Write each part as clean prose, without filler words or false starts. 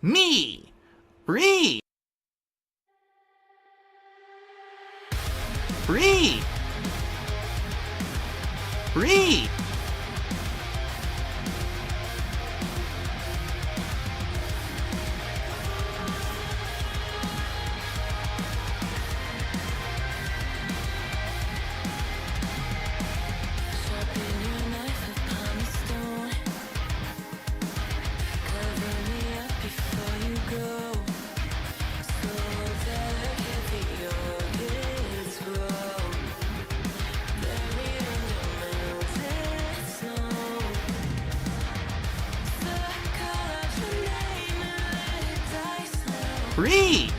Me! Free! Free! Free! Free!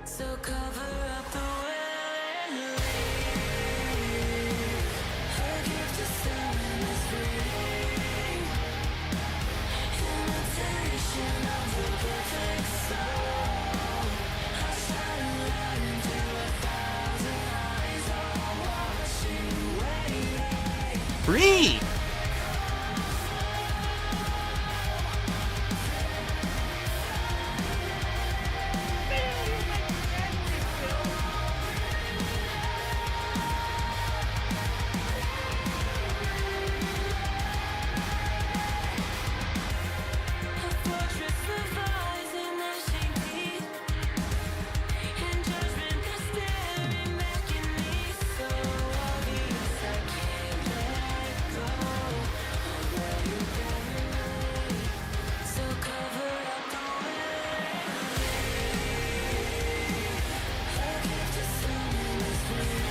So cover up the way and leave. Her gift to someone is free. Imitation of the perfect soul. I shine a light into 1,000 eyes, all watching, waiting. Free! A fortress of eyes and gnashing teeth, and judgment that's staring back at me. So obvious I can't let go of where you carry me. So cover up the way. Her gift to someone is free.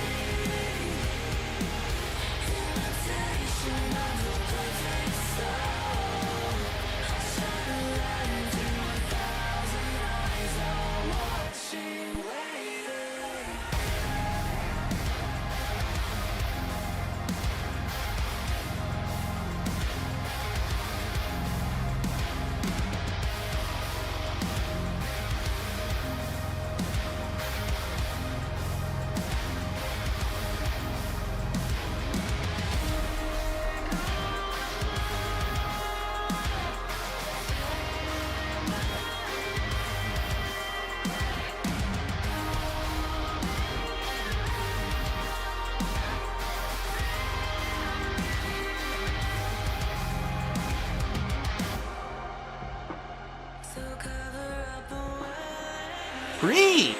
Imitation of the perfect soul. I shine a light into 1,000 eyes, all watching, waiting. So cover up the way. Free!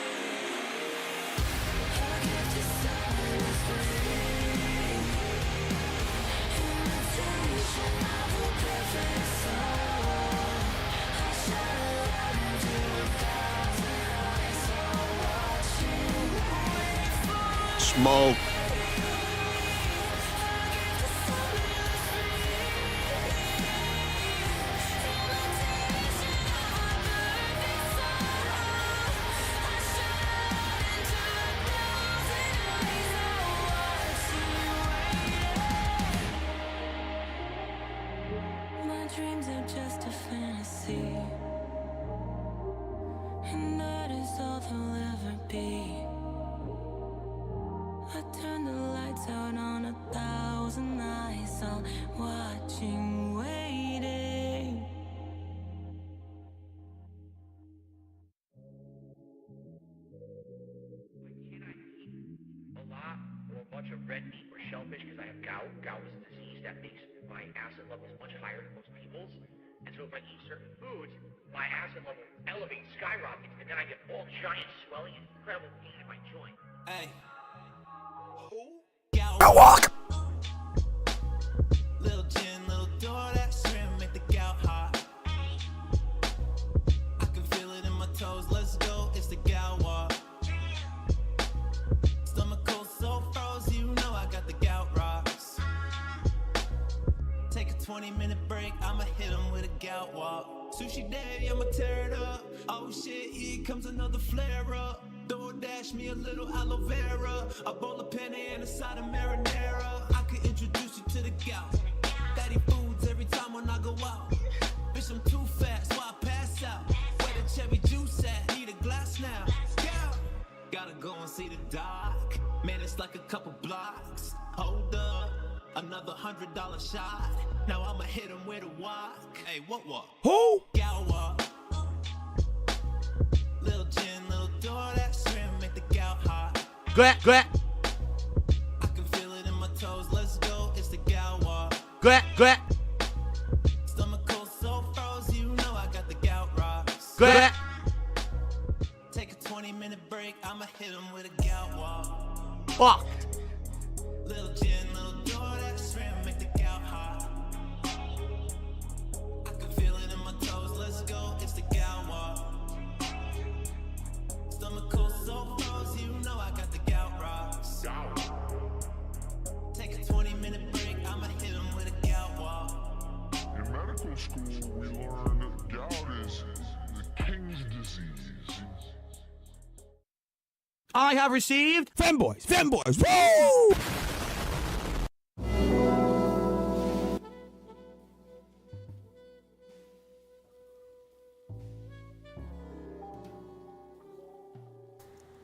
Her gift to someone is free. Imitation of the perfect soul. I shine a light into 1,000 eyes, all watching, waiting for. Smoke! My dreams are just a fantasy, and that is all they'll ever be. I turn the lights out on 1,000 eyes, all watching, waiting. I cannot eat a lot or a bunch of red meat or shellfish because I have gout. Gout is a disease that makes my acid levels much higher than most people's. And so if I eat certain foods, my acid level elevates, skyrockets, and then I get all giant swelling and incredible pain in my joint. Hey. I walk! Little gin, little door, that shrimp make the gout hot. I can feel it in my toes, let's go, it's the gout walk. Stomach cold, so froze, you know I got the gout rocks. Take a 20-minute break, I'ma hit 'em with a gout walk. Sushi day, I'ma tear it up. Oh shit, here comes another flare up. DoorDash me a little aloe vera, a bowl of penne and a side of marinara. I could introduce you to the gout. Fatty foods every time when I go out. Bitch, I'm too fast, so I pass out. Wet a cherry see the dock. Man, it's like a couple blocks. Hold up, another $100 shot. Now I'ma hit him with a walk. Hey, what? Who? Gout walk. Little gin, little door, that shrimp make the gout hot. Glad. I can feel it in my toes, let's go, it's the gout walk. Stomach cold, so froze, you know I got the gout rocks. Take a 20-minute break, I'ma hit him with a gout walk. Fuck. Little gin, little door, that shrimp make the gout hot. I can feel it in my toes, let's go, it's the gout walk. Stomach cold, so froze, you know I got the gout rocks. Take a 20-minute break, I'ma hit him with a gout walk. In medical school, we learned that gout is the king's disease. I have received femboys. Woo!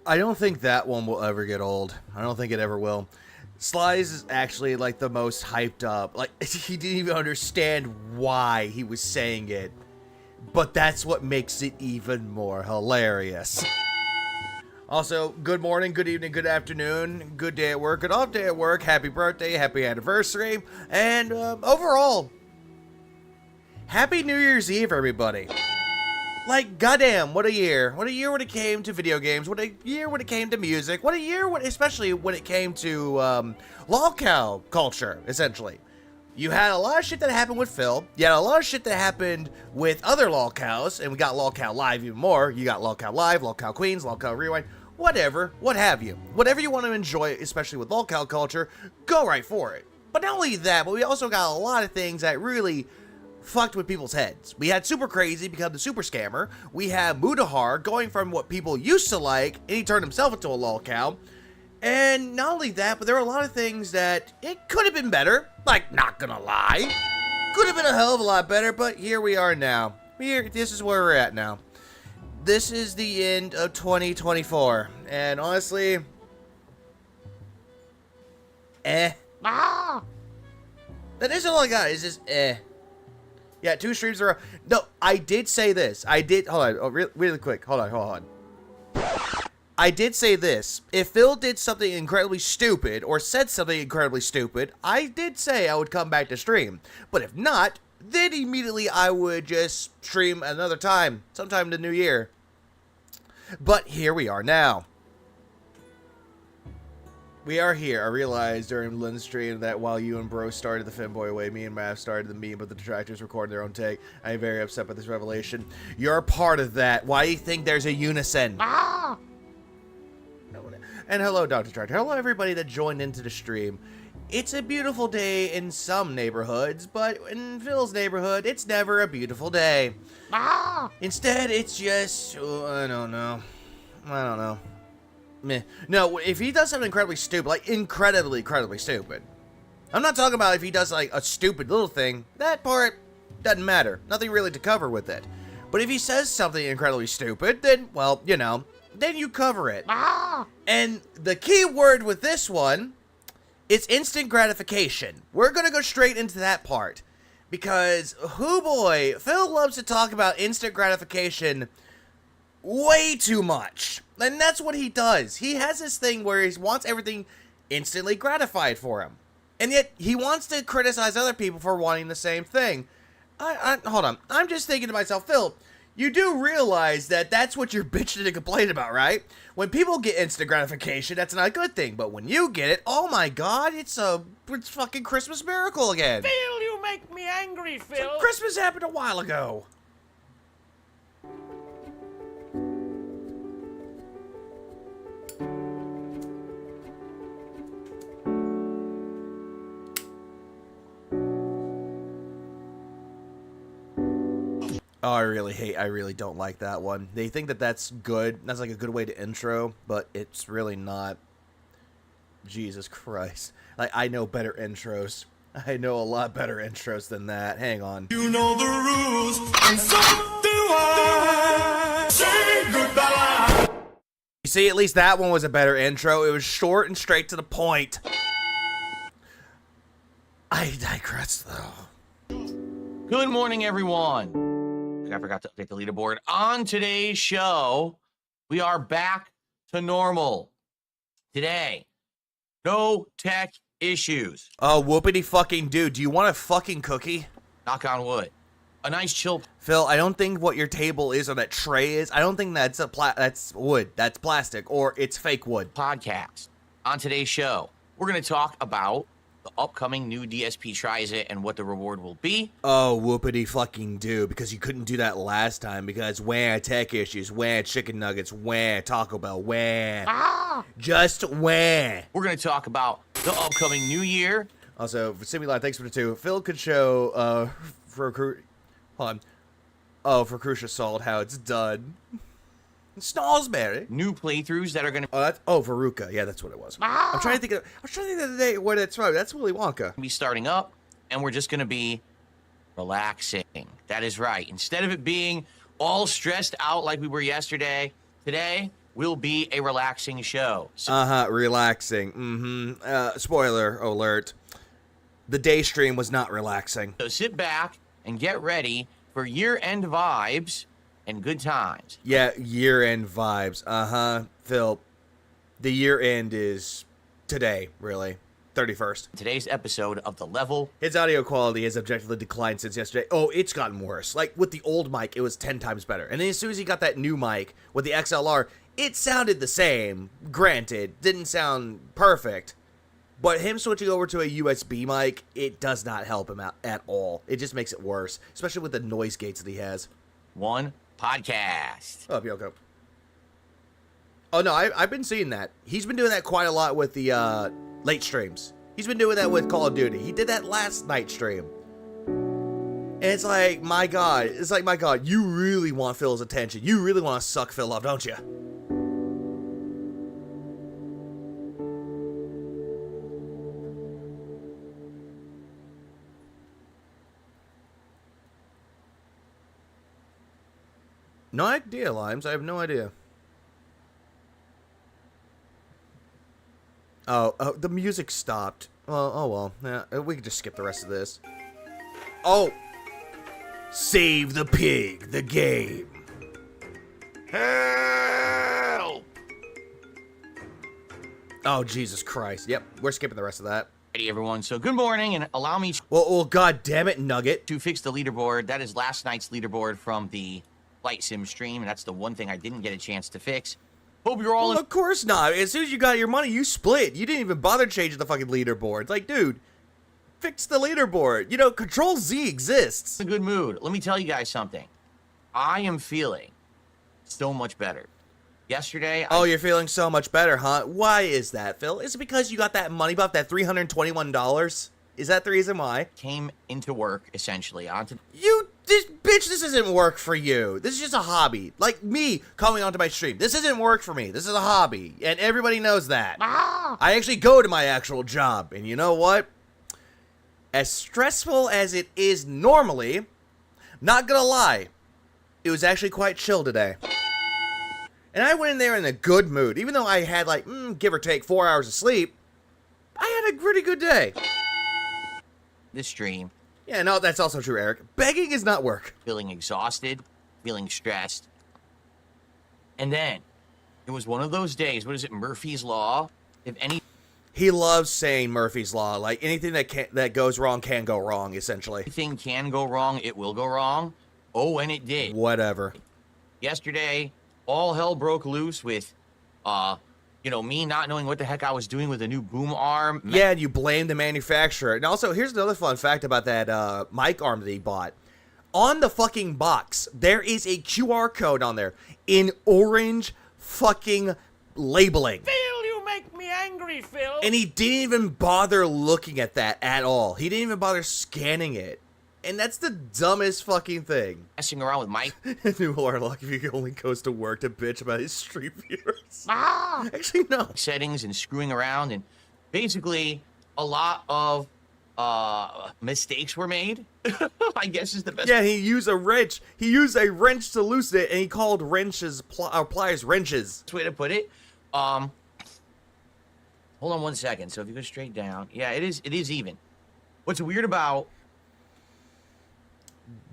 I don't think that one will ever get old. I don't think it ever will. Slice is actually like the most hyped up. Like, he didn't even understand why he was saying it. But that's what makes it even more hilarious. Also, good morning, good evening, good afternoon, good day at work, good off day at work, happy birthday, happy anniversary, and overall, happy New Year's Eve, everybody. Like, goddamn, what a year. What a year when it came to video games. What a year when it came to music. What a year, especially when it came to lolcow culture, essentially. You had a lot of shit that happened with Phil. You had a lot of shit that happened with other lolcows, and we got lolcow live even more. You got lolcow live, lolcow queens, lolcow rewind, whatever, what have you. Whatever you want to enjoy, especially with lolcow culture, go right for it. But not only that, but we also got a lot of things that really fucked with people's heads. We had Super Crazy become the Super Scammer. We have Mudahar going from what people used to like, and he turned himself into a lolcow. And not only that, but there were a lot of things that it could have been better. Like, not gonna lie. Could have been a hell of a lot better, but here we are now. This is where we're at now. This is the end of 2024. And honestly, That is all I got. It's just, Yeah, 2 streams are. No, I did say this. Hold on. Oh, really quick. Hold on. I did say this. If Phil did something incredibly stupid or said something incredibly stupid, I did say I would come back to stream. But if not, then immediately I would just stream another time, sometime in the new year. But here we are now. We are here. I realized during Lynn's stream that while you and Bro started the Femboy way, me and Mav started the meme, but the detractors recording their own take. I am very upset by this revelation. You're a part of that. Why do you think there's a unison? And hello, Dr. Tractor. Hello, everybody that joined into the stream. It's a beautiful day in some neighborhoods, but in Phil's neighborhood, it's never a beautiful day. Instead, it's just, I don't know. Meh. No, if he does something incredibly stupid, like incredibly stupid. I'm not talking about if he does like a stupid little thing. That part doesn't matter. Nothing really to cover with it. But if he says something incredibly stupid, then, well, you know, then you cover it. And the key word with this one is instant gratification. We're going to go straight into that part. Because, hoo boy, Phil loves to talk about instant gratification way too much. And that's what he does. He has this thing where he wants everything instantly gratified for him. And yet, he wants to criticize other people for wanting the same thing. Hold on. I'm just thinking to myself, Phil, you do realize that that's what you're bitching and complaining about, right? When people get instant gratification, that's not a good thing. But when you get it, oh my god, it's fucking Christmas miracle again. Phil, you make me angry, Phil. Like Christmas happened a while ago. Oh, I really don't like that one. They think that that's good. That's like a good way to intro, but it's really not. Jesus Christ. Like, I know better intros. I know a lot better intros than that. Hang on. You know the rules, and so do I. Say goodbye. See, at least that one was a better intro. It was short and straight to the point. I digress, though. Good morning, everyone. I forgot to update the leaderboard. On today's show, we are back to normal. Today, no tech issues. Oh, whoopity fucking dude. Do you want a fucking cookie? Knock on wood. A nice chill Phil, I don't think what your table is or that tray is. I don't think that's that's wood. That's plastic or it's fake wood. podcast. On today's show, we're going to talk about the upcoming new DSP Tries It and what the reward will be. Oh, whoopity fucking do, because you couldn't do that last time because wah, tech issues, wah, chicken nuggets, wah, Taco Bell, wah. Just wah. We're going to talk about the upcoming new year. Also, for Simulon, thanks for the 2. Phil could show for Crucial Salt how it's done. Snallsberry. New playthroughs that are going to Veruca. Yeah, that's what it was. I was trying to think the other day where that's from. That's Willy Wonka. be starting up, and we're just going to be relaxing. That is right. Instead of it being all stressed out like we were yesterday, today will be a relaxing show. So Relaxing. Spoiler alert. The day stream was not relaxing. so sit back and get ready for year-end vibes and good times. Yeah, year-end vibes. Phil, the year-end is today, really. 31st. Today's episode of The Level. His audio quality has objectively declined since yesterday. Oh, it's gotten worse. Like, with the old mic, it was 10 times better. And then as soon as he got that new mic with the XLR, it sounded the same. Granted, didn't sound perfect. But him switching over to a USB mic, it does not help him out at all. It just makes it worse, especially with the noise gates that he has. One podcast. Oh, Yoko. Oh, no, I've been seeing that. He's been doing that quite a lot with the late streams. He's been doing that with Call of Duty. He did that last night stream. And it's like, my God. It's like, my God, you really want Phil's attention. You really want to suck Phil up, don't you? No idea, Limes. I have no idea. Oh, the music stopped. Well, oh well. Yeah, we can just skip the rest of this. Oh! Save the pig, the game. Help! Oh, Jesus Christ. Yep, we're skipping the rest of that. Hey, everyone. So good morning, and allow me Well, God damn it, Nugget. to fix the leaderboard. That is last night's leaderboard from the Flight Sim stream, and that's the one thing I didn't get a chance to fix. Hope you're all Well, of course not. As soon as you got your money, you split. You didn't even bother changing the fucking leaderboard. It's like, dude, fix the leaderboard. You know, Control Z exists. in a good mood. Let me tell you guys something. I am feeling so much better. Yesterday, Oh, I you're feeling so much better, huh? Why is that, Phil? Is it because you got that money buff, that $321? Is that the reason why? came into work, essentially, onto This isn't work for you. This is just a hobby. Like me coming onto my stream. This isn't work for me. This is a hobby. And everybody knows that. I actually go to my actual job. And you know what? As stressful as it is normally, not gonna lie, it was actually quite chill today. And I went in there in a good mood. Even though I had like, give or take 4 hours of sleep, I had a pretty good day. this stream, Yeah, no, that's also true, Eric. Begging is not work. feeling exhausted, feeling stressed. And then, it was one of those days, what is it, Murphy's Law? If He loves saying Murphy's Law. Like, anything that goes wrong can go wrong, essentially. anything can go wrong, it will go wrong. Oh, and it did. Whatever. Yesterday, all hell broke loose with, me not knowing what the heck I was doing with a new boom arm. Yeah, and you blame the manufacturer. And also, here's another fun fact about that mic arm that he bought. On the fucking box, there is a QR code on there in orange fucking labeling. Phil, you make me angry, Phil. And he didn't even bother looking at that at all. He didn't even bother scanning it. And that's the dumbest fucking thing. Messing around with Mike. New Warlock, if he only goes to work to bitch about his stream viewers. Actually, no. Settings and screwing around, and basically a lot of mistakes were made. I guess is the best. Yeah, he used a wrench. He used a wrench to loosen it, and he called pliers wrenches. way to put it. Hold on 1 second. So if you go straight down, yeah, it is even. What's weird about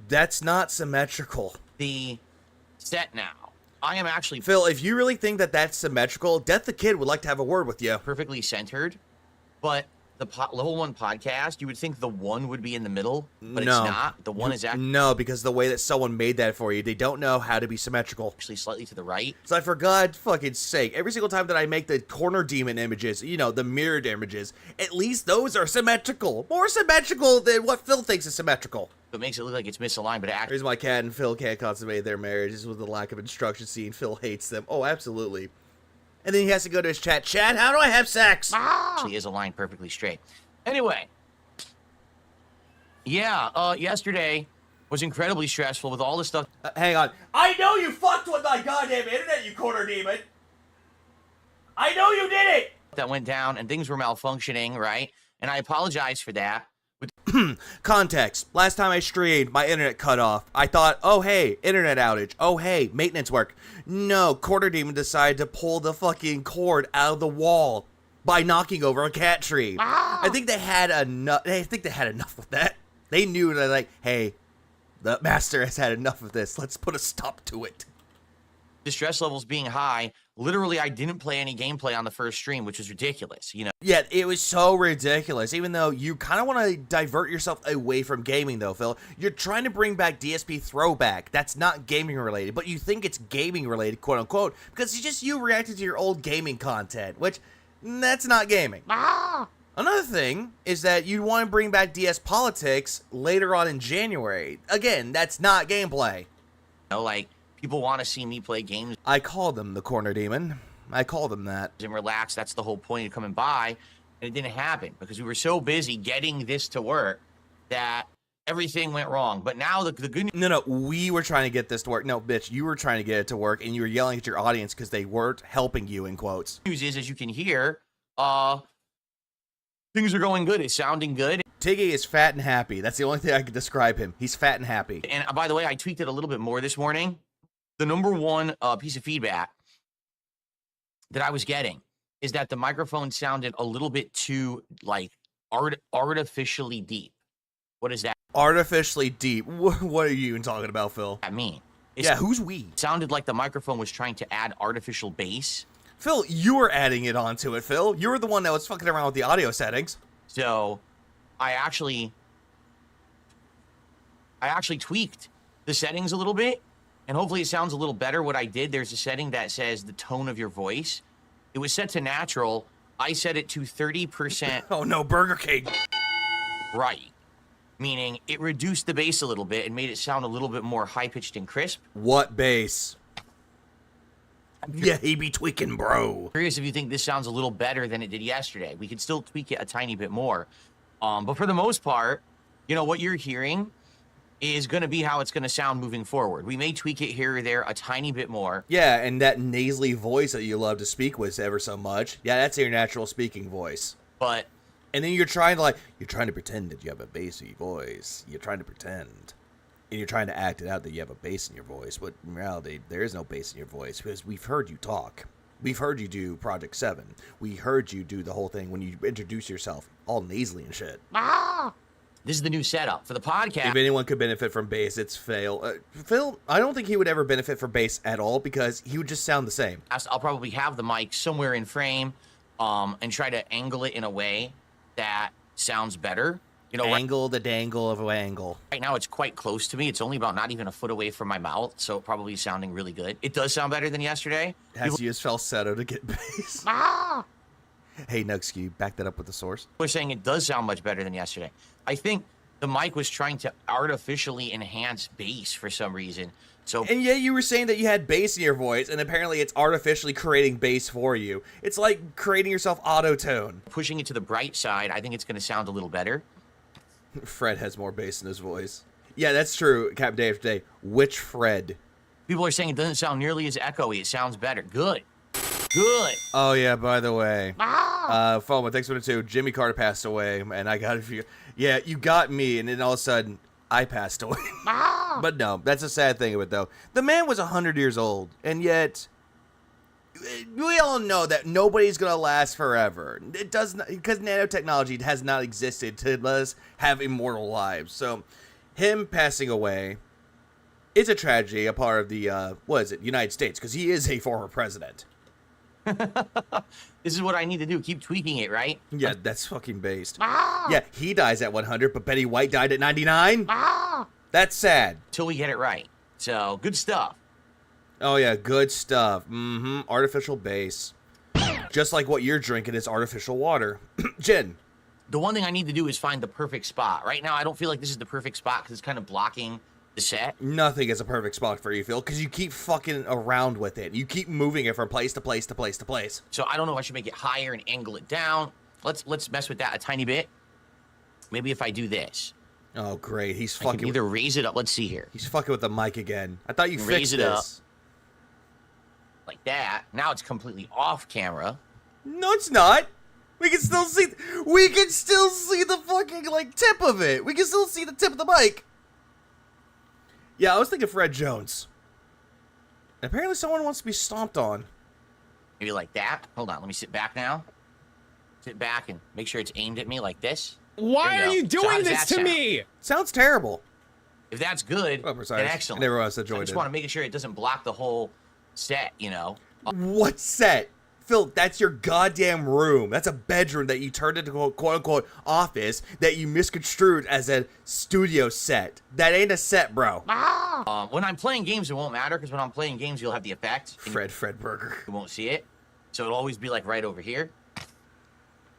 That's not symmetrical. the set now? I am actually Phil, if you really think that that's symmetrical, Death the Kid would like to have a word with you. perfectly centered, but the level 1 podcast, you would think the 1 would be in the middle, but No. it's not. The 1 is No, because the way that someone made that for you, they don't know how to be symmetrical. actually slightly to the right. So I for God's fucking sake, every single time that I make the corner demon images, the mirrored images, at least those are symmetrical. More symmetrical than what Phil thinks is symmetrical. It makes it look like it's misaligned, but actually Here's my cat and Phil can't consummate their marriage. This was the lack of instruction scene. Phil hates them. Oh, absolutely. And then he has to go to his chat. Chat, how do I have sex? is aligned perfectly straight. Anyway, yeah, yesterday was incredibly stressful with all the stuff Hang on. I know you fucked with my goddamn internet, you corner demon. I know you did it. that went down and things were malfunctioning, right? And I apologize for that. Context. Last time I streamed, my internet cut off. I thought, oh hey, internet outage. Oh hey, maintenance work. No, Quarter Demon decided to pull the fucking cord out of the wall by knocking over a cat tree. I think they had enough. I think they had enough of that. They knew that, like, hey, the master has had enough of this. Let's put a stop to it. The stress levels being high, literally I didn't play any gameplay on the first stream, which was ridiculous, Yeah, it was so ridiculous. Even though you kind of want to divert yourself away from gaming, though, Phil. You're trying to bring back DSP Throwback. That's not gaming related, but you think it's gaming related, quote unquote, because it's just you reacting to your old gaming content, which that's not gaming. Another thing is that you want to bring back DS Politics later on in January. Again, that's not gameplay. Like people want to see me play games I call them the Corner Demon. I call them that. and relax. That's the whole point of coming by. And it didn't happen because we were so busy getting this to work that everything went wrong. But now the good No, we were trying to get this to work. No, bitch, you were trying to get it to work, and you were yelling at your audience because they weren't helping you, in quotes. news is, as you can hear, things are going good. It's sounding good. Tiggy is fat and happy. That's the only thing I could describe him. He's fat and happy. And by the way, I tweaked it a little bit more this morning. The number one piece of feedback that I was getting is that the microphone sounded a little bit too, like, artificially deep. What does that Artificially deep. What are you even talking about, Phil? mean? Yeah, who's we? Sounded like the microphone was trying to add artificial bass. Phil, you were adding it onto it, Phil. You were the one that was fucking around with the audio settings. So I actually tweaked the settings a little bit, and hopefully it sounds a little better. What I did, there's a setting that says the tone of your voice. It was set to natural. I set it to 30% Oh no, Burger King. right, meaning it reduced the bass a little bit and made it sound a little bit more high-pitched and crisp. What bass? Yeah, he be tweaking, bro. Curious if you think this sounds a little better than it did yesterday. We could still tweak it a tiny bit more. But for the most part, what you're hearing is going to be how it's going to sound moving forward. We may tweak it here or there a tiny bit more. Yeah, and that nasally voice that you love to speak with ever so much. Yeah, that's your natural speaking voice. But And then you're trying to pretend that you have a bassy voice. You're trying to pretend. And you're trying to act it out that you have a bass in your voice. But in reality, there is no bass in your voice because we've heard you talk. We've heard you do Project 7. We heard you do the whole thing when you introduce yourself all nasally and shit. this is the new setup for the podcast. If anyone could benefit from bass, it's Phil. Phil, I don't think he would ever benefit from bass at all because he would just sound the same. I'll probably have the mic somewhere in frame and try to angle it in a way that sounds better. Angle the dangle of an angle. Right now it's quite close to me. It's only about not even a foot away from my mouth, so it probably is sounding really good. It does sound better than yesterday. Has to use falsetto to get bass. Hey, Nugs, can you back that up with the source? People are saying it does sound much better than yesterday. I think the mic was trying to artificially enhance bass for some reason. So And yet you were saying that you had bass in your voice, and apparently it's artificially creating bass for you. It's like creating yourself auto-tone. pushing it to the bright side, I think it's going to sound a little better. Fred has more bass in his voice. Yeah, that's true, Captain Dave today. Which Fred? People are saying it doesn't sound nearly as echoey. It sounds better. Good. Good. Oh, yeah, by the way. Foma, thanks for the 2. Jimmy Carter passed away, and I got a few. Yeah, you got me, and then all of a sudden, I passed away. But no, that's a sad thing of it, though. The man was 100 years old, and yet we all know that nobody's going to last forever. It does not, because nanotechnology has not existed to let us have immortal lives. So him passing away is a tragedy, a part of the, United States, because he is a former president. This is what I need to do. Keep tweaking it, right? Yeah, that's fucking based. Yeah, he dies at 100, but Betty White died at 99? That's sad. Till we get it right. So, good stuff. Oh, yeah, good stuff. Artificial base. Just like what you're drinking is artificial water. Gin. The one thing I need to do is find the perfect spot. Right now, I don't feel like this is the perfect spot because it's kind of blocking the set. Nothing is a perfect spot for you, Phil, because you keep fucking around with it. You keep moving it from place to place to place to place. So I don't know if I should make it higher and angle it down. Let's mess with that a tiny bit. Maybe if I do this. Oh, great. He's I fucking... can either raise it up. Let's see here. He's fucking with the mic again. I thought you Raise fixed it up. this. Like that. Now it's completely off camera. No, it's not. We can still see... We can still see the fucking, like, tip of it. We can still see the tip of the mic. Yeah, I was thinking Fred Jones. Apparently someone wants to be stomped on. Maybe like that. Hold on. Let me sit back now. Sit back and make sure it's aimed at me like this. Why are you So how doing does this that to sound? me? Sounds terrible. If that's good, Oh, then precise. excellent. And everyone else that I joined just in. want to make sure it doesn't block the whole set, you know. What set? Phil, that's your goddamn room. That's a bedroom that you turned into a quote-unquote office that you misconstrued as a studio set. That ain't a set, bro. When I'm playing games, it won't matter because when I'm playing games, you'll have the effect. And Fred Burger. you won't see it. So it'll always be like right over here.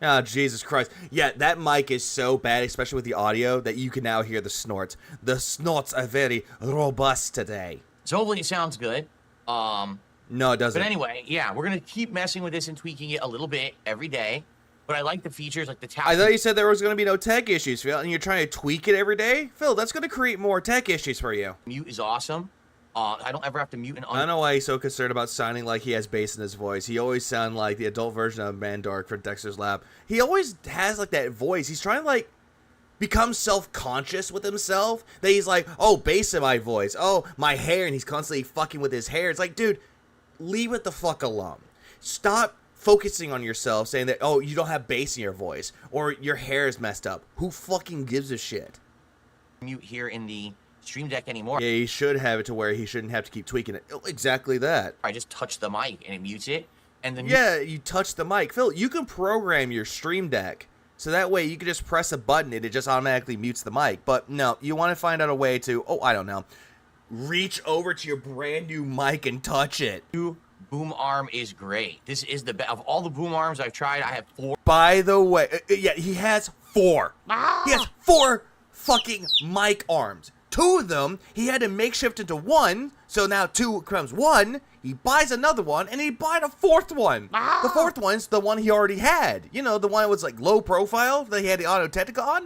Oh, Jesus Christ. Yeah, that mic is so bad, especially with the audio, that you can now hear the snorts. The snorts are very robust today. So hopefully it sounds good. No, it doesn't. But anyway, yeah, we're going to keep messing with this and tweaking it a little bit every day. But I like the features like the tap. I thought you said there was going to be no tech issues, Phil, and you're trying to tweak it every day? Phil, that's going to create more tech issues for you. Mute is awesome. I don't ever have to mute and I don't know why he's so concerned about sounding like he has bass in his voice. He always sounds like the adult version of Mandark from Dexter's Lab. He always has like that voice. He's trying to like become self-conscious with himself. That he's like, oh, bass in my voice. Oh, my hair. And he's constantly fucking with his hair. It's like, dude, leave it the fuck alone. Stop focusing on yourself saying that, oh, you don't have bass in your voice or your hair is messed up. Who fucking gives a shit? mute here in the Stream Deck anymore. Yeah, he should have it to where he shouldn't have to keep tweaking it. Exactly that. I just touch the mic and it mutes it. And then Yeah, you touch the mic. Phil, you can program your Stream Deck so that way you can just press a button and it just automatically mutes the mic. But no, you want to find out a way to, I don't know, reach over to your brand new mic and touch it. boom arm is great. This is the best. Of all the boom arms I've tried, I have 4. By the way, yeah, he has 4. He has 4 fucking mic arms. 2 of them, he had to makeshift into 1, so now 2 becomes 1. He buys another one, and he buys a 4th one. The 4th one's the one he already had. You know, the one that was like low profile that he had the Audio Technica on?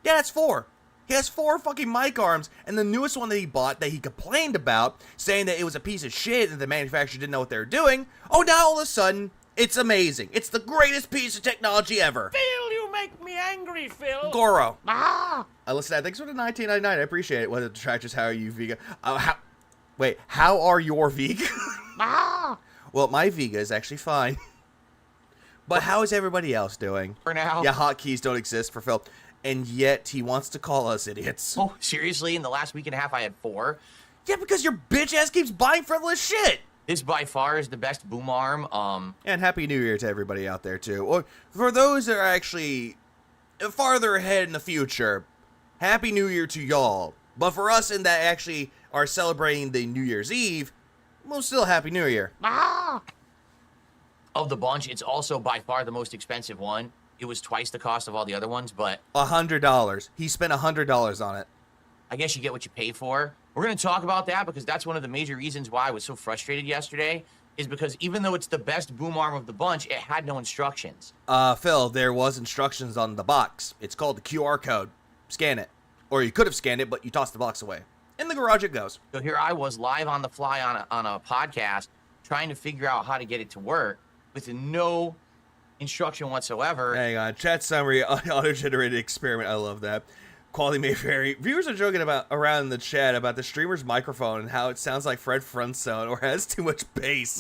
Yeah, that's 4. He has 4 fucking mic arms, and the newest one that he bought that he complained about, saying that it was a piece of shit and the manufacturer didn't know what they were doing. Oh, now all of a sudden, it's amazing. It's the greatest piece of technology ever. Phil, you make me angry, Phil. Goro. I listen to that. Thanks for the $19.99. I appreciate it. What detractors, how are you, Vega? How are your Vega? Well, my Vega is actually fine. But how is everybody else doing? For now. Yeah, hotkeys don't exist for Phil. And yet, he wants to call us idiots. Oh, seriously? In the last week and a half, I had 4. Yeah, because your bitch ass keeps buying frivolous shit. This by far is the best boom arm. And Happy New Year to everybody out there, too. Or for those that are actually farther ahead in the future, Happy New Year to y'all. But for us in that actually are celebrating the New Year's Eve, well, still Happy New Year. Of the bunch, it's also by far the most expensive one. It was twice the cost of all the other ones, but $100. He spent $100 on it. I guess you get what you pay for. We're going to talk about that because that's one of the major reasons why I was so frustrated yesterday, is because even though it's the best boom arm of the bunch, it had no instructions. Phil, there was instructions on the box. It's called the QR code. Scan it. Or you could have scanned it, but you tossed the box away. In the garage it goes. So here I was live on the fly on a podcast trying to figure out how to get it to work with no instruction whatsoever. Hang on. Chat summary, auto-generated experiment. I love that. Quality may vary. Viewers are joking about around in the chat about the streamer's microphone and how it sounds like Fred Flintstone or has too much bass.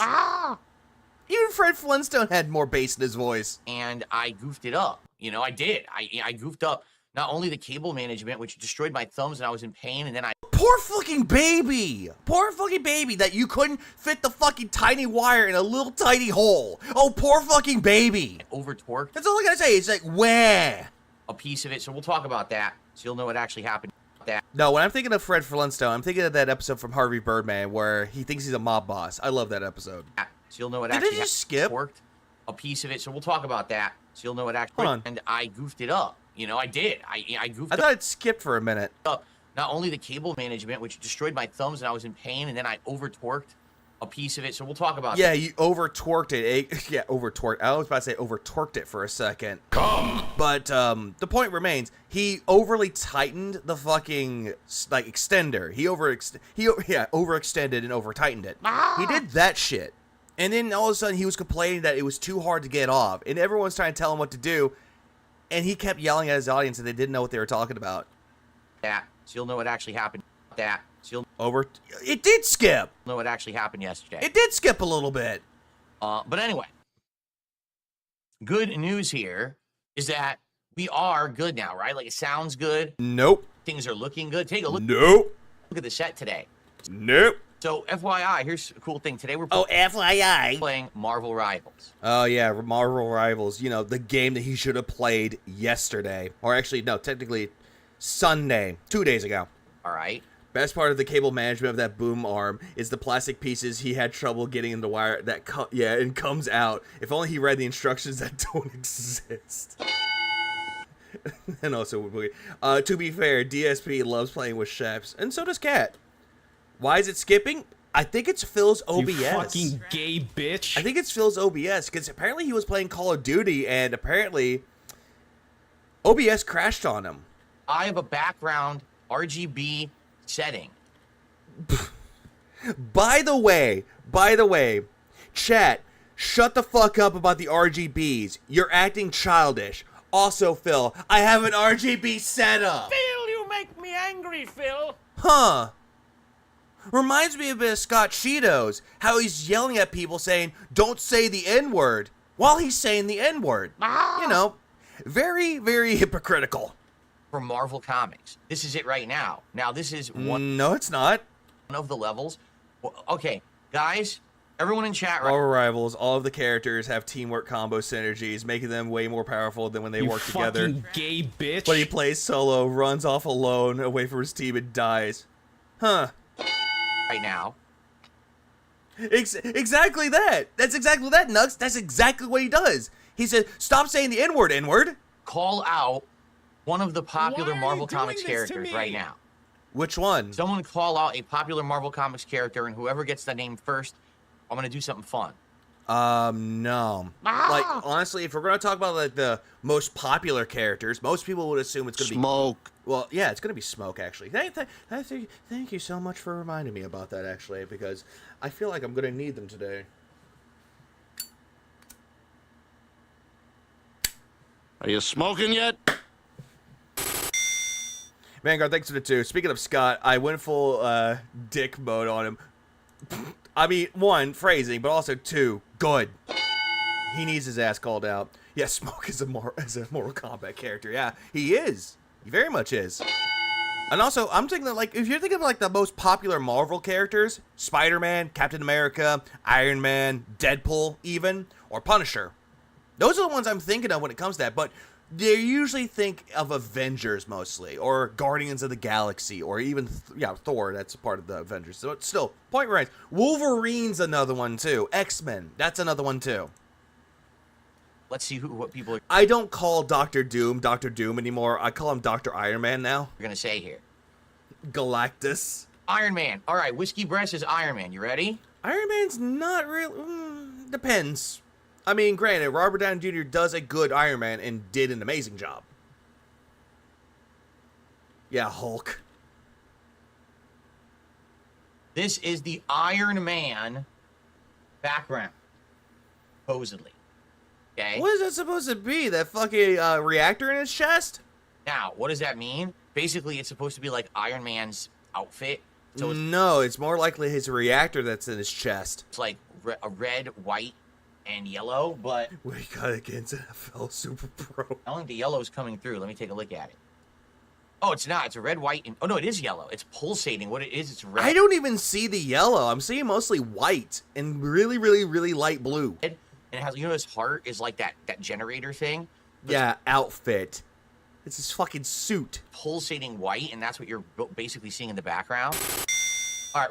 Even Fred Flintstone had more bass in his voice. And I goofed it up. You know, I did. I goofed up not only the cable management, which destroyed my thumbs and I was in pain, and then I... Poor fucking baby. Poor fucking baby that you couldn't fit the fucking tiny wire in a little tiny hole. Oh, poor fucking baby. over-torqued That's all I gotta say. It's like, where? a piece of it. So we'll talk about that, so you'll know what actually happened. That No, when I'm thinking of Fred Flintstone, I'm thinking of that episode from Harvey Birdman where he thinks he's a mob boss. I love that episode. so you'll know what Did actually it just skip? worked. A piece of it. So we'll talk about that, so you'll know what actually... Hold on. And I goofed it up. You know, I did. I goofed I thought it skipped for a minute. up not only the cable management, which destroyed my thumbs and I was in pain, and then I over-torqued a piece of it. So we'll talk about Yeah, you over-torqued it. Yeah, over-torqued. I was about to say over-torqued it for a second. But the point remains, he overly tightened the fucking like extender. He overextended and over-tightened it. He did that shit. And then all of a sudden he was complaining that it was too hard to get off. And everyone's trying to tell him what to do. And he kept yelling at his audience and they didn't know what they were talking about. that, so you'll know what actually happened. That, so It did skip. you'll know what actually happened yesterday. It did skip a little bit. But anyway, good news here is that we are good now, right? Like, it sounds good. Nope. Things are looking good. Take a look Nope. at the set today. Nope. So, FYI, here's a cool thing. Today we're Oh, FYI. playing Marvel Rivals. Oh, yeah, Marvel Rivals. You know, the game that he should have played yesterday. Or actually, no, technically Sunday, 2 days ago. All right. Best part of the cable management of that boom arm is the plastic pieces he had trouble getting in the wire that and comes out. If only he read the instructions that don't exist. And also, to be fair, DSP loves playing with chefs, and so does Cat. Why is it skipping? I think it's Phil's OBS. You fucking gay bitch. I think it's Phil's OBS, because apparently he was playing Call of Duty, and apparently OBS crashed on him. I have a background RGB setting. By the way, chat, shut the fuck up about the RGBs. You're acting childish. Also, Phil, I have an RGB setup. Phil, you make me angry, Phil. Huh. Reminds me a bit of Scott Cheetos, how he's yelling at people saying, don't say the N-word, while he's saying the N-word. You know, very, very hypocritical. From Marvel Comics. This is it right now. Now, this is one No, it's not. of the levels. Well, okay, guys, everyone in chat right Marvel Rivals, all of the characters have teamwork combo synergies, making them way more powerful than when they You work together. fucking gay bitch. But he plays solo, runs off alone, away from his team, and dies. Huh. now. Exactly that. That's exactly that, Nux. That's exactly what he does. He said, stop saying the N-word, N-word. Call out one of the popular Why are Marvel you doing Comics this to characters me? right now. Which one? Someone call out a popular Marvel Comics character, and whoever gets the name first, I'm going to do something fun. No. Like, honestly, if we're going to talk about, like, the most popular characters, most people would assume it's going to be... Smoke. Well, yeah, it's going to be Smoke, actually. Thank you so much for reminding me about that, actually, because I feel like I'm going to need them today. Are you smoking yet? Vanguard, thanks for the 2. Speaking of Scott, I went full dick mode on him. I mean, 1, phrasing, but also 2, good. He needs his ass called out. Yeah, Smoke is a Mortal Kombat character. Yeah, he is. He very much is. And also, I'm thinking that, like, if you're thinking of, like, the most popular Marvel characters, Spider-Man, Captain America, Iron Man, Deadpool, even, or Punisher. Those are the ones I'm thinking of when it comes to that, but they usually think of Avengers mostly, or Guardians of the Galaxy, or even, Thor, that's part of the Avengers. So it's still, point right. Wolverine's another one, too. X-Men, that's another one, too. Let's see what people are I don't call Doctor Doom anymore. I call him Dr. Iron Man now. going to say here. Galactus. Iron Man. All right, Whiskey Breast is Iron Man. You ready? Iron Man's not real. Depends. I mean, granted, Robert Downey Jr. does a good Iron Man and did an amazing job. Yeah, Hulk. This is the Iron Man background, supposedly. Okay. What is that supposed to be? That fucking reactor in his chest? Now, what does that mean? Basically, it's supposed to be like Iron Man's outfit. So No, it's more likely his reactor that's in his chest. it's like a red, white, and yellow, but We got against NFL Super Pro. I don't think the yellow is coming through. Let me take a look at it. Oh, it's not. It's a red, white, and... Oh, no, it is yellow. It's pulsating. What it is, it's red. I don't even see the yellow. I'm seeing mostly white and really, really, really light blue. And it has... You know, his heart is like that generator thing? Yeah, outfit. It's his fucking suit. Pulsating white, and that's what you're basically seeing in the background. All right.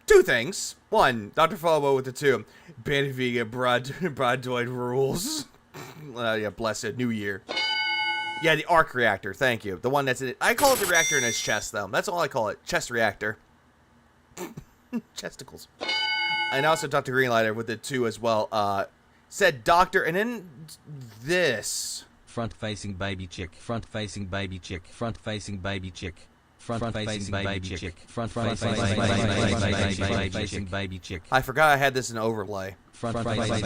Two things. One, Dr. Fobo with the two. Banty Vegan Broadoid rules. Yeah, blessed New Year. Yeah, the arc reactor. Thank you. The one that's in it. I call it the reactor in his chest, though. That's all I call it. Chest reactor. Chesticles. And also Dr. Greenlighter with the two as well. Said doctor, and then this. Front-facing baby chick. Front-facing baby chick. Front-facing baby chick. Front-facing baby chick. Front-facing baby chick. I forgot I had this in overlay. Front-facing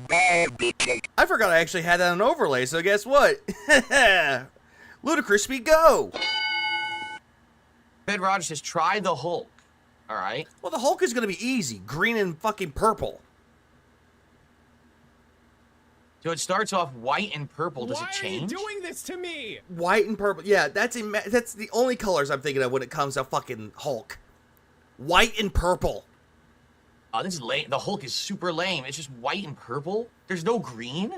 baby chick. I forgot I actually had that on overlay, so guess what? Ludicrous speed go! Fed Rogers says, try the Hulk. All right. Well, the Hulk is going to be easy. Green and fucking purple. So it starts off white and purple. Does it change? Why are you doing this to me? White and purple. Yeah, that's the only colors I'm thinking of when it comes to fucking Hulk. White and purple. Oh, this is lame. The Hulk is super lame. It's just white and purple. There's no green.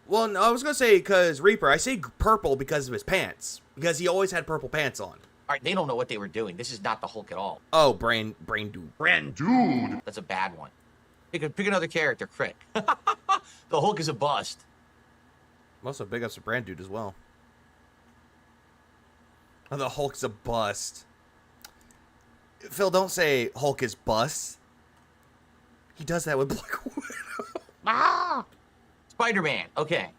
Well, no, I was going to say, because Reaper, I say purple because of his pants. Because he always had purple pants on. All right, they don't know what they were doing. This is not the Hulk at all. Oh, brain dude. Brand dude. That's a bad one. Pick another character, Crick. The Hulk is a bust. Also, big ups to Brand Dude as well. Oh, the Hulk's a bust. Phil, don't say Hulk is bust. He does that with Black Widow. Ah! Spider-Man. Okay.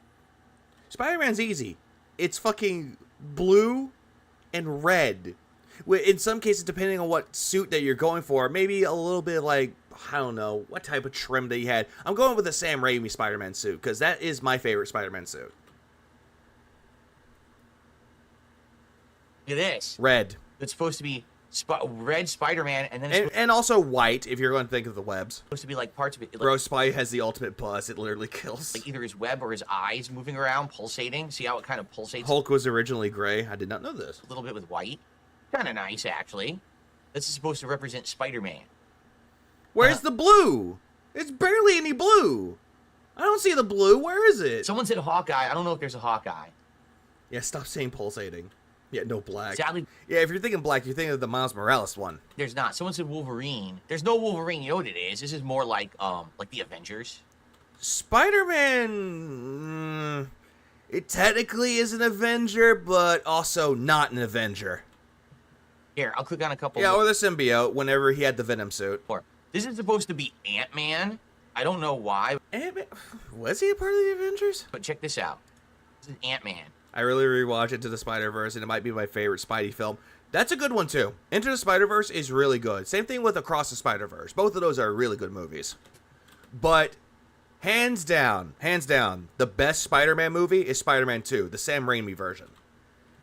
Spider-Man's easy. It's fucking blue and red. In some cases, depending on what suit that you're going for, maybe a little bit like, I don't know, what type of trim that he had. I'm going with the Sam Raimi Spider-Man suit, because that is my favorite Spider-Man suit. Look at this. Red. It's supposed to be red Spider-Man, and then it's And also white, if you're going to think of the webs. supposed to be like parts of it. Like, Bro, Spy has the ultimate buzz. It literally kills. like either his web or his eyes moving around, pulsating. See how it kind of pulsates Hulk was originally gray. I did not know this. a little bit with white. Kind of nice, actually. This is supposed to represent Spider-Man. Where's the blue? It's barely any blue. I don't see the blue. Where is it? Someone said Hawkeye. I don't know if there's a Hawkeye. Yeah, stop saying pulsating. Yeah, no black. Sadly, Yeah, if you're thinking black, you're thinking of the Miles Morales one. there's not. Someone said Wolverine. There's no Wolverine. You know what it is? This is more like the Avengers. Spider-Man... it technically is an Avenger, but also not an Avenger. Here, I'll click on a couple Yeah, more. or the symbiote whenever he had the Venom suit. This is supposed to be Ant-Man. I don't know why, Ant-Man... Was he a part of the Avengers? but check this out. This is Ant-Man. I really rewatched Into the Spider-Verse, and it might be my favorite Spidey film. That's a good one, too. Into the Spider-Verse is really good. Same thing with Across the Spider-Verse. Both of those are really good movies. But, hands down, the best Spider-Man movie is Spider-Man 2, the Sam Raimi version.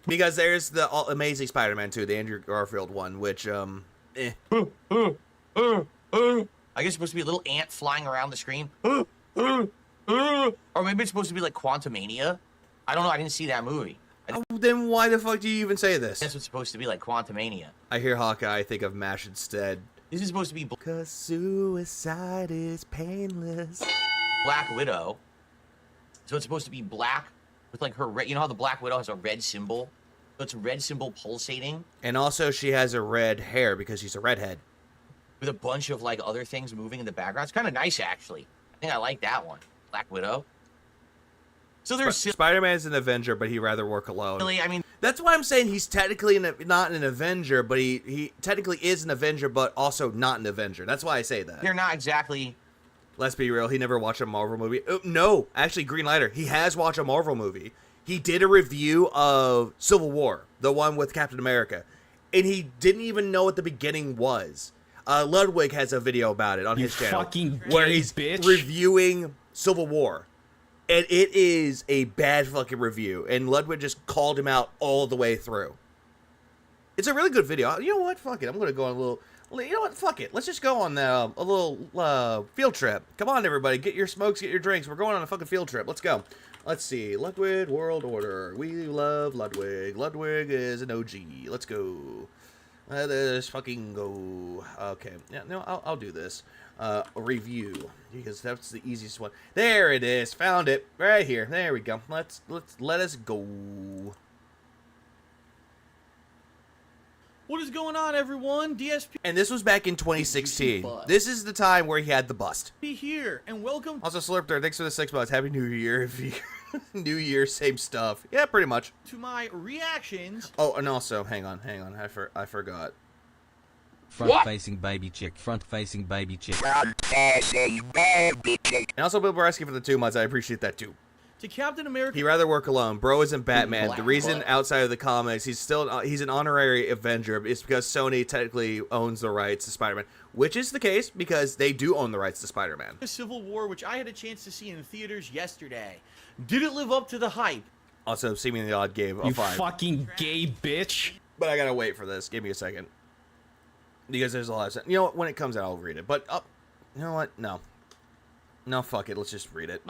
Because there's the Amazing Spider-Man 2, the Andrew Garfield one, which, I guess it's supposed to be a little ant flying around the screen. Or maybe it's supposed to be like Quantumania. I don't know. I didn't see that movie. Then why the fuck do you even say this? That's what's supposed to be like Quantumania. I hear Hawkeye, I think of MASH instead. This is supposed to be Cause suicide is painless. Black Widow. So it's supposed to be black with like her red. You know how the Black Widow has a red symbol? So it's a red symbol pulsating And also she has a red hair because she's a redhead. with a bunch of like other things moving in the background. It's kind of nice, actually. I think I like that one. Black Widow. So there's Spider-Man's an Avenger, but he'd rather work alone. silly. I mean, That's why I'm saying he's technically not an Avenger, but he technically is an Avenger, but also not an Avenger. That's why I say that. they're not exactly. Let's be real, he never watched a Marvel movie. No, actually, Green Lighter, he has watched a Marvel movie. He did a review of Civil War, the one with Captain America, and he didn't even know what the beginning was. Ludwig has a video about it on You his channel fucking where gay he's bitch. reviewing Civil War. And it is a bad fucking review. And Ludwig just called him out all the way through. It's a really good video. You know what? Fuck it. I'm going to go on a little... You know what? Fuck it. Let's just go on a little field trip. Come on, everybody. Get your smokes, get your drinks. We're going on a fucking field trip. Let's go. Let's see. Ludwig World Order. We love Ludwig. Ludwig is an OG. Let's go. Let us fucking go. Okay. Yeah, no, I'll do this. Review. Because that's the easiest one. There it is. Found it. Right here. There we go. Let us go. What is going on, everyone? DSP And this was back in 2016. This is the time where he had the bust. here, and welcome Also, Slurpter, thanks for the 6 months. Happy New Year. New Year, same stuff. Yeah, pretty much. to my reactions. Oh, and also, hang on. I forgot. Front-facing baby chick. Front-facing baby chick. And also, Bill Borowski for the 2 months. I appreciate that too. To Captain America. He'd rather work alone. Bro isn't Batman. The reason outside of the comics he's an honorary Avenger is because Sony technically owns the rights to Spider-Man, which is the case because they do own the rights to Spider-Man. Civil War, which I had a chance to see in theaters yesterday. Did it live up to the hype? Also, Seemingly Odd gave a You 5. fucking gay bitch. But I gotta wait for this. Give me a second. Because there's a lot of... You know what? When it comes out, I'll read it. But, you know what? No. No, fuck it. Let's just read it.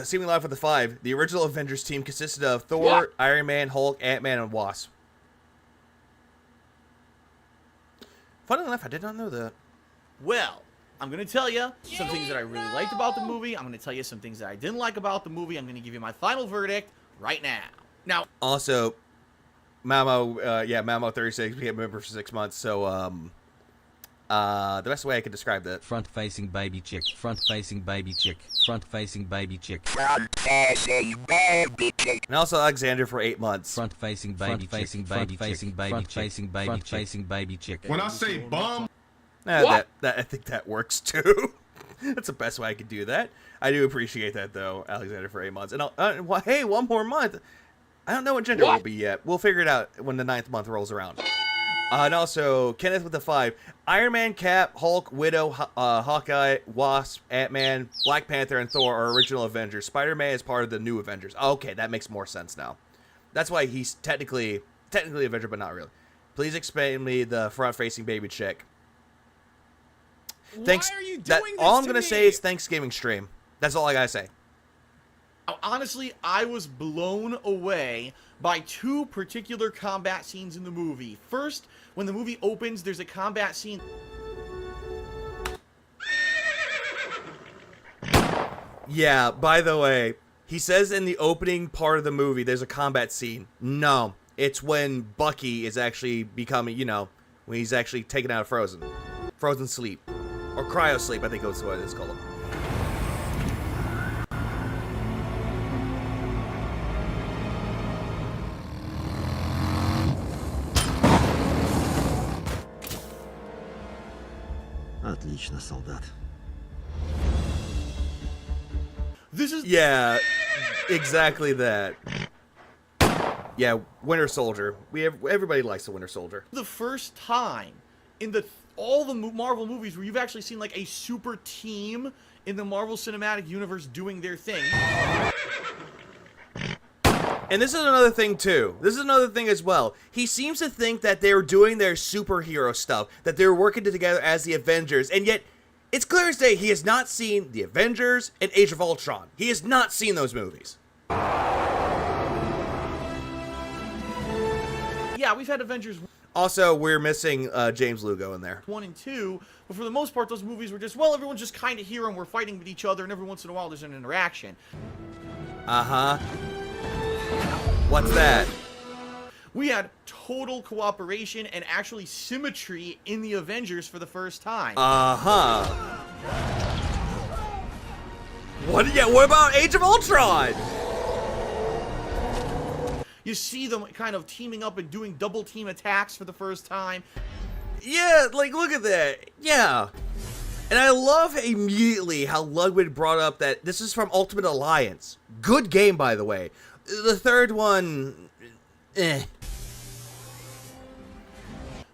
Seemingly Odd for the 5. The original Avengers team consisted of Thor, Iron Man, Hulk, Ant-Man, and Wasp. Funnily enough, I did not know that. Well, I'm going to tell you some things that I really liked about the movie. I'm going to tell you some things that I didn't like about the movie. I'm going to give you my final verdict right now. Now, Also, Mamo, Mamo 36 became a member for 6 months, so, the best way I could describe that. Front-facing baby chick. Front-facing baby chick. Front-facing baby chick. And also Alexander for 8 months. Front-facing baby chick. Front-facing baby chick. Front-facing baby chick. Front-facing baby chick. When I say bum, I think that works too. That's the best way I could do that. I do appreciate that though, Alexander for 8 months. And hey, 1 more month. I don't know what gender will be yet. We'll figure it out when the 9th month rolls around. And also, Kenneth with the 5. Iron Man, Cap, Hulk, Widow, Hawkeye, Wasp, Ant-Man, Black Panther, and Thor are original Avengers. Spider-Man is part of the new Avengers. Okay, that makes more sense now. That's why he's technically Avenger, but not really. Please explain me the front-facing baby chick. Thanks. Why are you doing that, this all I'm to gonna me? say is Thanksgiving stream. That's all I gotta say. honestly, I was blown away by 2 particular combat scenes in the movie. First, when the movie opens, there's a combat scene. Yeah, by the way, he says in the opening part of the movie there's a combat scene. No, it's when Bucky is actually becoming, when he's actually taken out of Frozen sleep. Or cryo sleep, I think that's what it's called. Отлично, солдат. This is Yeah, exactly that. Yeah, Winter Soldier. Everybody likes the Winter Soldier. the first time in all the Marvel movies where you've actually seen like a super team in the Marvel Cinematic Universe doing their thing. And this is another thing, too. This is another thing as well. He seems to think that they're doing their superhero stuff, that they're working together as the Avengers, and yet it's clear as day he has not seen the Avengers and Age of Ultron. He has not seen those movies. Yeah, we've had Avengers Also, we're missing James Lugo in there. 1 and 2, but for the most part, those movies were just, well, everyone's just kind of here and we're fighting with each other, and every once in a while there's an interaction. Uh-huh. What's that? We had total cooperation and actually symmetry in the Avengers for the first time. Uh-huh. What about Age of Ultron? You see them kind of teaming up and doing double team attacks for the first time. Yeah, like, look at that. Yeah. And I love immediately how Ludwig brought up that this is from Ultimate Alliance. Good game, by the way. The third one,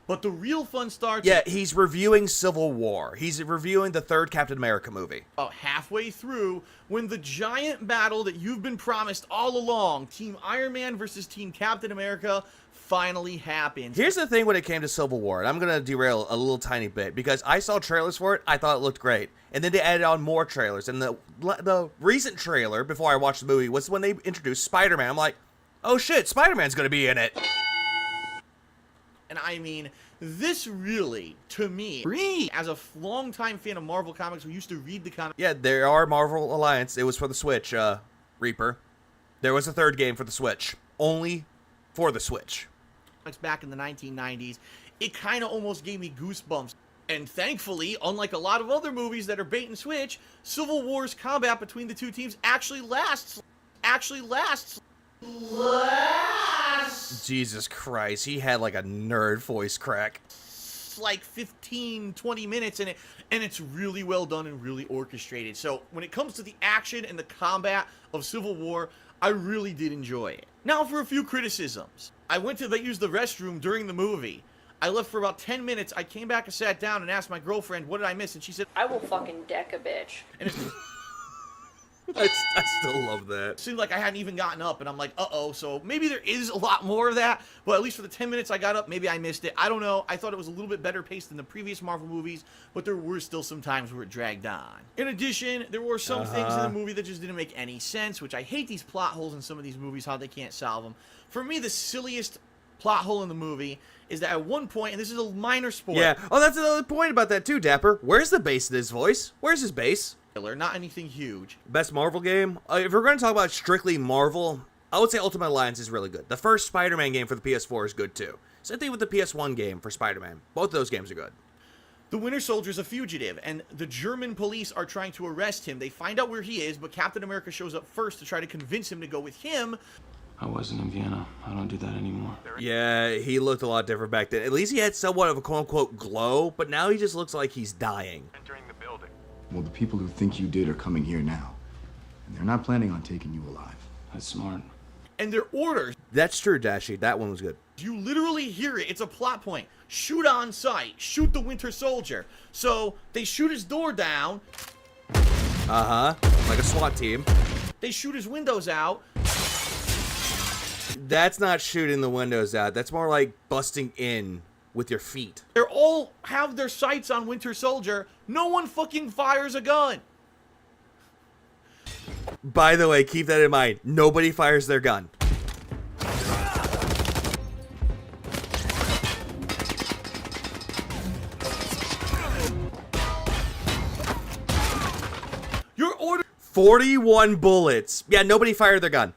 But But the real fun starts Yeah, he's reviewing Civil War. He's reviewing the third Captain America movie. about halfway through when the giant battle that you've been promised all along, Team Iron Man versus Team Captain America, finally happens. Here's the thing when it came to Civil War, and I'm going to derail a little tiny bit, because I saw trailers for it, I thought it looked great. And then they added on more trailers, and the recent trailer, before I watched the movie, was when they introduced Spider-Man. I'm like, oh shit, Spider-Man's going to be in it. And I mean, this really, to me, as a longtime fan of Marvel Comics, we used to read the comics. Yeah, there are Marvel Alliance. It was for the Switch, Reaper. There was a third game for the Switch. Only for the Switch. Back in the 1990s, it kind of almost gave me goosebumps. And thankfully, unlike a lot of other movies that are bait and switch, Civil War's combat between the two teams actually lasts. Jesus Christ, he had like a nerd voice crack. Like 15, 20 minutes in it, and it's really well done and really orchestrated. So when it comes to the action and the combat of Civil War, I really did enjoy it. Now for a few criticisms. I went to use the restroom during the movie. I left for about 10 minutes. I came back and sat down and asked my girlfriend, what did I miss? And she said, I will fucking deck a bitch. and it I still love that. seemed like I hadn't even gotten up, and I'm like, uh-oh. So maybe there is a lot more of that, but at least for the 10 minutes I got up, maybe I missed it. I don't know. I thought it was a little bit better paced than the previous Marvel movies, but there were still some times where it dragged on. In addition, there were some things in the movie that just didn't make any sense, which I hate these plot holes in some of these movies, how they can't solve them. For me, the silliest plot hole in the movie is that at one point, and this is a minor spoiler. Yeah. Oh, that's another point about that too, Dapper. Where's the bass in his voice? Where's his bass? Not anything huge. Best Marvel game? If we're going to talk about strictly Marvel, I would say Ultimate Alliance is really good. The first Spider-Man game for the PS4 is good too. Same thing with the PS1 game for Spider-Man. Both of those games are good. The Winter Soldier's a fugitive, and the German police are trying to arrest him. They find out where he is, but Captain America shows up first to try to convince him to go with him. I wasn't in Vienna. I don't do that anymore. Yeah, he looked a lot different back then. At least he had somewhat of a quote-unquote glow, but now he just looks like he's dying. Entering the building. Well, the people who think you did are coming here now. And they're not planning on taking you alive. That's smart. And their orders, That's true, Dashi. That one was good. you literally hear it. It's a plot point. Shoot on sight. Shoot the Winter Soldier. So they shoot his door down. Uh-huh. Like a SWAT team. They shoot his windows out. That's not shooting the windows out. That's more like busting in with your feet. They're all have their sights on Winter Soldier. No one fucking fires a gun. By the way, keep that in mind. Nobody fires their gun. Your order 41 bullets. Yeah, nobody fired their gun.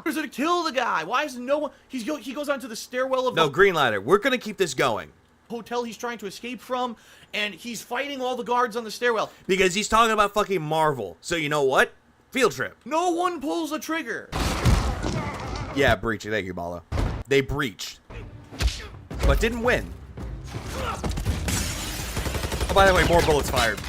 is to kill the guy. Why is no one? He goes onto the stairwell of No, the Green Lantern. We're going to keep this going. hotel he's trying to escape from, and he's fighting all the guards on the stairwell. Because he's talking about fucking Marvel. So you know what? Field trip. No one pulls a trigger. Yeah, breaching. Thank you, Bala. They breached. But didn't win. Oh, by the way, more bullets fired.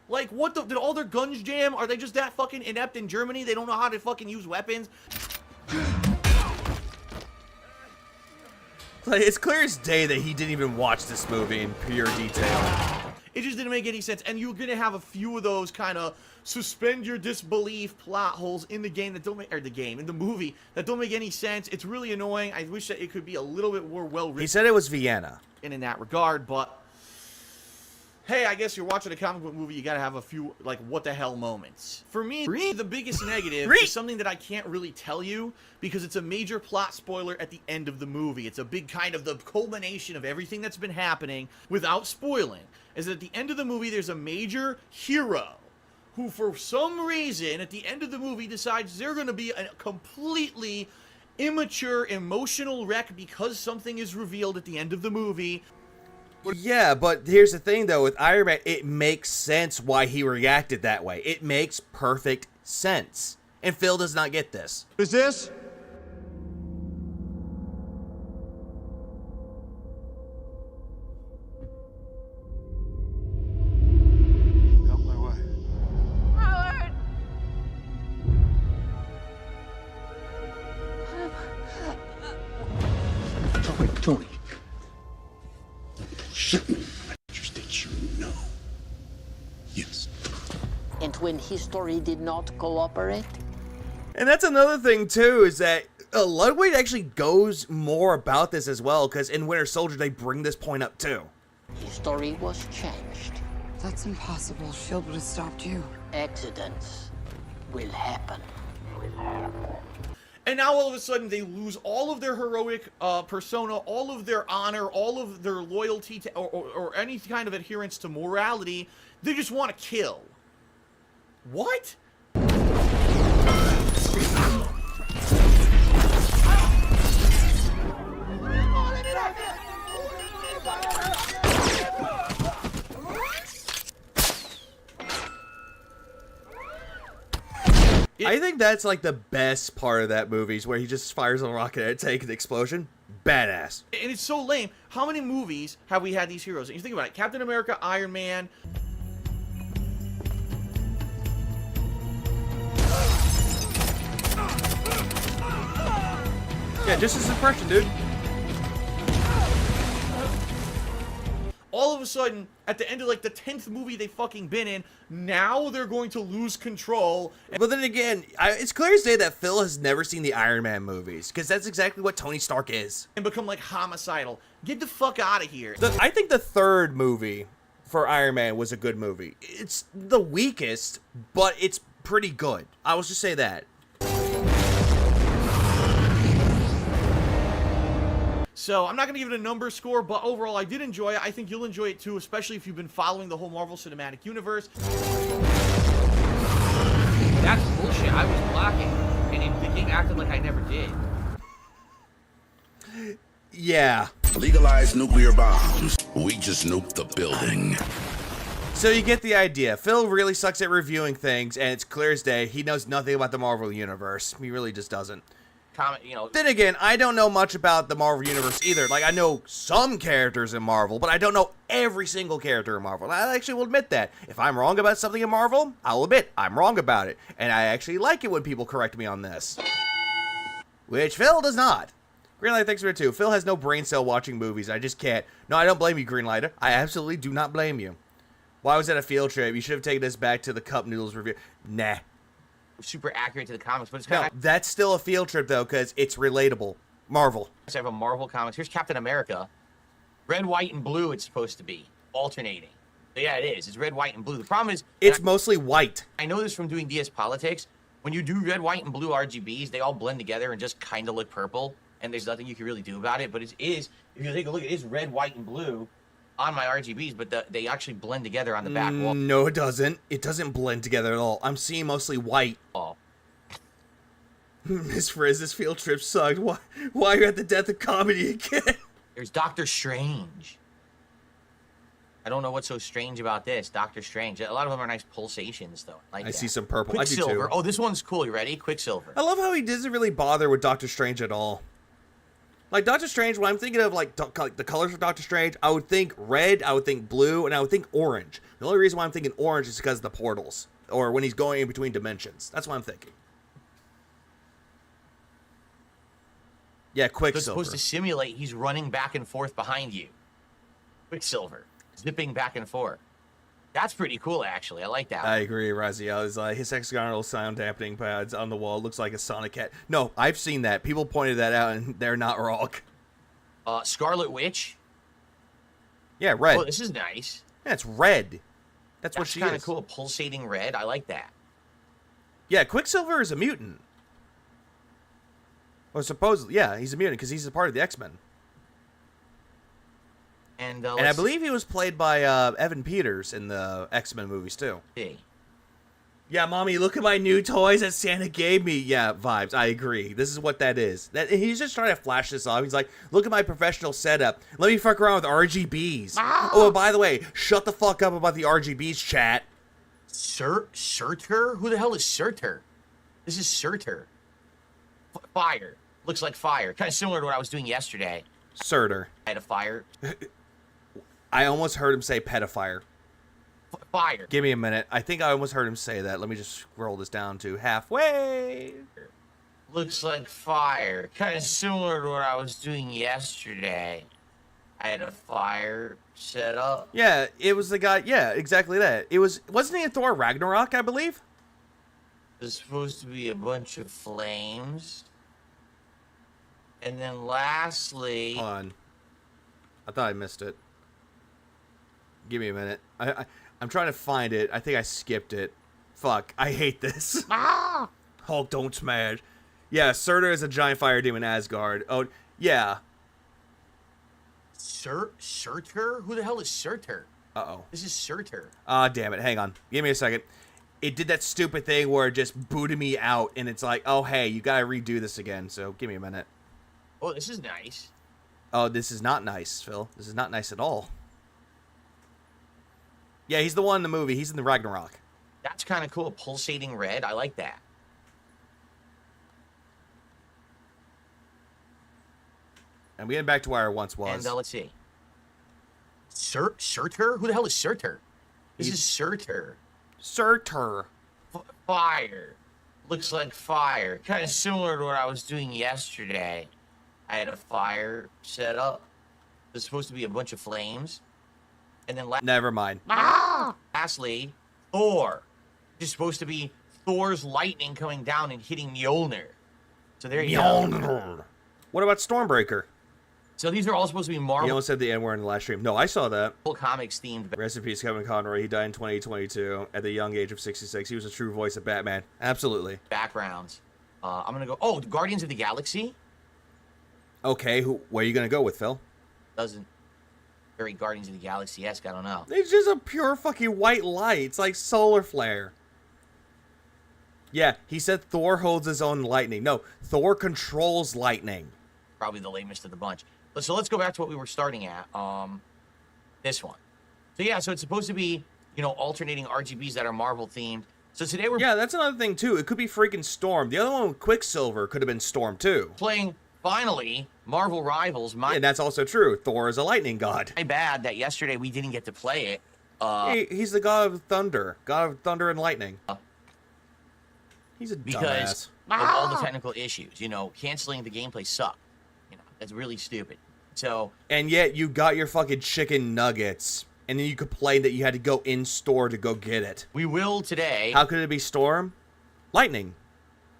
Like, what the? Did all their guns jam? Are they just that fucking inept in Germany? They don't know how to fucking use weapons? Like, it's clear as day that he didn't even watch this movie in pure detail. It just didn't make any sense. And you're gonna have a few of those kind of suspend your disbelief plot holes in the game that don't make, or the game, in the movie, that don't make any sense. It's really annoying. I wish that it could be a little bit more well written. He said it was Vienna. In that regard, but hey, I guess you're watching a comic book movie, you gotta have a few, like, what the hell moments. For me, the biggest negative is something that I can't really tell you, because it's a major plot spoiler at the end of the movie. It's a big kind of the culmination of everything that's been happening, without spoiling, is that at the end of the movie, there's a major hero, who for some reason, at the end of the movie, decides they're gonna be a completely immature, emotional wreck because something is revealed at the end of the movie. Yeah, but here's the thing, though. With Iron Man, it makes sense why he reacted that way. It makes perfect sense. And Phil does not get this. What is this? Out my way. Howard! Tony, certain matters that you know. Yes. And when history did not cooperate? And that's another thing, too, is that Ludwig actually goes more about this as well, because in Winter Soldier, they bring this point up, too. History was changed. That's impossible. Shield would have stopped you. Accidents will happen. And now all of a sudden they lose all of their heroic persona, all of their honor, all of their loyalty to, or any kind of adherence to morality. They just want to kill. What? I think that's like the best part of that movie is where he just fires a rocket at it, take an explosion. Badass. And it's so lame. How many movies have we had these heroes? And you think about it, Captain America, Iron Man. Yeah, just his impression, dude. All of a sudden, at the end of like the 10th movie they fucking been in, now they're going to lose control. But then again, it's clear as day that Phil has never seen the Iron Man movies, because that's exactly what Tony Stark is. And become like homicidal. Get the fuck out of here. I think the third movie for Iron Man was a good movie. It's the weakest, but it's pretty good. I will just say that. So, I'm not going to give it a number score, but overall, I did enjoy it. I think you'll enjoy it too, especially if you've been following the whole Marvel Cinematic Universe. That's bullshit. I was blocking, and the game acted like I never did. Yeah. Legalize nuclear bombs. We just nuked the building. So you get the idea. Phil really sucks at reviewing things, and it's clear as day he knows nothing about the Marvel Universe. He really just doesn't. Then again, I don't know much about the Marvel Universe either. Like, I know some characters in Marvel, but I don't know every single character in Marvel. I actually will admit that. If I'm wrong about something in Marvel, I'll admit I'm wrong about it. And I actually like it when people correct me on this. Which Phil does not. Greenlight, thanks for it too. Phil has no brain cell watching movies. I just can't. No, I don't blame you, Greenlighter. I absolutely do not blame you. Why was that a field trip? You should have taken us back to the Cup Noodles review. Nah. Super accurate to the comics, but it's No, kind of... that's still a field trip, though, because it's relatable. Marvel. I have a Marvel comics. Here's Captain America. Red, white, and blue it's supposed to be. Alternating. But yeah, it is. It's red, white, and blue. The problem is... It's mostly white. I know this from doing DS Politics. When you do red, white, and blue RGBs, they all blend together and just kind of look purple. And there's nothing you can really do about it. But it is, if you take a look, it is red, white, and blue on my RGBs, but they actually blend together on the back wall. No, it doesn't. It doesn't blend together at all. I'm seeing mostly white. Oh. Miss Frizz, this field trip sucked. Why are you at the death of comedy again? There's Doctor Strange. I don't know what's so strange about this. Doctor Strange. A lot of them are nice pulsations, though. I see some purple. I do Quicksilver. too. Oh, this one's cool. You ready? Quicksilver. I love how he doesn't really bother with Doctor Strange at all. Like, Doctor Strange, when I'm thinking of, like the colors of Doctor Strange, I would think red, I would think blue, and I would think orange. The only reason why I'm thinking orange is because of the portals. Or when he's going in between dimensions. That's what I'm thinking. Yeah, Quicksilver. It's supposed to simulate he's running back and forth behind you. Quicksilver. Zipping back and forth. That's pretty cool, actually. I like that I agree, Raziel. His hexagonal sound dampening pads on the wall looks like a Sonic cat. No, I've seen that. People pointed that out, and they're not wrong. Scarlet Witch. Yeah, red. Oh, this is nice. Yeah, it's red. That's what she is. Kind of cool. Pulsating red. I like that. Yeah, Quicksilver is a mutant. Or supposedly, yeah, he's a mutant because he's a part of the X-Men. And I believe he was played by Evan Peters in the X-Men movies, too. See. Yeah, Mommy, look at my new toys that Santa gave me. Yeah, vibes. I agree. This is what that is. He's just trying to flash this off. He's like, look at my professional setup. Let me fuck around with RGBs. Ah! Oh, and by the way, shut the fuck up about the RGBs, chat. Surtur? Who the hell is Surtur? This is Surtur. Fire. Looks like fire. Kind of similar to what I was doing yesterday. Surtur. I had a fire. I almost heard him say pedophile. Fire. Give me a minute. I think I almost heard him say that. Let me just scroll this down to halfway. Looks like fire. Kind of similar to what I was doing yesterday. I had a fire set up. Yeah, it was the guy. Yeah, exactly that. Wasn't he in Thor Ragnarok, I believe? There's supposed to be a bunch of flames. And then lastly... Hold on. I thought I missed it. Give me a minute. I'm trying to find it. I think I skipped it. Fuck, I hate this. Hulk, don't smash. Yeah, Surtur is a giant fire demon Asgard. Oh, yeah. Surtur? Who the hell is Surtur? Uh-oh. This is Surtur. Ah, damn it. Hang on. Give me a second. It did that stupid thing where it just booted me out, and it's like, oh, hey, you gotta redo this again, so give me a minute. Oh, this is nice. Oh, this is not nice, Phil. This is not nice at all. Yeah, he's the one in the movie. He's in the Ragnarok. That's kind of cool. Pulsating red. I like that. And we get back to where I once was. And let's see. Surtur? Who the hell is Surtur? This is Surtur. Surtur. Fire. Looks like fire. Kind of similar to what I was doing yesterday. I had a fire set up. There's supposed to be a bunch of flames. And then never mind. Lastly, Thor. It's supposed to be Thor's lightning coming down and hitting Mjolnir. So there you go. What about Stormbreaker? So these are all supposed to be Marvel. He almost said the N-word in the last stream. No, I saw that. Comics themed. Rest in peace, Kevin Conroy. He died in 2022 at the young age of 66. He was a true voice of Batman. Absolutely. Backgrounds. I'm gonna go. Oh, Guardians of the Galaxy. Okay, where are you gonna go with, Phil? Doesn't very Guardians of the Galaxy-esque. I don't know. It's just a pure fucking white light. It's like solar flare. Yeah, he said Thor holds his own lightning. No, Thor controls lightning. Probably the lamest of the bunch. So let's go back to what we were starting at. This one. So yeah, so it's supposed to be, you know, alternating RGBs that are Marvel themed. So today we're that's another thing too. It could be freaking Storm. The other one with Quicksilver could have been Storm too. Playing finally Marvel Rivals. And that's also true. Thor is a lightning god. My bad that yesterday we didn't get to play it. He's the god of thunder and lightning. He's a because dumbass. of all the technical issues. You know, canceling the gameplay sucked. You know, that's really stupid. So and yet you got your fucking chicken nuggets, and then you complained that you had to go in store to go get it. We will today. How could it be Storm? Lightning.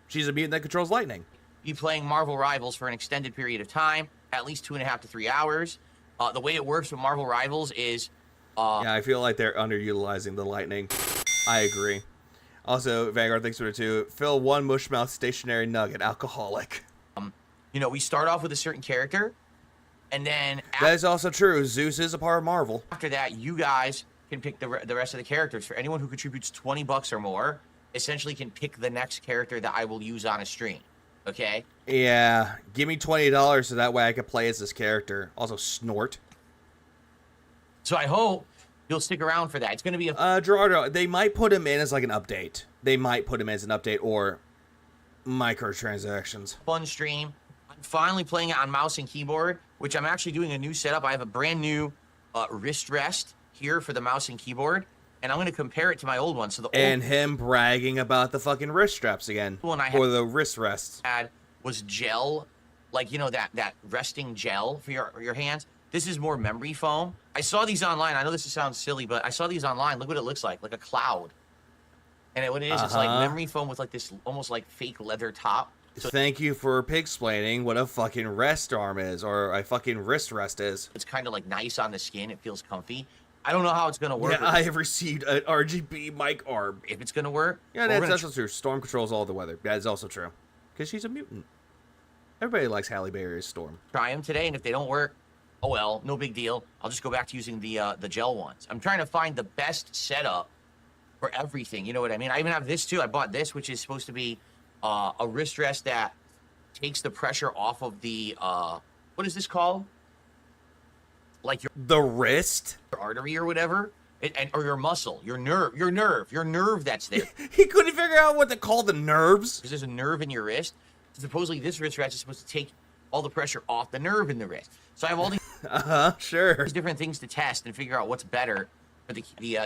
She's a mutant that controls lightning. Be playing Marvel Rivals for an extended period of time, at least 2.5 to 3 hours. The way it works with Marvel Rivals is... yeah, I feel like they're underutilizing the lightning. I agree. Also, Vanguard, thanks for it too. Phil, one mushmouth stationary nugget, alcoholic. You know, we start off with a certain character, and then... That is also true. Zeus is a part of Marvel. After that, you guys can pick the rest of the characters. For anyone who contributes $20 or more, essentially can pick the next character that I will use on a stream. Okay? Yeah, give me $20 so that way I can play as this character. Also, Snort. So I hope you'll stick around for that. It's going to be a... Gerardo, they might put him in as like an update. They might put him as an update or microtransactions. Fun stream. I'm finally playing it on mouse and keyboard, which I'm actually doing a new setup. I have a brand new wrist rest here for the mouse and keyboard, and I'm going to compare it to my old one. So the and him bragging about the fucking wrist straps again, one I or the wrist rests. Had was gel, like you know that resting gel for your hands. This is more memory foam. I saw these online. I know this sounds silly, but I saw these online. Look what it looks like a cloud. And what it is, it's like memory foam with like this almost like fake leather top. So thank you for pig-splaining what a fucking rest arm is, or a fucking wrist rest is. It's kind of like nice on the skin. It feels comfy. I don't know how it's going to work. Yeah, I have received an RGB mic arm. If it's going to work. Yeah, that's also true. Storm controls all the weather. That is also true. Because she's a mutant. Everybody likes Halle Berry's Storm. Try them today, and if they don't work, oh well, no big deal. I'll just go back to using the gel ones. I'm trying to find the best setup for everything. You know what I mean? I even have this too. I bought this, which is supposed to be a wrist rest that takes the pressure off of the what is this called? Like the wrist, your artery or whatever, or your muscle, your nerve that's there. He couldn't figure out what to call the nerves. Because there's a nerve in your wrist. Supposedly this wrist rest is supposed to take all the pressure off the nerve in the wrist. So I have all these sure different things to test and figure out what's better for the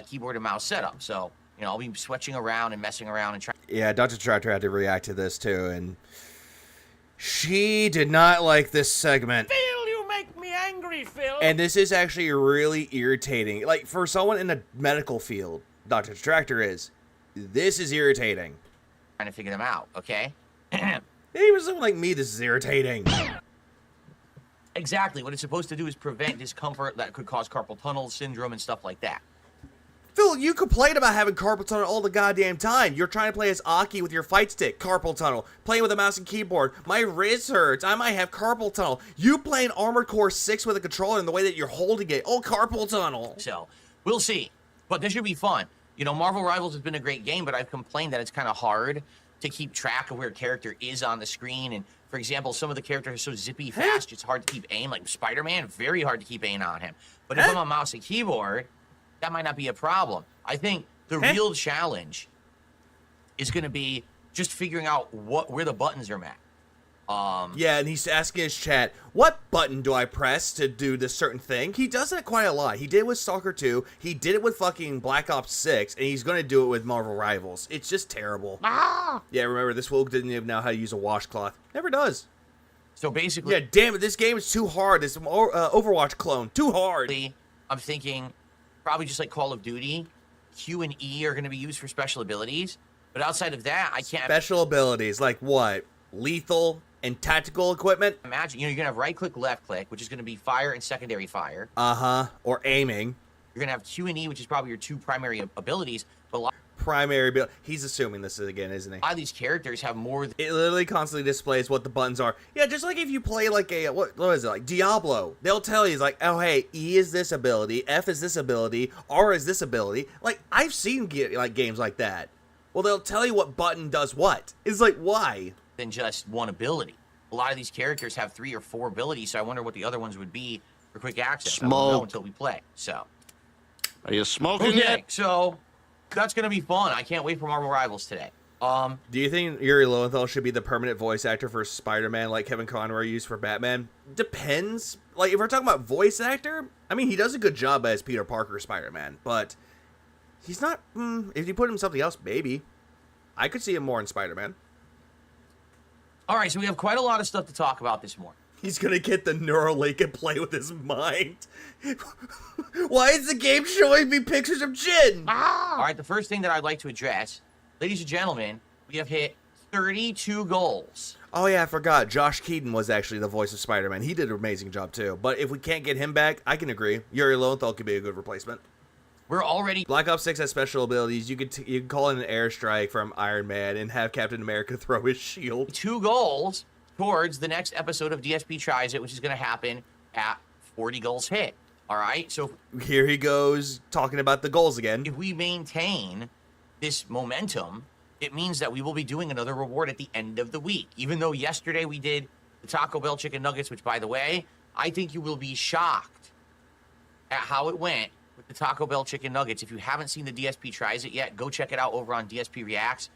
keyboard and mouse setup. So you know, I'll be switching around and messing around and trying. Yeah, Dr. Tractor had to react to this too, and she did not like this segment. Phil, you make me angry. angry, Phil. And this is actually really irritating. Like, for someone in the medical field, Dr. Tractor is, this is irritating. Trying to figure them out, okay? Even someone like me, this is irritating. Exactly. What it's supposed to do is prevent discomfort that could cause carpal tunnel syndrome and stuff like that. Phil, you complain about having carpal tunnel all the goddamn time. You're trying to play as Aki with your fight stick, carpal tunnel. Playing with a mouse and keyboard, my wrist hurts. I might have carpal tunnel. You playing Armored Core 6 with a controller and the way that you're holding it, oh, carpal tunnel. So, we'll see. But this should be fun. You know, Marvel Rivals has been a great game, but I've complained that it's kind of hard to keep track of where a character is on the screen. And, for example, some of the characters are so zippy fast, it's hard to keep aim. Like Spider-Man, very hard to keep aim on him. But if I'm on mouse and keyboard, that might not be a problem. I think the real challenge is going to be just figuring out where the buttons are at. Yeah, and he's asking his chat, what button do I press to do this certain thing? He does that quite a lot. He did it with Stalker 2, he did it with fucking Black Ops 6, and he's going to do it with Marvel Rivals. It's just terrible. Yeah, remember, this fool didn't even know how to use a washcloth. Never does. So basically... Yeah, damn it, this game is too hard. This Overwatch clone, too hard. I'm thinking probably just like Call of Duty, Q and E are going to be used for special abilities. But outside of that, I can't... Special abilities, like what? Lethal and tactical equipment? Imagine, you're going to have right-click, left-click, which is going to be fire and secondary fire. Uh-huh, or aiming. You're going to have Q and E, which is probably your two primary abilities. But primary ability. He's assuming this is again, isn't he? A lot of these characters have more... It literally constantly displays what the buttons are. Yeah, just like if you play like a... What is it? Like Diablo. They'll tell you, it's like, oh, hey, E is this ability, F is this ability, R is this ability. Like, I've seen games like that. Well, they'll tell you what button does what. It's like, why? Than just one ability. A lot of these characters have 3 or 4 abilities, so I wonder what the other ones would be for quick access. I won't know until we play. So, are you smoking yet? So that's gonna be fun. I can't wait for Marvel Rivals today. Do you think Yuri Lowenthal should be the permanent voice actor for Spider-Man like Kevin Conroy used for Batman? Depends. Like, if we're talking about voice actor, I mean, he does a good job as Peter Parker Spider-Man, but he's not... if you put him something else, maybe. I could see him more in Spider-Man. All right, so we have quite a lot of stuff to talk about this morning. He's gonna get the Neuralink and play with his mind. Why is the game showing me pictures of Jin? All right, the first thing that I'd like to address, ladies and gentlemen, we have hit 32 goals. Oh yeah, I forgot. Josh Keaton was actually the voice of Spider-Man. He did an amazing job too. But if we can't get him back, I can agree. Yuri Lowenthal could be a good replacement. We're already... Black Ops 6 has special abilities. You can call in an airstrike from Iron Man and have Captain America throw his shield. 2 goals towards the next episode of DSP Tries It, which is going to happen at 40 goals hit. All right? So here he goes talking about the goals again. If we maintain this momentum, it means that we will be doing another reward at the end of the week. Even though yesterday we did the Taco Bell chicken nuggets, which, by the way, I think you will be shocked at how it went with the Taco Bell chicken nuggets. If you haven't seen the DSP Tries It yet, go check it out over on DSP Reacts.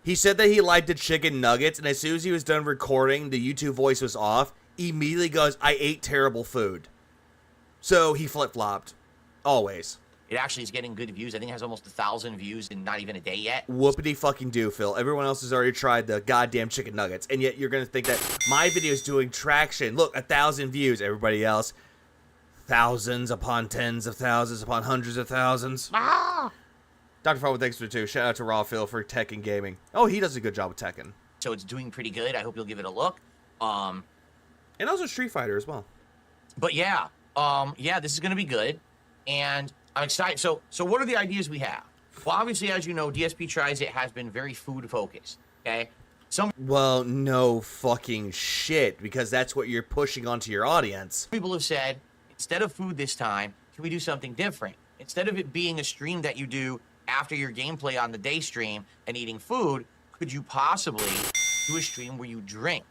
He said that he liked the chicken nuggets, and as soon as he was done recording, the YouTube voice was off. He immediately goes, I ate terrible food. So he flip-flopped. Always. It actually is getting good views. I think it has almost 1,000 views in not even a day yet. Whoopity fucking do, Phil. Everyone else has already tried the goddamn chicken nuggets, and yet you're going to think that my video is doing traction. Look, 1,000 views. Everybody else, thousands upon tens of thousands upon hundreds of thousands. Dr. Fro, thanks for 2. Shout out to Raw Phil for tech and gaming. Oh, he does a good job with Tekken. So it's doing pretty good. I hope you'll give it a look. And also Street Fighter as well. But yeah, this is going to be good. And I'm excited. So what are the ideas we have? Well, obviously, as you know, DSP Tries It has been very food focused. Okay. Well, no fucking shit, because that's what you're pushing onto your audience. People have said, instead of food this time, can we do something different? Instead of it being a stream that you do after your gameplay on the day stream and eating food, could you possibly do a stream where you drink?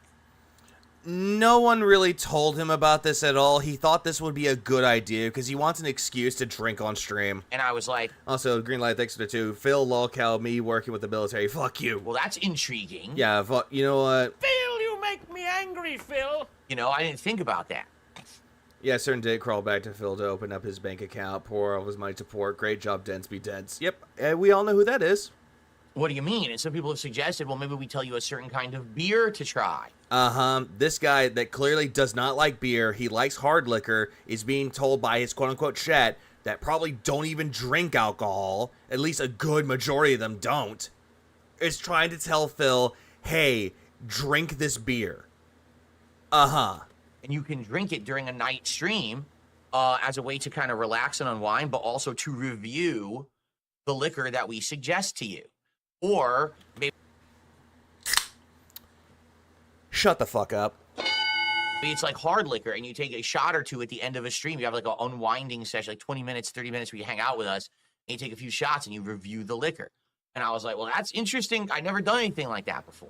No one really told him about this at all. He thought this would be a good idea because he wants an excuse to drink on stream. And I was like... Also, Greenlight, thanks for the 2. Phil, lolcow, me working with the military. Fuck you. Well, that's intriguing. Yeah, you know what? Phil, you make me angry, Phil. You know, I didn't think about that. Yeah, certain did crawl back to Phil to open up his bank account, pour all of his money to port. Great job, Densby Dents. Yep, we all know who that is. What do you mean? And some people have suggested, well, maybe we tell you a certain kind of beer to try. This guy that clearly does not like beer, he likes hard liquor, is being told by his quote-unquote chat that probably don't even drink alcohol, at least a good majority of them don't, is trying to tell Phil, hey, drink this beer. And you can drink it during a night stream as a way to kind of relax and unwind, but also to review the liquor that we suggest to you. Or maybe... Shut the fuck up. Maybe it's like hard liquor, and you take a shot or two at the end of a stream. You have like an unwinding session, like 20 minutes, 30 minutes where you hang out with us, and you take a few shots and you review the liquor. And I was like, well, that's interesting. I never done anything like that before.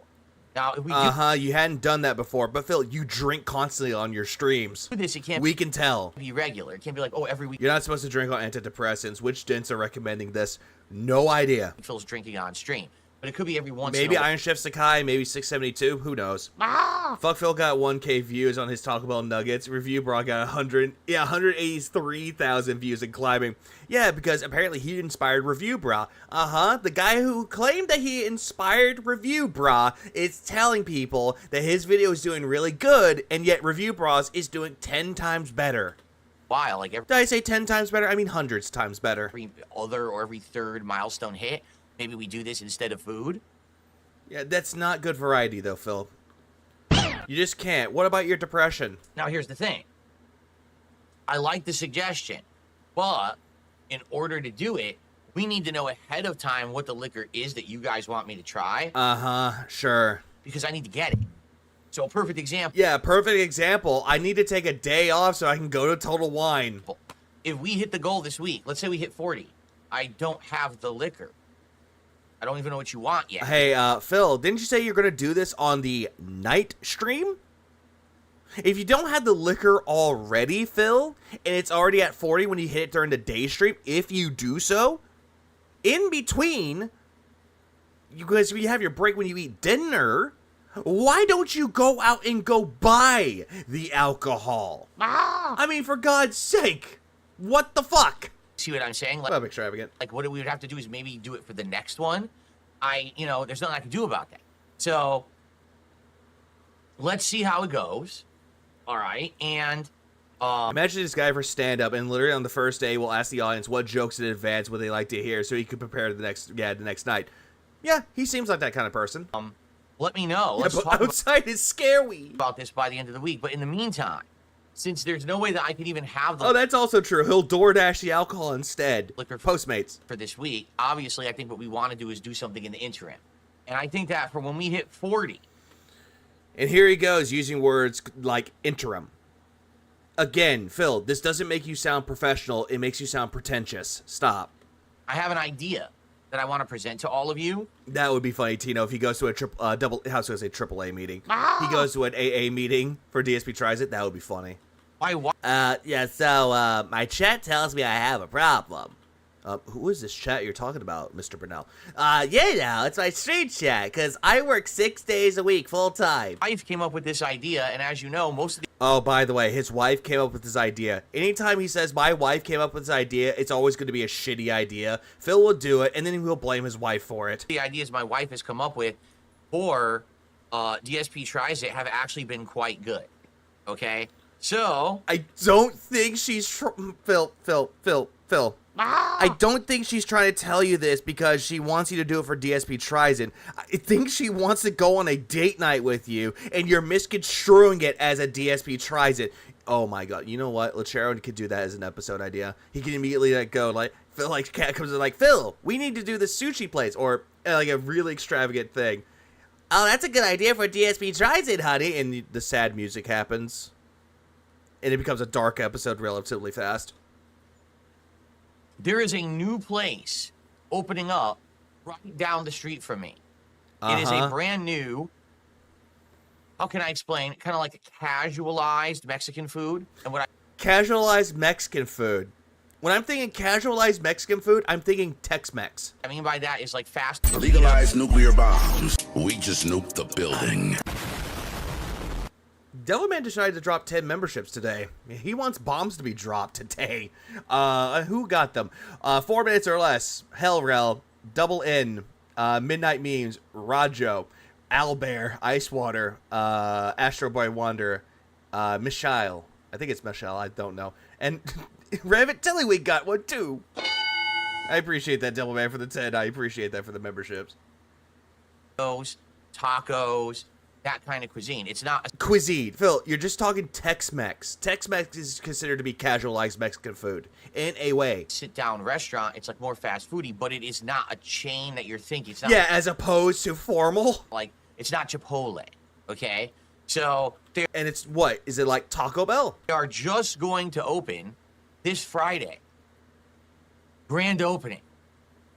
Now, if we you hadn't done that before, but Phil, you drink constantly on your streams. This, it can't we can tell. Be regular. It can't be like, oh, every week. You're not supposed to drink on antidepressants. Which dents are recommending this? No idea. Phil's drinking on stream. But it could be every once maybe in a while. Iron Chef Sakai, maybe 672, who knows? Fuck Phil got 1K views on his Taco Bell Nuggets. Review Bro got 183,000 views and climbing. Yeah, because apparently he inspired Review Bra. The guy who claimed that he inspired Review Bra is telling people that his video is doing really good, and yet Review Bras is doing 10 times better. Wow, like did I say 10 times better? I mean hundreds times better. Every other or every third milestone hit. Maybe we do this instead of food. Yeah, that's not good variety, though, Phil. You just can't. What about your depression? Now, here's the thing. I like the suggestion, but in order to do it, we need to know ahead of time what the liquor is that you guys want me to try. Sure. Because I need to get it. So, a perfect example. Yeah, perfect example. I need to take a day off so I can go to Total Wine. If we hit the goal this week, let's say we hit 40, I don't have the liquor. I don't even know what you want yet. Hey, Phil, didn't you say you're going to do this on the night stream? If you don't have the liquor already, Phil, and it's already at 40 when you hit it during the day stream, if you do so, in between, you guys, when you have your break when you eat dinner, why don't you go out and go buy the alcohol? I mean, for God's sake, what the fuck? See what I'm saying? Like, I'm extravagant. Like, what we would have to do is maybe do it for the next one. There's nothing I can do about that. So, let's see how it goes. All right, and imagine this guy for stand-up, and literally on the first day, we'll ask the audience what jokes in advance would they like to hear, so he could prepare the next night. Yeah, he seems like that kind of person. Let me know. Let's talk outside is scary about this by the end of the week. But in the meantime, since there's no way that I can even have the... Oh, that's also true. He'll DoorDash the alcohol instead. Liquor Postmates. For this week. Obviously, I think what we want to do is do something in the interim. And I think that for when we hit 40... And here he goes, using words like interim. Again, Phil, this doesn't make you sound professional. It makes you sound pretentious. Stop. I have an idea that I want to present to all of you. That would be funny, Tino, if he goes to a AAA meeting. He goes to an AA meeting for DSP Tries It. That would be funny. Why? So my chat tells me I have a problem. Who is this chat you're talking about, Mr. Burnell? It's my street chat, because I work 6 days a week, full-time. My wife came up with this idea, and as you know, most of the... Oh, by the way, his wife came up with this idea. Anytime he says, my wife came up with this idea, it's always going to be a shitty idea. Phil will do it, and then he'll blame his wife for it. The ideas my wife has come up with for DSP Tries It have actually been quite good, okay? So... I don't think she's... Phil. I don't think she's trying to tell you this because she wants you to do it for DSP Tries It. I think she wants to go on a date night with you, and you're misconstruing it as a DSP Tries It. Oh my god, you know what? Lachero could do that as an episode idea. He can immediately go, like, Phil, like, Cat comes in like, Phil, we need to do the sushi place, or like a really extravagant thing. Oh, that's a good idea for DSP Tries It, honey. And the sad music happens. And it becomes a dark episode relatively fast. There is a new place opening up right down the street from me. It is a brand new, how can I explain, kind of like a casualized Mexican food. And what Casualized Mexican food. When I'm thinking casualized Mexican food, I'm thinking Tex-Mex. I mean by that is like fast. Legalize nuclear bombs. We just nuked the building. Devilman decided to drop 10 memberships today. He wants bombs to be dropped today. Who got them? 4 minutes or less. Hellrel, Double N, Midnight Memes, Rajo, Owlbear, Icewater, Astro Boy Wonder, Michelle. I think it's Michelle. I don't know. And Revit Tillyweek got one too. I appreciate that, Devilman, for the 10. I appreciate that for the memberships. Those tacos, that kind of cuisine. It's not cuisine. Phil, you're just talking Tex-Mex. Tex-Mex is considered to be casualized Mexican food in a way. Sit-down restaurant. It's like more fast foody, but it is not a chain that you're thinking. It's not yeah, as opposed to formal. Like, it's not Chipotle, okay? So, and it's what? Is it like Taco Bell? They are just going to open this Friday. Grand opening.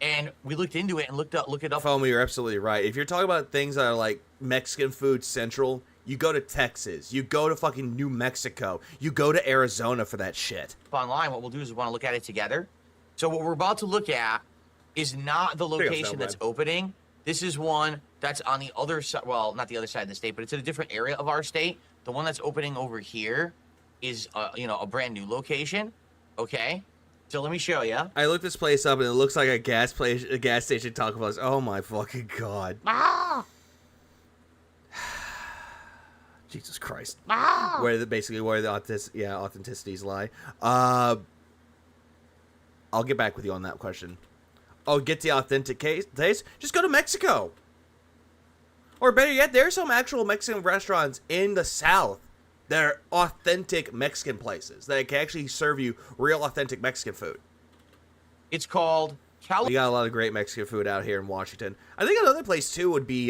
And we looked into it and looked it up. Foamy, you're absolutely right. If you're talking about things that are like Mexican food central, you go to Texas. You go to fucking New Mexico. You go to Arizona for that shit. Online, what we'll do is we want to look at it together. So what we're about to look at is not the location that's opening. This is one that's on the other side. Well, not the other side of the state, but it's in a different area of our state. The one that's opening over here is, a brand new location. Okay. So let me show you. I looked this place up and it looks like a gas station Taco Bell. Oh my fucking god. Ah! Jesus Christ. Ah! Where the authenticities lie. I'll get back with you on that question. Oh, get the authentic taste? Just go to Mexico. Or better yet, there are some actual Mexican restaurants in the South that are authentic Mexican places that can actually serve you real authentic Mexican food. It's called We got a lot of great Mexican food out here in Washington. I think another place too would be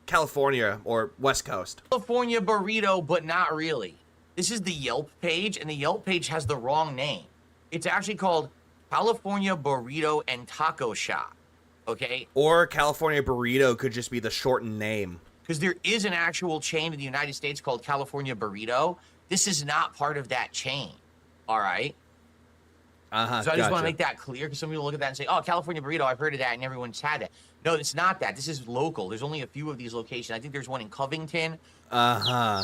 California or West Coast. California burrito, but not really. This is the Yelp page, and the Yelp page has the wrong name. It's actually called California Burrito and Taco Shop. Okay? Or California Burrito could just be the shortened name. Because there is an actual chain in the United States called California Burrito. This is not part of that chain. All right? Uh-huh, so I just want to make that clear, because some people look at that and say, oh, California Burrito, I've heard of that, and everyone's had it. No, it's not that. This is local. There's only a few of these locations. I think there's one in Covington. Uh-huh.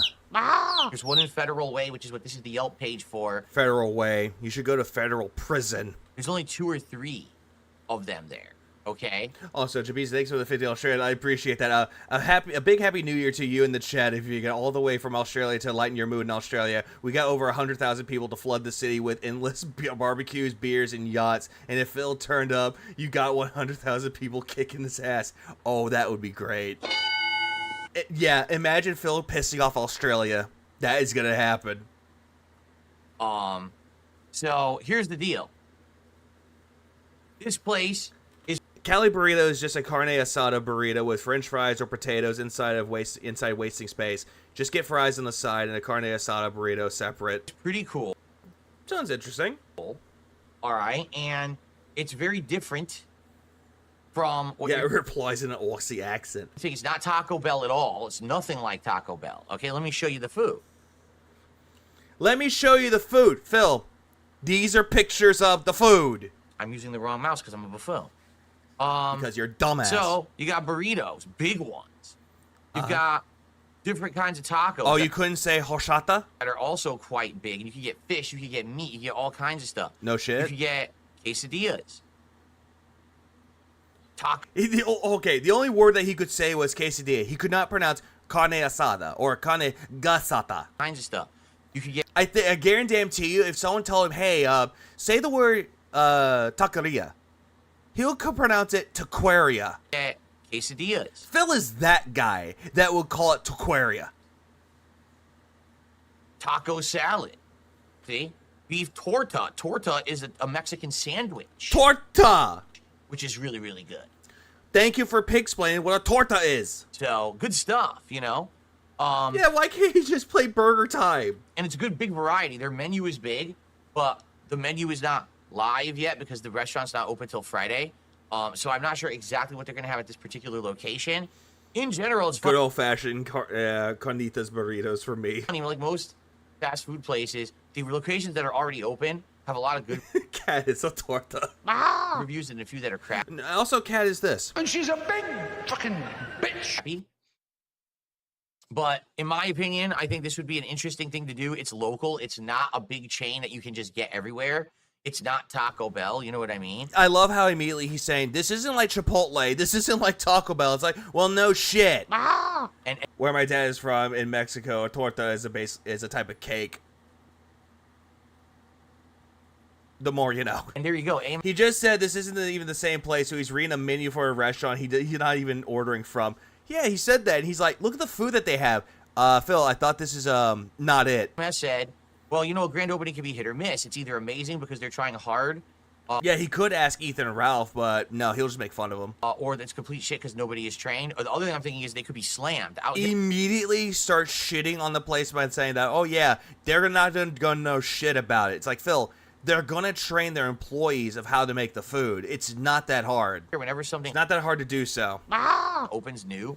There's one in Federal Way, which is what this is the Yelp page for. Federal Way. You should go to Federal Prison. There's only 2 or 3 of them there. Okay. Also, Jabez, thanks for the $50 share. I appreciate that. A big happy new year to you in the chat. If you get all the way from Australia to lighten your mood in Australia, we got over 100,000 people to flood the city with endless barbecues, beers, and yachts. And if Phil turned up, you got 100,000 people kicking his ass. Oh, that would be great. Yeah, imagine Phil pissing off Australia. That is gonna happen. So here's the deal. This place is Cali burrito is just a carne asada burrito with French fries or potatoes inside wasting space. Just get fries on the side and a carne asada burrito separate. Pretty cool. Sounds interesting. All right, and it's very different from what it replies in an Aussie accent. See, it's not Taco Bell at all. It's nothing like Taco Bell. Okay, let me show you the food. Let me show you the food, Phil. These are pictures of the food. I'm using the wrong mouse because I'm a buffoon. Because you're dumbass. So you got burritos, big ones. You've got different kinds of tacos. Oh, you couldn't say horchata? That are also quite big. And you can get fish, you can get meat, you can get all kinds of stuff. No shit. You can get quesadillas. Okay, the only word that he could say was quesadilla. He could not pronounce carne asada or carne gasata. Kinds of stuff. You could get. I guarantee you, if someone told him, "Hey, say the word taqueria," he'll pronounce it taqueria. Get quesadillas. Phil is that guy that would call it taqueria. Taco salad. See, beef torta. Torta is a Mexican sandwich. Torta. Which is really, really good. Thank you for explaining what a torta is. So, good stuff, you know? Yeah, why can't he just play Burger Time? And it's a good big variety. Their menu is big, but the menu is not live yet because the restaurant's not open till Friday. So I'm not sure exactly what they're going to have at this particular location. In general, it's good old-fashioned carnitas burritos for me. Like most fast food places, the locations that are already open have a lot of good Cat is a torta. reviews and a few that are crappy. Also, Cat is this. And she's a big fucking bitch. But in my opinion, I think this would be an interesting thing to do. It's local. It's not a big chain that you can just get everywhere. It's not Taco Bell. You know what I mean? I love how immediately he's saying, this isn't like Chipotle. This isn't like Taco Bell. It's like, well, no shit. And Where my dad is from in Mexico, a torta is a type of cake. The more you know. And there you go. He just said this isn't even the same place, so he's reading a menu for a restaurant he's not even ordering from. Yeah, he said that, and he's like, look at the food that they have. Phil, I thought this is not it. I said, well, you know, a grand opening can be hit or miss. It's either amazing because they're trying hard. Yeah, he could ask Ethan and Ralph, but no, he'll just make fun of them. Or that's complete shit because nobody is trained. Or the other thing I'm thinking is they could be slammed out. Immediately start shitting on the place by saying that, oh yeah, they're not gonna know shit about it. It's like, Phil, they're gonna train their employees of how to make the food. It's not that hard. Whenever something It's not that hard to do so. opens new,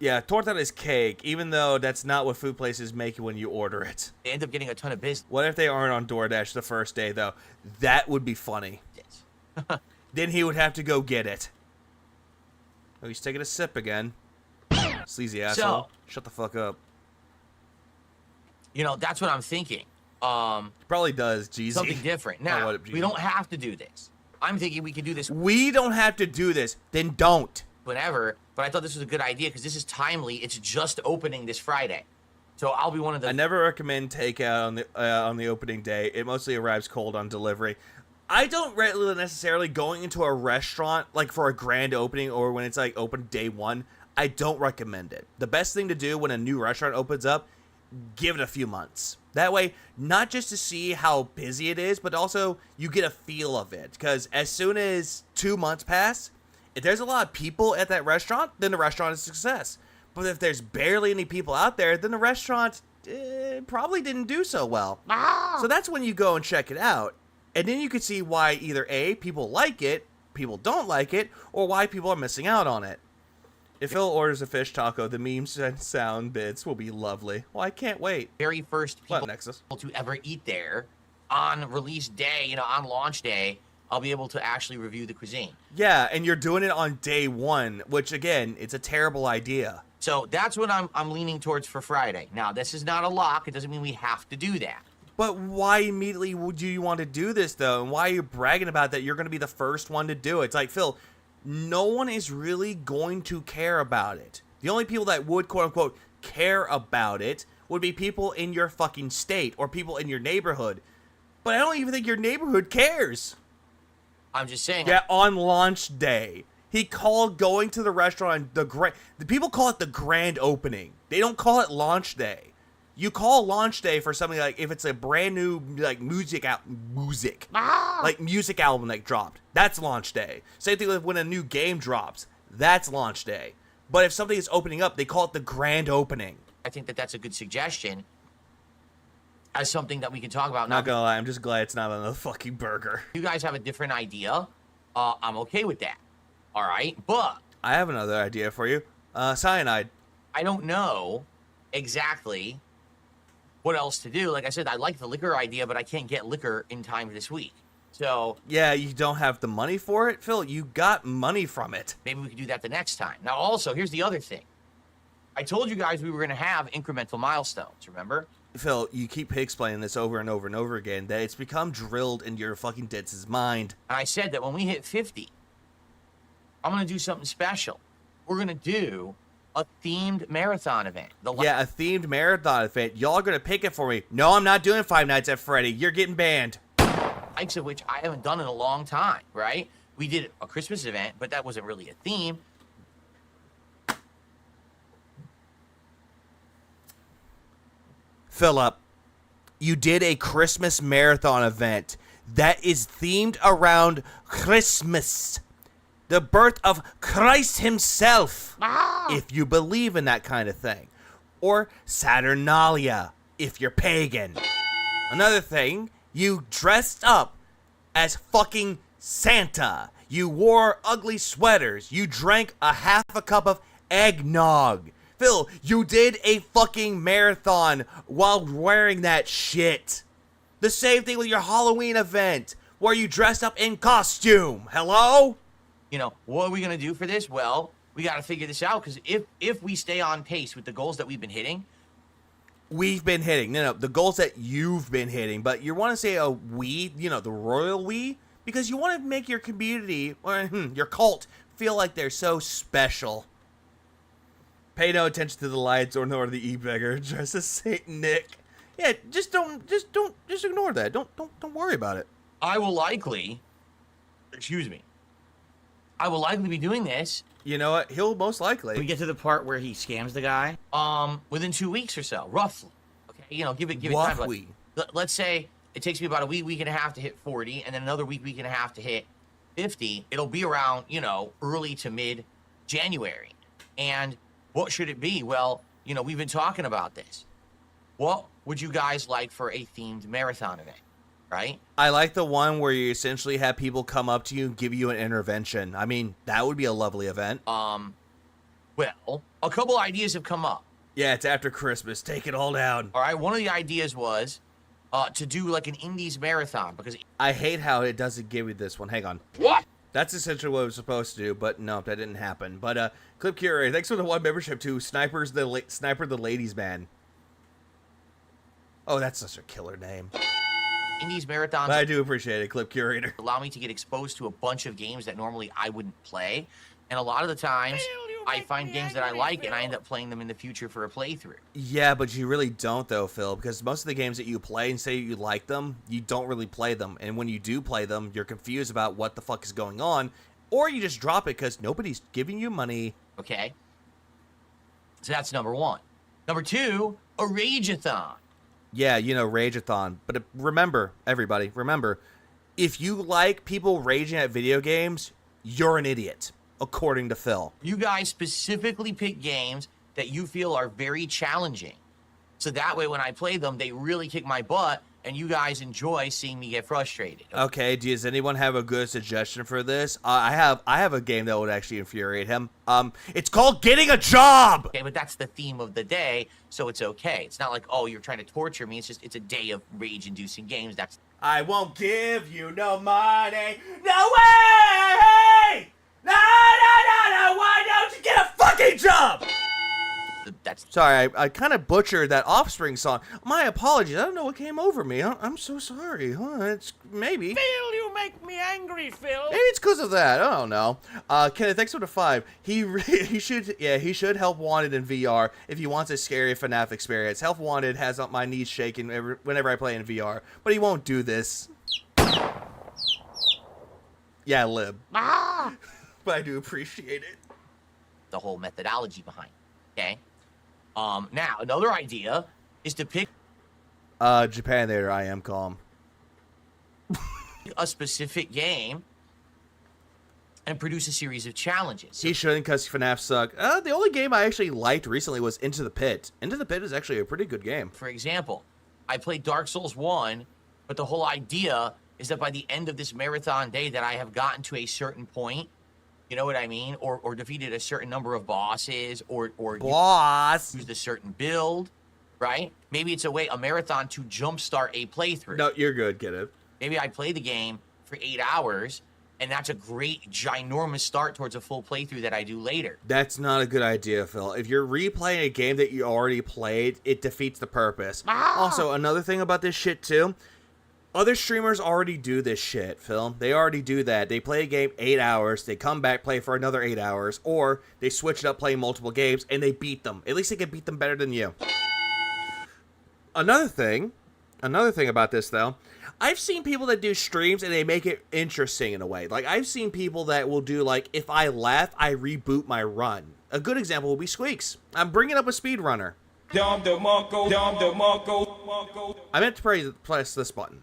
Yeah, torta is cake, even though that's not what food places make you when you order it. they end up getting a ton of business. What if they aren't on DoorDash the first day, though? That would be funny. Then he would have to go get it. Oh, he's taking a sip again. Sleazy asshole. Shut the fuck up. You know, that's what I'm thinking. Probably does, Jeezy. Something different. Now, what up, Jeezy? we don't have to do this. I'm thinking we can do this We don't have to do this. Then don't. whenever, but I thought this was a good idea because this is timely. It's just opening this Friday. So I'll be one of the... I never recommend takeout on the opening day. It mostly arrives cold on delivery. I don't really necessarily going into a restaurant like for a grand opening or when it's like open day one. I don't recommend it. The best thing to do when a new restaurant opens up, give it a few months. That way, not just to see how busy it is, but also you get a feel of it. Because as soon as 2 months pass, if there's a lot of people at that restaurant, then the restaurant is a success. But if there's barely any people out there, then the restaurant probably didn't do so well. So that's when you go and check it out. And then you can see why either A, people like it, people don't like it, or why people are missing out on it. If Phil orders a fish taco, the memes and sound bits will be lovely. Well, I can't wait. very first people Nexus? to ever eat there on release day, you know, on launch day, I'll be able to actually review the cuisine. Yeah, and you're doing it on day one, which, again, it's a terrible idea. So that's what I'm leaning towards for Friday. Now, this is not a lock. It doesn't mean we have to do that. But why immediately would you want to do this, though? And why are you bragging about that you're going to be the first one to do it? It's like, Phil, no one is really going to care about it. The only people that would, quote-unquote, care about it would be people in your fucking state or people in your neighborhood. But I don't even think your neighborhood cares. I'm just saying. Yeah, on launch day. He called going to the restaurant the people call it the grand opening. They don't call it launch day. You call launch day for something like if it's a brand new like music album that dropped. That's launch day. Same thing with when a new game drops. That's launch day. But if something is opening up, they call it the grand opening. I think that that's a good suggestion as something that we can talk about. Not gonna lie, I'm just glad it's not on the fucking burger. You guys have a different idea. I'm okay with that. All right, but I have another idea for you. Cyanide. I don't know exactly what else to do. Like I said, I like the liquor idea, but I can't get liquor in time this week. So yeah, you don't have the money for it, Phil. You got money from it. Maybe we could do that the next time. Now, also, here's the other thing. I told you guys we were going to have incremental milestones. Remember? Phil, you keep explaining this over and over and over again. That it's become drilled into your fucking Ditz's mind. And I said that when we hit 50, I'm going to do something special. We're going to do a themed marathon event. Yeah, a themed marathon event. Y'all are going to pick it for me. No, I'm not doing Five Nights at Freddy. You're getting banned. Likes of which I haven't done in a long time, right? We did a Christmas event, but that wasn't really a theme. Philip, you did a Christmas marathon event that is themed around Christmas. The birth of Christ himself, if you believe in that kind of thing. Or Saturnalia, if you're pagan. Another thing, you dressed up as fucking Santa. You wore ugly sweaters. You drank a half a cup of eggnog. Phil, you did a fucking marathon while wearing that shit. The same thing with your Halloween event, where you dressed up in costume. Hello? You know, what are we going to do for this? Well, we got to figure this out, because if we stay on pace with the goals that we've been hitting, we've been hitting. No, the goals that you've been hitting. But you want to say a we, the royal we, because you want to make your community or your cult feel like they're so special. Pay no attention to the lights or nor the e-beggar dressed as Saint Nick. Yeah, just ignore that. Don't worry about it. I will likely be doing this. You know what? He'll most likely. We get to the part where he scams the guy. Within 2 weeks or so, roughly. Okay, give it time. Let's say it takes me about a week and a half to hit 40, and then another week and a half to hit 50. It'll be around, early to mid January. And what should it be? Well, we've been talking about this. What would you guys like for a themed marathon event? Right? I like the one where you essentially have people come up to you and give you an intervention. I mean, that would be a lovely event. Well, a couple ideas have come up. Yeah, it's after Christmas. Take it all down. All right, one of the ideas was to do like an indies marathon because I hate how it doesn't give you this one. Hang on. What? That's essentially what it was supposed to do, but no, that didn't happen. But Clip Curator, thanks for the 1 membership to Sniper the Ladies Man. Oh, that's such a killer name. Indies marathons. But I do appreciate it, Clip Curator. Allow me to get exposed to a bunch of games that normally I wouldn't play. And a lot of the times, I find games that I like, and I end up playing them in the future for a playthrough. Yeah, but you really don't, though, Phil, because most of the games that you play and say you like them, you don't really play them. And when you do play them, you're confused about what the fuck is going on, or you just drop it because nobody's giving you money. Okay. So that's number 1. Number 2, a Rageathon. Yeah, Rageathon. But remember, everybody, if you like people raging at video games, you're an idiot, according to Phil. You guys specifically pick games that you feel are very challenging. So that way when I play them, they really kick my butt, and you guys enjoy seeing me get frustrated. Okay, does anyone have a good suggestion for this? I have a game that would actually infuriate him. It's called Getting a Job! Okay, but that's the theme of the day, so it's okay. It's not like, oh, you're trying to torture me. It's a day of rage-inducing games. I won't give you no money. No way! No, why don't you get a fucking job? Sorry, I kind of butchered that Offspring song. My apologies. I don't know what came over me. I'm so sorry. It's maybe. Phil, you make me angry, Phil. Maybe it's because of that. I don't know. Kenneth, thanks for the 5. He should help Wanted in VR if he wants a scary FNAF experience. Help Wanted has my knees shaking whenever I play in VR, but he won't do this. Yeah, Lib. Ah! But I do appreciate it. The whole methodology behind it, okay? Now, another idea is to pick... Japan there, I am calm. a specific game and produce a series of challenges. He shouldn't, because FNAF suck. The only game I actually liked recently was Into the Pit. Into the Pit is actually a pretty good game. For example, I played Dark Souls 1, but the whole idea is that by the end of this marathon day that I have gotten to a certain point, you know what I mean? Or defeated a certain number of bosses, or used a certain build, right? Maybe it's a marathon to jumpstart a playthrough. No, you're good, get it. Maybe I play the game for 8 hours, and that's a great, ginormous start towards a full playthrough that I do later. That's not a good idea, Phil. If you're replaying a game that you already played, it defeats the purpose. Also, another thing about this shit, too, other streamers already do this shit, Phil. They already do that. They play a game 8 hours, they come back, play for another 8 hours, or they switch it up playing multiple games, and they beat them. At least they can beat them better than you. Another thing about this, though, I've seen people that do streams, and they make it interesting in a way. Like, I've seen people that will do, like, if I left, I reboot my run. A good example will be Squeaks. I'm bringing up a speedrunner. I meant to press this button,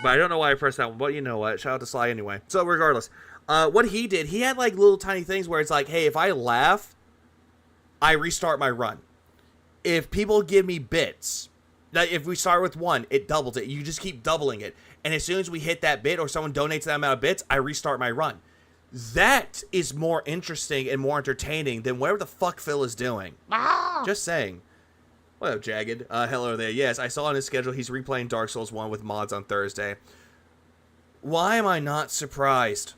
but I don't know why I pressed that one. But you know what? Shout out to Sly anyway. So regardless, what he did, he had like little tiny things where it's like, hey, if I laugh, I restart my run. If people give me bits, like if we start with 1, it doubles it. You just keep doubling it, and as soon as we hit that bit or someone donates that amount of bits, I restart my run. That is more interesting and more entertaining than whatever the fuck Phil is doing. Just saying. What up, Jagged? Hello there. Yes, I saw on his schedule he's replaying Dark Souls 1 with mods on Thursday. Why am I not surprised?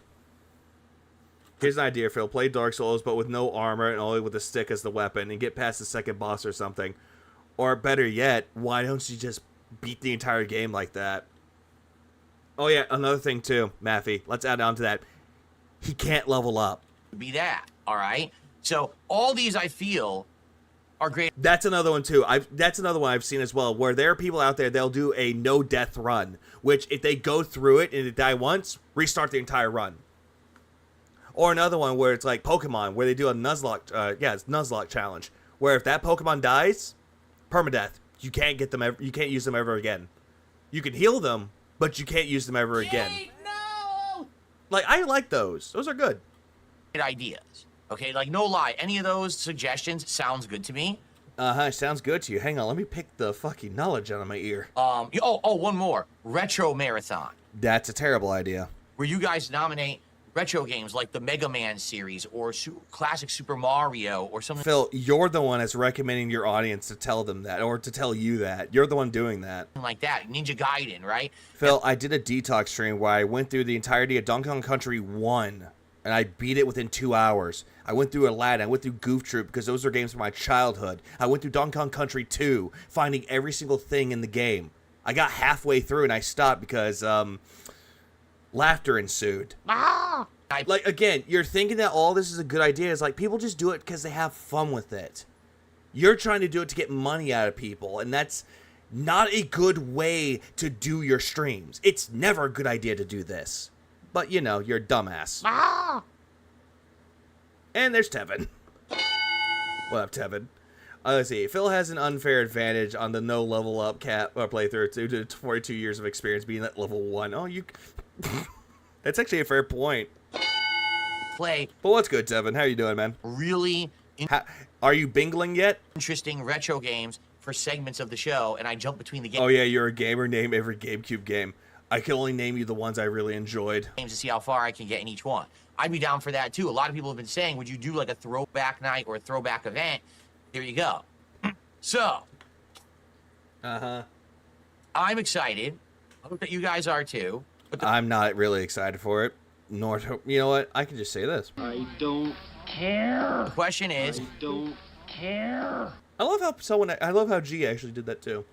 Here's an idea, Phil. Play Dark Souls, but with no armor and only with a stick as the weapon, and get past the second boss or something. Or better yet, why don't you just beat the entire game like that? Oh yeah, another thing too, Maffey. Let's add on to that. He can't level up. Be that, all right? So all these I feel are great. That's another one too. That's another one I've seen as well, where there are people out there, they'll do a no death run, which if they go through it and they die once, restart the entire run. Or another one where it's like Pokemon, where they do a Nuzlocke, it's Nuzlocke challenge, where if that Pokemon dies, permadeath. You can't get them. You can't use them ever again. You can heal them, but you can't use them ever again. No! Like, I like those. Those are good. Ideas. Okay, like, no lie. Any of those suggestions sounds good to me. Sounds good to you. Hang on, let me pick the fucking knowledge out of my ear. One more. Retro Marathon. That's a terrible idea. Where you guys nominate retro games like the Mega Man series or classic Super Mario or something. Phil, you're the one that's recommending your audience to tell them that, or to tell you that. You're the one doing that. Like that. Ninja Gaiden, right? Phil, I did a detox stream where I went through the entirety of Donkey Kong Country 1, and I beat it within 2 hours. I went through Aladdin, I went through Goof Troop, because those are games from my childhood. I went through Donkey Kong Country 2, finding every single thing in the game. I got halfway through and I stopped because, laughter ensued. Like, again, you're thinking that all this is a good idea. It's like, people just do it because they have fun with it. You're trying to do it to get money out of people, and that's not a good way to do your streams. It's never a good idea to do this. But, you know, you're a dumbass. And there's Tevin. What up, Tevin? Let's see. Phil has an unfair advantage on the no level up playthrough due to 42 years of experience being at level 1. Oh, you... That's actually a fair point. Play. But what's good, Tevin? How you doing, man? Really are you bingling yet? Interesting retro games for segments of the show, and I jump between the games. Oh yeah, you're a gamer. Name every GameCube game. I can only name you the ones I really enjoyed. Games to see how far I can get in each one. I'd be down for that too. A lot of people have been saying, would you do like a throwback night or a throwback event? There you go. So. I'm excited. I hope that you guys are too. But I'm not really excited for it. Nor, you know what? I can just say this. I don't care. The question is, I don't care. I love how G actually did that too.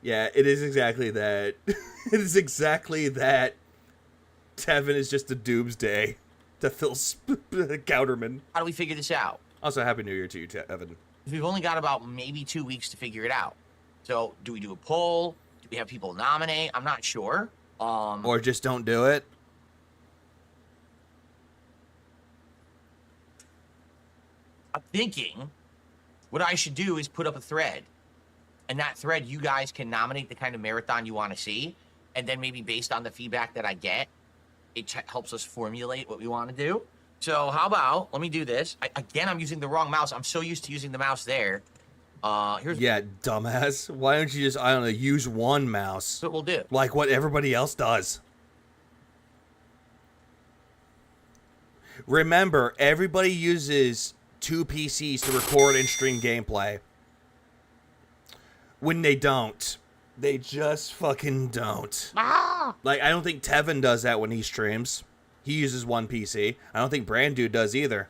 Yeah, it is exactly that. It is exactly that. Tevin is just a doomsday to Phil Gouterman. How do we figure this out? Also, Happy New Year to you, Tevin. We've only got about maybe 2 weeks to figure it out. So, do we do a poll? Do we have people nominate? I'm not sure. Or just don't do it. I'm thinking what I should do is put up a thread. And that thread, you guys can nominate the kind of marathon you want to see. And then maybe based on the feedback that I get, it helps us formulate what we want to do. So how about, let me do this. Again, I'm using the wrong mouse. I'm so used to using the mouse there. Yeah, dumbass. Why don't you just, I don't know, use one mouse? That's what we'll do. Like what everybody else does. Remember, everybody uses 2 PCs to record and stream gameplay. When they don't. They just fucking don't. Like, I don't think Tevin does that when he streams. He uses 1 PC. I don't think Brand Dude does either.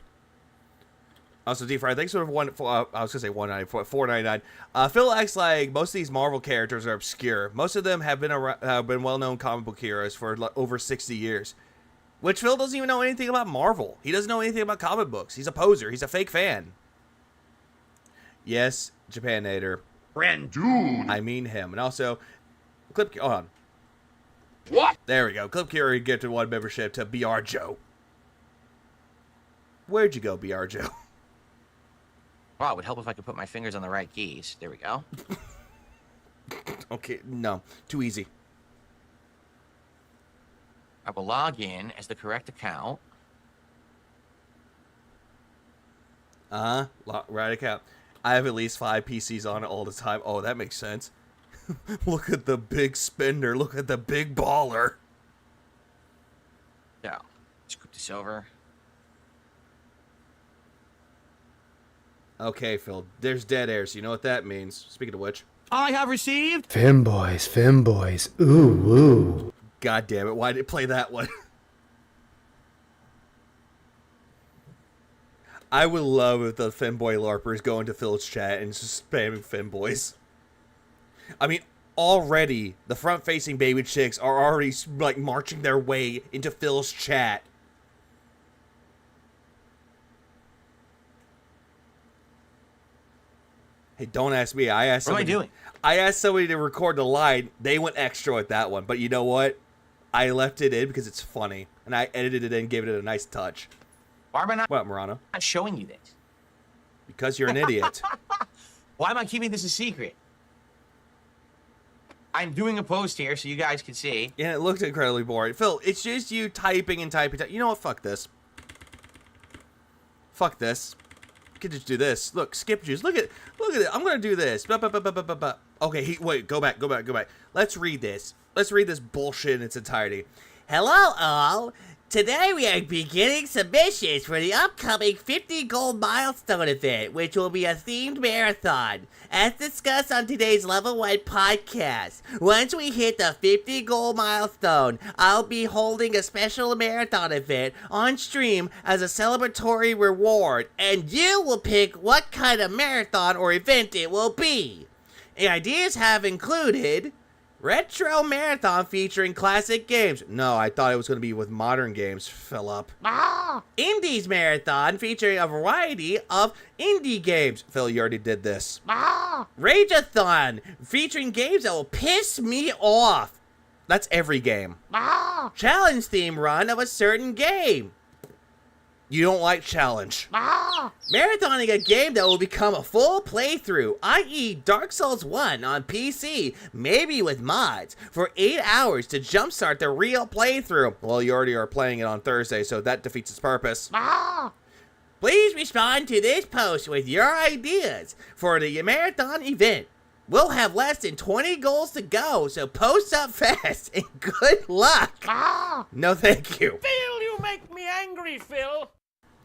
Also, D-Fry, thanks for I was going to say $1.99. Phil acts like most of these Marvel characters are obscure. Most of them have been well-known comic book heroes for over 60 years. Which Phil doesn't even know anything about Marvel. He doesn't know anything about comic books. He's a poser. He's a fake fan. Yes, Japanator. Brand Dude. I mean him. And also, hold on. What? There we go. Clip Culinary gifted 1 membership to BR Joe. Where'd you go, BR Joe? Wow, it would help if I could put my fingers on the right keys. There we go. Okay, no. Too easy. I will log in as the correct account. Right account. I have at least 5 PCs on it all the time. Oh, that makes sense. Look at the big spender. Look at the big baller. Yeah. Scoop this over. Okay, Phil. There's dead air, so you know what that means. Speaking of which. I have received... Femboys. Ooh, ooh. God damn it. Why did it play that one? I would love if the Femboy LARPers go into Phil's chat and just spamming Femboys. I mean, already the front-facing baby chicks are already like marching their way into Phil's chat. Hey, don't ask me. I asked somebody. What am I doing? I asked somebody to record the line. They went extra with that one. But you know what? I left it in because it's funny. And I edited it in and gave it a nice touch. Why am I not, What, Murano? not showing you this? Because you're an idiot. Why am I keeping this a secret? I'm doing a post here so you guys can see. Yeah, it looked incredibly boring. Phil, it's just you typing and typing. You know what? Fuck this. Fuck this. You could just do this. Look, skip juice. Look at it. I'm gonna do this. Okay, wait. Go back. Let's read this. Let's read this bullshit in its entirety. Hello, all. Today we are beginning submissions for the upcoming 50 gold milestone event, which will be a themed marathon. As discussed on today's Level 1 podcast, once we hit the 50 gold milestone, I'll be holding a special marathon event on stream as a celebratory reward, and you will pick what kind of marathon or event it will be. The ideas have included retro marathon featuring classic games. No, I thought it was going to be with modern games, Philip. Indies marathon featuring a variety of indie games. Phil, you already did this. Rageathon featuring games that will piss me off. That's every game. Challenge theme run of a certain game. You don't like challenge. Marathoning a game that will become a full playthrough, i.e. Dark Souls 1 on PC, maybe with mods, for 8 hours to jumpstart the real playthrough. Well, you already are playing it on Thursday, so that defeats its purpose. Please respond to this post with your ideas for the marathon event. We'll have less than 20 goals to go, so post up fast and good luck. No, thank you. Phil, you make me angry, Phil.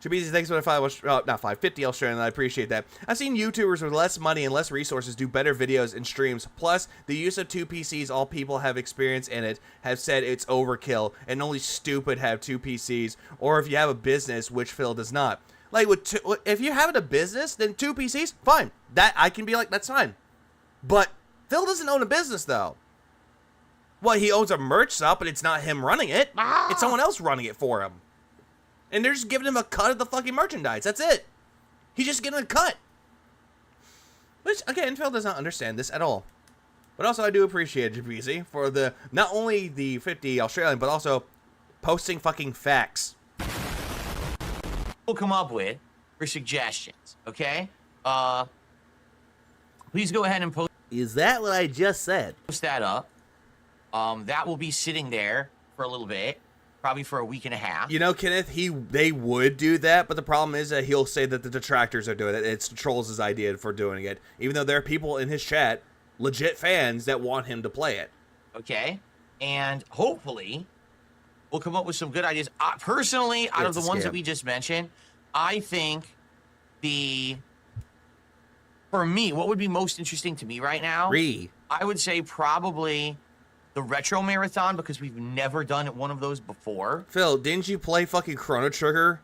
Trapeze, thanks for the 50 Australian, I appreciate that. I've seen YouTubers with less money and less resources do better videos and streams. Plus, the use of 2 PCs, all people have experience in it, have said it's overkill, and only stupid have 2 PCs, or if you have a business, which Phil does not. Like, if you have a business, then 2 PCs, fine. That, I can be like, that's fine. But Phil doesn't own a business, though. Well, he owns a merch shop, but it's not him running it. It's someone else running it for him. And they're just giving him a cut of the fucking merchandise. That's it. He's just getting a cut. Which, again, Phil does not understand this at all. But also, I do appreciate Trapeze for the, not only the 50 Australian, but also posting fucking facts. We'll come up with for suggestions, okay? Please go ahead and post. Is that what I just said? Post that up. That will be sitting there for a little bit, probably for a week and a half. You know, Kenneth, they would do that, but the problem is that he'll say that the detractors are doing it. It's the Trolls' idea for doing it, even though there are people in his chat, legit fans, that want him to play it. Okay, and hopefully we'll come up with some good ideas. Personally, out of the ones that we just mentioned, I think for me, what would be most interesting to me right now, I would say probably the retro marathon, because we've never done one of those before. Phil, didn't you play fucking Chrono Trigger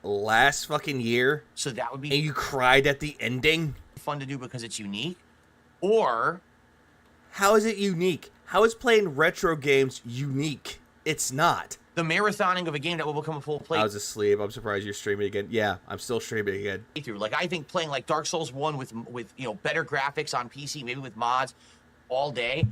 last fucking year? So that would be... And you cried at the ending? Fun to do because it's unique. Or... How is it unique? How is playing retro games unique? It's not. The marathoning of a game that will become a full play. I was asleep. I'm surprised you're streaming again. Yeah, I'm still streaming again. Like, I think playing like Dark Souls 1 with you know, better graphics on PC, maybe with mods, all day.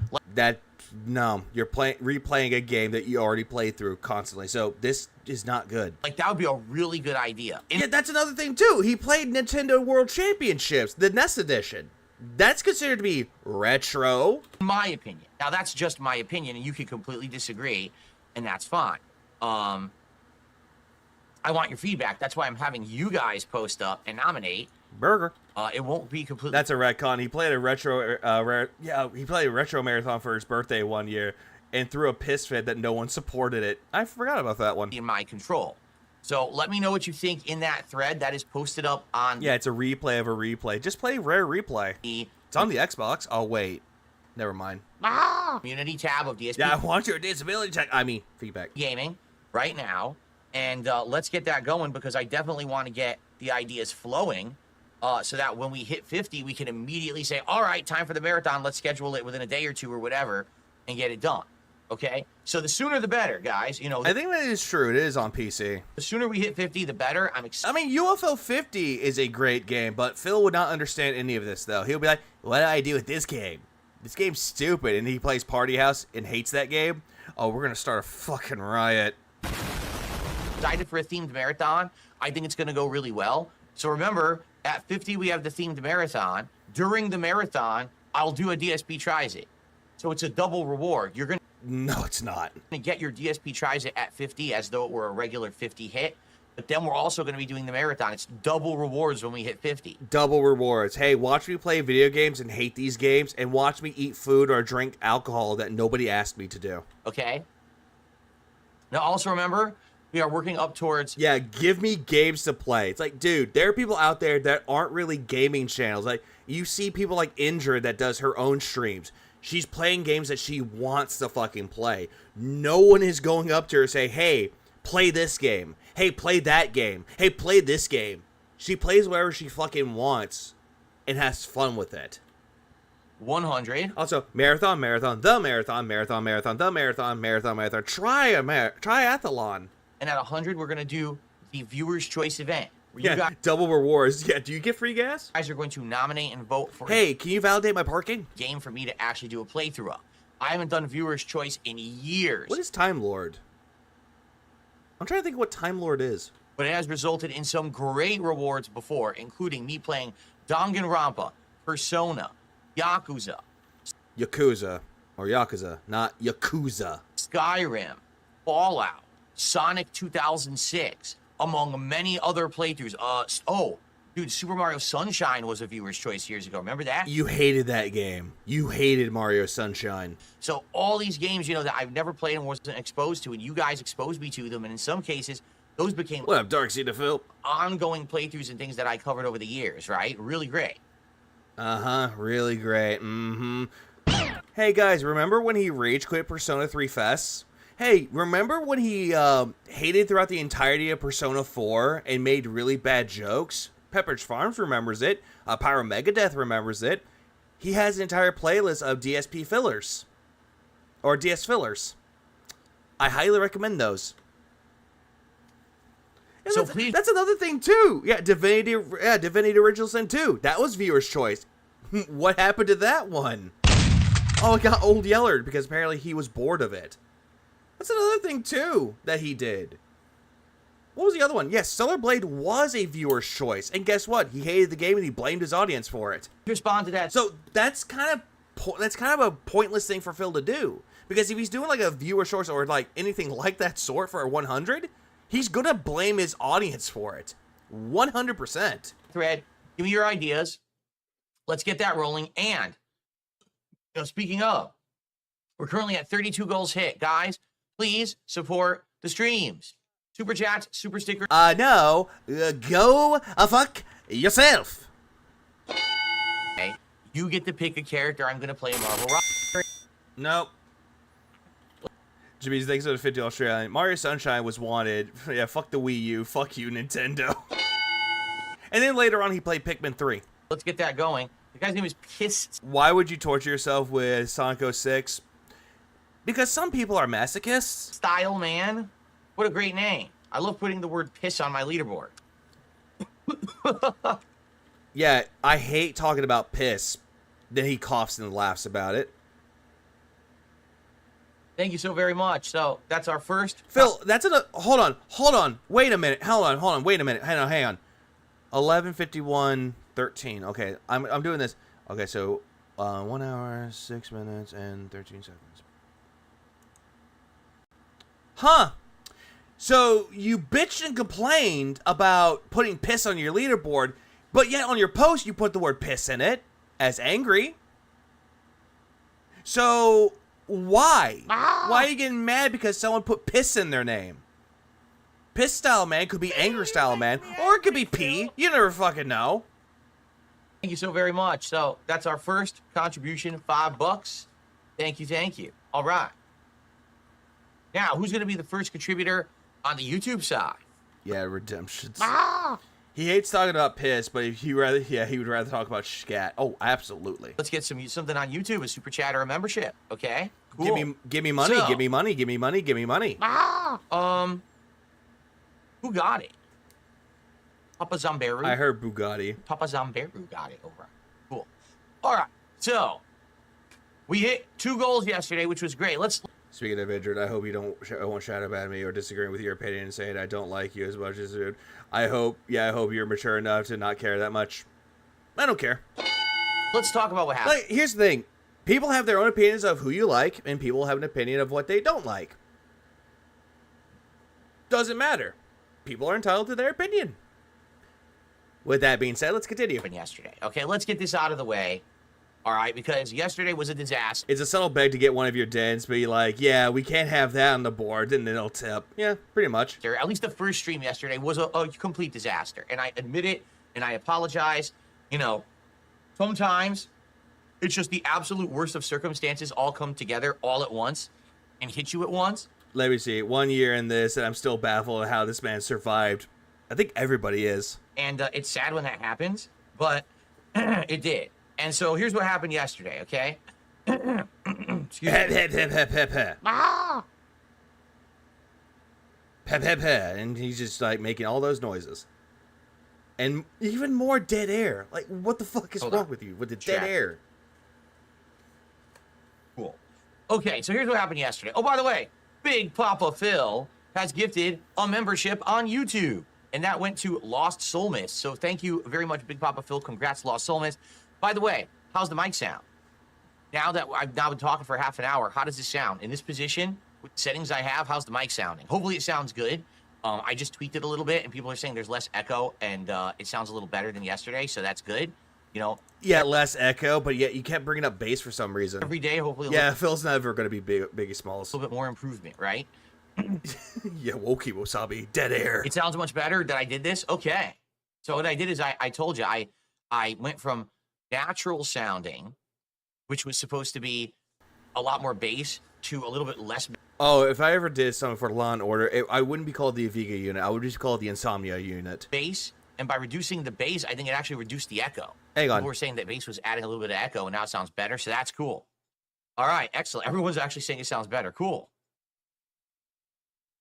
No, you're replaying a game that you already played through constantly. So this is not good. Like, that would be a really good idea. Yeah, that's another thing too. He played Nintendo World Championships, the NES edition. That's considered to be retro. In my opinion. Now, that's just my opinion, and you can completely disagree, and that's fine. I want your feedback. That's why I'm having you guys post up and nominate. Burger. It won't be completely... That's a retcon. He played a retro... he played a retro marathon for his birthday one year and threw a piss fit that no one supported it. I forgot about that one. In my control. So let me know what you think in that thread that is posted up on... Yeah, it's a replay of a replay. Just play Rare Replay. It's on the Xbox. Oh, wait. Never mind. Community tab of DSP. Yeah, I want your disability check. I mean, feedback. Gaming right now. And let's get that going, because I definitely want to get the ideas flowing so that when we hit 50, we can immediately say, all right, time for the marathon. Let's schedule it within a day or two or whatever and get it done. Okay? So the sooner the better, guys. You know, I think that is true. It is on PC. The sooner we hit 50, the better. I mean, UFO 50 is a great game, but Phil would not understand any of this, though. He'll be like, what do I do with this game? This game's stupid. And he plays Party House and hates that game. Oh, we're going to start a fucking riot. Decided for a themed marathon. I think it's going to go really well. So remember, at 50, we have the themed marathon. During the marathon, I'll do a DSP Tries It. So it's a double reward. You're going to... No, it's not. Get your DSP Tries It at 50 as though it were a regular 50 hit. But then we're also going to be doing the marathon. It's double rewards when we hit 50. Double rewards. Hey, watch me play video games and hate these games, and watch me eat food or drink alcohol that nobody asked me to do. Okay? Now, also remember, we are working up towards... Yeah, give me games to play. It's like, dude, there are people out there that aren't really gaming channels. Like, you see people like Indra that does her own streams. She's playing games that she wants to fucking play. No one is going up to her and say, hey, play this game. Hey, play that game. Hey, play this game. She plays whatever she fucking wants and has fun with it. 100. Also, marathon, the marathon, the marathon, triathlon. And at 100, we're going to do the Viewer's Choice event. Yeah, double rewards. Yeah, do you get free gas? You guys are going to nominate and vote for... Hey, can you validate my parking? ...game for me to actually do a playthrough of. I haven't done Viewer's Choice in years. What is Time Lord? I'm trying to think of what Time Lord is. But it has resulted in some great rewards before, including me playing Danganronpa, Persona, Yakuza. Yakuza. Or Yakuza, not Yakuza. Skyrim, Fallout, Sonic 2006, among many other playthroughs. Dude, Super Mario Sunshine was a Viewer's Choice years ago. Remember that? You hated that game. You hated Mario Sunshine. So all these games, you know, that I've never played and wasn't exposed to, and you guys exposed me to them, and in some cases, those became... What up, Darkseid Phil? ...ongoing playthroughs and things that I covered over the years, right? Really great. Uh-huh, really great. Mm-hmm. Hey, guys, remember when he rage quit Persona 3 Fests? Hey, remember when he hated throughout the entirety of Persona 4 and made really bad jokes? Pepperidge Farms remembers it. Pyro Megadeth remembers it. He has an entire playlist of DSP fillers. Or DS fillers. I highly recommend those. So that's another thing, too. Yeah, Divinity Original Sin 2. That was Viewer's Choice. What happened to that one? Oh, it got Old Yeller because apparently he was bored of it. That's another thing, too, that he did. What was the other one? Yes, Stellar Blade was a Viewer's Choice. And guess what? He hated the game and he blamed his audience for it. Respond to that. So that's kind of a pointless thing for Phil to do. Because if he's doing like a Viewer's Choice or like anything like that sort for a 100, he's going to blame his audience for it. 100%. Thread, give me your ideas. Let's get that rolling. And, you know, speaking of, we're currently at 32 goals hit. Guys, please support the streams. Super chats, super stickers. No. Go fuck yourself. Okay. You get to pick a character. I'm going to play a Marvel Rock. Nope. Jimmy's thanks for the 50 Australian. Mario Sunshine was wanted. Yeah, fuck the Wii U. Fuck you, Nintendo. And then later on, he played Pikmin 3. Let's get that going. The guy's name is Piss. Why would you torture yourself with Sonic 06? Because some people are masochists. Style Man. What a great name. I love putting the word piss on my leaderboard. Yeah, I hate talking about piss. Then he coughs and laughs about it. Thank you so very much. So that's our first. Phil, that's hold on. Wait a minute. Hold on. Wait a minute. Hang on. 11:51:13. Okay, I'm doing this. Okay, so 1 hour, 6 minutes, and 13 seconds. Huh. So you bitched and complained about putting piss on your leaderboard, but yet on your post you put the word piss in it as angry. So why? Why are you getting mad because someone put piss in their name? Piss Style Man could be Anger Style Man, or it could be P. You never fucking know. Thank you so very much. So that's our first contribution, $5. Thank you. All right. Now, who's going to be the first contributor on the YouTube side? Yeah, Redemptions. He hates talking about piss, but he would rather talk about scat. Oh, absolutely. Let's get something on YouTube, a super chat or a membership. Okay, cool. Give me money, So- give me money, give me money, give me money. Who got it? Papa Zamberu. I heard Bugatti. Papa Zamberu got it over. Cool. All right, so we hit 2 goals yesterday, which was great. Let's. Speaking of injured, I hope you won't shout about me or disagreeing with your opinion and saying I don't like you as much as dude. I hope you're mature enough to not care that much. I don't care. Let's talk about what happened. Like, here's the thing. People have their own opinions of who you like, and people have an opinion of what they don't like. Doesn't matter. People are entitled to their opinion. With that being said, let's continue. Yesterday. Okay, let's get this out of the way. All right, because yesterday was a disaster. It's a subtle beg to get one of your dens, be like, yeah, we can't have that on the board, and then it'll tip. Yeah, pretty much. At least the first stream yesterday was a complete disaster. And I admit it, and I apologize. You know, sometimes it's just the absolute worst of circumstances all come together all at once and hit you at once. Let me see. 1 year in this, and I'm still baffled at how this man survived. I think everybody is. And it's sad when that happens, but it did. And so here's what happened yesterday, okay? Excuse me. And he's just like making all those noises. And even more dead air. Like, what the fuck is wrong with you with the dead air? Cool. Okay, so here's what happened yesterday. Oh, by the way, Big Papa Phil has gifted a membership on YouTube. And that went to Lost Soulmist. So thank you very much, Big Papa Phil. Congrats, Lost Soulmist. By the way, how's the mic sound? Now that I've now been talking for half an hour, how does this sound? In this position, with the settings I have, how's the mic sounding? Hopefully it sounds good. I just tweaked it a little bit, and people are saying there's less echo, and it sounds a little better than yesterday, so that's good. You know? Yeah, less echo, but yet you kept bringing up bass for some reason. Every day, hopefully. Yeah, Phil's never going to be Biggie Smalls. A little bit more improvement, right? Yeah, Woki Wasabi, dead air. It sounds much better that I did this? Okay. So what I did is I told you, I went from natural sounding, which was supposed to be a lot more bass, to a little bit less. Oh, if I ever did something for Law & Order, I wouldn't be called the Aviga unit. I would just call it the Insomnia unit. Bass, and by reducing the bass, I think it actually reduced the echo. Hang on. People were saying that bass was adding a little bit of echo, and now it sounds better, so that's cool. All right, excellent. Everyone's actually saying it sounds better. Cool.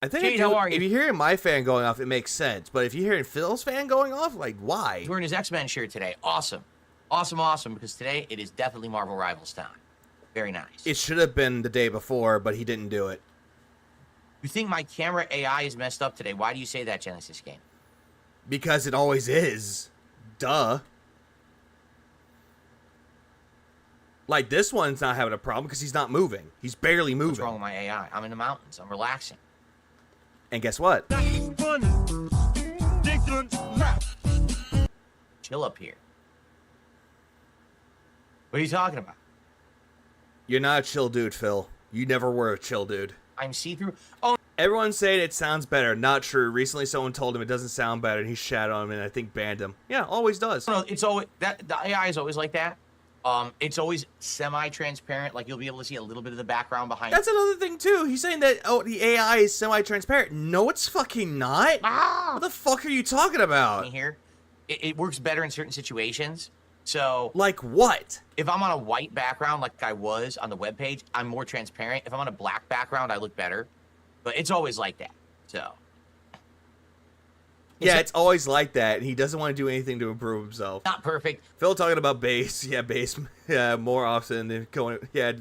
I think Jade, how are you? If you're hearing my fan going off, it makes sense. But if you're hearing Phil's fan going off, like, why? He's wearing his X-Men shirt today. Awesome. Awesome, awesome, because today it is definitely Marvel Rivals time. Very nice. It should have been the day before, but he didn't do it. You think my camera AI is messed up today? Why do you say that, Genesis Game? Because it always is. Duh. Like, this one's not having a problem because he's not moving. He's barely moving. What's wrong with my AI? I'm in the mountains. I'm relaxing. And guess what? Chill up here. What are you talking about? You're not a chill dude, Phil. You never were a chill dude. I'm see-through. Oh, everyone's saying it sounds better. Not true. Recently, someone told him it doesn't sound better, and he shat on him, and I think banned him. Yeah, always does. No, it's always that the AI is always like that. It's always semi-transparent. Like you'll be able to see a little bit of the background behind. That's another thing too. He's saying that the AI is semi-transparent. No, it's fucking not. What the fuck are you talking about? Here, it works better in certain situations. So, like what? If I'm on a white background, like I was on the webpage, I'm more transparent. If I'm on a black background, I look better. But it's always like that. So. Yeah, it's always like that, and he doesn't want to do anything to improve himself. Not perfect. Phil talking about bass. Yeah, bass. Yeah, more often than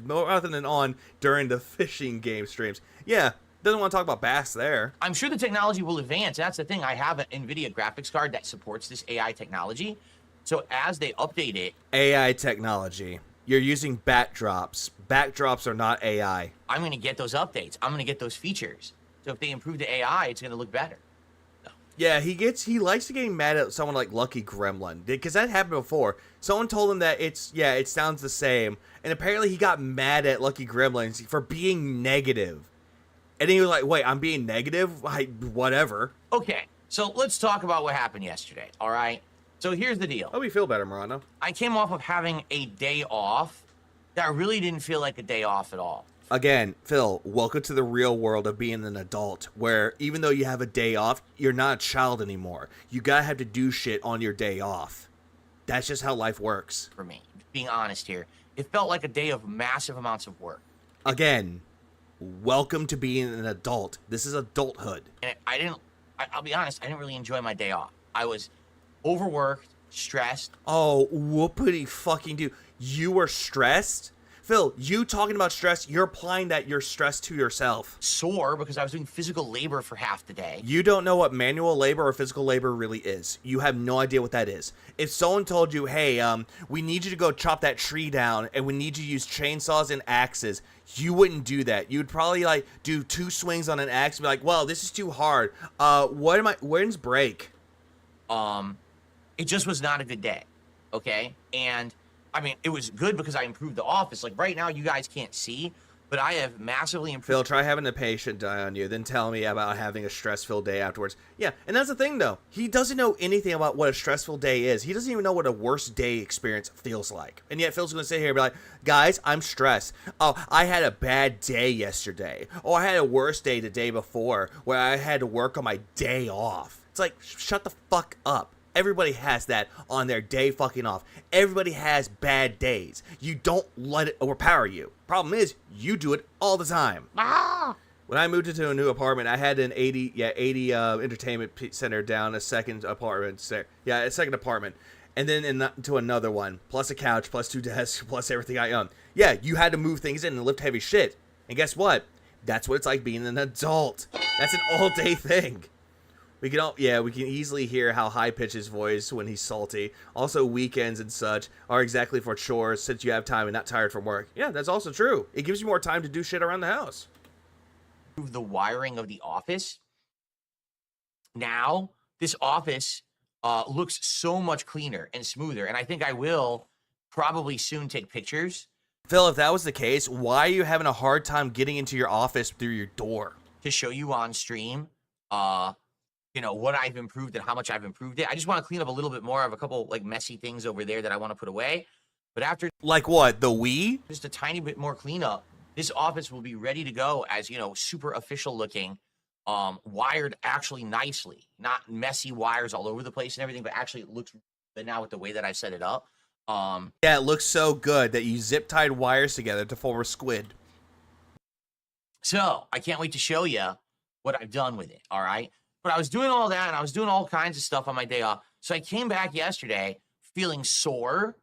more often than on during the fishing game streams. Yeah, doesn't want to talk about bass there. I'm sure the technology will advance. That's the thing. I have an NVIDIA graphics card that supports this AI technology. So as they update it... AI technology. You're using backdrops. Backdrops are not AI. I'm going to get those updates. I'm going to get those features. So if they improve the AI, it's going to look better. Yeah, he likes to get mad at someone like Lucky Gremlin, because that happened before. Someone told him that it sounds the same, and apparently he got mad at Lucky Gremlins for being negative. And he was like, wait, I'm being negative? Whatever. Okay, so let's talk about what happened yesterday, all right? So here's the deal. Hope you feel better, Morano. I came off of having a day off that really didn't feel like a day off at all. Again, Phil, welcome to the real world of being an adult, where even though you have a day off, you're not a child anymore. You gotta have to do shit on your day off. That's just how life works. For me, being honest here, it felt like a day of massive amounts of work. Again, welcome to being an adult. This is adulthood. And I'll be honest, I didn't really enjoy my day off. I was overworked, stressed. Oh, whoopity fucking do. You were stressed? Phil, you talking about stress, you're applying that you're stressed to yourself. Sore because I was doing physical labor for half the day. You don't know what manual labor or physical labor really is. You have no idea what that is. If someone told you, hey, we need you to go chop that tree down and we need you to use chainsaws and axes, you wouldn't do that. You'd probably like do 2 swings on an axe and be like, well, this is too hard. When's break? It just was not a good day. Okay? And I mean, it was good because I improved the office. Like right now, you guys can't see, but I have massively improved. Phil, try having a patient die on you, then tell me about having a stress-filled day afterwards. Yeah, and that's the thing, though. He doesn't know anything about what a stressful day is. He doesn't even know what a worst day experience feels like. And yet, Phil's going to sit here and be like, guys, I'm stressed. Oh, I had a bad day yesterday. Oh, I had a worse day the day before where I had to work on my day off. It's like, shut the fuck up. Everybody has that on their day fucking off. Everybody has bad days. You don't let it overpower you. Problem is, you do it all the time. When I moved into a new apartment, I had an 80 entertainment center down, a second apartment. A second apartment. And then into another one, plus a couch, plus 2 desks, plus everything I own. Yeah, you had to move things in and lift heavy shit. And guess what? That's what it's like being an adult. That's an all-day thing. We can easily hear how high-pitched his voice when he's salty. Also, weekends and such are exactly for chores since you have time and not tired from work. Yeah, that's also true. It gives you more time to do shit around the house. The wiring of the office. Now, this office looks so much cleaner and smoother, and I think I will probably soon take pictures. Phil, if that was the case, why are you having a hard time getting into your office through your door? To show you on stream, what I've improved and how much I've improved it. I just want to clean up a little bit more. I have a couple like messy things over there that I want to put away. But after like what, the Wii? Just a tiny bit more cleanup, this office will be ready to go as super official looking, wired actually nicely, not messy wires all over the place and everything, but actually it looks good now with the way that I set it up. Yeah, it looks so good that you zip tied wires together to form a squid. So I can't wait to show you what I've done with it. All right. But I was doing all that, and I was doing all kinds of stuff on my day off. So I came back yesterday feeling sore,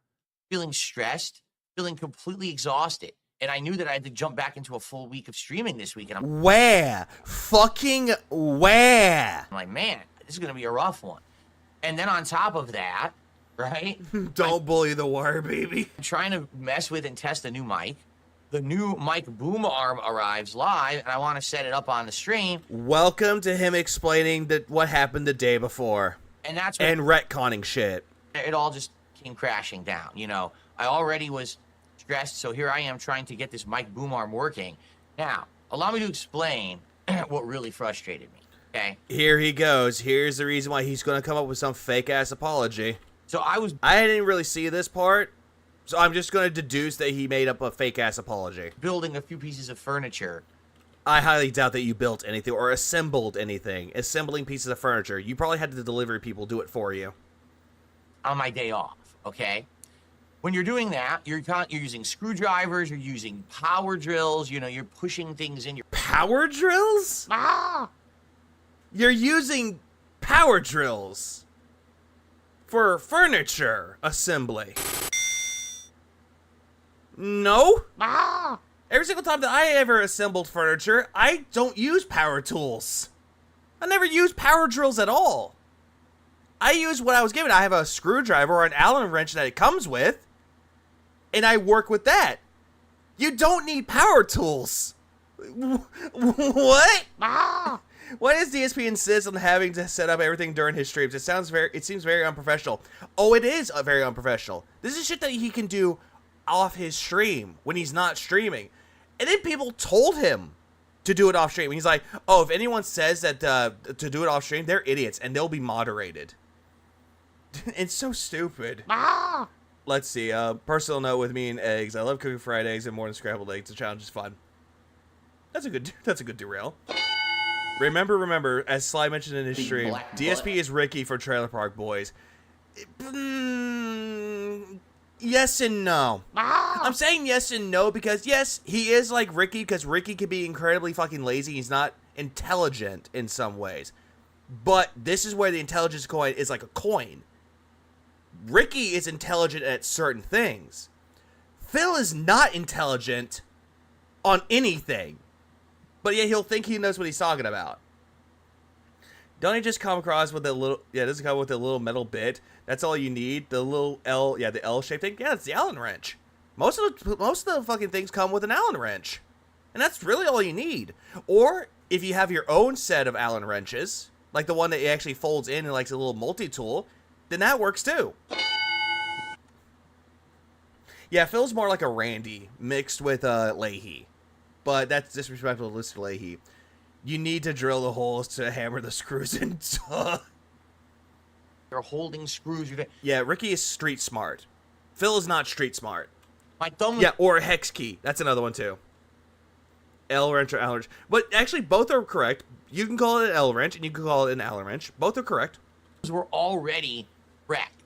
feeling stressed, feeling completely exhausted. And I knew that I had to jump back into a full week of streaming this week. And I'm fucking where? I'm like, man, this is going to be a rough one. And then on top of that, right? Don't bully the wire, baby. I'm trying to mess with and test a new mic. The new mic boom arm arrives live, and I want to set it up on the stream. Welcome to him explaining what happened the day before. And that's and retconning shit. It all just came crashing down. I already was stressed, so here I am trying to get this mic boom arm working. Now, allow me to explain what really frustrated me, okay? Here he goes. Here's the reason why he's going to come up with some fake-ass apology. So I didn't really see this part. So I'm just going to deduce that he made up a fake-ass apology. Building a few pieces of furniture. I highly doubt that you built anything or assembled anything. Assembling pieces of furniture. You probably had the delivery people do it for you. On my day off, okay? When you're doing that, you're using screwdrivers, you're using power drills, you're pushing things in your... Power drills? You're using power drills for furniture assembly. No. Every single time that I ever assembled furniture, I don't use power tools. I never use power drills at all. I use what I was given. I have a screwdriver or an Allen wrench that it comes with, and I work with that. You don't need power tools. What? Why does DSP insist on having to set up everything during his streams? It seems very unprofessional. Oh, it is very unprofessional. This is shit that he can do off his stream when he's not streaming. And then people told him to do it off stream. He's like, oh, if anyone says that to do it off stream, they're idiots and they'll be moderated. It's so stupid. Let's see. Personal note with me and eggs. I love cooking fried eggs and more than scrambled eggs. The challenge is fun. That's a good derail. Remember, as Sly mentioned in his stream, DSP is Ricky for Trailer Park Boys. Yes and no. I'm saying yes and no because, yes, he is like Ricky, because Ricky can be incredibly fucking lazy. He's not intelligent in some ways. But this is where the intelligence coin is like a coin. Ricky is intelligent at certain things. Phil is not intelligent on anything. But yeah, he'll think he knows what he's talking about. Don't he just come across with a little... Yeah, doesn't come with a little metal bit. That's all you need. The little L... Yeah, the L-shaped thing. Yeah, it's the Allen wrench. Most of the fucking things come with an Allen wrench. And that's really all you need. Or, if you have your own set of Allen wrenches, like the one that actually folds in and likes a little multi-tool, then that works too. Yeah, Phil's more like a Randy mixed with Leahy. But that's disrespectful to Mr. Leahy. You need to drill the holes to hammer the screws in. You're holding screws. Yeah, Ricky is street smart. Phil is not street smart. My thumb. Yeah, or a hex key. That's another one too. L wrench or Allen wrench. But actually, both are correct. You can call it an L wrench and you can call it an Allen wrench. Both are correct. We're already wrecked.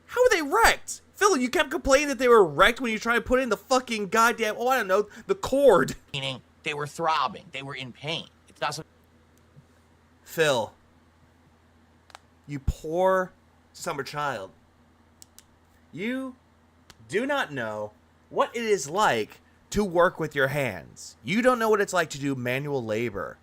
How are they wrecked? Phil, you kept complaining that they were wrecked when you tried to put in the fucking goddamn, I don't know, the cord. Meaning they were throbbing. They were in pain. It's not so... Phil, you poor summer child. You do not know what it is like to work with your hands. You don't know what it's like to do manual labor.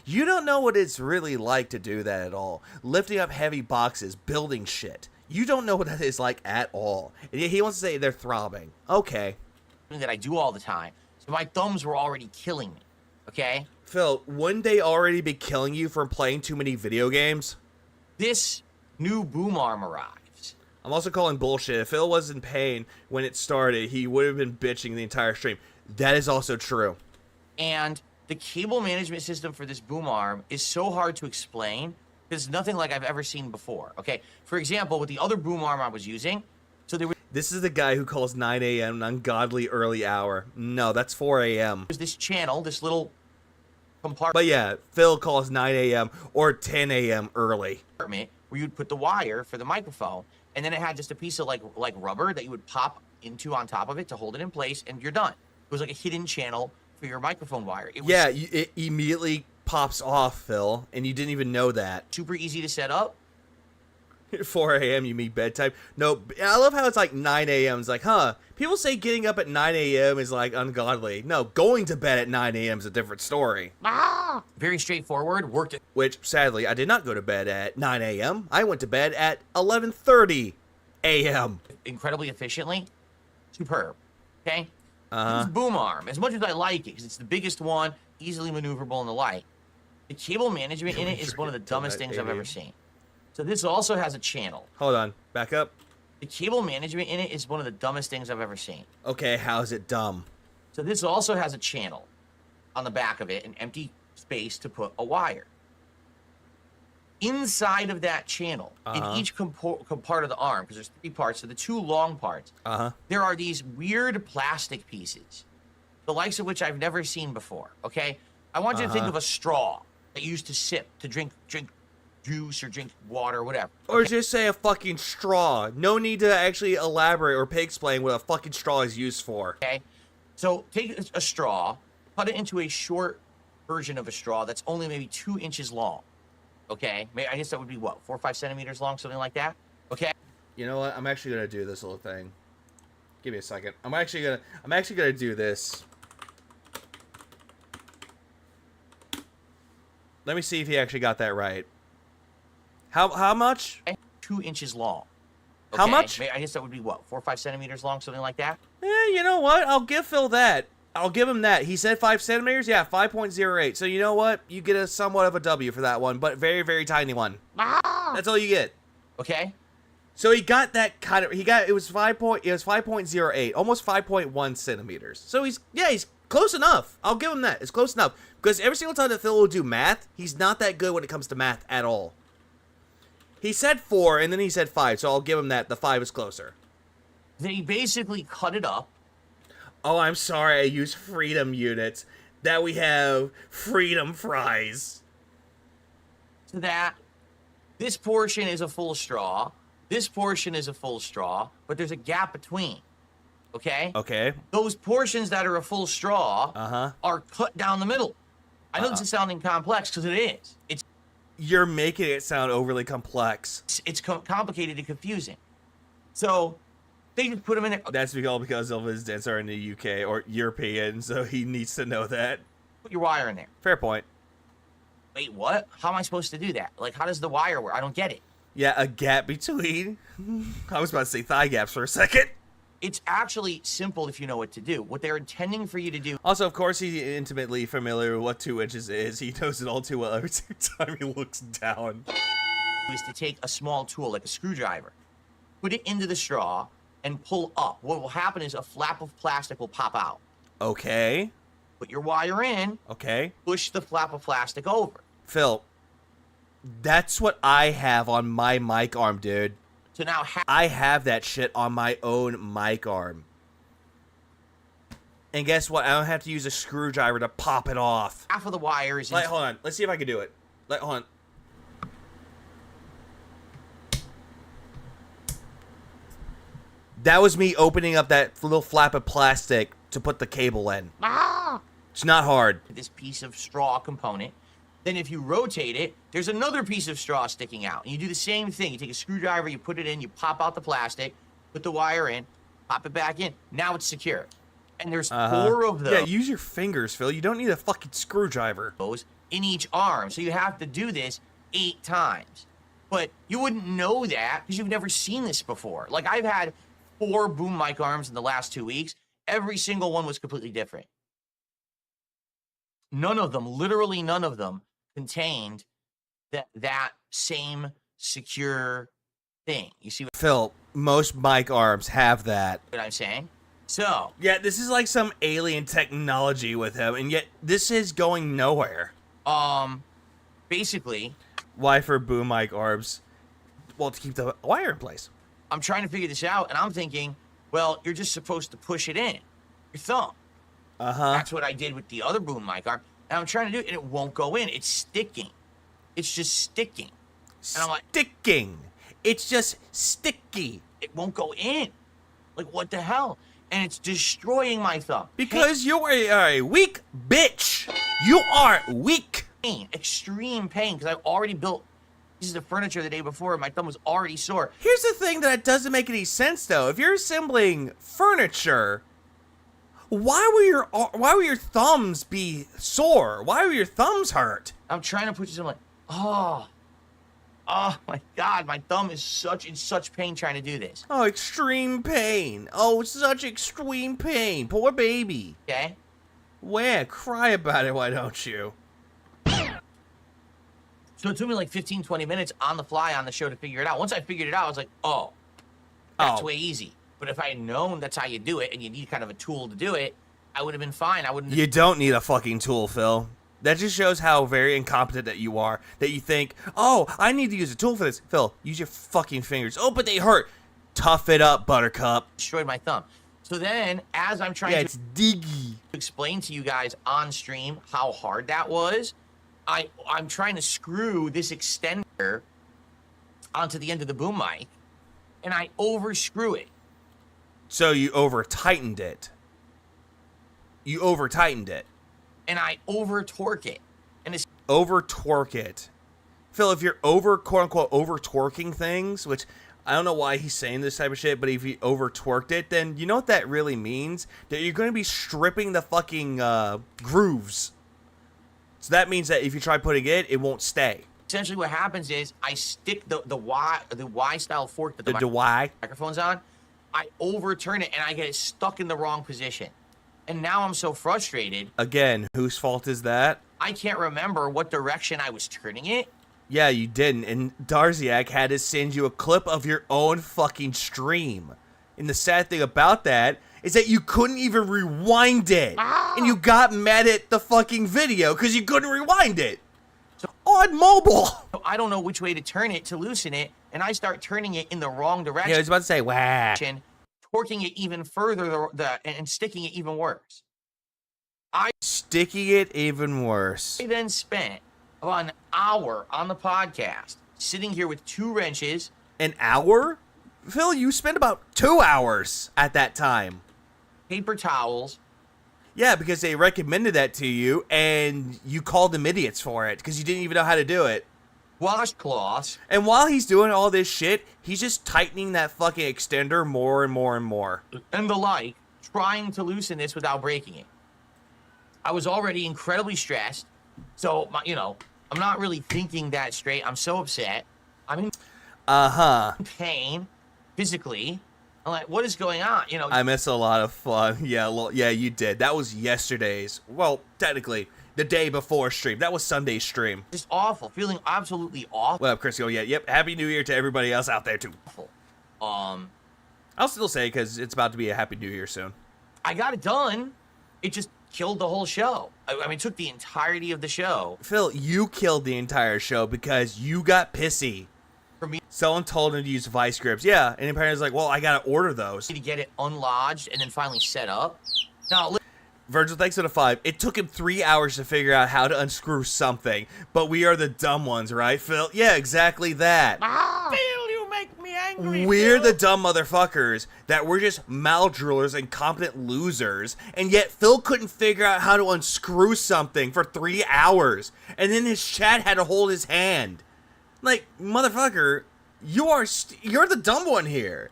You don't know what it's really like to do that at all. Lifting up heavy boxes, building shit. You don't know what that is like at all. And yet he wants to say they're throbbing. Okay. That I do all the time. So my thumbs were already killing me. Okay? Phil, wouldn't they already be killing you from playing too many video games? This new boom arm arrives. I'm also calling bullshit. If Phil was in pain when it started, he would have been bitching the entire stream. That is also true. And the cable management system for this boom arm is so hard to explain. It's nothing like I've ever seen before. Okay, for example, with the other boom arm I was using, so there was... This is the guy who calls 9 a.m. an ungodly early hour. No, that's 4 a.m. There's this channel, this little compartment. But yeah, Phil calls 9 a.m. or 10 a.m. early. Where you'd put the wire for the microphone, and then it had just a piece of like rubber that you would pop into on top of it to hold it in place, and you're done. It was like a hidden channel for your microphone wire. It was it immediately pops off, Phil, and you didn't even know that. Super easy to set up. 4 a.m. you mean bedtime? No, I love how it's like 9 a.m. It's like, huh, people say getting up at 9 a.m. is like ungodly. No, going to bed at 9 a.m. is a different story. Very straightforward. Worked it. Which, sadly, I did not go to bed at 9 a.m. I went to bed at 11:30 a.m. Incredibly efficiently. Superb. Okay? This boom arm, as much as I like it, because it's the biggest one, easily maneuverable and the like, the cable management in it is one of the dumbest things I've ever seen. So this also has a channel. Hold on, back up. The cable management in it is one of the dumbest things I've ever seen. Okay, how is it dumb? So this also has a channel on the back of it, an empty space to put a wire. Inside of that channel, in each part of the arm, because there's 3 parts, so the 2 long parts, there are these weird plastic pieces, the likes of which I've never seen before, okay? I want you to think of a straw that you used to sip to drink juice or drink water or whatever. Or just say a fucking straw. No need to actually elaborate or explain what a fucking straw is used for. Okay? So take a straw, cut it into a short version of a straw that's only maybe 2 inches long. Okay? I guess that would be what, 4 or 5 centimeters long, something like that? Okay? You know what? I'm actually gonna do this little thing. Give me a second. I'm actually gonna do this. Let me see if he actually got that right. How much? 2 inches long. Okay? How much? I guess that would be what, 4 or 5 centimeters long, something like that? You know what? I'll give Phil that. I'll give him that. He said 5 centimeters? Yeah, 5.08. So you know what? You get a somewhat of a W for that one, but very, very tiny one. That's all you get. Okay. So he got that kind of, it was 5.08, almost 5.1 centimeters. So he's close enough. I'll give him that. It's close enough. Because every single time that Phil will do math, he's not that good when it comes to math at all. He said 4, and then he said 5, so I'll give him that. The 5 is closer. They basically cut it up. Oh, I'm sorry. I used freedom units. that we have freedom fries. So that this portion is a full straw, this portion is a full straw, but there's a gap between. Okay? Okay. Those portions that are a full straw are cut down the middle. I know this is sounding complex because it is. You're making it sound overly complex. It's complicated and confusing. So they just put them in there. That's all because of his dents are in the UK or European, so he needs to know that. Put your wire in there. Fair point. Wait, what? How am I supposed to do that? Like, how does the wire work? I don't get it. Yeah, a gap between. I was about to say thigh gaps for a second. It's actually simple if you know what to do. What they're intending for you to do. Also, of course, he's intimately familiar with what 2 inches is. He knows it all too well every time he looks down. Is to take a small tool, like a screwdriver, put it into the straw, and pull up. What will happen is a flap of plastic will pop out. Okay. Put your wire in. Okay. Push the flap of plastic over. Phil, that's what I have on my mic arm, dude. So now I have that shit on my own mic arm. And guess what? I don't have to use a screwdriver to pop it off. Half of the wire is... Like, hold on. Let's see if I can do it. Like, hold on. That was me opening up that little flap of plastic to put the cable in. It's not hard. This piece of straw component. Then if you rotate it, there's another piece of straw sticking out. And you do the same thing. You take a screwdriver, you put it in, you pop out the plastic, put the wire in, pop it back in. Now it's secure. And there's 4 of them. Yeah, use your fingers, Phil. You don't need a fucking screwdriver. In each arm. So you have to do this 8 times. But you wouldn't know that because you've never seen this before. Like, I've had 4 boom mic arms in the last 2 weeks. Every single one was completely different. None of them, literally none of them, contained that same secure thing. You see what Phil, most mic arms have that. I'm saying? So yeah, this is like some alien technology with him, and yet this is going nowhere. Basically, why for boom mic arms? Well, to keep the wire in place. I'm trying to figure this out, and I'm thinking, well, you're just supposed to push it in your thumb. That's what I did with the other boom mic arm. And I'm trying to do it, and it won't go in. It's sticking. It's just sticking. And I'm like, sticking. It's just sticky. It won't go in. Like, what the hell? And it's destroying my thumb. Because you are a weak bitch. You are weak. Pain, extreme pain, because I already built pieces of furniture the day before, and my thumb was already sore. Here's the thing that doesn't make any sense, though. If you're assembling furniture, why were your thumbs be sore? Why were your thumbs hurt? I'm trying to put you something like, oh my God, my thumb is in such pain trying to do this. Oh, extreme pain. Oh, such extreme pain. Poor baby. Okay. Where? Cry about it, why don't you? So it took me like 15, 20 minutes on the fly on the show to figure it out. Once I figured it out, I was like, oh, that's way easy. But if I had known that's how you do it and you need kind of a tool to do it, I would have been fine. You don't need a fucking tool, Phil. That just shows how very incompetent that you are. That you think, oh, I need to use a tool for this. Phil, use your fucking fingers. Oh, but they hurt. Tough it up, Buttercup. Destroyed my thumb. So then, as I'm trying to explain to you guys on stream how hard that was, I'm trying to screw this extender onto the end of the boom mic, and I overscrew it. So you over-tightened it. You over-tightened it. And I over-torque it. And it's over-torque it. Phil, if you're quote-unquote, over-torquing things, which I don't know why he's saying this type of shit, but if he over-torqued it, then you know what that really means? That you're going to be stripping the fucking grooves. So that means that if you try putting it won't stay. Essentially what happens is I stick the Y-style fork that the microphone's on, I overturn it, and I get it stuck in the wrong position. And now I'm so frustrated. Again, whose fault is that? I can't remember what direction I was turning it. Yeah, you didn't. And Darziak had to send you a clip of your own fucking stream. And the sad thing about that is that you couldn't even rewind it. And you got mad at the fucking video because you couldn't rewind it. So, on mobile. So I don't know which way to turn it to loosen it, and I start turning it in the wrong direction. Yeah, I was about to say, wow. Torquing it even further and sticking it even worse. Sticking it even worse. I then spent about an hour on the podcast sitting here with 2 wrenches. An hour? Phil, you spent about 2 hours at that time. Paper towels. Yeah, because they recommended that to you, and you called them idiots for it, because you didn't even know how to do it. Washcloths. And while he's doing all this shit, he's just tightening that fucking extender more and more and more. And the like, trying to loosen this without breaking it. I was already incredibly stressed, so, I'm not really thinking that straight. I'm so upset. I'm in pain, physically. I'm like, what is going on? I miss a lot of fun. Yeah, you did. That was yesterday's. Well, technically, the day before stream. That was Sunday's stream. Just awful. Feeling absolutely awful. What up, Chris? Oh, yeah, yep. Happy New Year to everybody else out there, too. I'll still say, because it's about to be a Happy New Year soon. I got it done. It just killed the whole show. I mean, it took the entirety of the show. Phil, you killed the entire show because you got pissy. For me, someone told him to use vice grips. Yeah, and apparently was like, well, I gotta order those. To get it unlodged and then finally set up. Now, Virgil, thanks for the 5. It took him 3 hours to figure out how to unscrew something, but we are the dumb ones, right, Phil? Yeah, exactly that. Phil, you make me angry. We're Phil. the dumb motherfuckers that we're just mal-drillers and competent losers, and yet Phil couldn't figure out how to unscrew something for 3 hours, and then his chat had to hold his hand. Like, motherfucker, you're the dumb one here.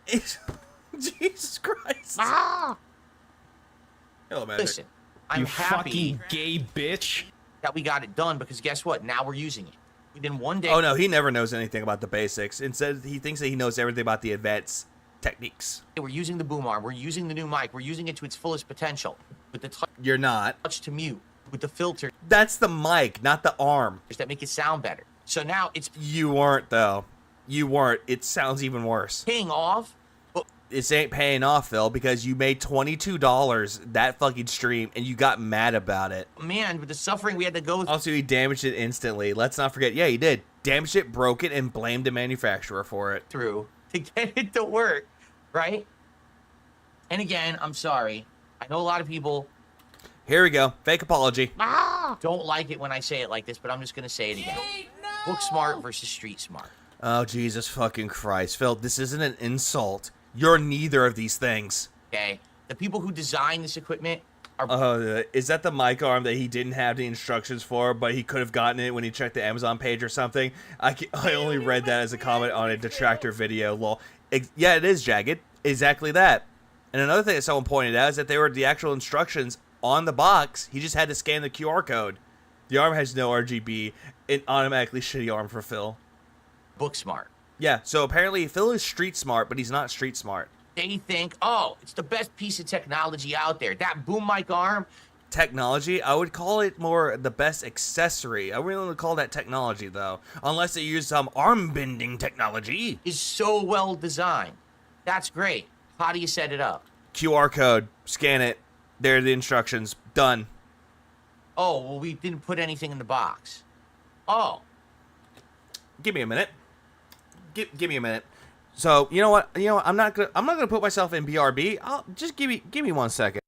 Jesus Christ. Hello, Magic. Listen, I'm You happy fucking gay bitch. that we got it done because guess what? Now we're using it. Within one day. Oh, no, he never knows anything about the basics. Instead, he thinks that he knows everything about the advanced techniques. We're using the boom arm. We're using the new mic. We're using it to its fullest potential. With the You're not. touch to mute. With the filter. That's the mic, not the arm. That make it sound better. So now it's You weren't, though. You weren't. It sounds even worse. paying off. This ain't paying off, Phil, because you made $22 that fucking stream, and you got mad about it. Man, with the suffering we had to go through. Also, he damaged it instantly. Let's not forget. Yeah, he did. Damaged it, broke it, and blamed the manufacturer for it. To get it to work, right? And again, I'm sorry. I know a lot of people Here we go. Fake apology. don't like it when I say it like this, but I'm just going to say it again. Book smart versus street smart. Oh, Jesus fucking Christ. Phil, this isn't an insult. You're neither of these things. Okay? The people who design this equipment are... Is that the mic arm that he didn't have the instructions for, but he could have gotten it when he checked the Amazon page or something? I only read that as a comment on a detractor video, lol. Yeah, it is, Jagged. Exactly that. And another thing that someone pointed out is that they were the actual instructions on the box. He just had to scan the QR code. The arm has no RGB. It automatically shitty arm for Phil. Book smart. Yeah, so apparently Phil is street smart, but he's not street smart. They think, oh, it's the best piece of technology out there. That boom mic arm. Technology? I would call it more the best accessory. I wouldn't call that technology, though. Unless they use some arm-bending technology. Is so well designed. That's great. How do you set it up? QR code. Scan it. There are the instructions. Done. Oh, well, we didn't put anything in the box. Oh. Give me a minute. Give me a minute. So, you know what? I'm not gonna put myself in BRB. I'll just give me 1 second.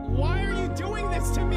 Why are you doing this to me?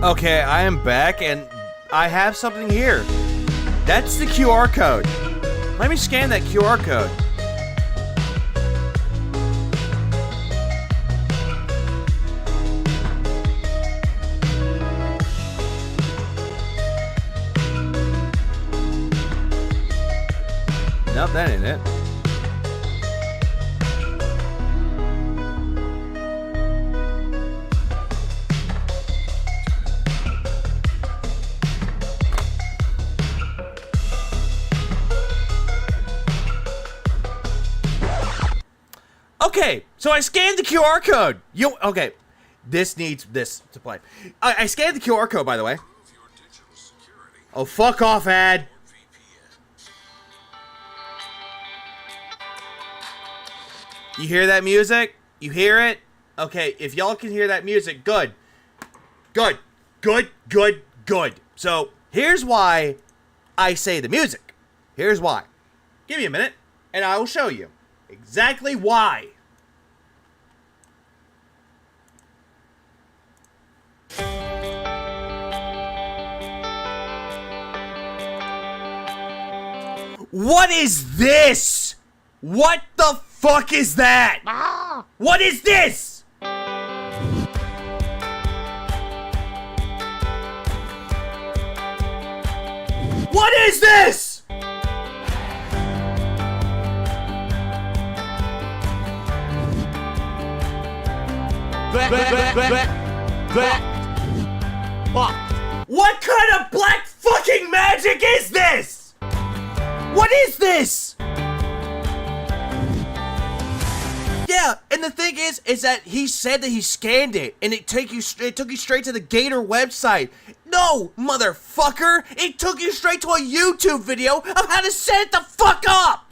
Okay, I am back, and I have something here. That's the QR code. Let me scan that QR code. Nope, that ain't it. Okay, so I scanned the QR code. Okay, this needs this to play. I scanned the QR code, by the way. Oh, fuck off, ad. You hear that music? You hear it? Okay, if y'all can hear that music, good. Good. Good, good, good. So, here's why I say the music. Here's why. Give me a minute, and I will show you exactly why. What is this? What the fuck is that? What is this? What is this? What kind of black fucking magic is this? What is this? Yeah, and the thing is that he said that he scanned it, and it took you straight to the Gator website. No, motherfucker! It took you straight to a YouTube video of how to set it the fuck up!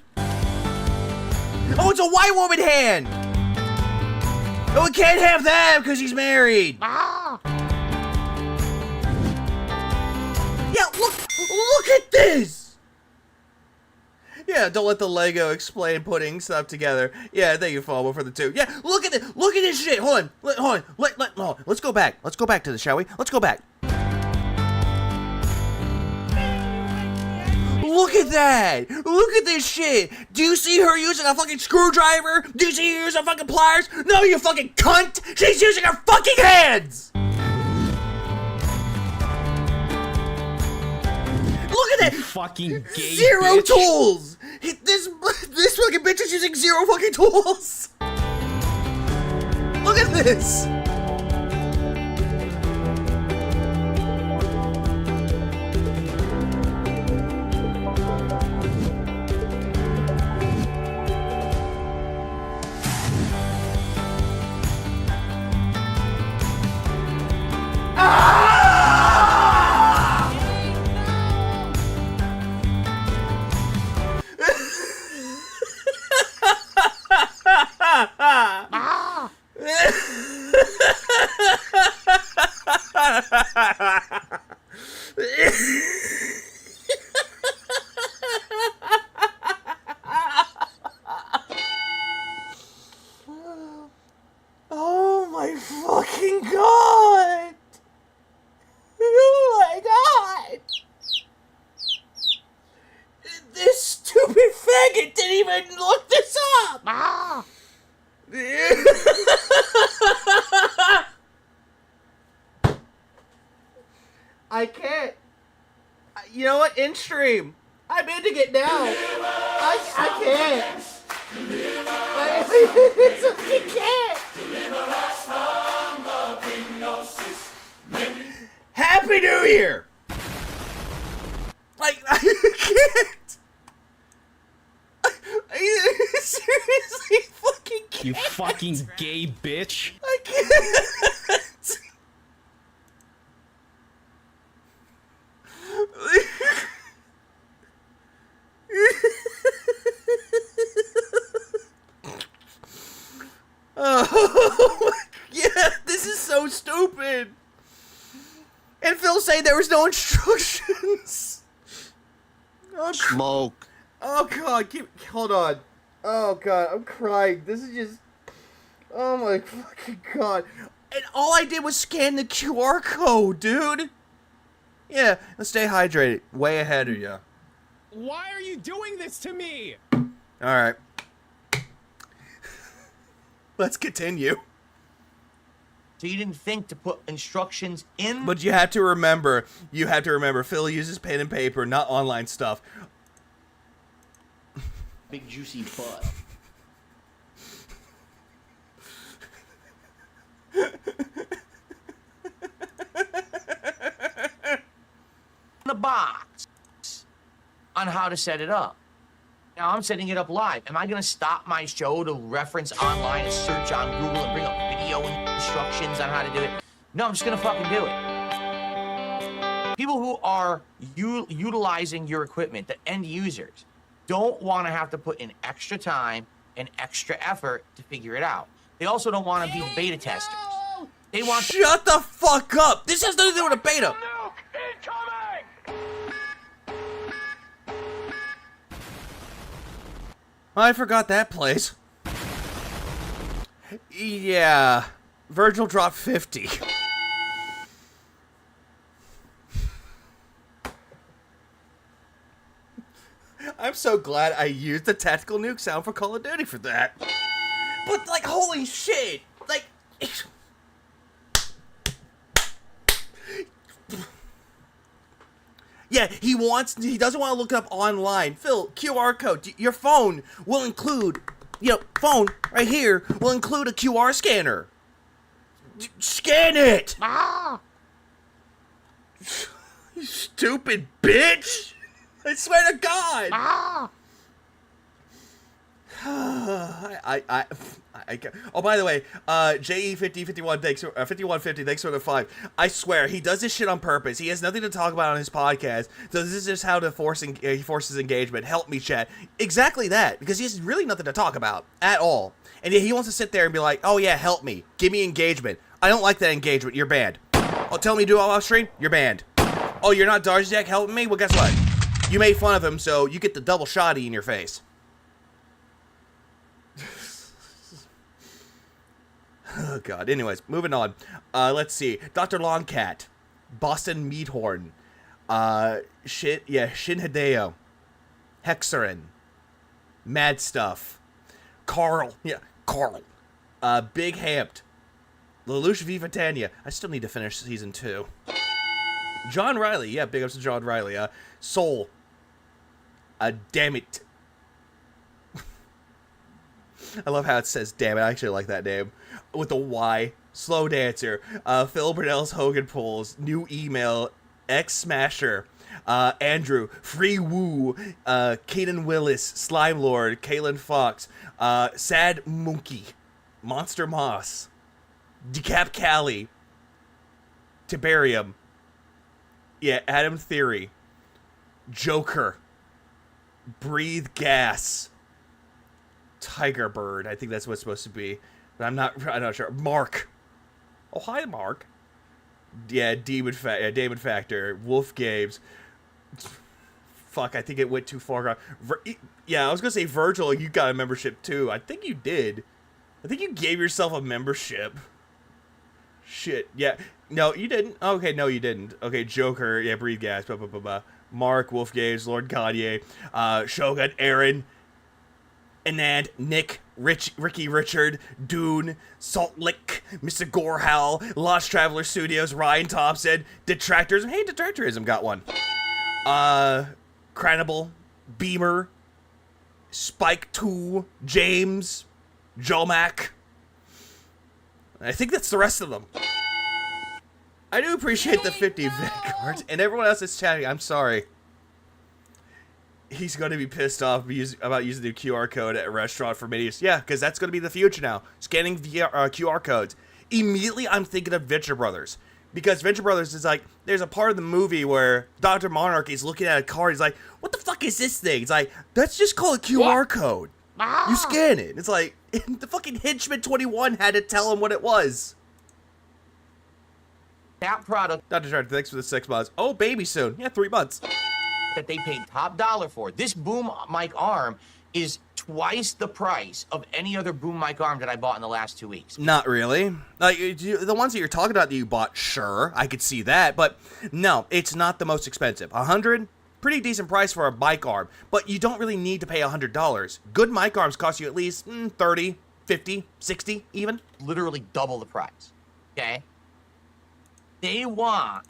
Oh, it's a white woman hand! Oh, we can't have that because he's married! Yeah, look at this! Yeah, don't let the Lego explain putting stuff together. Yeah, thank you, Fomo, for the 2. Yeah, look at this shit. Hold on. Let's go back. Let's go back to this, shall we? Let's go back. Look at that. Look at this shit. Do you see her using a fucking screwdriver? Do you see her using fucking pliers? No, you fucking cunt. She's using her fucking hands. Look at that! You fucking gay Zero bitch. tools! This fucking bitch is using zero fucking tools! Look at this! Oh my fucking god! Oh my god! This stupid faggot didn't even look this up! I can't. You know what? In stream. I'm ending it now. I can't. I can't. Happy New Year! Like, I can't. I seriously fucking can't. You fucking gay bitch. I can't. Oh, yeah, this is so stupid. And Phil saying there was no instructions. Oh, Smoke. Oh god, hold on. Oh god, I'm crying. This is just, oh my fucking god. And all I did was scan the QR code, dude. Yeah, let's stay hydrated. Way ahead of you. Why are you doing this to me? All right. Let's continue. So you didn't think to put instructions in? But you have to remember, Phil uses pen and paper, not online stuff. Big juicy butt. The box on how to set it up. Now I'm setting it up live. Am I going to stop my show to reference online and search on Google and bring up video instructions on how to do it? No, I'm just going to fucking do it. People who are utilizing your equipment, the end users, don't want to have to put in extra time and extra effort to figure it out. They also don't want to be beta testers. They want Shut the fuck up! This has nothing to do with a beta! I forgot that place. Yeah. Virgil dropped 50. I'm so glad I used the tactical nuke sound for Call of Duty for that. But, like, holy shit! Like... Yeah, he doesn't want to look it up online. Phil, QR code. Your phone will include, phone right here will include a QR scanner. Scan it! Ah! You stupid bitch! I swear to God! Ah! Oh, by the way, JE5051 thanks 5150 thanks for the 5. I swear he does this shit on purpose. He has nothing to talk about on his podcast, so this is just how to he forces engagement. Help me, chat. Exactly that, because he has really nothing to talk about at all, and yet he wants to sit there and be like, "Oh yeah, help me, give me engagement." I don't like that engagement. You're banned. Oh, tell me to do all off stream. You're banned. Oh, you're not Darzak helping me. Well, guess what? You made fun of him, so you get the double shotty in your face. Oh, God. Anyways, moving on. Let's see. Dr. Longcat. Boston Meathorn. Shin Hideo. Hexerin. Mad Stuff. Carl. Yeah, Carl. Big Hampt. Lelouch Vivatania. I still need to finish season 2. John Riley. Yeah, big ups to John Riley. Soul. Damn it. I love how it says damn it. I actually like that name. With a Y. Slow Dancer. Phil Burnell's Hogan Pulls. New Email. X Smasher. Andrew. Free Woo. Kaden Willis. Slime Lord. Kaylin Fox. Sad Monkey. Monster Moss. Decap Callie. Tiberium. Yeah, Adam Theory. Joker. Breathe Gas. Tiger Bird. I think that's what it's supposed to be. But I'm not sure. Mark. Oh, hi, Mark. Yeah, Damon Factor. Wolf Games. Fuck, I think it went too far. Yeah, I was going to say, Virgil, you got a membership too. I think you did. I think you gave yourself a membership. Shit. Yeah. No, you didn't. Okay, no, you didn't. Okay, Joker. Yeah, Breathe Gas. Blah, blah, blah, blah. Mark, Wolf Games, Lord Kanye, Shogun, Aaron, Anand, Nick, Ricky Richard, Dune, Salt Lick, Mr. Gorehowl, Lost Traveler Studios, Ryan Thompson, Detractorism. Hey, Detractorism got one. Cranable, Beamer, Spike 2, James, Jomac. I think that's the rest of them. I do appreciate the 50 cards, and everyone else that's chatting, I'm sorry. He's going to be pissed off about using the QR code at a restaurant for menus. Yeah, because that's going to be the future now. Scanning QR codes. Immediately, I'm thinking of Venture Brothers. Because Venture Brothers is like, there's a part of the movie where Dr. Monarch is looking at a card. He's like, what the fuck is this thing? It's like, that's just called a QR code. Ah. You scan it. It's like, the fucking Henchman 21 had to tell him what it was. That product. Dr. Tractor, thanks for the 6 months. Oh, baby soon. Yeah, 3 months. that they paid top dollar for. This boom mic arm is twice the price of any other boom mic arm that I bought in the last 2 weeks. Not really. Like, the ones that you're talking about that you bought, sure, I could see that, but no, it's not the most expensive. $100, pretty decent price for a mic arm, but you don't really need to pay $100. Good mic arms cost you at least 30, 50, 60 even. Literally double the price, okay? They want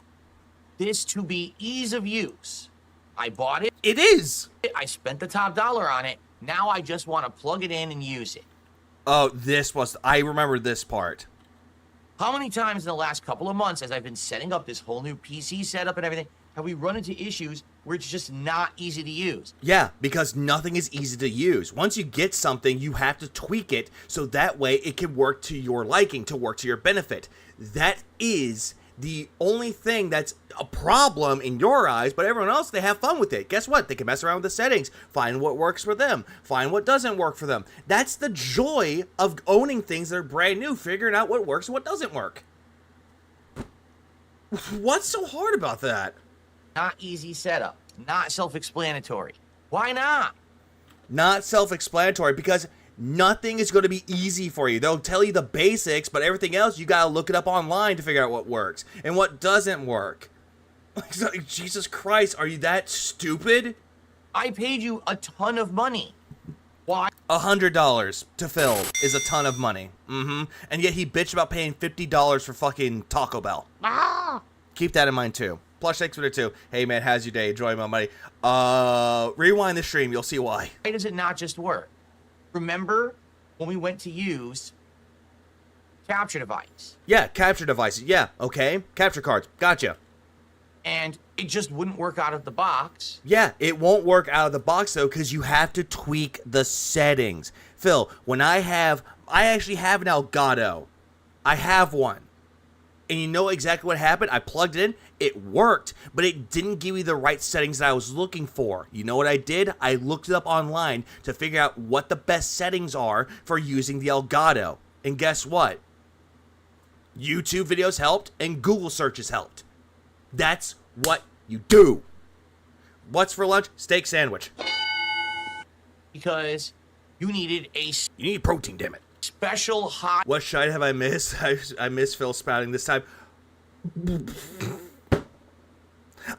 this to be ease of use. I bought it. It is. I spent the top dollar on it. Now I just want to plug it in and use it. Oh, I remember this part. How many times in the last couple of months, as I've been setting up this whole new PC setup and everything, have we run into issues where it's just not easy to use? Yeah, because nothing is easy to use. Once you get something, you have to tweak it so that way it can work to your liking, to work to your benefit. That is the only thing that's a problem in your eyes, but everyone else, they have fun with it. Guess what? They can mess around with the settings, find what works for them, find what doesn't work for them. That's the joy of owning things that are brand new, figuring out what works and what doesn't work. What's so hard about that? Not easy setup, not self-explanatory. Why not? Not self-explanatory because nothing is going to be easy for you. They'll tell you the basics, but everything else, you got to look it up online to figure out what works and what doesn't work. Like, Jesus Christ, are you that stupid? I paid you a ton of money. Why? $100 to Phil is a ton of money. And yet he bitched about paying $50 for fucking Taco Bell. Keep that in mind too. Plus 652. Hey man, how's your day? Enjoying my money. Rewind the stream, you'll see why. Why does it not just work? Remember when we went to use capture device? Yeah, capture devices. Yeah, okay. Capture cards. Gotcha. And it just wouldn't work out of the box. Yeah, it won't work out of the box though, because you have to tweak the settings. Phil, when I actually have an Elgato. I have one. And you know exactly what happened? I plugged it in, it worked, but it didn't give me the right settings that I was looking for. You know what I did? I looked it up online to figure out what the best settings are for using the Elgato. And guess what? YouTube videos helped and Google searches helped. That's what you do. What's for lunch? Steak sandwich. Because you needed a... You need protein, damn it. Special hot... What shite have I missed? I missed Phil spouting this time.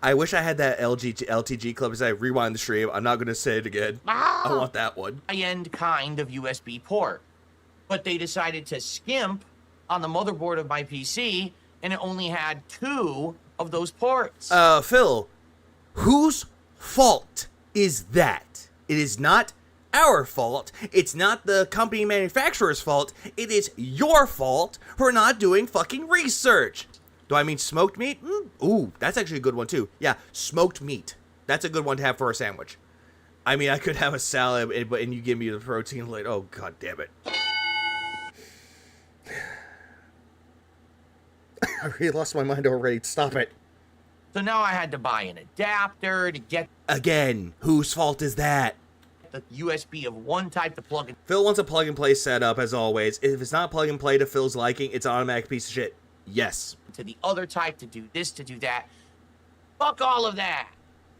I wish I had that LTG clip as I rewind the stream. I'm not going to say it again. I want that one. High-end kind of USB port. But they decided to skimp on the motherboard of my PC, and it only had 2 of those ports. Phil, whose fault is that? It is not our fault. It's not the company manufacturer's fault. It is your fault for not doing fucking research. Do I mean smoked meat? Ooh, that's actually a good one too. Yeah, smoked meat. That's a good one to have for a sandwich. I mean, I could have a salad, and you give me the protein. Like, oh, god damn it. I really lost my mind already. Stop it. So now I had to buy an adapter to get... Again, whose fault is that? The USB of one type to plug in. Phil wants a plug-and-play setup, as always. If it's not plug-and-play to Phil's liking, it's an automatic piece of shit. Yes. To the other type, to do this, to do that. Fuck all of that.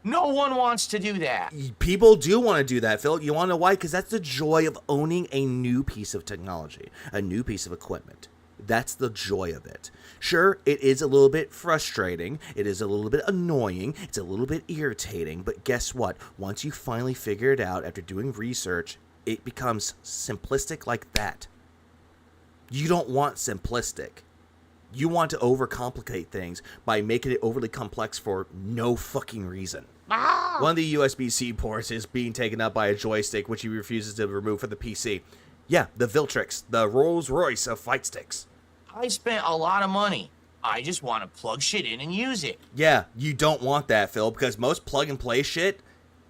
No one wants to do that. People do want to do that, Phil. You want to know why? Because that's the joy of owning a new piece of technology, a new piece of equipment. That's the joy of it. Sure, it is a little bit frustrating. It is a little bit annoying. It's a little bit irritating. But guess what? Once you finally figure it out after doing research, it becomes simplistic like that. You don't want simplistic. You want to overcomplicate things by making it overly complex for no fucking reason. One of the USB-C ports is being taken up by a joystick, which he refuses to remove from the PC. Yeah, the Viltrix, the Rolls Royce of fight sticks. I spent a lot of money. I just want to plug shit in and use it. Yeah, you don't want that, Phil, because most plug-and-play shit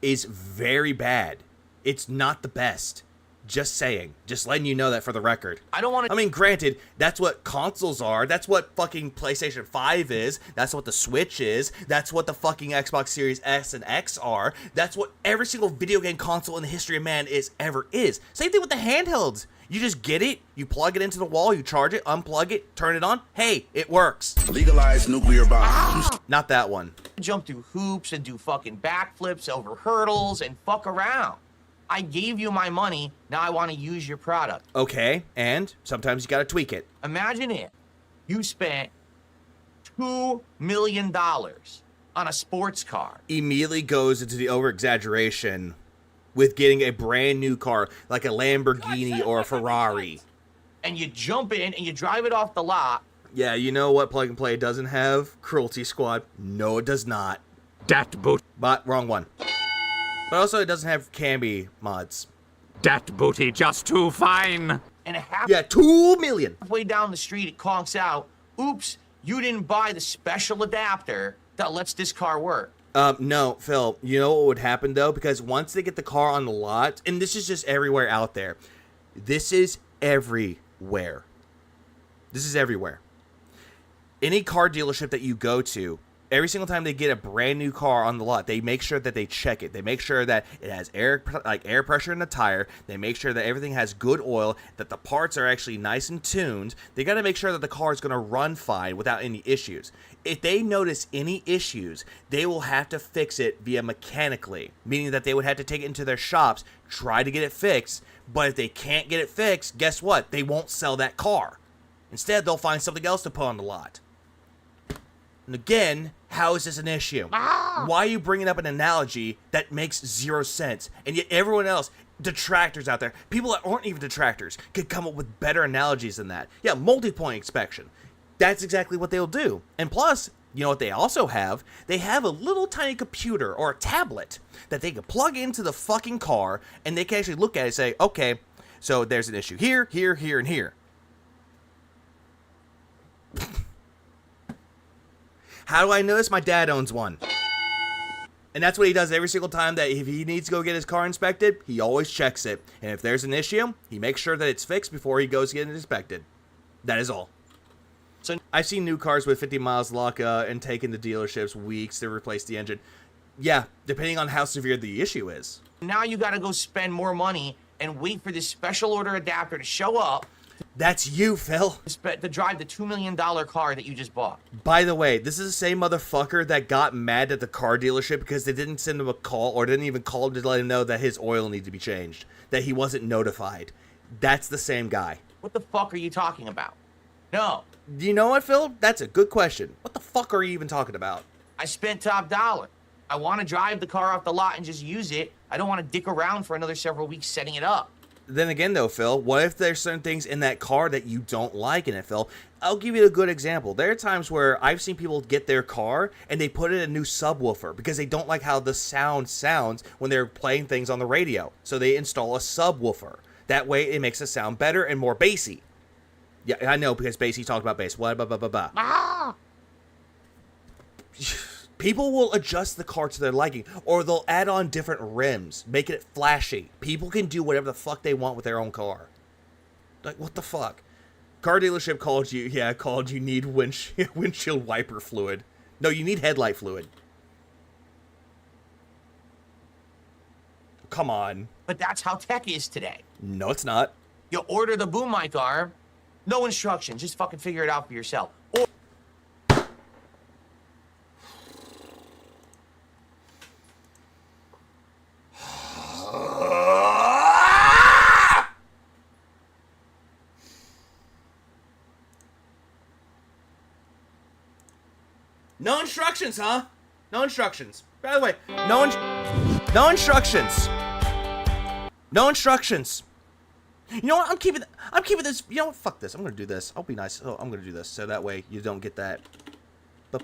is very bad. It's not the best. Just saying. Just letting you know that for the record. I don't want to... I mean, granted, that's what consoles are. That's what fucking PlayStation 5 is. That's what the Switch is. That's what the fucking Xbox Series S and X are. That's what every single video game console in the history of man ever is. Same thing with the handhelds. You just get it, you plug it into the wall, you charge it, unplug it, turn it on. Hey, it works. Legalize nuclear bombs. Not that one. jump through hoops and do fucking backflips over hurdles and fuck around. I gave you my money, now I want to use your product. Okay, and sometimes you gotta tweak it. Imagine it. You spent $2 million on a sports car. Immediately goes into the over-exaggeration with getting a brand new car, like a Lamborghini or a Ferrari. And you jump in and you drive it off the lot. Yeah, you know what Plug and Play doesn't have? Cruelty Squad. No, it does not. Dat boot. But, wrong one. But also, it doesn't have Cambi mods. Dat booty just too fine. And yeah, 2 million. Halfway down the street, it conks out. Oops, you didn't buy the special adapter that lets this car work. No, Phil, you know what would happen though? Because once they get the car on the lot, and this is just everywhere out there. This is everywhere. This is everywhere. Any car dealership that you go to, every single time they get a brand new car on the lot, they make sure that they check it. They make sure that it has air pressure in the tire. They make sure that everything has good oil, that the parts are actually nice and tuned. They got to make sure that the car is going to run fine without any issues. If they notice any issues, they will have to fix it via mechanically, meaning that they would have to take it into their shops, try to get it fixed. But if they can't get it fixed, guess what? They won't sell that car. Instead, they'll find something else to put on the lot. And again, how is this an issue? Why are you bringing up an analogy that makes 0 sense? And yet everyone else, detractors out there, people that aren't even detractors, could come up with better analogies than that. Yeah, multi-point inspection. That's exactly what they'll do. And plus, you know what they also have? They have a little tiny computer or a tablet that they can plug into the fucking car, and they can actually look at it and say, okay, so there's an issue here, here, here, and here. How do I know this? My dad owns one. And that's what he does every single time that if he needs to go get his car inspected, he always checks it. And if there's an issue, he makes sure that it's fixed before he goes to get it inspected. That is all. So I've seen new cars with 50 miles lock and taking the dealerships weeks to replace the engine. Yeah, depending on how severe the issue is. Now you got to go spend more money and wait for this special order adapter to show up. That's you, Phil. To drive the $2 million car that you just bought. By the way, this is the same motherfucker that got mad at the car dealership because they didn't send him a call or didn't even call him to let him know that his oil needed to be changed, that he wasn't notified. That's the same guy. What the fuck are you talking about? No. You know what, Phil? That's a good question. What the fuck are you even talking about? I spent top dollar. I want to drive the car off the lot and just use it. I don't want to dick around for another several weeks setting it up. Then again, though, Phil, what if there's certain things in that car that you don't like in it, Phil? I'll give you a good example. There are times where I've seen people get their car and they put in a new subwoofer because they don't like how the sound sounds when they're playing things on the radio. So they install a subwoofer. That way it makes it sound better and more bassy. Yeah, I know, because bassy talked about bass. Blah, blah, blah, blah, blah. Ah! People will adjust the car to their liking, or they'll add on different rims, making it flashy. People can do whatever the fuck they want with their own car. Like, what the fuck? Car dealership called you need windshield wiper fluid. No, you need headlight fluid. Come on. But that's how tech is today. No, it's not. You order the boom mic arm, no instructions, just fucking figure it out for yourself. Or no instructions, huh? No instructions. By the way, no instructions. No instructions. You know what? I'm keeping this. You know what? Fuck this. I'm gonna do this. I'll be nice. Oh, I'm gonna do this so that way you don't get that. There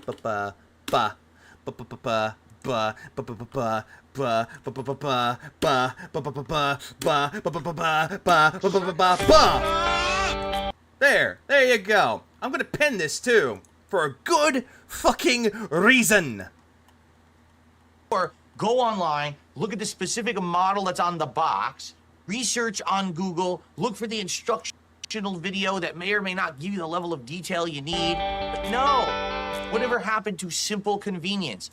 you go. I'm gonna pin this too for a good fucking reason. Or go online, look at the specific model that's on the box, research on Google, look for the instructional video that may or may not give you the level of detail you need. But no, whatever happened to simple convenience?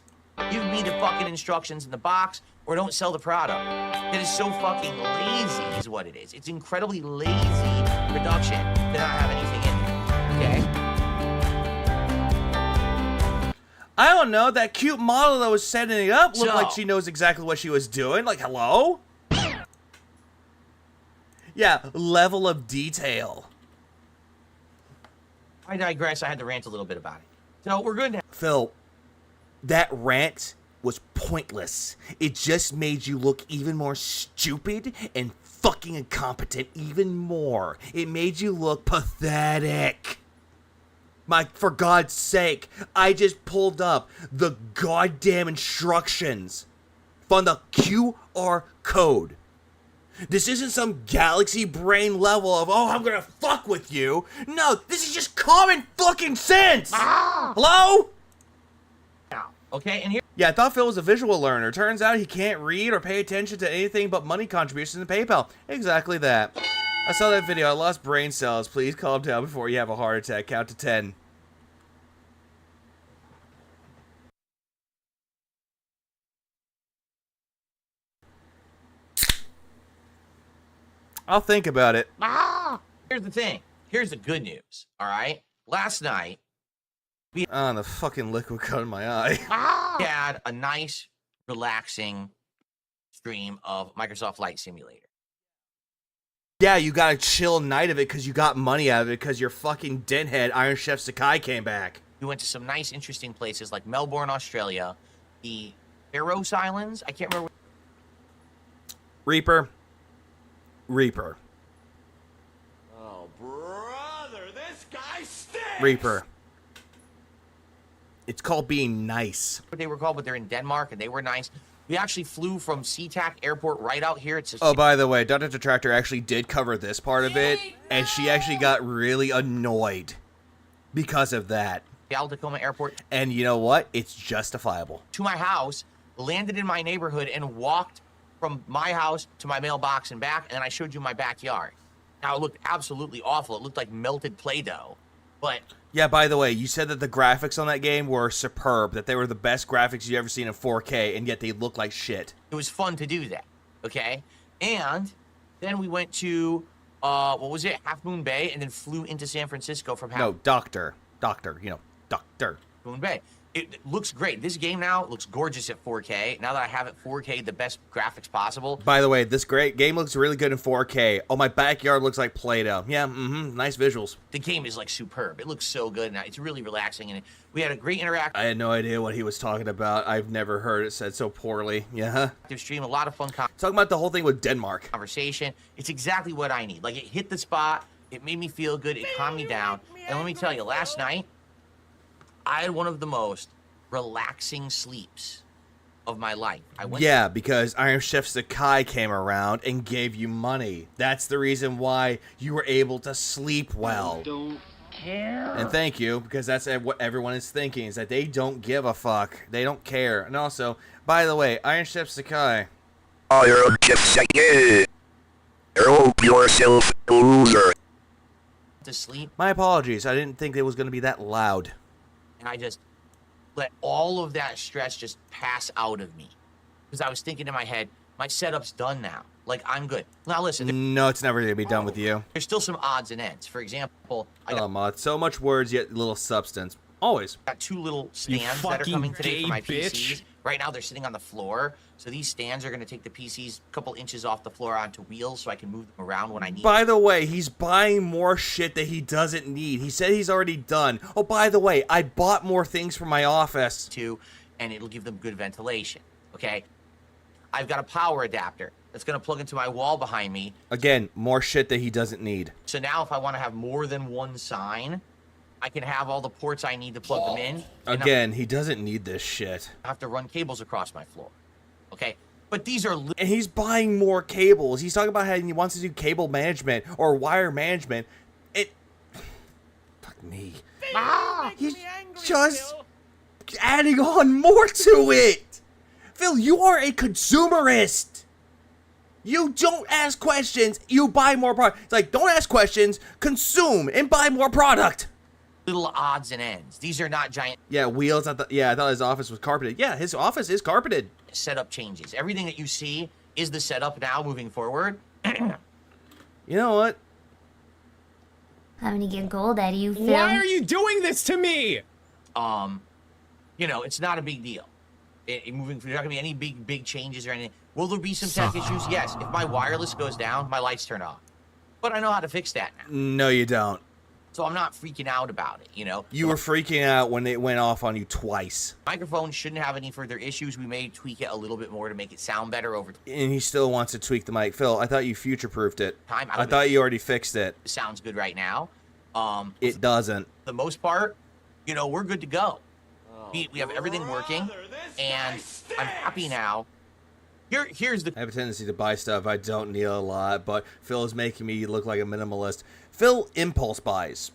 Give me the fucking instructions in the box or don't sell the product. It is so fucking lazy is what it is. It's incredibly lazy production to not have anything in there, okay? I don't know. That cute model that was setting it up looked So- like she knows exactly what she was doing. Like, hello? Yeah, level of detail. I digress. I had to rant a little bit about it. So we're going to... Phil, that rant was pointless. It just made you look even more stupid and fucking incompetent even more. It made you look pathetic. For God's sake, I just pulled up the goddamn instructions from the QR code. This isn't some galaxy brain level of, oh, I'm gonna fuck with you. No, this is just common fucking sense. Hello? Okay, and here... Yeah, I thought Phil was a visual learner. Turns out he can't read or pay attention to anything but money contributions and PayPal. Exactly that. I saw that video. I lost brain cells. Please calm down before you have a heart attack. Count to 10. I'll think about it. Here's the thing. Here's the good news, all right? Last night, the fucking liquid got in my eye. we had a nice, relaxing stream of Microsoft Flight Simulator. Yeah, you got a chill night of it because you got money out of it because your fucking denthead Iron Chef Sakai came back. We went to some nice, interesting places like Melbourne, Australia, the Peripheral Islands. I can't remember. Reaper. Oh, brother, this guy stinks! Reaper. It's called being nice. What they were called, but they're in Denmark and they were nice. We actually flew from SeaTac Airport right out here. It's Oh, by the way, Dr. Detractor actually did cover this part of it, and she actually got really annoyed because of that. Tacoma Airport. And you know what? It's justifiable. To my house, landed in my neighborhood, and walked from my house to my mailbox and back, and then I showed you my backyard. Now, it looked absolutely awful. It looked like melted Play-Doh, but... Yeah, by the way, you said that the graphics on that game were superb, that they were the best graphics you've ever seen in 4K, and yet they look like shit. It was fun to do that, okay? And then we went to, what was it, Half Moon Bay, and then flew into San Francisco from No, Doctor, Doctor. Moon Bay. It looks great. This game now looks gorgeous at 4K. Now that I have it 4K, the best graphics possible. By the way, this great game looks really good in 4K. Oh, my backyard looks like Play-Doh. Yeah, nice visuals. The game is like superb. It looks so good now. It's really relaxing, and we had a great interaction. I had no idea what he was talking about. I've never heard it said so poorly. Yeah. Stream, a lot of fun talking about the whole thing with Denmark. Conversation. It's exactly what I need. Like, it hit the spot. It made me feel good. It calmed me down. And let me tell you, last night, I had one of the most relaxing sleeps of my life. Yeah, because Iron Chef Sakai came around and gave you money. That's the reason why you were able to sleep well. I don't care. And thank you, because that's what everyone is thinking, is that they don't give a fuck. They don't care. And also, by the way, Iron Chef Sakai. Iron Chef Sakai. Help yourself, loser. To sleep. My apologies. I didn't think it was going to be that loud. And I just let all of that stress just pass out of me. Because I was thinking in my head, my setup's done now. Like, I'm good. Now, listen. No, it's never going to be done with you. There's still some odds and ends. For example, I got, Mod. So much words, yet little substance. Always. got two little stands that are coming today for my PCs. Right now, they're sitting on the floor. So these stands are going to take the PCs a couple inches off the floor onto wheels so I can move them around when I need. By the way, he's buying more shit that he doesn't need. He said he's already done. Oh, by the way, I bought more things for my office. And it'll give them good ventilation. Okay? I've got a power adapter that's going to plug into my wall behind me. Again, more shit that he doesn't need. So now if I want to have more than one sign, I can have all the ports I need to plug them in. Again, he doesn't need this shit. I have to run cables across my floor. Okay? But these are... And he's buying more cables. He's talking about how he wants to do cable management or wire management. Fuck me. He's just adding on more to it. Phil, you are a consumerist. You don't ask questions, you buy more product. It's like, don't ask questions, consume, and buy more product. Little odds and ends. These are not giant... Yeah, wheels. I thought his office was carpeted. Yeah, his office is carpeted. Setup changes. Everything that you see is the setup now moving forward. You know what? I'm gonna get gold out of you, Phil. Why are you doing this to me? You know, it's not a big deal. Moving, there's not gonna be any big changes or anything. Will there be some tech issues? Yes. If my wireless goes down, my lights turn off. But I know how to fix that now. No, you don't. So I'm not freaking out about it, you know? You were freaking out when it went off on you twice. Microphone shouldn't have any further issues. We may tweak it a little bit more to make it sound better over time. And he still wants to tweak the mic. Phil, I thought you future-proofed it. I don't thought you already fixed it. It sounds good right now. It doesn't. For the most part, you know, we're good to go. We have everything working, and I'm happy now. Here's the... I have a tendency to buy stuff I don't need a lot, but Phil is making me look like a minimalist. Phil impulse buys.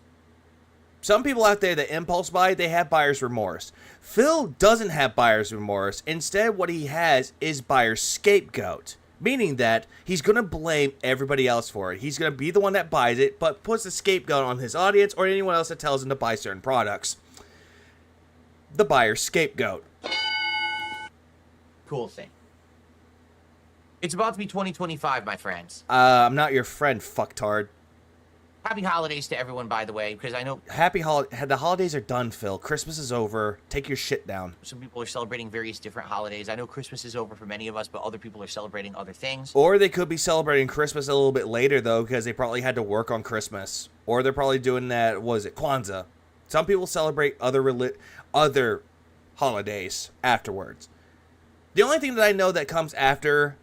Some people out there that impulse buy, they have buyer's remorse. Phil doesn't have buyer's remorse. Instead, what he has is buyer's scapegoat. Meaning that he's going to blame everybody else for it. He's going to be the one that buys it, but puts the scapegoat on his audience or anyone else that tells him to buy certain products. The buyer's scapegoat. Cool thing. It's about to be 2025, my friends. I'm not your friend, fucktard. Happy holidays to everyone, by the way, because I know... The holidays are done, Phil. Christmas is over. Take your shit down. Some people are celebrating various different holidays. I know Christmas is over for many of us, but other people are celebrating other things. Or they could be celebrating Christmas a little bit later, though, because they probably had to work on Christmas. Or they're probably doing that, what is it, Kwanzaa. Some people celebrate other holidays afterwards. The only thing that I know that comes after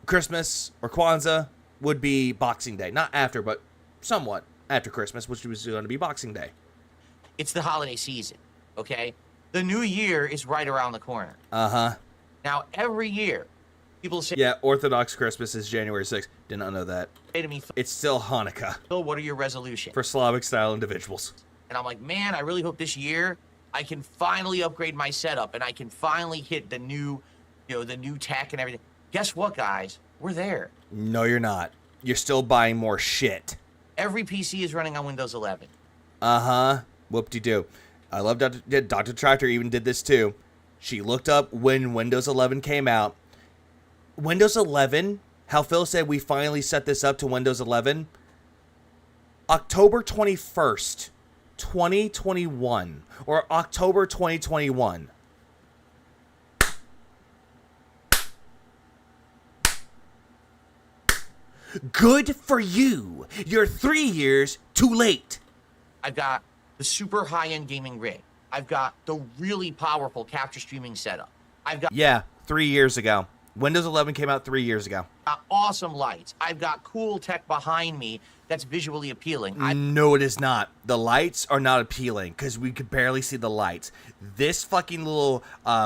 Christmas or Kwanzaa would be Boxing Day. Not after, but somewhat after Christmas, which was going to be Boxing Day. It's the holiday season, okay? The new year is right around the corner. Uh-huh. Now, every year, people say... Yeah, Orthodox Christmas is January 6th. Did not know that. Say to me, it's still Hanukkah. Phil, what are your resolutions? For Slavic-style individuals. And I'm like, man, I really hope this year I can finally upgrade my setup and I can finally hit the new, the new tech and everything. Guess what, guys? We're there. No, you're not. You're still buying more shit. Every PC is running on Windows 11. Uh-huh. Whoop-de-doo. I love Dr. Tractor even did this too. She looked up when Windows 11 came out. Windows 11, how Phil said we finally set this up to Windows 11. October 21st, 2021. Or October 2021. Good for you. You're 3 years too late. I've got the super high-end gaming rig. I've got the really powerful capture streaming setup. I've got... Yeah, 3 years ago. Windows 11 came out 3 years ago. Awesome lights. I've got cool tech behind me that's visually appealing. No, it is not. The lights are not appealing because we could barely see the lights. This fucking little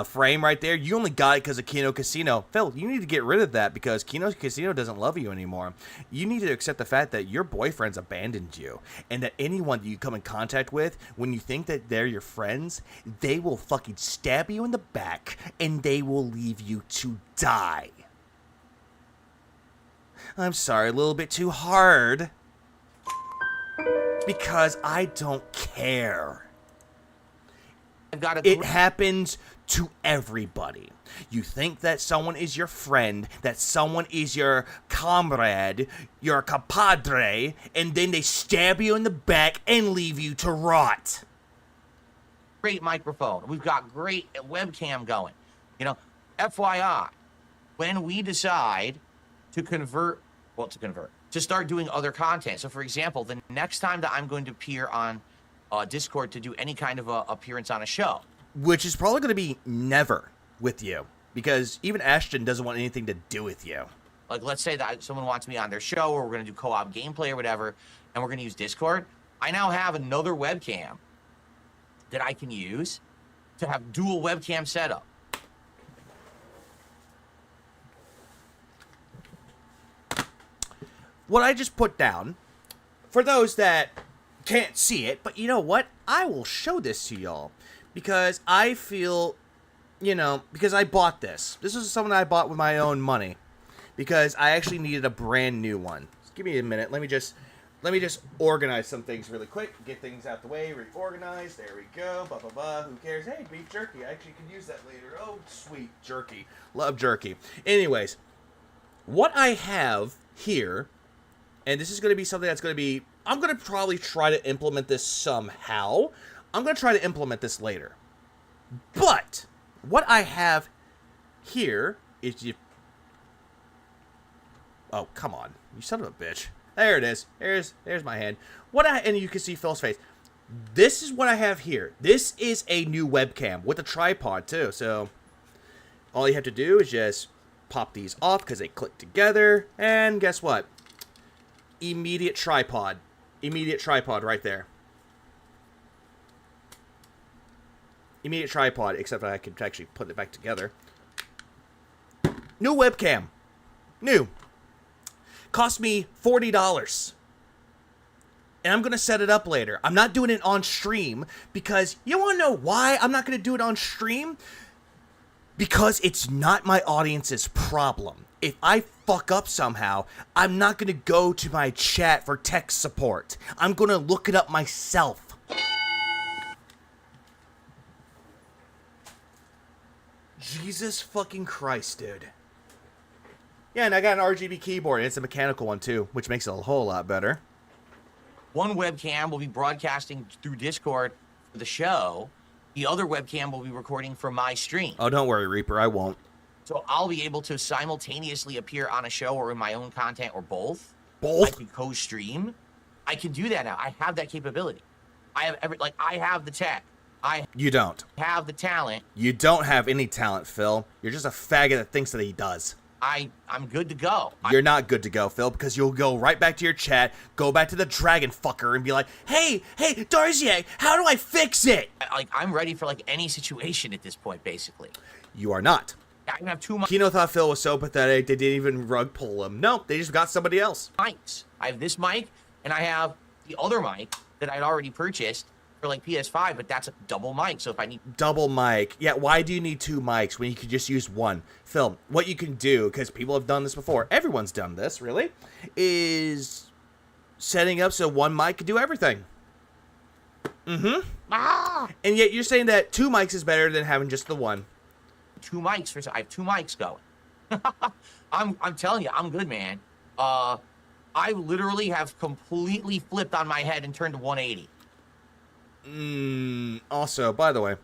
frame right there, you only got it because of Kino Casino. Phil, you need to get rid of that because Kino Casino doesn't love you anymore. You need to accept the fact that your boyfriend's abandoned you and that anyone that you come in contact with, when you think that they're your friends, they will fucking stab you in the back and they will leave you to die. I'm sorry, a little bit too hard. Because I don't care. It happens to everybody. You think that someone is your friend, that someone is your comrade, your compadre, and then they stab you in the back and leave you to rot. Great microphone. We've got great webcam going. FYI, when we decide to to start doing other content. So, for example, the next time that I'm going to appear on Discord to do any kind of appearance on a show. Which is probably going to be never with you. Because even Ashton doesn't want anything to do with you. Like, let's say that someone wants me on their show, or we're going to do co-op gameplay or whatever, and we're going to use Discord. I now have another webcam that I can use to have dual webcam setup. What I just put down, for those that can't see it, but you know what? I will show this to y'all. Because I feel, because I bought this. This is something I bought with my own money. Because I actually needed a brand new one. Just give me a minute. Let me just organize some things really quick. Get things out the way. Reorganize. There we go. Blah, blah, blah. Who cares? Hey, beef jerky. I actually could use that later. Oh, sweet. Jerky. Love jerky. Anyways, what I have here... And this is going to be something that's going to be... I'm going to probably try to implement this somehow. I'm going to try to implement this later. But what I have here is you. Oh, come on. You son of a bitch. There it is. There's my hand. And you can see Phil's face. This is what I have here. This is a new webcam with a tripod too. So all you have to do is just pop these off because they click together. And guess what? Immediate tripod. Immediate tripod right there. Immediate tripod, except I could actually put it back together. New webcam. New. Cost me $40. And I'm going to set it up later. I'm not doing it on stream because you want to know why I'm not going to do it on stream? Because it's not my audience's problem. If I fuck up somehow, I'm not going to go to my chat for tech support. I'm going to look it up myself. Jesus fucking Christ, dude. Yeah, and I got an RGB keyboard, and it's a mechanical one too, which makes it a whole lot better. One webcam will be broadcasting through Discord for the show. The other webcam will be recording from my stream. Oh, don't worry, Reaper, I won't. So I'll be able to simultaneously appear on a show or in my own content or both. Both? I can co-stream. I can do that now. I have that capability. I have I have the tech. You don't. Have the talent. You don't have any talent, Phil. You're just a faggot that thinks that he does. I'm good to go. You're not good to go, Phil, because you'll go right back to your chat, go back to the dragon fucker, and be like, hey, Darzier, how do I fix it? I'm ready for any situation at this point, basically. You are not. I have two mics. Kino thought Phil was so pathetic, they didn't even rug pull him. No, they just got somebody else. Mics. I have this mic, and I have the other mic that I'd already purchased for PS5, but that's a double mic, so if I need... Double mic. Yeah, why do you need two mics when you could just use one? Phil, what you can do, because people have done this before, everyone's done this, really, is setting up so one mic can do everything. Mm-hmm. And yet you're saying that two mics is better than having just the one. Two mics, I have two mics going. I'm telling you, I'm good, man. I literally have completely flipped on my head and turned to 180. Also, by the way,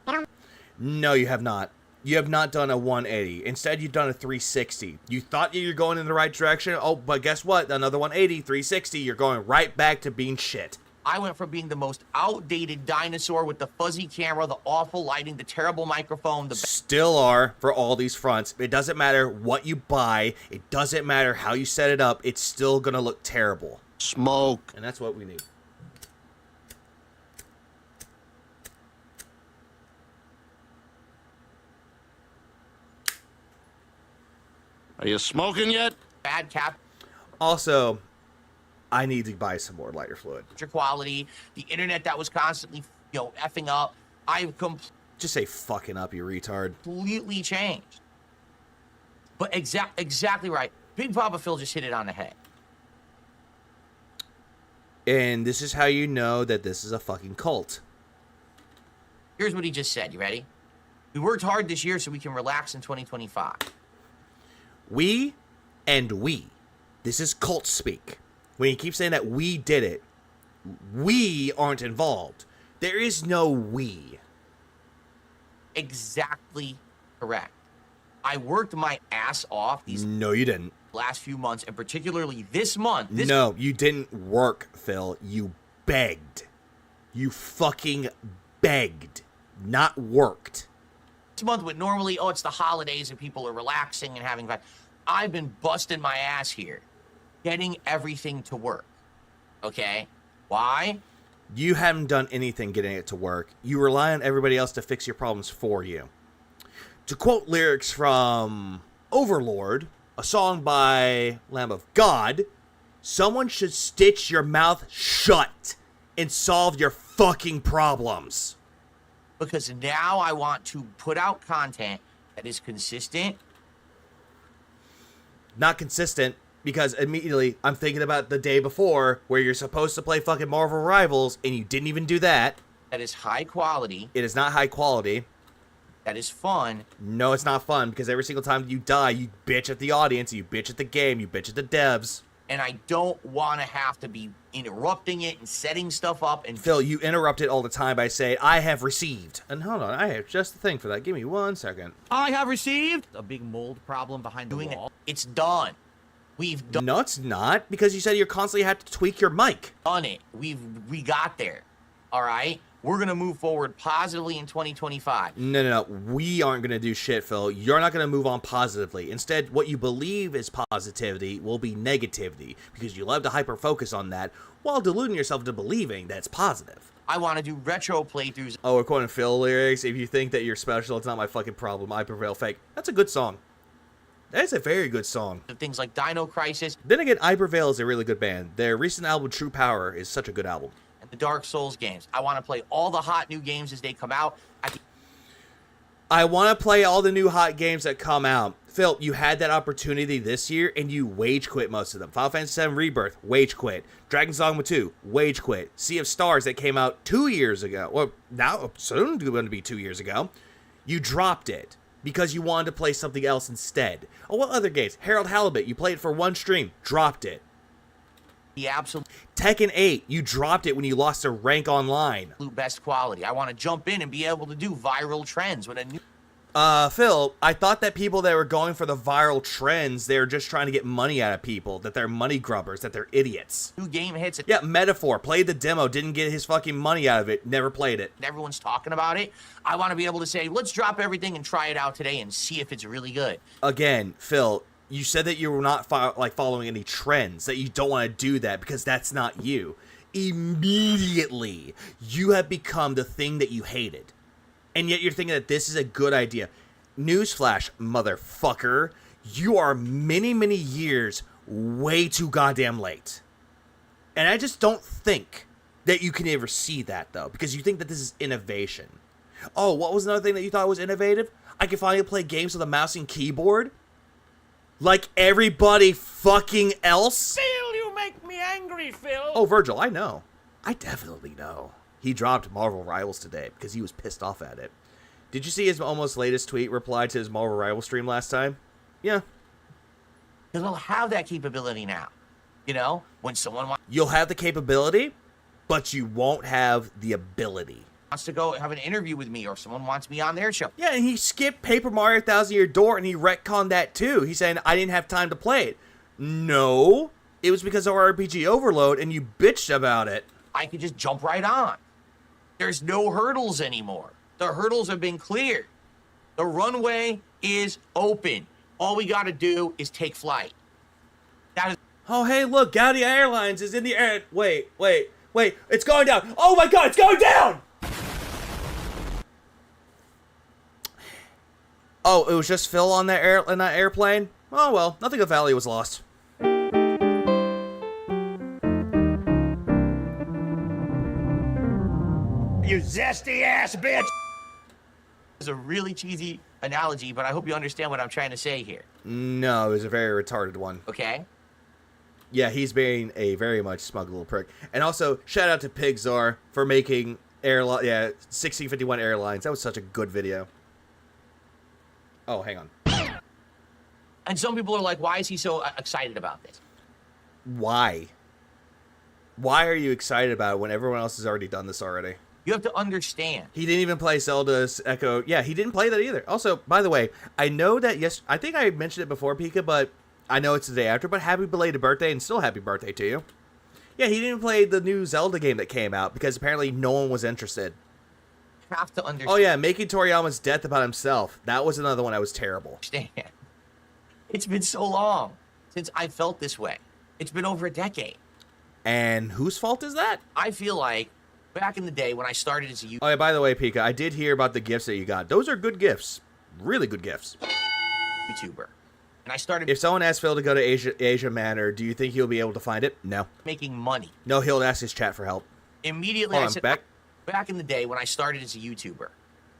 no, you have not. You have not done a 180. Instead, you've done a 360. You thought you were going in the right direction. Oh, but guess what? Another 180, 360, you're going right back to being shit. I went from being the most outdated dinosaur with the fuzzy camera, the awful lighting, the terrible microphone, Still are for all these fronts. It doesn't matter what you buy. It doesn't matter how you set it up. It's still going to look terrible. Smoke. And that's what we need. Are you smoking yet? Bad cap. Also, I need to buy some more lighter fluid. Quality, the internet that was constantly, effing up. I've just say fucking up, you retard. Completely changed. But exactly right. Big Papa Phil just hit it on the head. And this is how you know that this is a fucking cult. Here's what he just said. You ready? We worked hard this year so we can relax in 2025. We and we. This is cult speak. When you keep saying that we did it, we aren't involved. There is no we. Exactly correct. I worked my ass off these No, you didn't. last few months, and particularly this month. No, you didn't work, Phil. You begged. You fucking begged, not worked. This month would normally, it's the holidays and people are relaxing and having fun. I've been busting my ass here, getting everything to work. Okay? Why? You haven't done anything getting it to work. You rely on everybody else to fix your problems for you. To quote lyrics from Overlord, a song by Lamb of God, someone should stitch your mouth shut and solve your fucking problems. Because now I want to put out content that is consistent. Not consistent, because immediately I'm thinking about the day before where you're supposed to play fucking Marvel Rivals and you didn't even do that. That is high quality. It is not high quality. That is fun. No, it's not fun, because every single time you die, you bitch at the audience, you bitch at the game, you bitch at the devs. and I don't want to have to be interrupting it and setting stuff up. And Phil, you interrupt it all the time by saying, I have received. And hold on, I have just the thing for that. Give me 1 second. I have received A big mold problem behind the wall. It's done. We've done No, it's not, because you said you constantly have to tweak your mic. it. We got there. All right? We're going to move forward positively in 2025. No. We aren't going to do shit, Phil. You're not going to move on positively. Instead, what you believe is positivity will be negativity, because you love to hyper-focus on that while deluding yourself into believing that it's positive. I want to do retro playthroughs. Oh, we're quoting Phil lyrics. If you think that you're special, it's not my fucking problem. I prevail fake. That's a good song. That's a very good song. Things like Dino Crisis. Then again, I Prevail is a really good band. Their recent album, True Power, is such a good album. And the Dark Souls games. I want to play all the hot new games as they come out. I want to play all the new hot games that come out. Phil, you had that opportunity this year, and you wage quit most of them. Final Fantasy VII Rebirth, wage quit. Dragon's Dogma 2, wage quit. Sea of Stars that came out 2 years ago. Well, now soon going to be 2 years ago. You dropped it because you wanted to play something else instead. Oh, what other games? Harold Halibut, you played it for one stream, dropped it. The absolute Tekken 8, you dropped it when you lost a rank online. best quality. I want to jump in and be able to do viral trends with a new... Phil, I thought that people that were going for the viral trends, they were just trying to get money out of people, that they're money grubbers, that they're idiots. New game hits. Yeah, Metaphor, played the demo, didn't get his fucking money out of it, never played it. Everyone's talking about it. I want to be able to say, let's drop everything and try it out today and see if it's really good. Again, Phil, you said that you were not following any trends, that you don't want to do that because that's not you. Immediately, you have become the thing that you hated. And yet you're thinking that this is a good idea. Newsflash, motherfucker. You are many, many years way too goddamn late. And I just don't think that you can ever see that, though, because you think that this is innovation. Oh, what was another thing that you thought was innovative? I can finally play games with a mouse and keyboard? Like everybody fucking else? Phil, you make me angry, Phil. Oh, Virgil, I know. I definitely know. He dropped Marvel Rivals today because he was pissed off at it. Did you see his almost latest tweet reply to his Marvel Rivals stream last time? Yeah. Because we'll have that capability now. You know, when someone You'll have the capability, but you won't have the ability. wants to go have an interview with me or someone wants me on their show. Yeah, and he skipped Paper Mario 1000 Year Door and he retconned that too. He's saying, I didn't have time to play it. No, it was because of RPG overload and you bitched about it. I could just jump right on. There's no hurdles anymore. The hurdles have been cleared. The runway is open. All we got to do is take flight. That is. Oh, hey, look, Gaudi Airlines is in the air. Wait, it's going down. Oh my God, it's going down! Oh, it was just Phil on that airplane? Oh well, nothing of value was lost. You zesty ass bitch. It's a really cheesy analogy, but I hope you understand what I'm trying to say here. No, it was a very retarded one. Okay? Yeah, he's being a very much smug little prick. And also, shout out to Pigzar for making 1651 Airlines. That was such a good video. Oh, hang on. And some people are like, why is he so excited about this? Why? Why are you excited about it when everyone else has already done this already? You have to understand. He didn't even play Zelda's Echo. Yeah, he didn't play that either. Also, by the way, I know that, I think I mentioned it before, Pika, but I know it's the day after, but happy belated birthday and still happy birthday to you. Yeah, he didn't play the new Zelda game that came out because apparently no one was interested. Have to understand. Oh yeah, making Toriyama's death about himself. That was another one that was terrible. It's been so long since I felt this way. It's been over a decade. And whose fault is that? I feel like back in the day when I started as a Oh yeah, by the way, Pika, I did hear about the gifts that you got. Those are good gifts. Really good gifts. YouTuber. And I started... If someone asked Phil to go to Asia Manor, do you think he'll be able to find it? No. Making money. No, he'll ask his chat for help. Immediately Hold I on, said... back in the day when I started as a YouTuber.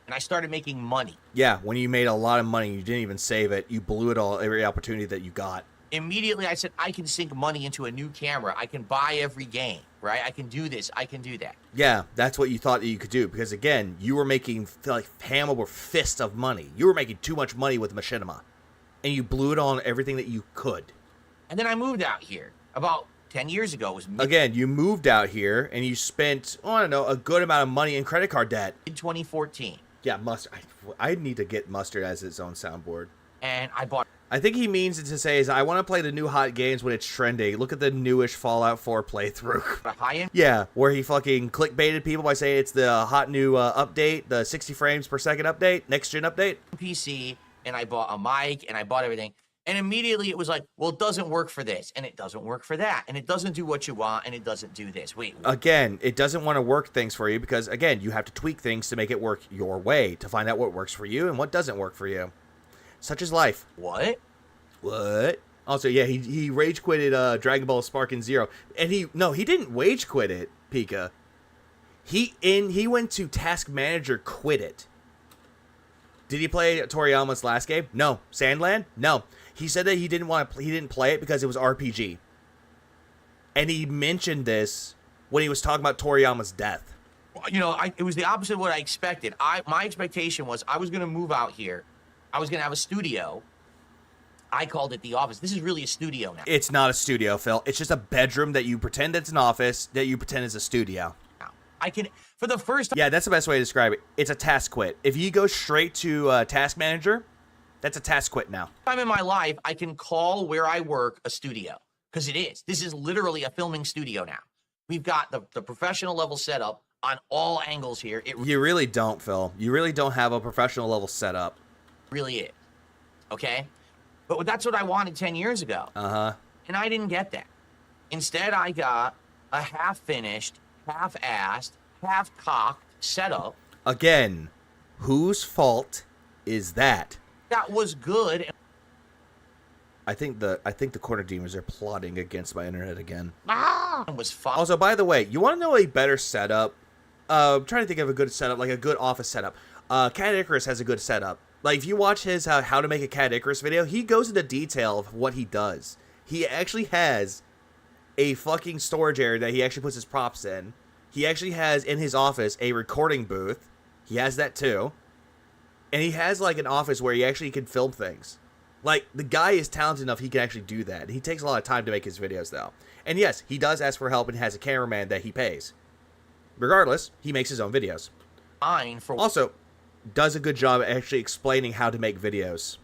And I started making money. Yeah, when you made a lot of money, you didn't even save it. You blew it all, every opportunity that you got. Immediately I said, I can sink money into a new camera. I can buy every game, right? I can do this. I can do that. Yeah, that's what you thought that you could do. Because again, you were making like ham over fist of money. You were making too much money with machinima. And you blew it on everything that you could. And then I moved out here. about 10 years ago. It was Again, you moved out here and you spent, I don't know, a good amount of money in credit card debt. in 2014. Yeah, Mustard. I need to get Mustard as its own soundboard. And I bought... I think he means it to say is I want to play the new hot games when it's trending. Look at the newish Fallout 4 playthrough. a high-end... Yeah, where he fucking clickbaited people by saying it's the hot new update, the 60 frames per second update, next-gen update. PC, and I bought a mic, and I bought everything. And immediately it was like, well, it doesn't work for this, and it doesn't work for that, and it doesn't do what you want, and it doesn't do this. Wait. Again, it doesn't want to work things for you because, again, you have to tweak things to make it work your way, to find out what works for you and what doesn't work for you. Such is life. What? What? Also, yeah, he rage quitted Dragon Ball Sparking Zero. And he didn't rage quit it, Pika. He went to Task Manager, quit it. Did he play Toriyama's last game? No. Sandland? No. He said that he didn't play it because it was RPG. And he mentioned this when he was talking about Toriyama's death. You know, it was the opposite of what I expected. My expectation was I was going to move out here. I was going to have a studio. I called it the office. This is really a studio now. It's not a studio, Phil. It's just a bedroom that you pretend it's an office, that you pretend is a studio. I can, for the first time. Yeah, that's the best way to describe it. It's a task quit. If you go straight to Task Manager, that's a task quit now. Time in my life, I can call where I work a studio. Because it is. This is literally a filming studio now. We've got the professional level setup on all angles here. You really don't, Phil. You really don't have a professional level setup. Really is. Okay? But that's what I wanted 10 years ago. Uh-huh. And I didn't get that. Instead, I got a half-finished, half-assed, half-cocked setup. Again, whose fault is that? That was good. I think the corner demons are plotting against my internet again. It was fun. Also, by the way, you want to know a better setup? I'm trying to think of a good setup, like a good office setup. Cat Icarus has a good setup. Like, if you watch his how to make a Cat Icarus video, he goes into detail of what he does. He actually has a fucking storage area that he actually puts his props in. He actually has in his office a recording booth. He has that too. And he has like an office where he actually can film things. Like, the guy is talented enough he can actually do that. He takes a lot of time to make his videos though. And yes, he does ask for help and has a cameraman that he pays. Regardless, he makes his own videos. Fine for also does a good job at actually explaining how to make videos.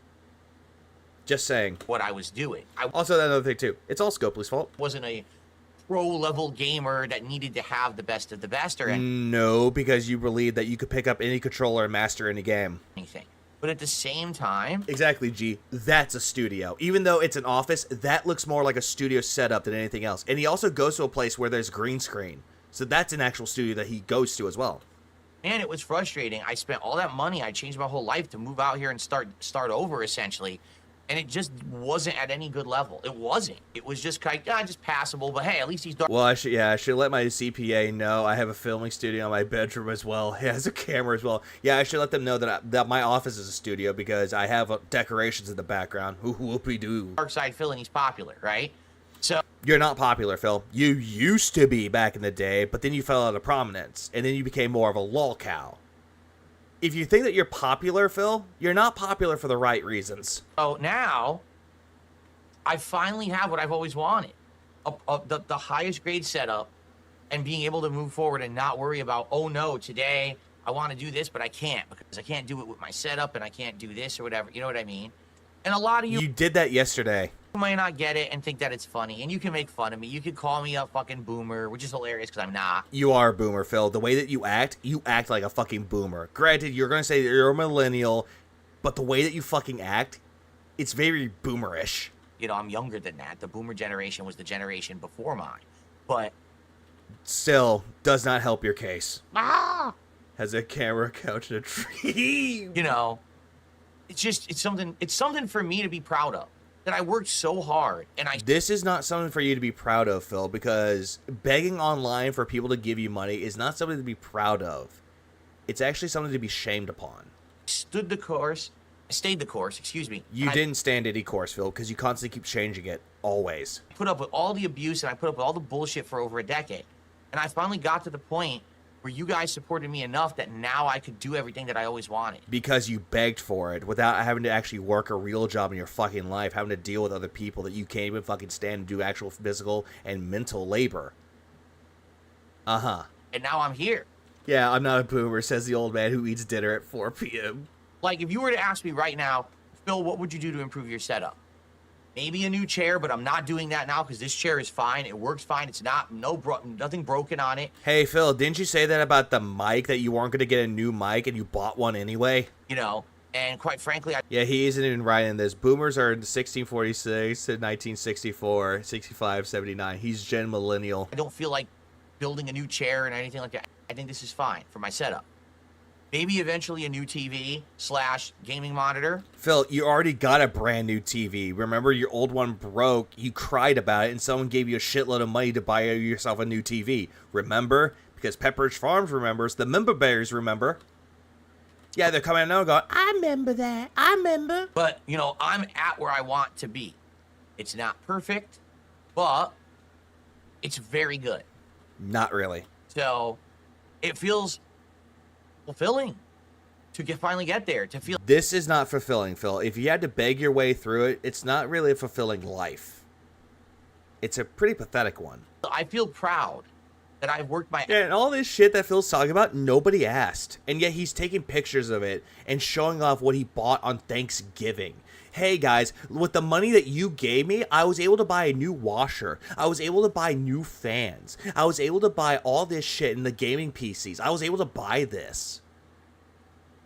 Just saying. What I was doing. Also, another thing too. It's all Scopely's fault. Wasn't a pro-level gamer that needed to have the best of the best or anything. No, because you believe that you could pick up any controller and master any game. But at the same time... Exactly, G. That's a studio. Even though it's an office, that looks more like a studio setup than anything else. And he also goes to a place where there's green screen. So that's an actual studio that he goes to as well. Man, it was frustrating. I spent all that money. I changed my whole life to move out here and start over, essentially. And it just wasn't at any good level. It wasn't. It was just kind of, just passable. But hey, at least he's done. Well, I should let my CPA know I have a filming studio in my bedroom as well. He has a camera as well. Yeah, I should let them know that my office is a studio because I have decorations in the background. Whoopie-doo. Dark Side Phil, and he's popular, right? So you're not popular, Phil. You used to be back in the day, but then you fell out of prominence, and then you became more of a lolcow. If you think that you're popular, Phil, you're not popular for the right reasons. So now, I finally have what I've always wanted. The highest grade setup, and being able to move forward and not worry about, oh no, today I want to do this, but I can't because I can't do it with my setup, and I can't do this or whatever. You know what I mean? And a lot of you did that yesterday. You might not get it and think that it's funny, and you can make fun of me. You can call me a fucking boomer, which is hilarious because I'm not. You are a boomer, Phil. The way that you act like a fucking boomer. Granted, you're going to say that you're a millennial, but the way that you fucking act, it's very boomerish. You know, I'm younger than that. The boomer generation was the generation before mine. But still, does not help your case. Has a camera, couch, and a tree. You know, it's something for me to be proud of. That I worked so hard, and This is not something for you to be proud of, Phil, because begging online for people to give you money is not something to be proud of. It's actually something to be shamed upon. Stayed the course, excuse me. You didn't stand any course, Phil, because you constantly keep changing it, always. I put up with all the abuse, and I put up with all the bullshit for over a decade. And I finally got to the point where you guys supported me enough that now I could do everything that I always wanted. Because you begged for it without having to actually work a real job in your fucking life, having to deal with other people that you can't even fucking stand and do actual physical and mental labor. Uh-huh. And now I'm here. Yeah, I'm not a boomer, says the old man who eats dinner at 4 p.m. Like, if you were to ask me right now, Phil, what would you do to improve your setup? Maybe a new chair, but I'm not doing that now because this chair is fine. It works fine. It's not nothing broken on it. Hey, Phil, didn't you say that about the mic, that you weren't going to get a new mic and you bought one anyway? You know, and quite frankly, Yeah, he isn't even right in this. Boomers are in 1646 to 1964, 65, 79. He's Gen Millennial. I don't feel like building a new chair and anything like that. I think this is fine for my setup. Maybe eventually a new TV / gaming monitor. Phil, you already got a brand new TV. Remember, your old one broke, you cried about it, and someone gave you a shitload of money to buy yourself a new TV. Remember? Because Pepperidge Farms remembers, the member bears remember. Yeah, they're coming out now and going, I remember that, I remember. But, you know, I'm at where I want to be. It's not perfect, but it's very good. Not really. So, it feels fulfilling to finally get there, to feel. This is not fulfilling, Phil. If you had to beg your way through it, it's not really a fulfilling life. It's a pretty pathetic one. I feel proud that I've worked my. Yeah, and all this shit that Phil's talking about, nobody asked. And yet he's taking pictures of it and showing off what he bought on Thanksgiving. Hey guys, with the money that you gave me, I was able to buy a new washer. I was able to buy new fans. I was able to buy all this shit in the gaming PCs. I was able to buy this.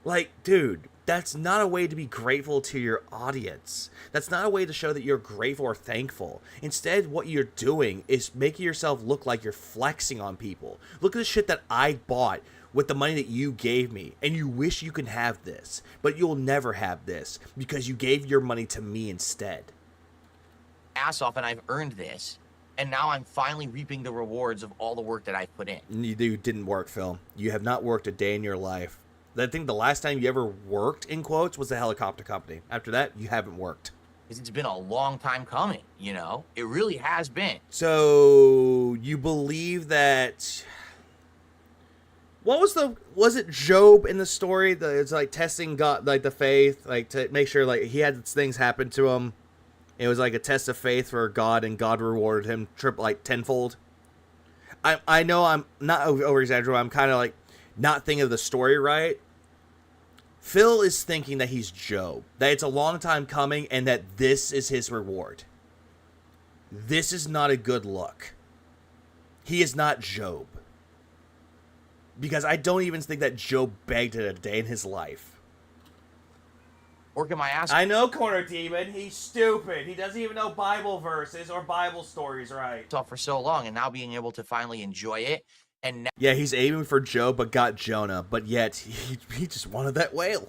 Like, dude, that's not a way to be grateful to your audience. That's not a way to show that you're grateful or thankful. Instead, what you're doing is making yourself look like you're flexing on people. Look at the shit that I bought with the money that you gave me, and you wish you could have this, but you'll never have this because you gave your money to me instead. Ass off, and I've earned this, and now I'm finally reaping the rewards of all the work that I've put in. You didn't work, Phil. You have not worked a day in your life. I think the last time you ever worked, in quotes, was the helicopter company. After that, you haven't worked. Because it's been a long time coming, you know? It really has been. So, you believe that... was it Job in the story? It's like testing God, like the faith, like to make sure like he had things happen to him. It was like a test of faith for God, and God rewarded him tenfold. I know I'm not over exaggerating. I'm kind of like not thinking of the story right. Phil is thinking that he's Job, that it's a long time coming, and that this is his reward. This is not a good look. He is not Job. Because I don't even think that Job begged it a day in his life. Working my ass. I know, Corner Demon. He's stupid. He doesn't even know Bible verses or Bible stories right. Off for so long, and now being able to finally enjoy it. And yeah, he's aiming for Job, but got Jonah. But yet, he just wanted that whale.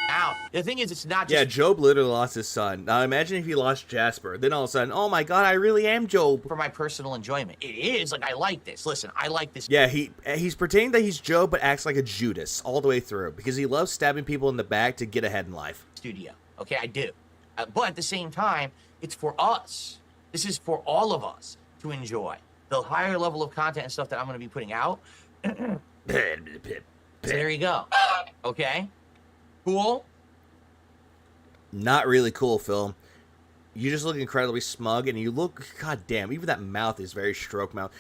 Now, the thing is, it's not just... Yeah, Job literally lost his son. Now, imagine if he lost Jasper. Then all of a sudden, oh my god, I really am Job. For my personal enjoyment. It is, like, I like this. Listen, I like this. Yeah, he's pretending that he's Job, but acts like a Judas all the way through. Because he loves stabbing people in the back to get ahead in life. Studio. Okay, I do. But at the same time, it's for us. This is for all of us to enjoy. The higher level of content and stuff that I'm going to be putting out. So there you go. Okay? Cool? Not really cool, Phil. You just look incredibly smug, and you look, god damn, even that mouth is very stroke mouth.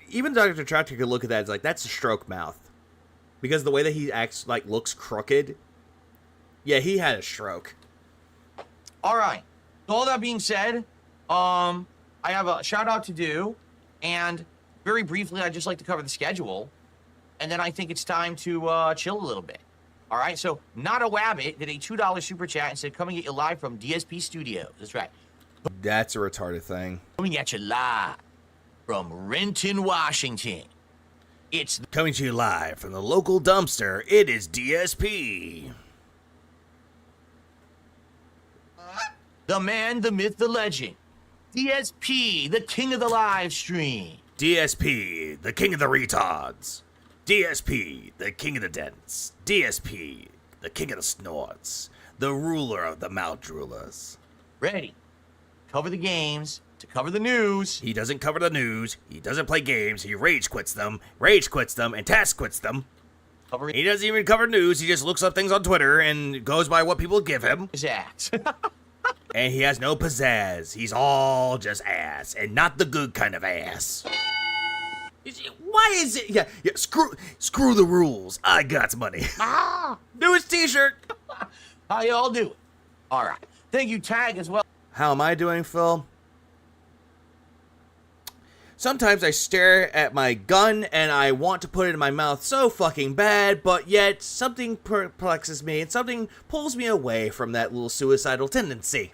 Even Dr. Tractor could look at that, it's like, that's a stroke mouth. Because the way that he acts, like, looks crooked. Yeah, he had a stroke. All right. So all that being said, I have a shout out to do, and very briefly, I'd just like to cover the schedule, and then I think it's time to chill a little bit. All right, so Not a Wabbit did a $2 super chat and said, coming at you live from DSP Studios. That's right. That's a retarded thing. Coming at you live from Renton, Washington. It's coming to you live from the local dumpster. It is DSP. The man, the myth, the legend. DSP, the king of the live stream. DSP, the king of the retards. DSP, the king of the dents. DSP, the king of the snorts. The ruler of the mouth droolers. Ready. Cover the games, to cover the news. He doesn't cover the news. He doesn't play games. He rage quits them, and task quits them. He doesn't even cover news. He just looks up things on Twitter and goes by what people give him. His ass. And he has no pizzazz. He's all just ass, and not the good kind of ass. Why is it? Yeah. Screw the rules. I got money. Do his t-shirt. How y'all doing? All right. Thank you, Tag, as well. How am I doing, Phil? Sometimes I stare at my gun and I want to put it in my mouth so fucking bad, but yet something perplexes me and something pulls me away from that little suicidal tendency.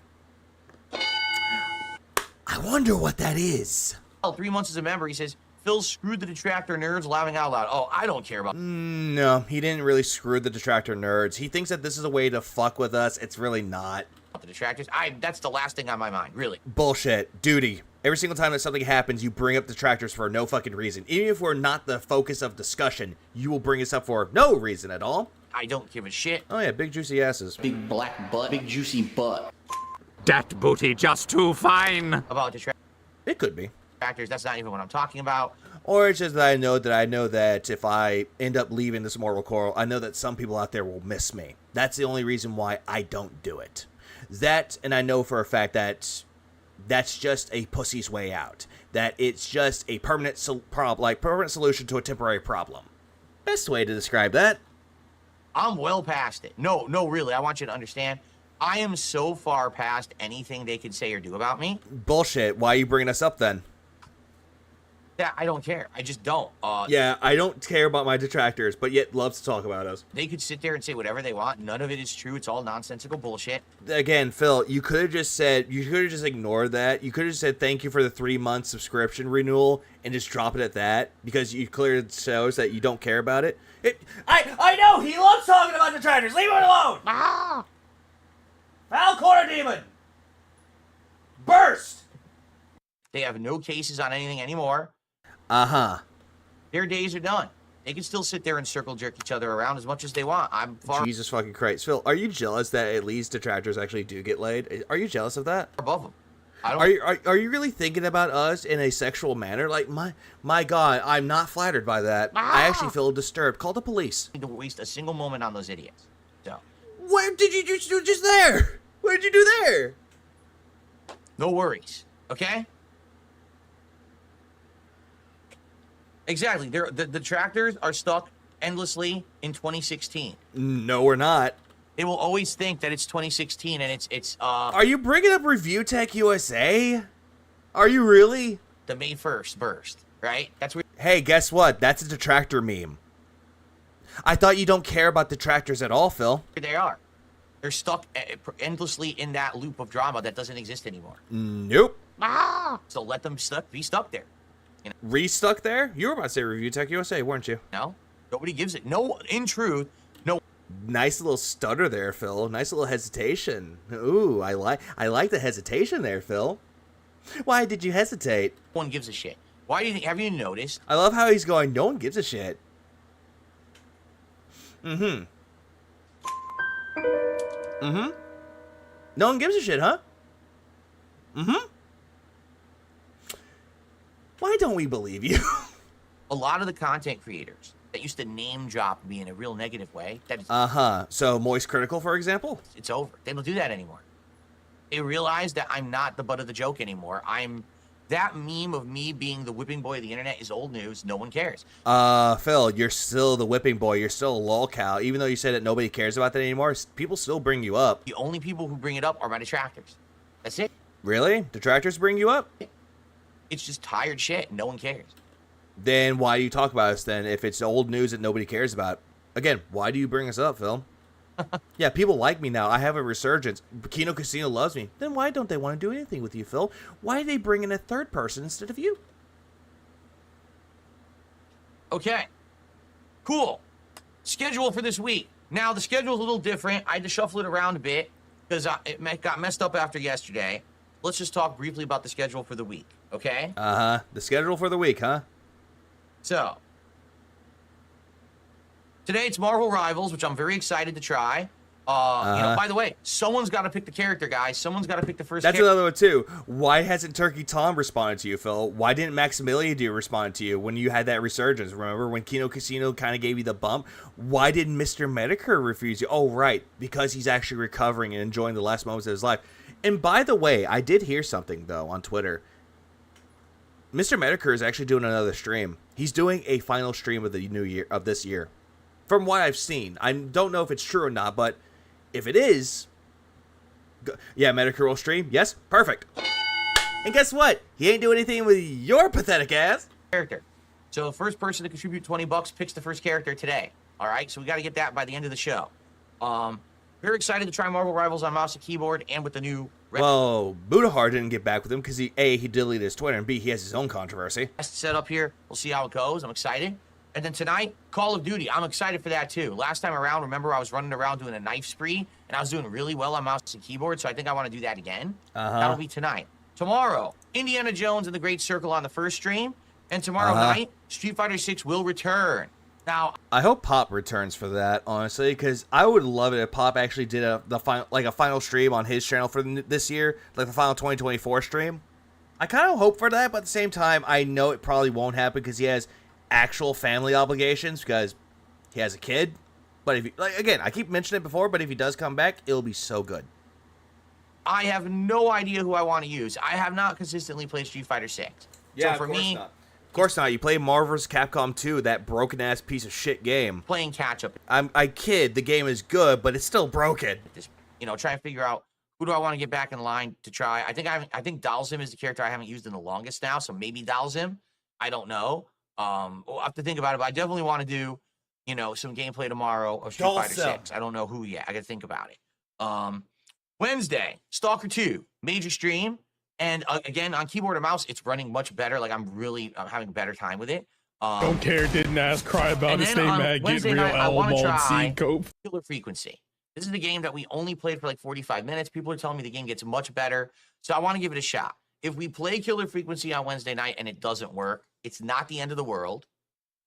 I wonder what that is. 3 months as a member, he says, Phil screwed the detractor nerds laughing out loud. Oh, I don't care about... No, he didn't really screw the detractor nerds. He thinks that this is a way to fuck with us. It's really not. The detractors? That's the last thing on my mind, really. Bullshit. Duty. Every single time that something happens, you bring up detractors for no fucking reason. Even if we're not the focus of discussion, you will bring us up for no reason at all. I don't give a shit. Oh yeah, big juicy asses. Big black butt. Big juicy butt. Dat booty just too fine. About detractors. It could be. That's not even what I'm talking about. Or it's just that I know that if I end up leaving this mortal coil, I know that some people out there will miss me. That's the only reason why I don't do it. That, and I know for a fact that that's just a pussy's way out. That it's just a permanent solution to a temporary problem. Best way to describe that. I'm well past it. No, really. I want you to understand. I am so far past anything they could say or do about me. Bullshit. Why are you bringing us up then? Yeah, I don't care. I just don't. Yeah, I don't care about my detractors, but yet loves to talk about us. They could sit there and say whatever they want. None of it is true. It's all nonsensical bullshit. Again, Phil, you could have just ignored that. You could have said thank you for the 3-month subscription renewal and just drop it at that because you clearly shows that you don't care about it. I know he loves talking about detractors. Leave him alone. Foul corner demon. Burst. They have no cases on anything anymore. Uh-huh. Their days are done. They can still sit there and circle jerk each other around as much as they want. I'm far Jesus fucking Christ. Phil, are you jealous that at least detractors actually do get laid? Are you jealous of that? above them. Are you really thinking about us in a sexual manner? Like, my God, I'm not flattered by that. I actually feel disturbed. Call the police. To waste a single moment on those idiots. So. What did you do just there? What did you do there? No worries. Okay? Exactly. The detractors are stuck endlessly in 2016. No, we're not. They will always think that it's 2016 and it's Are you bringing up Review Tech USA? Are you really? The May 1st burst, right? That's where. Hey, guess what? That's a detractor meme. I thought you don't care about detractors at all, Phil. They are. They're stuck endlessly in that loop of drama that doesn't exist anymore. Nope. So let them be stuck there. You know? Restuck there? You were about to say Review Tech USA, weren't you? No. Nobody gives it. No, in truth, no. Nice little stutter there, Phil. Nice little hesitation. Ooh, I like the hesitation there, Phil. Why did you hesitate? No one gives a shit. Why do you think? Have you noticed? I love how he's going, no one gives a shit. Mm-hmm. Mm-hmm. No one gives a shit, huh? Mm-hmm. Why don't we believe you? A lot of the content creators that used to name drop me in a real negative way. So Moist Critical, for example? It's over. They don't do that anymore. They realize that I'm not the butt of the joke anymore. That meme of me being the whipping boy of the internet is old news. No one cares. Phil, you're still the whipping boy. You're still a lol cow. Even though you said that nobody cares about that anymore, people still bring you up. The only people who bring it up are my detractors. That's it. Really? Detractors bring you up? It's just tired shit. No one cares. Then why do you talk about us then if it's old news that nobody cares about? Again, why do you bring us up, Phil? Yeah, people like me now. I have a resurgence. Kino Casino loves me. Then why don't they want to do anything with you, Phil? Why do they bring in a third person instead of you? Okay. Cool. Schedule for this week. Now, the schedule's a little different. I had to shuffle it around a bit because it got messed up after yesterday. Let's just talk briefly about the schedule for the week, okay? Uh-huh. The schedule for the week, huh? So, today it's Marvel Rivals, which I'm very excited to try. You know, by the way, someone's got to pick the character, guys. Someone's got to pick the first That's character. another one, too. Why hasn't Turkey Tom responded to you, Phil? Why didn't Maximilian respond to you when you had that resurgence? Remember when Kino Casino kind of gave you the bump? Why didn't Mr. Medicare refuse you? Oh, right, because he's actually recovering and enjoying the last moments of his life. And by the way, I did hear something, though, on Twitter. Mr. Medicare is actually doing another stream. He's doing a final stream of the new year, of this year. From what I've seen. I don't know if it's true or not, but if it is, yeah, Medicare will stream. Yes, perfect. And guess what? He ain't doing anything with your pathetic ass. Character. So the first person to contribute $20 picks the first character today. All right, so we got to get that by the end of the show. Very excited to try Marvel Rivals on mouse and keyboard and with the new. Well, Budahar didn't get back with him because he deleted his Twitter, and B, he has his own controversy. Set up here. We'll see how it goes. I'm excited. And then tonight, Call of Duty. I'm excited for that too. Last time around, remember I was running around doing a knife spree, and I was doing really well on mouse and keyboard, so I think I want to do that again. That'll be tonight. Tomorrow, Indiana Jones and the Great Circle on the first stream, and tomorrow night, Street Fighter 6 will return. Now, I hope Pop returns for that, honestly, because I would love it if Pop actually did a final stream on his channel for this year, like the final 2024 stream. I kind of hope for that, but at the same time, I know it probably won't happen because he has actual family obligations because he has a kid. But if again, I keep mentioning it before, but if he does come back, it'll be so good. I have no idea who I want to use. I have not consistently played Street Fighter 6. Yeah, so for me, of course not. You play Marvel vs. Capcom 2, that broken-ass piece of shit game. Playing catch-up. I kid, the game is good, but it's still broken. Just, try and figure out who do I want to get back in line to try. I think Dalsim is the character I haven't used in the longest now, so maybe Dalsim. I don't know. We'll have to think about it, but I definitely want to do, some gameplay tomorrow of Street Fighter 6. I don't know who yet. I got to think about it. Wednesday, Stalker 2, major stream. And again, on keyboard and mouse, it's running much better. Like, I'm having a better time with it. Don't care, didn't ask, cry about it, stay mad, get real, I want to try cope. Killer Frequency. This is the game that we only played for like 45 minutes. People are telling me the game gets much better. So I want to give it a shot. If we play Killer Frequency on Wednesday night and it doesn't work, it's not the end of the world.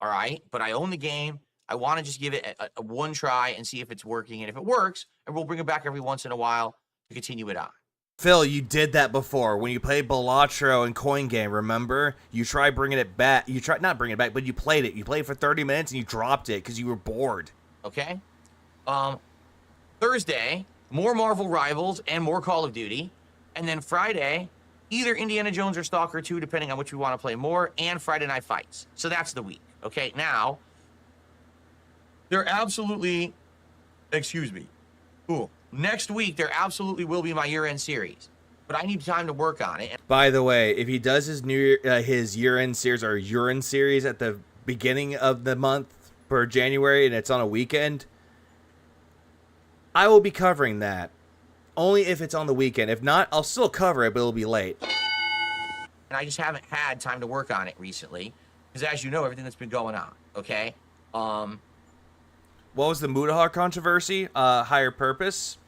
All right? But I own the game. I want to just give it a one try and see if it's working. And if it works, and we'll bring it back every once in a while to continue it on. Phil, you did that before when you played Balatro and Coin Game, remember? You tried bringing it back. You tried not bringing it back, but you played it. You played for 30 minutes and you dropped it because you were bored. Okay? Thursday, more Marvel Rivals and more Call of Duty. And then Friday, either Indiana Jones or Stalker 2, depending on which we want to play more, and Friday Night Fights. So that's the week. Okay? Now, there absolutely... Excuse me. Cool. Next week, there absolutely will be my year-end series, but I need time to work on it. By the way, if he does his his year-end series or urine series at the beginning of the month for January, and it's on a weekend, I will be covering that. Only if it's on the weekend. If not, I'll still cover it, but it'll be late. And I just haven't had time to work on it recently, because as you know, everything that's been going on. Okay. What was the Mudahar controversy? Higher Purpose.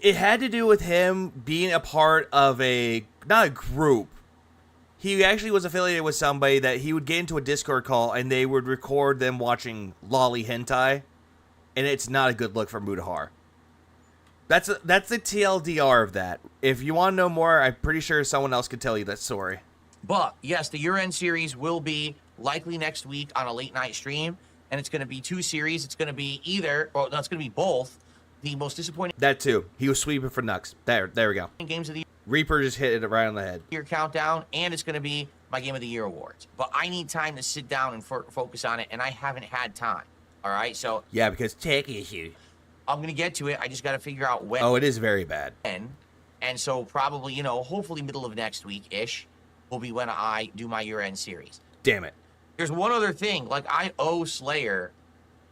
It had to do with him being a part of not a group. He actually was affiliated with somebody that he would get into a Discord call and they would record them watching lolly hentai. And it's not a good look for Mudahar. That's the TLDR of that. If you want to know more, I'm pretty sure someone else could tell you that story. But, yes, the year-end series will be likely next week on a late-night stream. And it's going to be 2 series. It's going to be it's going to be both. The most disappointing... That too. He was sweeping for Nux. There we go. Games of the Reaper just hit it right on the head. year countdown, and it's going to be my Game of the Year awards. But I need time to sit down and focus on it, and I haven't had time. All right? So... Yeah, because tech issue. I'm going to get to it. I just got to figure out when... Oh, it is very bad. And so probably, hopefully middle of next week-ish will be when I do my year-end series. Damn it. There's one other thing. Like, I owe Slayer...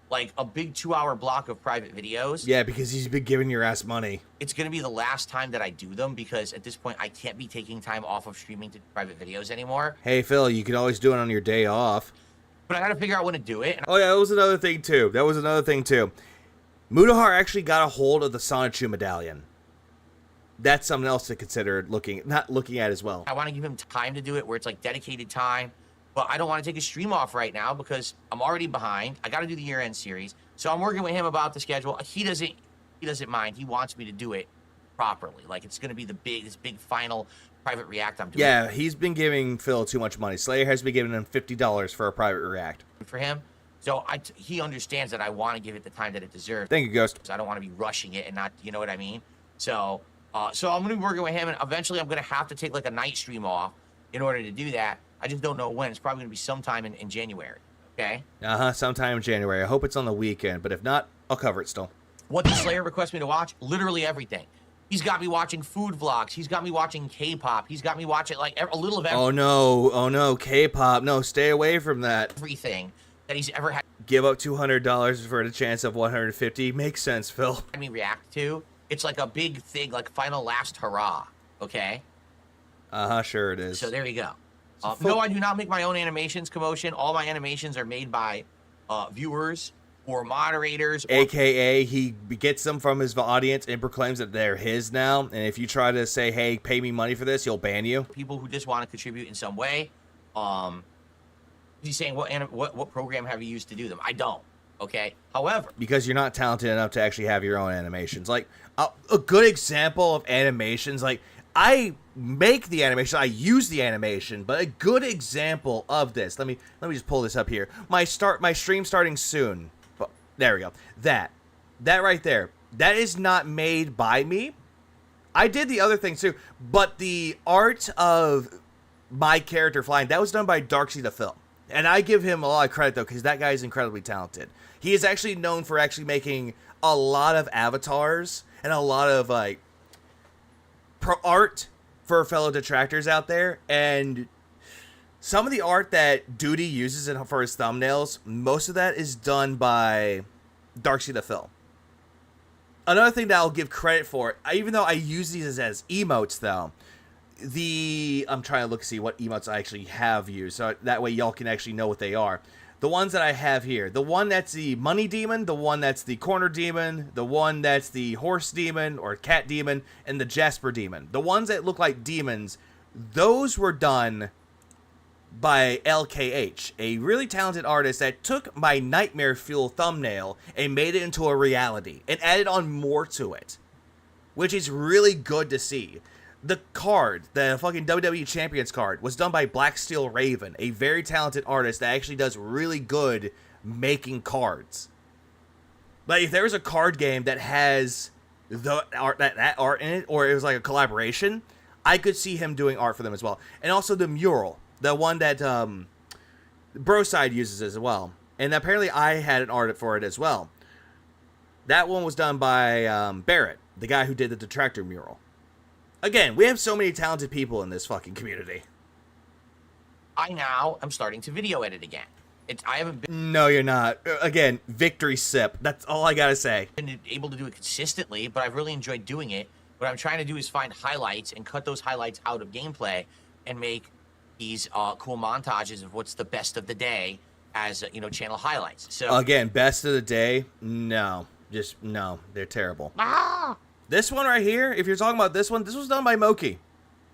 like a big 2-hour block of private videos. Yeah, because he's been giving your ass money. It's going to be the last time that I do them because at this point I can't be taking time off of streaming to private videos anymore. Hey, Phil, you can always do it on your day off. But I got to figure out when to do it. Oh, yeah, that was another thing, too. Mudahar actually got a hold of the Sonichu medallion. That's something else to consider not looking at as well. I want to give him time to do it where it's like dedicated time. But I don't want to take a stream off right now because I'm already behind. I got to do the year-end series. So I'm working with him about the schedule. He doesn't mind. He wants me to do it properly. Like, it's going to be this big final private react I'm doing. Yeah, he's been giving Phil too much money. Slayer has been giving him $50 for a private react. For him. So he understands that I want to give it the time that it deserves. Thank you, Ghost. So I don't want to be rushing it and not, you know what I mean? So I'm going to be working with him, and eventually I'm going to have to take like a night stream off in order to do that. I just don't know when. It's probably going to be sometime in January. Okay? Sometime in January. I hope it's on the weekend, but if not, I'll cover it still. What did Slayer request me to watch? Literally everything. He's got me watching food vlogs. He's got me watching K-pop. He's got me watching like a little of everything. Oh no, K-pop. No, stay away from that. Everything that he's ever had. Give up $200 for the chance of 150. Makes sense, Phil. Had me react to. It's like a big thing, like final last hurrah. Okay? Sure it is. So there you go. No, I do not make my own animations, Commotion. All my animations are made by viewers or moderators. AKA, he gets them from his audience and proclaims that they're his now. And if you try to say, hey, pay me money for this, he'll ban you. People who just want to contribute in some way. He's saying, what program have you used to do them? I don't. Okay? However. Because you're not talented enough to actually have your own animations. Like, a good example of animations, like, I make the animation, I use the animation, but a good example of this, let me just pull this up here. My stream starting soon. There we go. That right there, that is not made by me. I did the other things too, but the art of my character flying, that was done by Darksea the Film. And I give him a lot of credit though, because that guy is incredibly talented. He is actually known for actually making a lot of avatars and a lot of like art for fellow detractors out there, and some of the art that Duty uses for his thumbnails, most of that is done by Darksea the Film. Another thing that I'll give credit for, even though I use these as emotes though, I'm trying to see what emotes I actually have used, so that way y'all can actually know what they are. The ones that I have here, the one that's the money demon, the one that's the corner demon, the one that's the horse demon or cat demon, and the Jasper demon. The ones that look like demons, those were done by LKH, a really talented artist that took my Nightmare Fuel thumbnail and made it into a reality and added on more to it, which is really good to see. The card, the fucking WWE Champions card, was done by Black Steel Raven, a very talented artist that actually does really good making cards. But if there was a card game that has the art, that art in it, or it was like a collaboration, I could see him doing art for them as well. And also the mural, the one that Broside uses as well. And apparently I had an art for it as well. That one was done by Barrett, the guy who did the Detractor mural. Again, we have so many talented people in this fucking community. I now am starting to video edit again. I haven't been... No, you're not. Again, victory sip. That's all I gotta say. Been able to do it consistently, but I've really enjoyed doing it. What I'm trying to do is find highlights and cut those highlights out of gameplay and make these cool montages of what's the best of the day as, channel highlights. So again, best of the day? No. Just, no. They're terrible. This one right here, if you're talking about this one, this was done by Moki.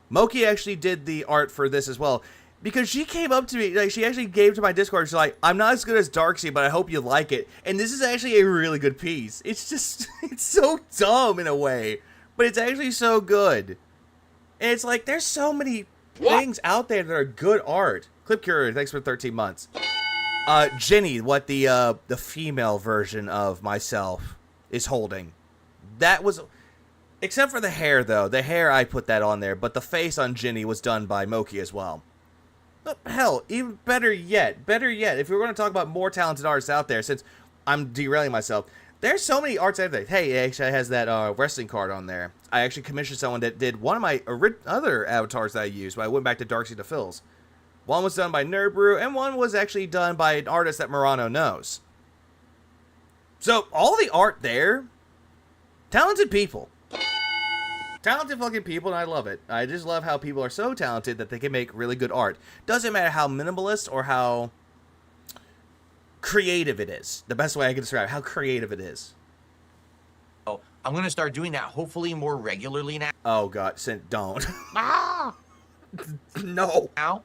Moki actually did the art for this as well. Because she came up to me, like, she actually gave to my Discord, she's like, I'm not as good as Darksea, but I hope you like it. And this is actually a really good piece. It's just, it's so dumb in a way, but it's actually so good. And it's like, there's so many things out there that are good art. Clip Curator, thanks for 13 months. Jenny, what the female version of myself is holding. That was... Except for the hair, though. The hair, I put that on there. But the face on Ginny was done by Moki as well. But hell, even better yet, if we're going to talk about more talented artists out there, since I'm derailing myself, there's so many arts out there. Hey, it actually has that wrestling card on there. I actually commissioned someone that did one of my other avatars that I used, but I went back to Darksea the Phil's. One was done by Nerdbrew, and one was actually done by an artist that Murano knows. So, all the art there, talented people. Talented fucking people, and I love it. I just love how people are so talented that they can make really good art. Doesn't matter how minimalist or how creative it is. The best way I can describe how creative it is. Oh, I'm going to start doing that hopefully more regularly now. Oh, God. Don't. No. Now,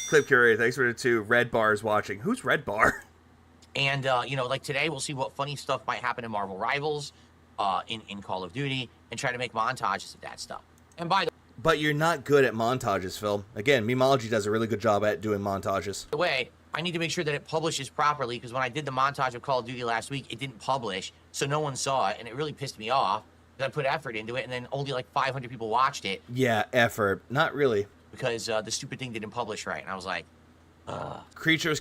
Clip curator, thanks for the 2. Red Bar is watching. Who's Red Bar? And, you know, like today, we'll see what funny stuff might happen in Marvel Rivals, in Call of Duty, and try to make montages of that stuff. And by But you're not good at montages, Phil. Again, Memology does a really good job at doing montages. the way, I need to make sure that it publishes properly, because when I did the montage of Call of Duty last week, it didn't publish, so no one saw it, and it really pissed me off, because I put effort into it, and then only like 500 people watched it, Yeah, effort. Not really. because the stupid thing didn't publish right, and I was like, Creature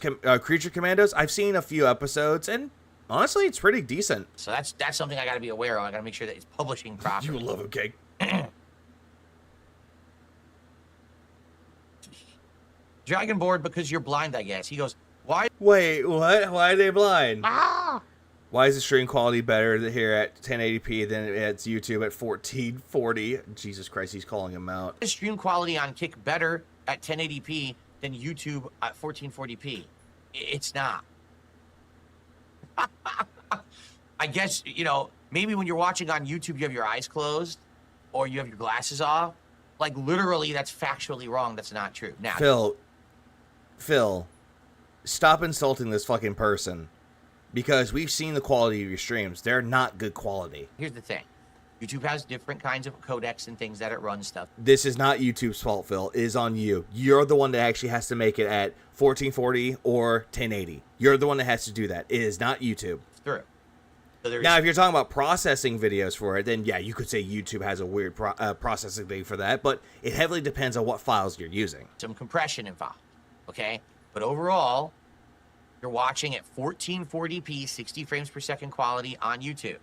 Commandos, I've seen a few episodes, and honestly, it's pretty decent. So that's something I got to be aware of. I got to make sure that it's publishing properly. You love him, Cake. Dragonboard, because you're blind, I guess. He goes, why? Wait, what? Why are they blind? Ah! Why is the stream quality better here at 1080p than it's YouTube at 1440? Jesus Christ, he's calling him out. Is stream quality on Kick better at 1080p than YouTube at 1440p? It's not. I guess, you know, maybe when you're watching on YouTube, you have your eyes closed or you have your glasses off. Like, literally, that's factually wrong. That's not true. Now, Phil, stop insulting this fucking person. Because we've seen the quality of your streams. They're not good quality. here's the thing. YouTube has different kinds of codecs and things that it runs stuff. This is not YouTube's fault, Phil. It is on you. You're the one that actually has to make it at 1440 or 1080. You're the one that has to do that. It is not YouTube. It's through. So Now, if you're talking about processing videos for it, then yeah, you could say YouTube has a weird processing thing for that, but it heavily depends on what files you're using. some compression involved, okay? But overall, you're watching at 1440p, 60 frames per second quality on YouTube.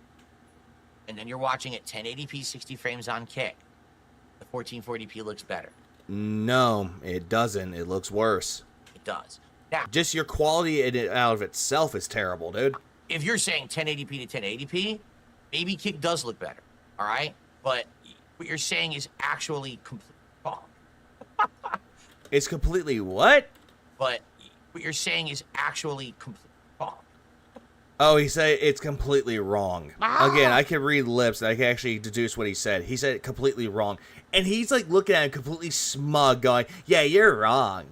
And then you're watching at 1080p, 60 frames on Kick. The 1440p looks better. No, it doesn't. It looks worse. It does. Now, Just your quality in it out of itself is terrible, dude. if you're saying 1080p to 1080p, maybe Kick does look better, all right? But what you're saying is actually completely wrong. It's completely what? But what you're saying is actually completely wrong. Oh, he said it's completely wrong. Again, I can read lips and I can actually deduce what he said. He said it completely wrong. And he's like looking at him completely smug, going, yeah, you're wrong.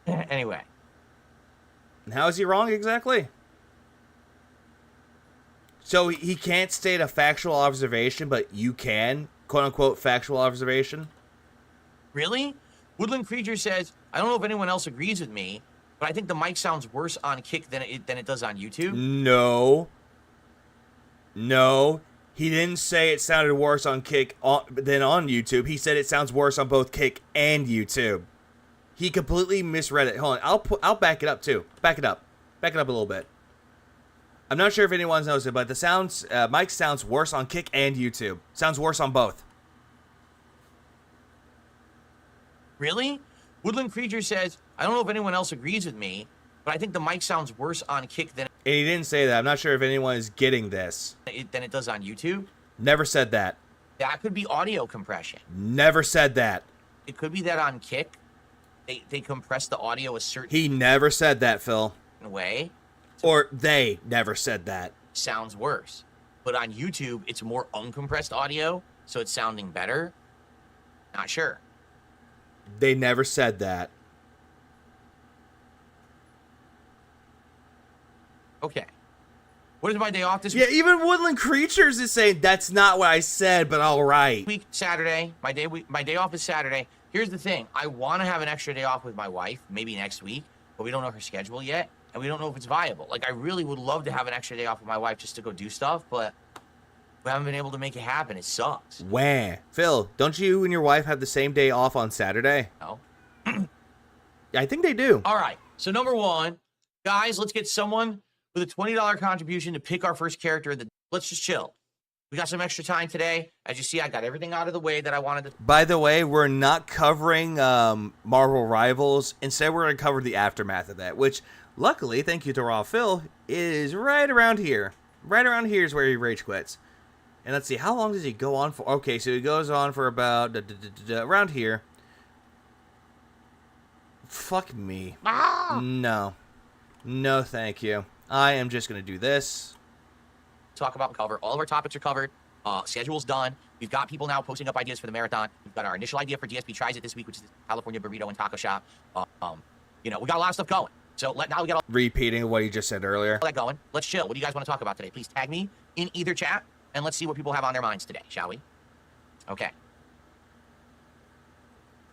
Anyway. And how is he wrong exactly? So he can't state a factual observation, but you can, quote unquote, factual observation? Really? Woodland Creature says, I don't know if anyone else agrees with me, but I think the mic sounds worse on Kick than it does on YouTube. No. He didn't say it sounded worse on Kick than on YouTube. He said it sounds worse on both Kick and YouTube. He completely misread it. Hold on, I'll back it up too. Back it up a little bit. I'm not sure if anyone's noticed it, but the mic sounds worse on Kick and YouTube. Sounds worse on both. Really? Woodland Creature says, I don't know if anyone else agrees with me, but I think the mic sounds worse on Kick than And he didn't say that. I'm not sure if anyone is getting this. it does on YouTube. Never said that. That could be audio compression. Never said that. It could be that on Kick, they compress the audio a certain He never said that, Phil. way. Or they never said that. Sounds worse. But on YouTube, it's more uncompressed audio, so it's sounding better. Not sure. They never said that. Okay. What is my day off this Yeah, even Woodland Creatures is saying that's not what I said, but all right. week? Saturday. My day off is Saturday. Here's the thing. I want to have an extra day off with my wife, maybe next week, but we don't know her schedule yet, and we don't know if it's viable. Like, I really would love to have an extra day off with my wife just to go do stuff, but we haven't been able to make it happen. It sucks. Wah. Phil, don't you and your wife have the same day off on Saturday? No. I think they do. All right. So, number one, guys, let's get someone with a $20 contribution to pick our first character. Let's just chill. We got some extra time today. As you see, I got everything out of the way that I wanted to. By the way, we're not covering Marvel Rivals. Instead, we're going to cover the aftermath of that, which, luckily, thank you to Raw Phil, is right around here. Right around here is where he rage quits. And let's see, how long does he go on for? Okay, so he goes on for about around here. Fuck me. No. No, thank you. I am just going to do this. Talk about and cover. All of our topics are covered. Schedule's done. We've got people now posting up ideas for the marathon. We've got our initial idea for DSP Tries It this week, which is the California Burrito and Taco Shop. You know, we got a lot of stuff going. So now we got all Repeating what you just said earlier. that going. Let's chill. What do you guys want to talk about today? Please tag me in either chat, and let's see what people have on their minds today, shall we? Okay.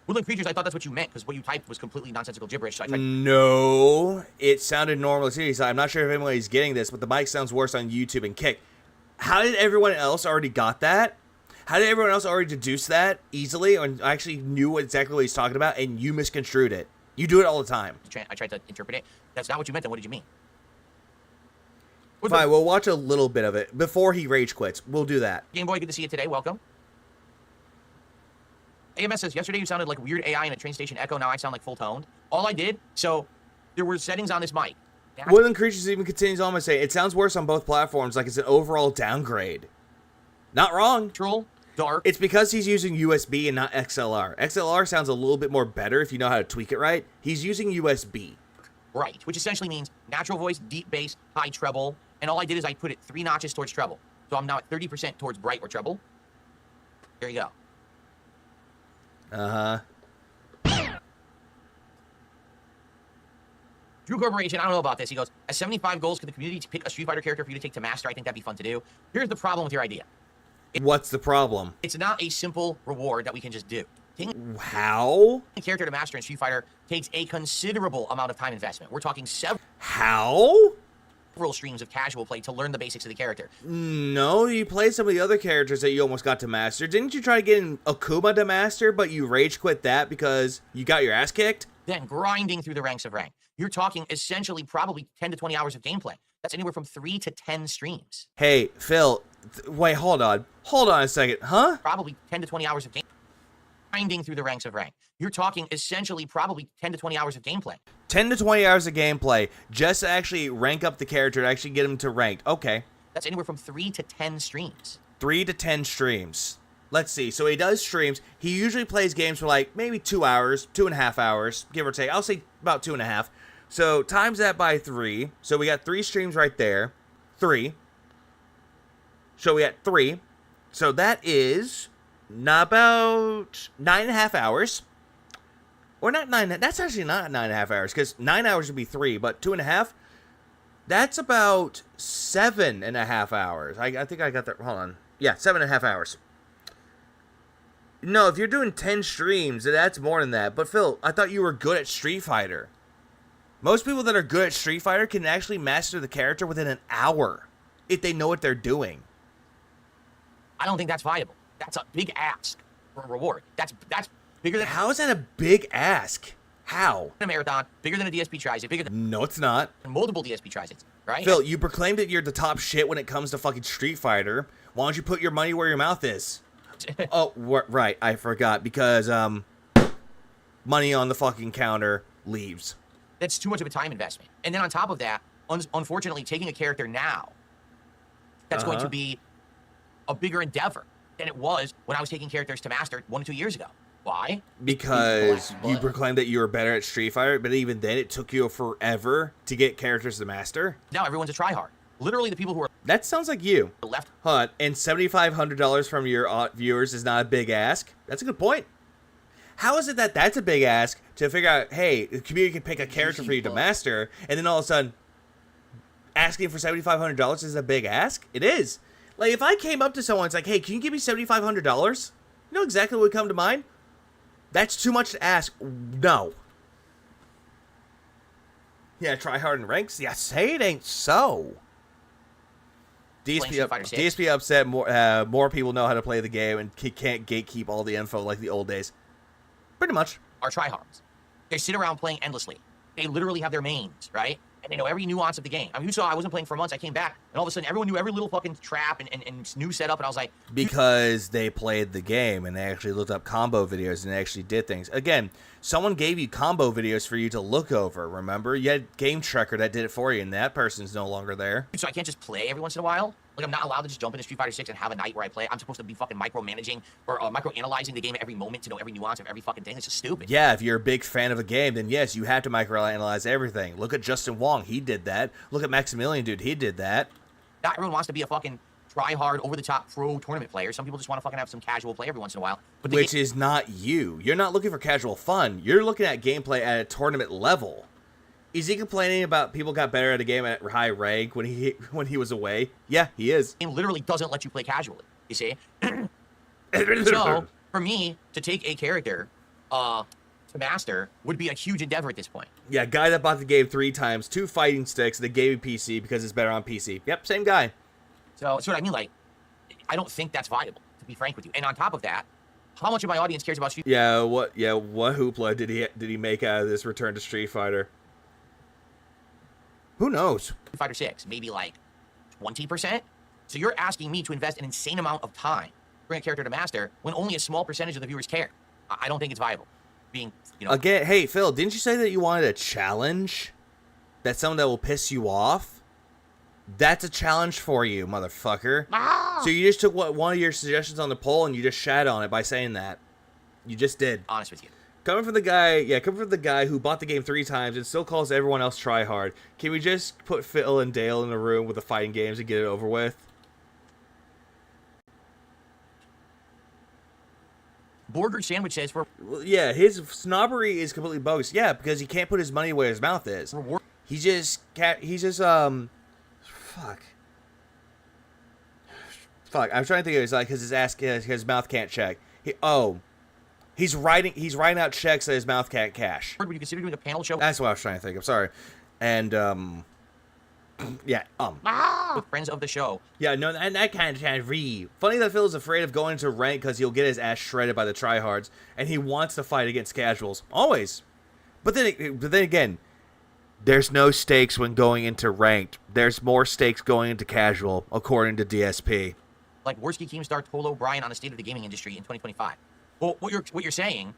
Woodland Creatures, I thought that's what you meant, because what you typed was completely nonsensical gibberish. So I tried No, it sounded normal too. So I'm not sure if anybody's getting this, but the mic sounds worse on YouTube and Kick. How did everyone else already got that? How did everyone else already deduce that easily and actually knew exactly what he's talking about, and you misconstrued it? You do it all the time. I tried to interpret it. That's not what you meant, then what did you mean? Fine, we'll watch a little bit of it before he rage quits. We'll do that. Game Boy, good to see you today. Welcome. AMS says, yesterday you sounded like weird AI in a train station echo. Now I sound like full toned. All I did, so there were settings on this mic. Woodland Creatures even continues on to say, it sounds worse on both platforms, like it's an overall downgrade. Not wrong. Dark. It's because he's using USB and not XLR. XLR sounds a little bit more better if you know how to tweak it right. He's using USB. Right, which essentially means natural voice, deep bass, high treble, and all I did is I put it 3 notches towards treble. So I'm now at 30% towards bright or treble. There you go. Drew Corporation, I don't know about this. He goes, at 75 goals, could the community pick a Street Fighter character for you to take to master? I think that'd be fun to do. Here's the problem with your idea. What's the problem? It's not a simple reward that we can just do. How? A character to master in Street Fighter takes a considerable amount of time investment. We're talking several streams of casual play to learn the basics of the character. No, you played some of the other characters that you almost got to master. Didn't you try to get in Akuma to master, but you rage quit that because you got your ass kicked? Then grinding through the ranks of rank. You're talking essentially probably 10 to 20 hours of gameplay. That's anywhere from 3 to 10 streams. Hey, Phil, wait, hold on. Hold on a second, huh? Probably 10 to 20 hours of gameplay. Grinding through the ranks of rank. You're talking essentially probably 10 to 20 hours of gameplay. 10 to 20 hours of gameplay just to actually rank up the character, to actually get him to ranked. Okay. That's anywhere from 3 to 10 streams. 3 to 10 streams. Let's see. So he does streams. He usually plays games for like maybe 2 hours, 2.5 hours, give or take. I'll say about 2.5. So times that by 3. So we got 3 streams right there. 3. So we got 3. So that is not about 9.5 hours. Or not 9. That's actually not 9.5 hours, because 9 hours would be 3, but 2.5. That's about 7.5 hours. I think I got that. Hold on. Yeah, 7.5 hours. No, if you're doing 10 streams, that's more than that. But Phil, I thought you were good at Street Fighter. Most people that are good at Street Fighter can actually master the character within an hour if they know what they're doing. I don't think that's viable. That's a big ask for a reward. That's bigger than... How is that a big ask? How? A marathon, bigger than a DSP Tries It, bigger than... No, it's not. Multiple DSP Tries It, right? Phil, you proclaimed that you're the top shit when it comes to fucking Street Fighter. Why don't you put your money where your mouth is? Oh, right, I forgot, because, money on the fucking counter leaves. That's too much of a time investment. And then on top of that, unfortunately, taking a character now, that's going to be a bigger endeavor than it was when I was taking characters to master 1 or 2 years ago. Why? Because you proclaimed that you were better at Street Fighter, but even then it took you forever to get characters to master. Now everyone's a tryhard. Literally the people who are... That sounds like you. Left. Huh, and $7,500 from your viewers is not a big ask? That's a good point. How is it that that's a big ask to figure out, hey, the community can pick a character for you to master, and then all of a sudden, asking for $7,500 is a big ask? It is. Like, if I came up to someone, it's like, hey, can you give me $7,500? You know exactly what would come to mind? That's too much to ask. No. Yeah, try hard in ranks? Yeah, say it ain't so. DSP upset. More people know how to play the game and can't gatekeep all the info like the old days. Pretty much. Are tryhards. They sit around playing endlessly. They literally have their mains, right? And they know every nuance of the game. I mean, you saw I wasn't playing for months. I came back, and all of a sudden, everyone knew every little fucking trap and new setup, and I was like... Because they played the game, and they actually looked up combo videos, and they actually did things. Again, someone gave you combo videos for you to look over, remember? You had Game Tracker that did it for you, and that person's no longer there. So I can't just play every once in a while? Like, I'm not allowed to just jump into Street Fighter 6 and have a night where I play. I'm supposed to be fucking micromanaging or microanalyzing the game at every moment to know every nuance of every fucking thing. It's just stupid. Yeah, if you're a big fan of a game, then yes, you have to microanalyze everything. Look at Justin Wong. He did that. Look at Maximilian, dude. He did that. Not everyone wants to be a fucking try hard, over the top pro tournament players. Some people just want to fucking have some casual play every once in a while. But which is not you. You're not looking for casual fun. You're looking at gameplay at a tournament level. Is he complaining about people got better at a game at high rank when he was away? Yeah, he is. It literally doesn't let you play casually. You see? So for me to take a character to master would be a huge endeavor at this point. Yeah, guy that bought the game 3 times, 2 fighting sticks, they gave me PC because it's better on PC. Yep, same guy. So that's what I mean. Like, I don't think that's viable, to be frank with you. And on top of that, how much of my audience cares about Street? Yeah, what hoopla did he make out of this return to Street Fighter? Who knows? Street Fighter 6, maybe like 20%. So you're asking me to invest an insane amount of time to bring a character to master when only a small percentage of the viewers care. I don't think it's viable. Being, you know. Again, hey Phil, didn't you say that you wanted a challenge? That's something that will piss you off? That's a challenge for you, motherfucker. So you just took one of your suggestions on the poll and you just shat on it by saying that. You just did. Honest with you. Coming from the guy who bought the game 3 times and still calls everyone else try hard. Can we just put Phil and Dale in a room with the fighting games and get it over with? Burger Sandwich says yeah, his snobbery is completely bogus. Yeah, because he can't put his money where his mouth is. He's just fuck. I'm trying to think of it. It's like because his mouth can't check. He's writing out checks that his mouth can't cash. Would you consider doing a panel show? That's what I was trying to think. I'm sorry. And yeah. With friends of the show. Yeah, no, and that kind of read. Funny that Phil is afraid of going to rank because he'll get his ass shredded by the tryhards, and he wants to fight against casuals always. But then again, there's no stakes when going into ranked. There's more stakes going into casual, according to DSP. Like Worski Keemstar Tolo Bryan on the state of the gaming industry in 2025. Well, what you're saying.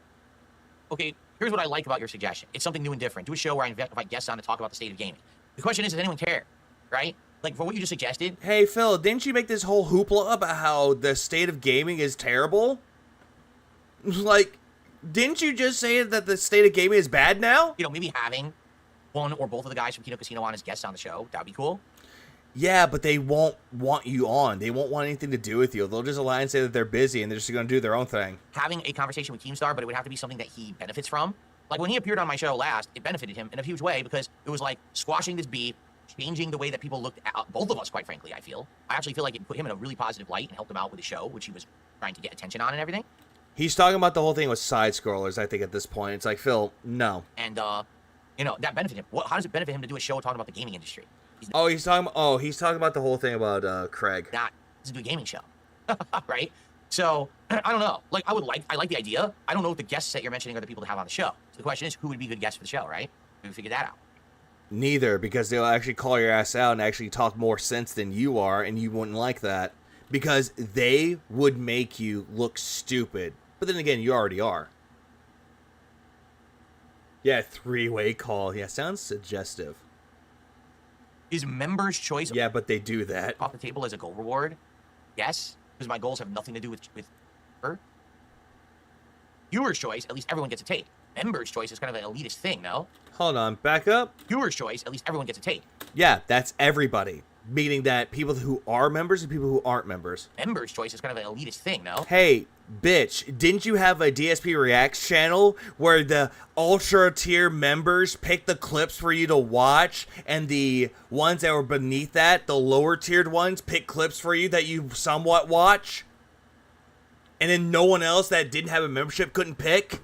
Okay, here's what I like about your suggestion. It's something new and different. Do a show where I invite guests on to talk about the state of gaming. The question is, does anyone care? Right? Like, for what you just suggested. Hey, Phil, didn't you make this whole hoopla about how the state of gaming is terrible? Like, didn't you just say that the state of gaming is bad now? You know, maybe having one or both of the guys from Kino Casino on as guests on the show. That'd be cool. Yeah, but they won't want you on. They won't want anything to do with you. They'll just lie and say that they're busy and they're just going to do their own thing. Having a conversation with Keemstar, but it would have to be something that he benefits from. Like, when he appeared on my show last, it benefited him in a huge way because it was like squashing this beef, changing the way that people looked at both of us, quite frankly, I feel. I actually feel like it put him in a really positive light and helped him out with the show, which he was trying to get attention on and everything. He's talking about the whole thing with side scrollers, I think, at this point. It's like, Phil, no. And, you know, that benefited him. How does it benefit him to do a show talking about the gaming industry? He's talking about the whole thing about Craig. Not to do a gaming show. Right? So, I don't know. Like, I like the idea. I don't know if the guests that you're mentioning are the people to have on the show. So the question is, who would be good guests for the show, right? We figure that out. Neither, because they'll actually call your ass out and actually talk more sense than you are, and you wouldn't like that. Because they would make you look stupid. But then again, you already are. Yeah, 3-way call. Yeah, sounds suggestive. Is members' choice... Yeah, but they do that. ...off the table as a goal reward? Yes, because my goals have nothing to do with her. Viewer's choice, at least everyone gets a take. Members' choice is kind of an elitist thing, no? Hold on, back up. Viewer's choice, at least everyone gets a take. Yeah, that's everybody. Meaning that people who are members and people who aren't members. Members' choice is kind of an elitist thing, no? Hey, bitch, didn't you have a DSP Reacts channel where the ultra tier members pick the clips for you to watch and the ones that were beneath that, the lower tiered ones, pick clips for you that you somewhat watch? And then no one else that didn't have a membership couldn't pick?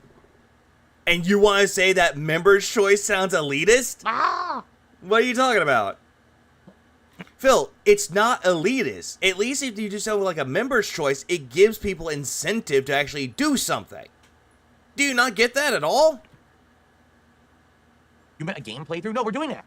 And you want to say that members' choice sounds elitist? What are you talking about? Phil, it's not elitist. At least if you just have like a member's choice, it gives people incentive to actually do something. Do you not get that at all? You meant a game playthrough? No, we're doing that.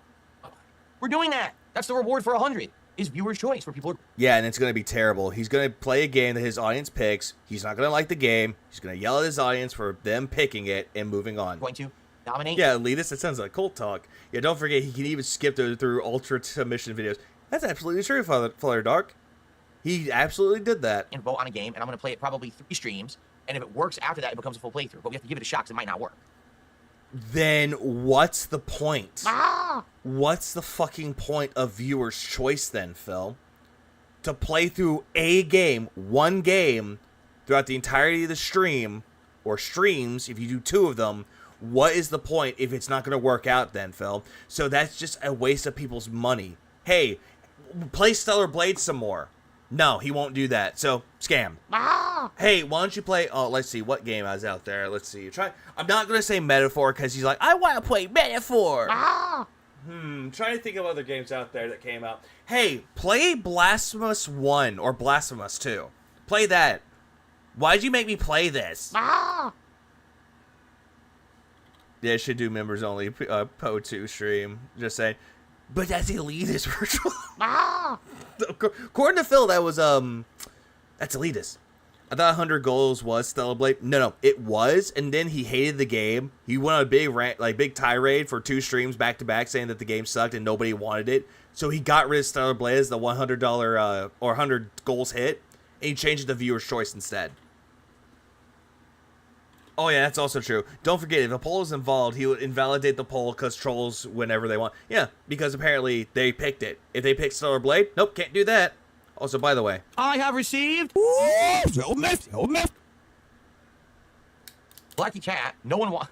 We're doing that. That's the reward for 100. Is viewer's choice where people are... Yeah, and it's going to be terrible. He's going to play a game that his audience picks. He's not going to like the game. He's going to yell at his audience for them picking it and moving on. Going to dominate? Yeah, elitist. That sounds like cult talk. Yeah, don't forget, he can even skip through ultra submission videos. That's absolutely true, Father Dark. He absolutely did that. And vote on a game, and I'm going to play it probably 3 streams, and if it works after that, it becomes a full playthrough. But we have to give it a shot because it might not work. Then what's the point? What's the fucking point of viewer's choice then, Phil? to play through a game, one game, throughout the entirety of the stream, or streams, if you do 2 of them, what is the point if it's not going to work out then, Phil? So that's just a waste of people's money. Hey, play Stellar Blade some more. No, he won't do that. So, scam. Hey, why don't you play... Oh, let's see. What game is out there? Let's see. I'm not going to say Metaphor because he's like, I want to play Metaphor. Trying to think of other games out there that came out. Hey, play Blasphemous 1 or Blasphemous 2. Play that. Why'd you make me play this? Yeah, it should do members only Po2 stream. Just saying. But that's elitist virtual. According to Phil, that was that's elitist. I thought 100 goals was Stellar Blade. No, it was, and then he hated the game. He went on a big rant, big tirade for 2 streams back to back, saying that the game sucked and nobody wanted it. So he got rid of Stellar Blade as the $100 or 100 goals hit, and he changed it to viewer's choice instead. Oh yeah, that's also true. Don't forget, if a poll is involved, he would invalidate the poll because trolls whenever they want. Yeah, because apparently they picked it. If they picked Stellar Blade, nope, can't do that. Also, by the way, I have received. Blacky Cat, no one wants...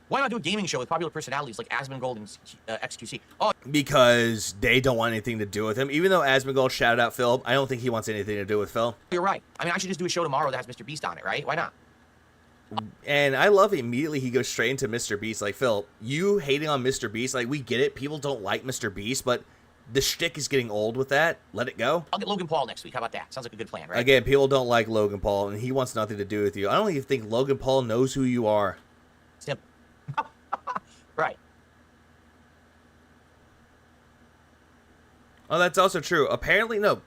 Why not do a gaming show with popular personalities like Asmongold and XQC? Oh, because they don't want anything to do with him. Even though Asmongold shouted out Phil, I don't think he wants anything to do with Phil. You're right. I mean, I should just do a show tomorrow that has Mr. Beast on it, right? Why not? And I love immediately he goes straight into Mr. Beast. Like, Phil, you hating on Mr. Beast, like, we get it. People don't like Mr. Beast, but the shtick is getting old with that. Let it go. I'll get Logan Paul next week. How about that? Sounds like a good plan, right? Again, people don't like Logan Paul, and he wants nothing to do with you. I don't even think Logan Paul knows who you are. Simple. Right. Oh, that's also true. Apparently, no.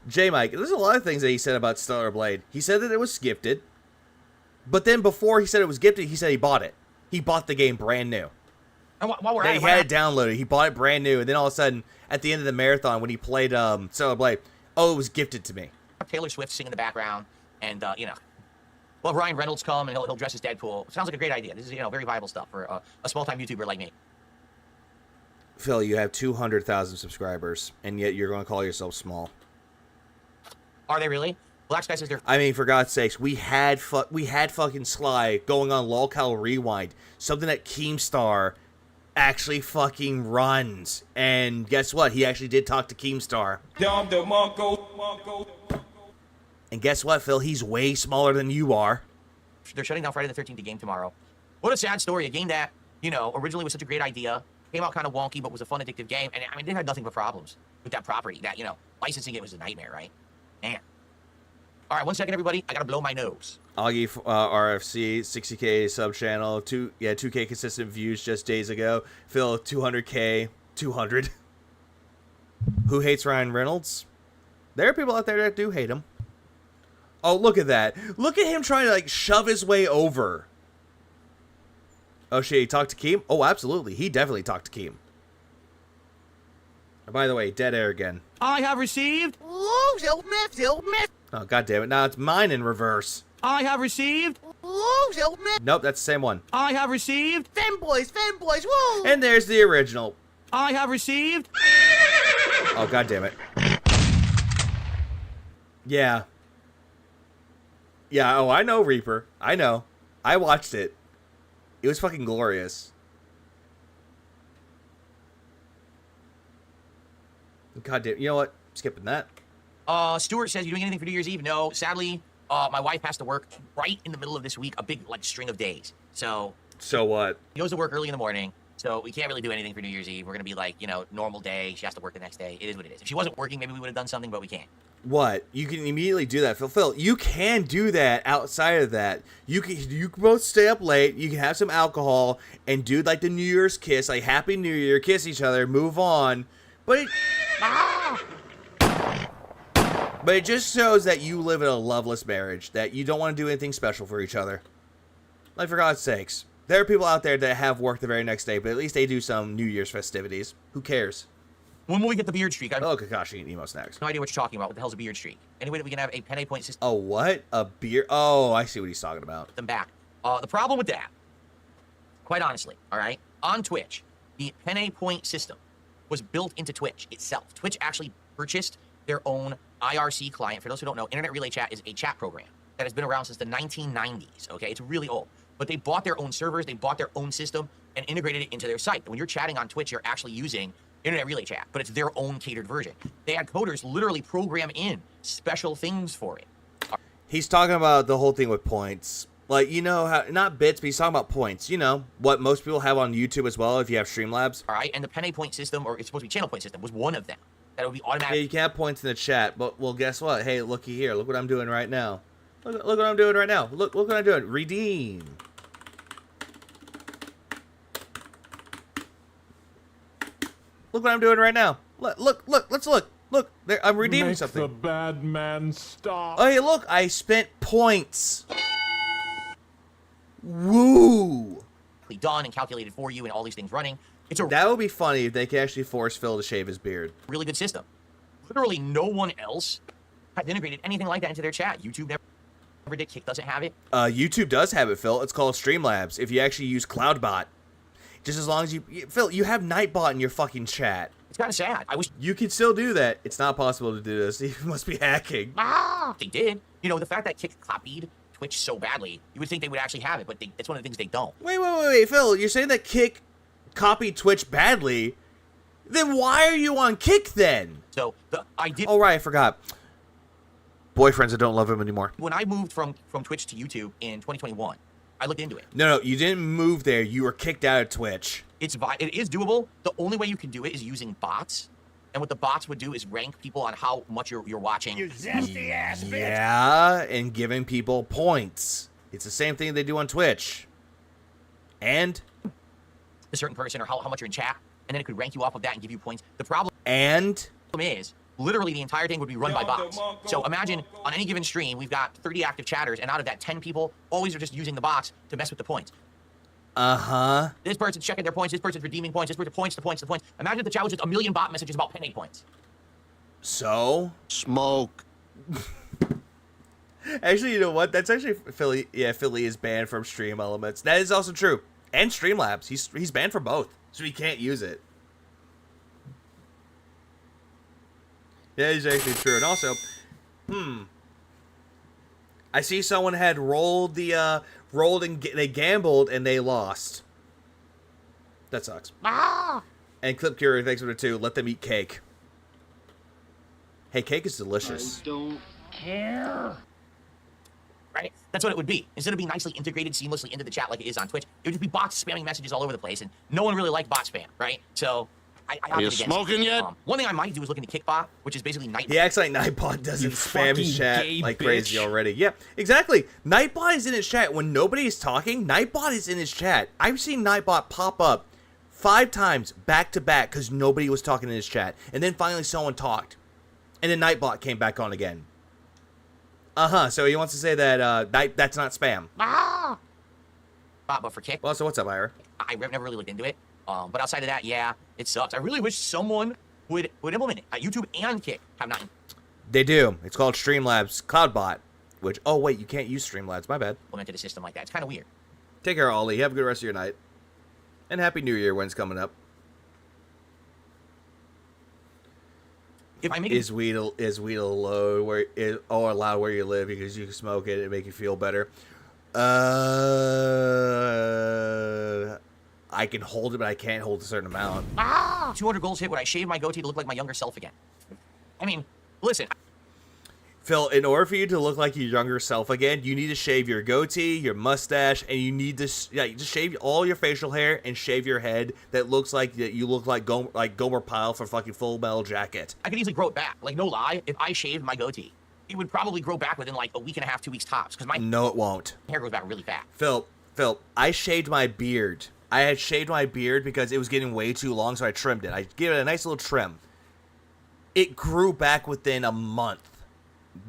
J-Mike, there's a lot of things that he said about Stellar Blade. He said that it was gifted. But then before he said it was gifted, he said he bought it. He bought the game brand new. And while we're at he had it downloaded. He bought it brand new. And then all of a sudden, at the end of the marathon, when he played Stellar Blade, oh, it was gifted to me. Taylor Swift sing in the background. And, you know, we'll have Ryan Reynolds come and he'll dress as Deadpool. Sounds like a great idea. This is, very viable stuff for a small-time YouTuber like me. Phil, you have 200,000 subscribers, and yet you're going to call yourself small. Are they really? Black Sky says they're... I mean, for God's sakes, we had fucking Sly going on Lolcal Rewind, something that Keemstar actually fucking runs. And guess what? He actually did talk to Keemstar. And guess what, Phil? He's way smaller than you are. They're shutting down Friday the 13th game tomorrow. What a sad story. A game that, originally was such a great idea. Came out kind of wonky, but was a fun, addictive game. And, I mean, they had nothing but problems with that property. That, licensing it was a nightmare, right? Man. All right, 1 second, everybody. I got to blow my nose. Augie RFC, 60K sub channel. 2K consistent views just days ago. Phil, 200K, 200. Who hates Ryan Reynolds? There are people out there that do hate him. Oh, look at that. Look at him trying to, shove his way over. Oh, shit, he talked to Keem? Oh, absolutely. He definitely talked to Keem. Oh, by the way, dead air again. I have received. Oh, god damn it. Now it's mine in reverse. I have received. Nope, that's the same one. I have received. Fanboys, woo! And there's the original. I have received. Oh, god damn it. Yeah. Yeah, oh, I know, Reaper. I know. I watched it. It was fucking glorious. God damn, you know what? Skipping that. Stuart says, you doing anything for New Year's Eve? No. Sadly, my wife has to work right in the middle of this week, a big, string of days. So what? He goes to work early in the morning, so we can't really do anything for New Year's Eve. We're going to be normal day. She has to work the next day. It is what it is. If she wasn't working, maybe we would have done something, but we can't. What? You can immediately do that, Phil. You can do that outside of that. You can both stay up late. You can have some alcohol and do the New Year's kiss, Happy New Year, kiss each other, move on. But it just shows that you live in a loveless marriage, that you don't want to do anything special for each other. For God's sakes. There are people out there that have work the very next day, but at least they do some New Year's festivities. Who cares? When will we get the beard streak? Oh, Kakashi and Emo Snacks. No idea what you're talking about. What the hell's a beard streak? Anyway, that we can have a penny point system. Oh, what? A beard? Oh, I see what he's talking about. Them back. The problem with that, quite honestly, all right, on Twitch, the penny point system was built into Twitch itself. Twitch actually purchased their own IRC client. For those who don't know, Internet Relay Chat is a chat program that has been around since the 1990s, okay? It's really old. But they bought their own servers, they bought their own system, and integrated it into their site. When you're chatting on Twitch, you're actually using Internet Relay Chat, but it's their own catered version. They had coders literally program in special things for it. He's talking about the whole thing with points. Like, you know, how, not bits, but he's talking about points. You know, what most people have on YouTube as well if you have Streamlabs. All right, and the Penne point system, or it's supposed to be channel point system, was one of them. That would be automatic. Yeah, you can have points in the chat, but, well, guess what? Hey, looky here. Look what I'm doing right now. Look what I'm doing right now. Look what I'm doing. Redeem. Look what I'm doing right now. Look, let's look. Look, there, I'm redeeming Make something. the bad man stop. Oh, hey, look, I spent points. Woo! Done and calculated for you and all these things running. That would be funny if they could actually force Phil to shave his beard. Really good system. Literally no one else has integrated anything like that into their chat. YouTube never did. Kick doesn't have it. YouTube does have it, Phil. It's called Streamlabs. If you actually use CloudBot. Just as long as Phil, you have Nightbot in your fucking chat. It's kind of sad. I wish you could still do that. It's not possible to do this. You must be hacking. They did. You know, the fact that Kick copied Twitch so badly, you would think they would actually have it, but it's one of the things they don't. Wait, Phil. You're saying that Kick copied Twitch badly? Then why are you on Kick then? So I did. Oh right, I forgot. Boyfriends that don't love him anymore. When I moved from Twitch to YouTube in 2021, I looked into it. No, you didn't move there. You were kicked out of Twitch. It is doable. The only way you can do it is using bots. And what the bots would do is rank people on how much you're watching. You zesty ass bitch. Yeah, and giving people points. It's the same thing they do on Twitch. And? A certain person or how much you're in chat. And then it could rank you off of that and give you points. The problem is, literally the entire thing would be run by bots. So imagine on any given stream, we've got 30 active chatters, and out of that, 10 people always are just using the bots to mess with the points. Uh-huh. This person's checking their points, this person's redeeming points, this person's points, the points. Imagine if the chat was just a million bot messages about Penne points. So? Smoke. Actually, you know what? That's actually Philly. Yeah, Philly is banned from Stream Elements. That is also true. And Streamlabs. He's banned from both, so he can't use it. Yeah, it's actually true. And also, I see someone had rolled and they gambled and they lost. That sucks. And Clip Curie, thanks for the 2. Let them eat cake. Hey, cake is delicious. I don't care. Right? That's what it would be. Instead of being nicely integrated seamlessly into the chat like it is on Twitch, it would just be bots spamming messages all over the place, and no one really liked bot spam, right? So I Are you smoking yet? One thing I might do is look into Kickbot, which is basically Nightbot. He acts like Nightbot doesn't spam his chat like bitch. crazy already. Yeah, exactly. Nightbot is in his chat. When nobody's talking, Nightbot is in his chat. I've seen Nightbot pop up 5 times back to back because nobody was talking in his chat. And then finally someone talked. And then Nightbot came back on again. So he wants to say that that's not spam. But for Kick. Well, so what's up, Ira? I've never really looked into it. But outside of that, yeah, it sucks. I really wish someone would implement it. YouTube and Kick have not. They do. It's called Streamlabs CloudBot. Which, oh wait, you can't use Streamlabs. My bad. Implemented a system like that. It's kind of weird. Take care, Ollie. Have a good rest of your night. And Happy New Year when it's coming up. If I make is weed allowed where you live because you can smoke it and make you feel better? I can hold it, but I can't hold a certain amount. 200 goals hit. Would I shave my goatee to look like my younger self again? I mean, listen. Phil, in order for you to look like your younger self again, you need to shave your goatee, your mustache, and you need to just shave all your facial hair and shave your head. That looks like you look like Gomer Pyle from fucking Full Metal Jacket. I could easily grow it back. Like, no lie, if I shaved my goatee, it would probably grow back within like a week and a half, 2 weeks tops. Because No, it won't. hair grows back really fast. Phil, I shaved my beard. I had shaved my beard because it was getting way too long, so I trimmed it. I gave it a nice little trim. It grew back within a month.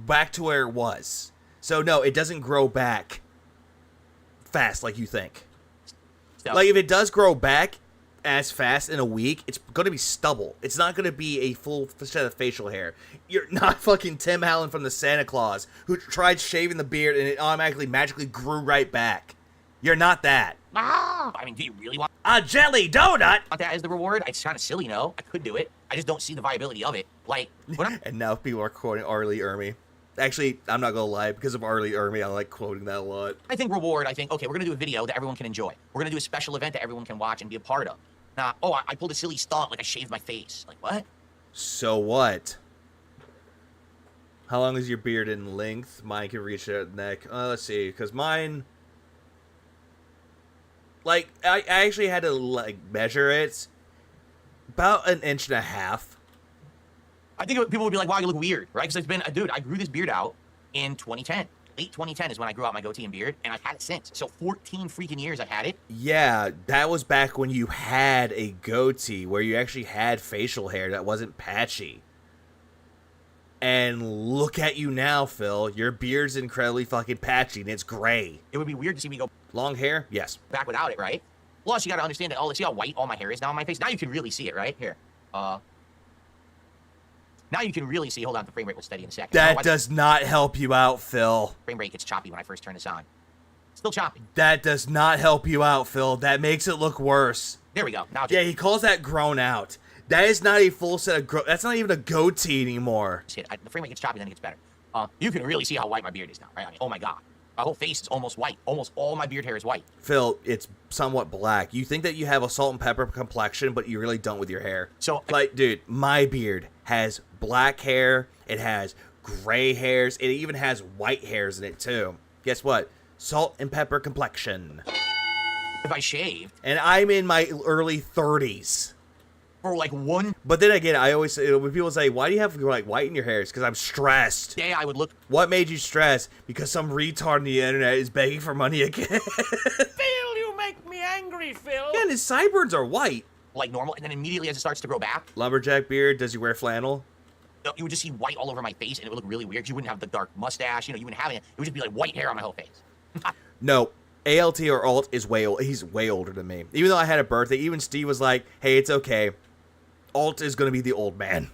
Back to where it was. So no, it doesn't grow back fast like you think. Like if it does grow back as fast in a week, it's going to be stubble. It's not going to be a full set of facial hair. You're not fucking Tim Allen from the Santa Claus who tried shaving the beard and it automatically magically grew right back. You're not that. I mean, do you really want a jelly donut? Want that as the reward? It's kind of silly, no? I could do it. I just don't see the viability of it. Like, when I, And now people are quoting Arlie Ermy. Actually, I'm not gonna lie, because of Arlie Ermy, I like quoting that a lot. I think reward, I think, okay, we're gonna do a video that everyone can enjoy. We're gonna do a special event that everyone can watch and be a part of. Now, oh, I pulled a silly stunt, like I shaved my face. Like, what? So what? How long is your beard in length? Mine can reach the neck. Let's see, because mine... Like, I actually had to, like, measure it. About 1.5 inches. I think people would be like, wow, you look weird, right? Because it's been, dude, I grew this beard out in 2010. Late 2010 is when I grew out my goatee and beard, and I've had it since. So 14 freaking years I've had it. Yeah, that was back when you had a goatee, where you actually had facial hair that wasn't patchy. And look at you now, Phil. Your beard's incredibly fucking patchy, and it's gray. It would be weird to see me go long hair? Yes. Back without it, right? Plus, you got to understand that, see how white all my hair is now on my face? Now you can really see it, right? Here. Now you can really see. Hold on, the frame rate will steady in a second. That does not help you out, Phil. Frame rate gets choppy when I first turn this on. Still choppy. That does not help you out, Phil. That makes it look worse. There we go. Now yeah, he calls that grown out. That is not a full set of that's not even a goatee anymore. The frame rate gets choppy, then it gets better. You can really see how white my beard is now, right? I mean, oh my god. My whole face is almost white. Almost all my beard hair is white. Phil, it's somewhat black. You think that you have a salt and pepper complexion, but you really don't with your hair. So, like, dude, my beard has black hair. It has gray hairs. It even has white hairs in it, too. Guess what? Salt and pepper complexion. If I shaved. And I'm in my early 30s. For like one. But then again, I always say, when people say, why do you have like white in your hair? It's because I'm stressed. Yeah, I would look. What made you stressed? Because some retard on the internet is begging for money again. Phil, you make me angry, Phil. Yeah, and his sideburns are white. Like normal, and then immediately as it starts to grow back. Lumberjack beard, does he wear flannel? You would just see white all over my face, and it would look really weird. You wouldn't have the dark mustache, you wouldn't have it. It would just be like white hair on my whole face. No. ALT or alt is way old. He's way older than me. Even though I had a birthday, even Steve was like, hey, it's okay. Alt is going to be the old man.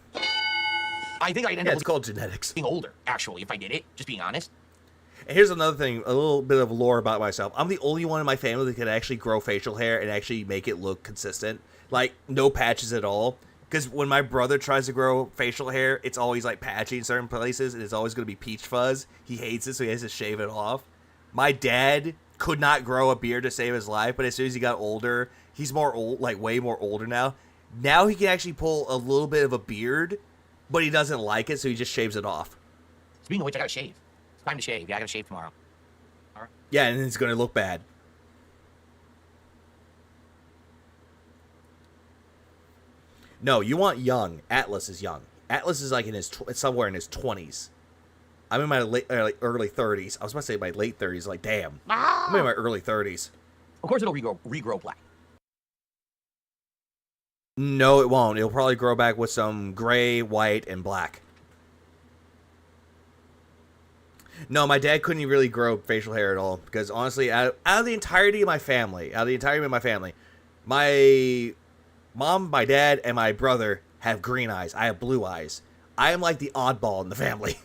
I think I'd end up it's called genetics. Being older, actually, if I did it. Just being honest. And here's another thing, a little bit of lore about myself. I'm the only one in my family that can actually grow facial hair and actually make it look consistent. Like, no patches at all. Because when my brother tries to grow facial hair, it's always, like, patchy in certain places, and it's always going to be peach fuzz. He hates it, so he has to shave it off. My dad could not grow a beard to save his life, but as soon as he got older, he's more old, like, way more older now. Now he can actually pull a little bit of a beard, but he doesn't like it, so he just shaves it off. Speaking of which, I gotta shave. It's time to shave. Yeah, I gotta shave tomorrow. All right. Yeah, and it's gonna look bad. No, you want young. Atlas is young. Atlas is like in his somewhere in his 20s. I'm in my early 30s. I was about to say my late 30s. Like, damn. I'm in my early 30s. Of course, it'll regrow black. No, it won't. It'll probably grow back with some gray, white, and black. No, my dad couldn't really grow facial hair at all because honestly, out of the entirety of my family, my mom, my dad, and my brother have green eyes. I have blue eyes. I am like the oddball in the family.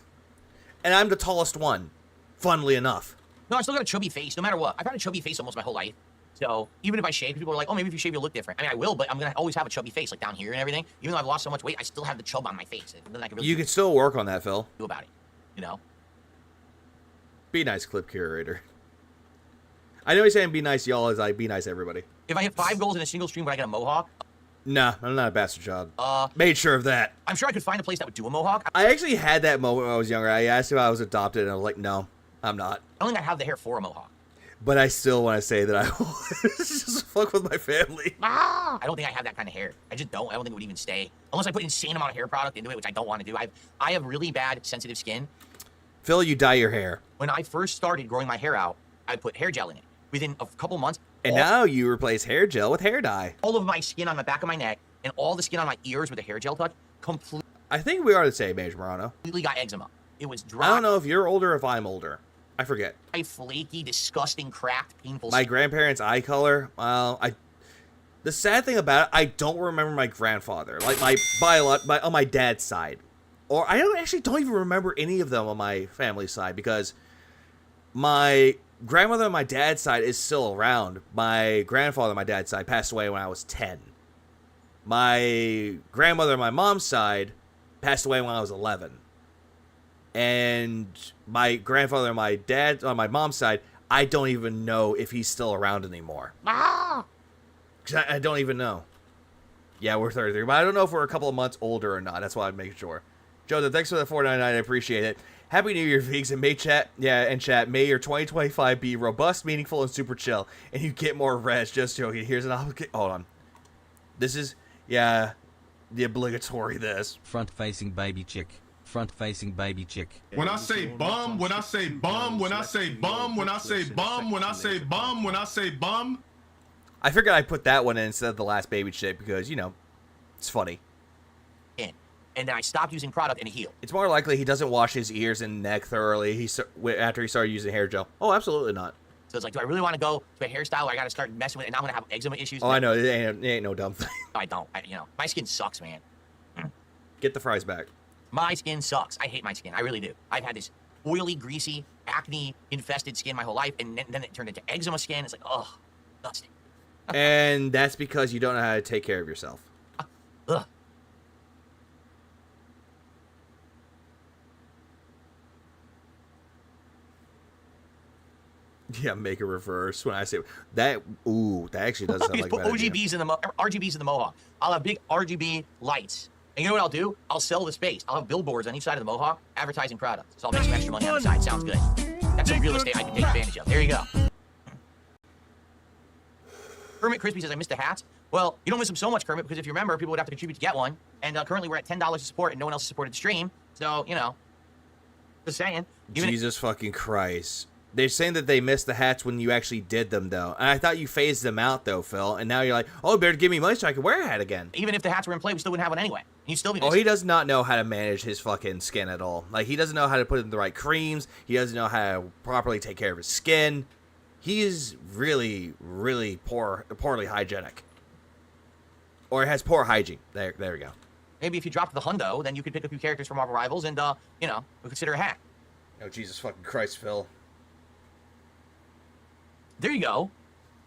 And I'm the tallest one, funnily enough. No, I still got a chubby face, no matter what. I've had a chubby face almost my whole life. So even if I shave, people are like, oh, maybe if you shave, you'll look different. I mean, I will, but I'm going to always have a chubby face, like down here and everything. Even though I've lost so much weight, I still have the chub on my face. You can still work on that, Phil. Do about it, you know? Be nice, clip curator. I know he's saying be nice, y'all, is like, be nice, everybody. If I hit 5 goals in a single stream, would I get a mohawk? Nah, I'm not a bastard child. Made sure of that. I'm sure I could find a place that would do a mohawk. I actually had that moment when I was younger. I asked if I was adopted, and I was like, no, I'm not. I don't think I have the hair for a mohawk. But I still want to say that I just fuck with my family. I don't think I have that kind of hair. I just don't. I don't think it would even stay. Unless I put an insane amount of hair product into it, which I don't want to do. I have really bad, sensitive skin. Phil, you dye your hair. When I first started growing my hair out, I put hair gel in it. Within a couple months. And now you replace hair gel with hair dye. All of my skin on the back of my neck and all the skin on my ears with a hair gel touch, completely. I think we are the same age, Morano. Completely got eczema. It was dry. I don't know if you're older or if I'm older. I forget. Flaky, disgusting, cracked, painful. My grandparents' eye color. Well, the sad thing about it, I don't remember my grandfather, like on my dad's side, or I don't even remember any of them on my family side because my grandmother on my dad's side is still around. My grandfather on my dad's side passed away when I was 10. My grandmother on my mom's side passed away when I was 11. And my grandfather on my dad, on my mom's side, I don't even know if he's still around anymore. Ah! 'Cause I don't even know. Yeah, we're 33, but I don't know if we're a couple of months older or not. That's why I'm making sure. Joseph, thanks for the $4.99. I appreciate it. Happy New Year, Veeks, and may your 2025 be robust, meaningful, and super chill, and you get more rest. Just joking. Here's an obligation. Hold on. This is, the obligatory this. Front-facing baby chick. Front-facing baby chick. When I say bum, when I say bum, when I say bum, when I say bum, when I say bum, when I say bum. I figured I'd put that one in instead of the last baby chick because, it's funny. And then I stopped using product and it healed. It's more likely he doesn't wash his ears and neck thoroughly after he started using hair gel. Oh, absolutely not. So it's like, do I really want to go to a hairstyle where I got to start messing with it and now I'm going to have eczema issues? Oh, I know. It ain't no dumb thing. No, I don't. My skin sucks, man. Get the fries back. My skin sucks. I hate my skin. I really do. I've had this oily, greasy, acne-infested skin my whole life, and then it turned into eczema skin. It's like, oh, disgusting. And that's because you don't know how to take care of yourself. Ugh. Yeah, make a reverse when I say that. Ooh, that actually does sound like a bad idea. RGBs in the Mohawk. I'll have big RGB lights. And you know what I'll do? I'll sell the space. I'll have billboards on each side of the Mohawk advertising products. So I'll make some extra money on the side. Sounds good. That's some real estate I can take advantage of. There you go. Kermit Crispy says, I missed the hats. Well, you don't miss them so much, Kermit, because if you remember, people would have to contribute to get one. And currently we're at $10 to support, and no one else has supported the stream. So, just saying. Jesus fucking Christ. They're saying that they missed the hats when you actually did them, though. And I thought you phased them out, though, Phil. And now you're like, oh, better give me money so I can wear a hat again. Even if the hats were in play, we still wouldn't have one anyway. And you'd still be missing. Oh, he does not know how to manage his fucking skin at all. Like, he doesn't know how to put in the right creams. He doesn't know how to properly take care of his skin. He is really, really poorly hygienic. Or has poor hygiene. There we go. Maybe if you dropped the hundo, then you could pick a few characters from Marvel Rivals and, we consider a hat. Oh, Jesus fucking Christ, Phil. There you go.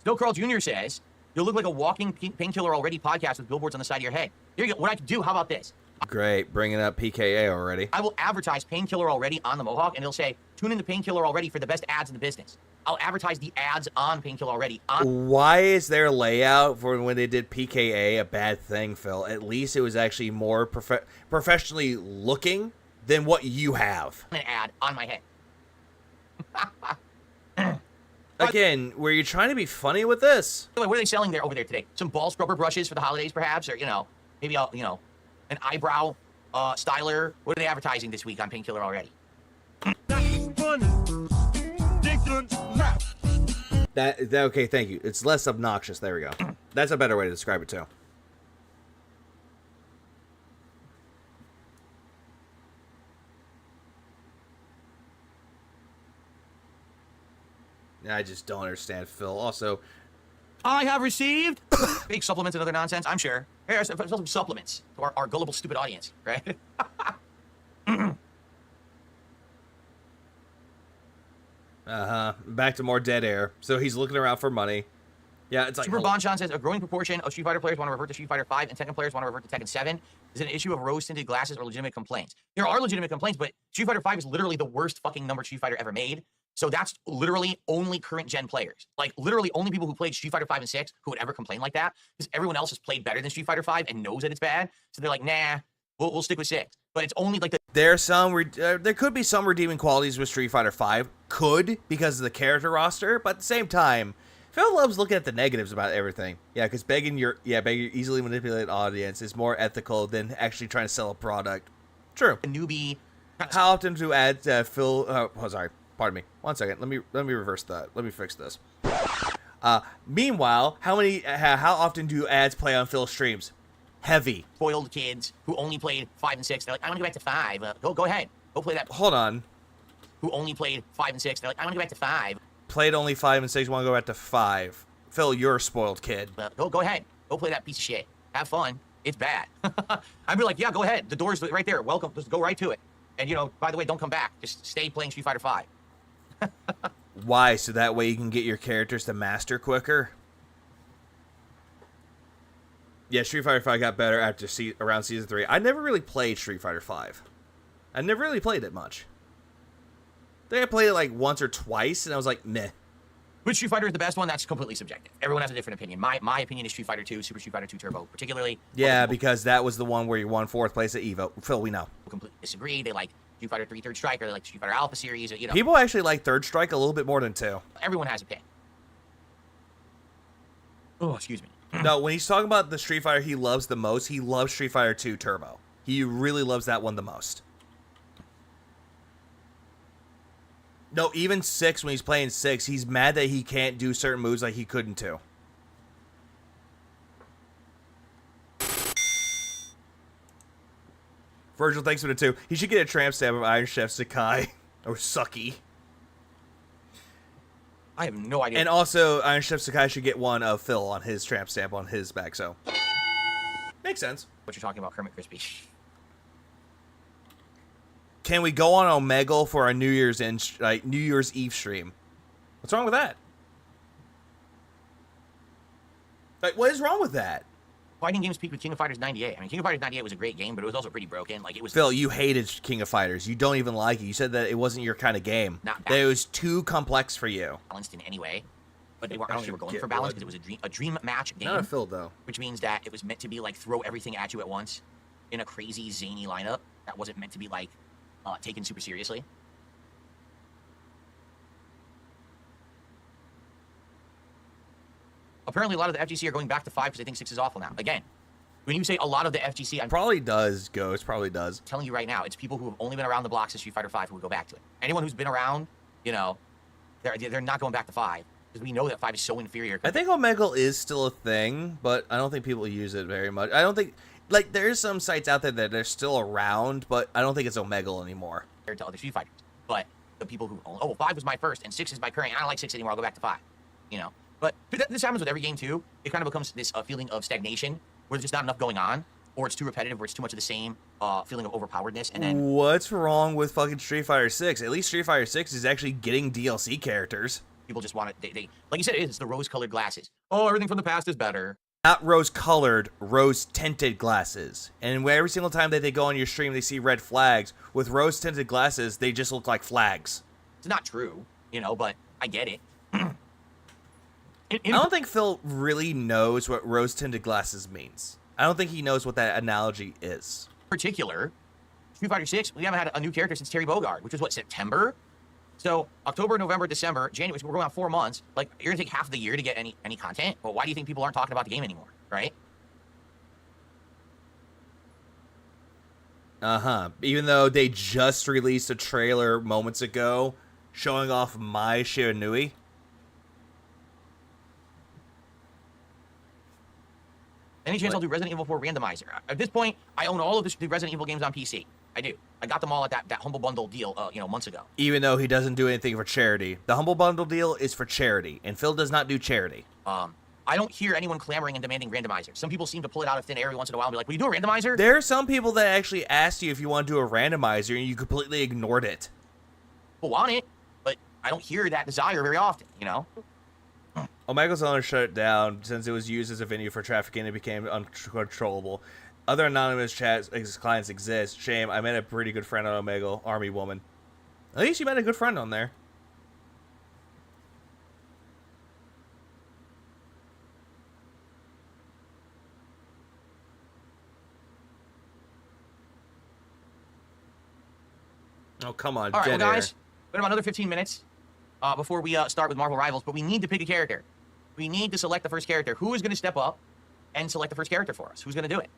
Snow Carl Jr. says, you'll look like a walking painkiller already podcast with billboards on the side of your head. There you go. What I can do, how about this? Great. Bringing up PKA already. I will advertise Painkiller Already on the Mohawk, and it'll say, tune in to Painkiller Already for the best ads in the business. I'll advertise the ads on Painkiller Already. Why is their layout for when they did PKA a bad thing, Phil? At least it was actually more professionally looking than what you have. An ad on my head. Again, were you trying to be funny with this? What are they selling over there today? Some ball scrubber brushes for the holidays, perhaps? Or, maybe, an eyebrow styler? What are they advertising this week on Painkiller Already? Okay, thank you. It's less obnoxious. There we go. That's a better way to describe it, too. I just don't understand, Phil. Also, I have received fake supplements and other nonsense, I'm sure. Here, some supplements to our gullible, stupid audience, right? Back to more dead air. So he's looking around for money. Yeah, it's like... Super Bonchon says, a growing proportion of Street Fighter players want to revert to Street Fighter 5 and Tekken players want to revert to Tekken 7. Is it an issue of rose-tinted glasses or legitimate complaints? There are legitimate complaints, but Street Fighter 5 is literally the worst fucking numbered Street Fighter ever made. So that's literally only current gen players. Like, literally only people who played Street Fighter 5 and 6 who would ever complain like that, because everyone else has played better than Street Fighter 5 and knows that it's bad. So they're like, nah, we'll stick with 6. But it's only like the... There could be some redeeming qualities with Street Fighter 5. Could, because of the character roster. But at the same time, Phil loves looking at the negatives about everything. Yeah, because begging your easily manipulated audience is more ethical than actually trying to sell a product. True. A newbie... How often do ads, Phil... sorry. Pardon me. 1 second. Let me reverse that. Let me fix this. Meanwhile, how often do ads play on Phil's streams? Heavy. Spoiled kids who only played 5 and 6. They're like, I want to go back to 5. Go ahead. Go play that. Hold on. Who only played 5 and 6. They're like, I want to go back to 5. Played only 5 and 6. Want to go back to 5. Phil, you're a spoiled kid. Go ahead. Go play that piece of shit. Have fun. It's bad. I'd be like, yeah, go ahead. The door's right there. Welcome. Just go right to it. And, by the way, don't come back. Just stay playing Street Fighter 5. Why? So that way you can get your characters to master quicker? Yeah, Street Fighter 5 got better after around Season 3. I never really played Street Fighter 5. I never really played it much. I think I played it like once or twice, and I was like, meh. Which Street Fighter is the best one? That's completely subjective. Everyone has a different opinion. My opinion is Street Fighter 2, Super Street Fighter 2 Turbo, particularly. Yeah, because that was the one where you won 4th place at EVO. Phil, we know. Completely disagree. They like Street Fighter 3 Third Strike, or they like Street Fighter Alpha series, or, you know. People actually like Third Strike a little bit more than 2. Everyone has a pick. Oh, excuse me. No, when he's talking about the Street Fighter he loves the most, he loves Street Fighter 2 Turbo. He really loves that one the most. No, even 6, when he's playing 6, he's mad that he can't do certain moves like he could in 2. Virgil, thanks for the 2. He should get a tramp stamp of Iron Chef Sakai. Or Sucky. I have no idea. And also, Iron Chef Sakai should get one of Phil on his tramp stamp on his back, so. Makes sense. What you're talking about, Kermit Crispy. Can we go on Omegle for a New Year's Eve stream? What's wrong with that? Like, what is wrong with that? Fighting games peaked with King of Fighters 98. I mean, King of Fighters 98 was a great game, but it was also pretty broken. Like, it was. Phil, you hated King of Fighters. You don't even like it. You said that it wasn't your kind of game. Not that it was too complex for you. Balanced in any way, but they weren't. I don't think they were going for balance because it was a dream match game. Not a Phil though. Which means that it was meant to be like throw everything at you at once, in a crazy zany lineup. That wasn't meant to be like taken super seriously. Apparently, a lot of the FGC are going back to 5 because they think 6 is awful now. Again, when you say a lot of the FGC, I'm probably does, Ghost. Probably does. telling you right now, it's people who have only been around the blocks of Street Fighter 5 who will go back to it. Anyone who's been around, you know, they're not going back to 5 because we know that 5 is so inferior. I think Omegle is still a thing, but I don't think people use it very much. I don't think, like, there's some sites out there that are still around, but I don't think it's Omegle anymore. Compared to other Street Fighters, but the people who, oh, well, 5 was my first and 6 is my current. I don't like 6 anymore. I'll go back to 5. You know. But this happens with every game, too. It kind of becomes this feeling of stagnation, where there's just not enough going on, or it's too repetitive, where it's too much of the same feeling of overpoweredness, and then... What's wrong with fucking Street Fighter 6? At least Street Fighter 6 is actually getting DLC characters. People just want it, they like you said, it's the rose-colored glasses. Oh, everything from the past is better. Not rose-colored, rose-tinted glasses. And every single time that they go on your stream, they see red flags. With rose-tinted glasses, they just look like flags. It's not true, you know, but I get it. I don't think Phil really knows what rose-tinted glasses means. I don't think he knows what that analogy is. Particular, Street Fighter 6, we haven't had a new character since Terry Bogard, which was, what, September? So, October, November, December, January, so we're going on 4 months. Like, you're going to take half of the year to get any content? Well, why do you think people aren't talking about the game anymore, right? Uh-huh. Even though they just released a trailer moments ago showing off Mai Shiranui. Any chance I'll do Resident Evil 4 Randomizer? At this point, I own all of the Resident Evil games on PC. I do. I got them all at that Humble Bundle deal, you know, months ago. Even though he doesn't do anything for charity. The Humble Bundle deal is for charity, and Phil does not do charity. I don't hear anyone clamoring and demanding randomizers. Some people seem to pull it out of thin air every once in a while and be like, will you do a randomizer? There are some people that actually asked you if you want to do a randomizer, and you completely ignored it. People want it, but I don't hear that desire very often, you know? Omegle's owner shut it down since it was used as a venue for trafficking. It became uncontrollable. Other anonymous chat clients exist. Shame. I met a pretty good friend on Omegle, Army Woman. At least you met a good friend on there. Oh, come on. All right, well, Dead air. guys, we have another 15 minutes before we start with Marvel Rivals, but we need to pick a character. We need to select the first character. Who is going to step up and select the first character for us? Who's going to do it?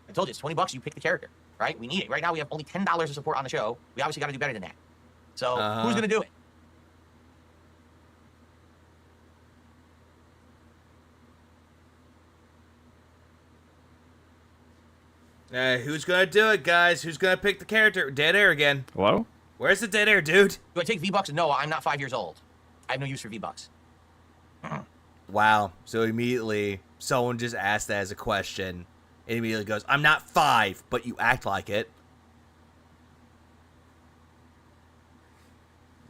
I told you, it's $20. You pick the character, right? We need it. Right now, we have only $10 of support on the show. We obviously got to do better than that. So, who's going to do it? Who's going to do it, guys? Who's going to pick the character? Dead air again. Hello? Where's the dead air, dude? Do I take V-Bucks? No, I'm not 5 years old. I have no use for V-Bucks. Wow. So immediately, someone just asked that as a question. And immediately goes, I'm not 5, but you act like it.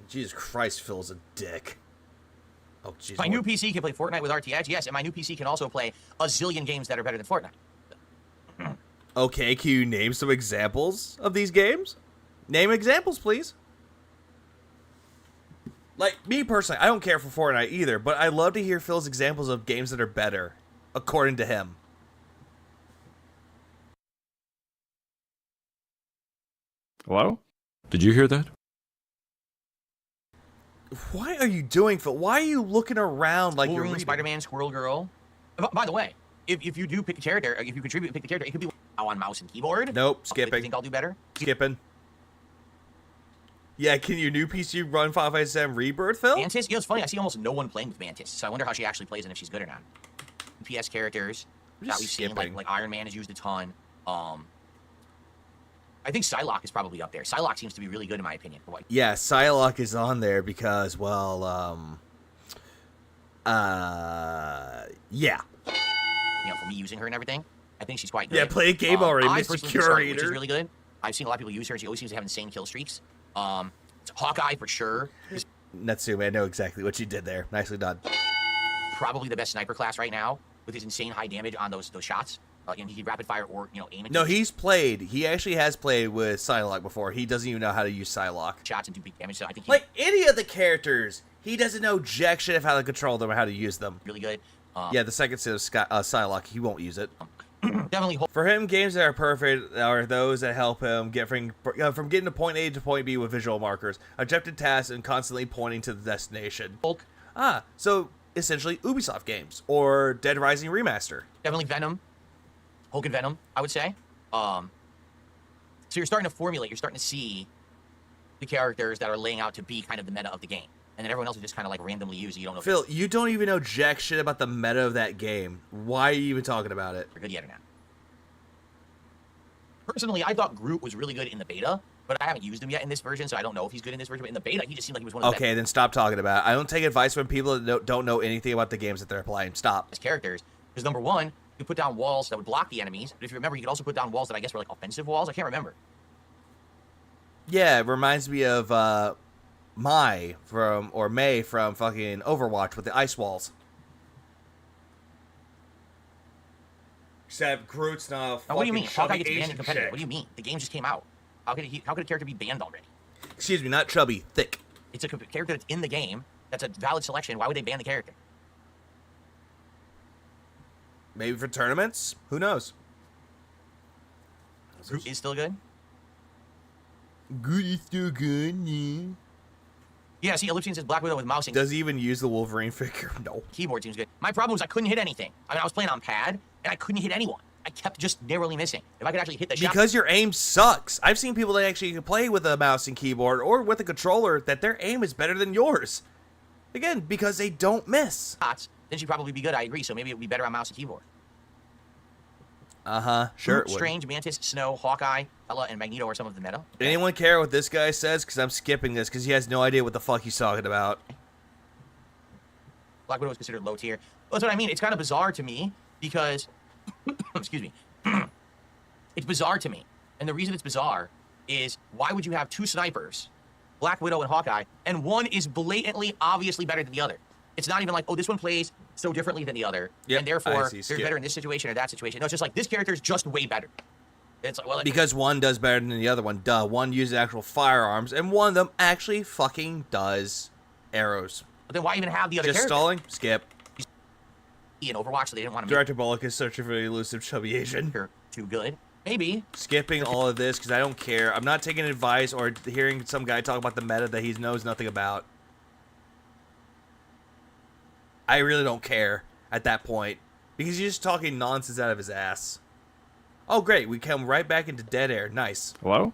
Jesus Christ, Phil's a dick. Oh, jeez. My new PC can play Fortnite with RTX, yes, and my new PC can also play a zillion games that are better than Fortnite. Okay, can you name some examples of these games? Name examples, please. Like, me personally, I don't care for Fortnite either, but I love to hear Phil's examples of games that are better, according to him. Hello? Did you hear that? What are you doing, Phil? Why are you looking around like Wolverine, you're reading? Spider-Man, Squirrel Girl. By the way, if you do pick a character, if you contribute and pick the character, it could be on mouse and keyboard. Nope, You skipping. think I'll do better? Skipping. Yeah, can your new PC run Final Fantasy VII Rebirth, Phil? Mantis? You know, it's funny. I see almost no one playing with Mantis, so I wonder how she actually plays and if she's good or not. PS characters that we've seen, like Iron Man is used a ton. I think Psylocke is probably up there. Psylocke seems to be really good in my opinion. Yeah, Psylocke is on there because, well, yeah. You know, for me using her and everything, I think she's quite good. Yeah, play a game already, I Mr. personally think Scarlet Witch is Curator. really good. I've seen a lot of people use her, and she always seems to have insane kill streaks. Hawkeye for sure. Natsume, I know exactly what you did there. Nicely done. Probably the best sniper class right now with his insane high damage on those shots. You know, he can rapid fire or aim. No, he actually has played with Psylocke before. He doesn't even know how to use Psylocke. Shots and do big damage. So I think like any of the characters, he doesn't know jack shit of how to control them or how to use them. Really good. Yeah, the second set of Psylocke, he won't use it. Definitely. For him, games that are perfect are those that help him get from getting to point A to point B with visual markers, objective tasks, and constantly pointing to the destination. Hulk. So essentially Ubisoft games or Dead Rising Remaster. Definitely Venom. Hulk and Venom, I would say. So you're starting to formulate. You're starting to see the characters that are laying out to be kind of the meta of the game, and then everyone else is just kind of like randomly used. You don't know. Phil, you don't even know jack shit about the meta of that game. Why are you even talking about it? They're good yet or not? Personally, I thought Groot was really good in the beta, but I haven't used him yet in this version, so I don't know if he's good in this version. But in the beta, he just seemed like he was one of the Okay, then stop talking about it. I don't take advice from people that don't know anything about the games that they're playing. Stop. best characters. Because number one, you could put down walls that would block the enemies, but if you remember, you could also put down walls that I guess were like offensive walls. I can't remember. Yeah, it reminds me of May from fucking Overwatch with the ice walls. Except Groot's not a Now, fucking what do you mean? Hawkeye gets chubby banned in Asian competitive. chick. What do you mean? The game just came out. How could a character be banned already? Excuse me, not chubby, thick. It's a character that's in the game. That's a valid selection. Why would they ban the character? Maybe for tournaments? Who knows? Groot is still good. Groot is still good, yeah. Yeah, see, Elliptian says Black Widow with mouse and Does he even use the Wolverine figure? No. keyboard seems good. My problem was I couldn't hit anything. I mean, I was playing on pad, and I couldn't hit anyone. I kept just narrowly missing. If I could actually hit the shot... Because your aim sucks. I've seen people that actually play with a mouse and keyboard or with a controller that their aim is better than yours. Again, because they don't miss. Then she'd probably be good, I agree. So maybe it would be better on mouse and keyboard. Uh-huh, sure it would. Strange, Mantis, Snow, Hawkeye, Ella, and Magneto are some of the meta. Anyone care what this guy says? Because I'm skipping this because he has no idea what the fuck he's talking about. Black Widow is considered low tier. Well, that's what I mean. It's kind of bizarre to me because... excuse me. It's bizarre to me. And the reason it's bizarre is why would you have two snipers, Black Widow and Hawkeye, and one is blatantly, obviously better than the other? It's not even like, oh, this one plays so differently than the other, and therefore they're better in this situation or that situation. No, it's just like this character is just way better. It's like, well, Because one does better than the other one. Duh. One uses actual firearms, and one of them actually fucking does arrows. But then why even have the other Just character? stalling? Skip. In Overwatch, so they didn't want to Director Bullock is searching for the elusive chubby Asian. Too good. Maybe. Skipping all of this because I don't care. I'm not taking advice or hearing some guy talk about the meta that he knows nothing about. I really don't care at that point because he's just talking nonsense out of his ass. Oh, great. We come right back into dead air. Nice. Hello?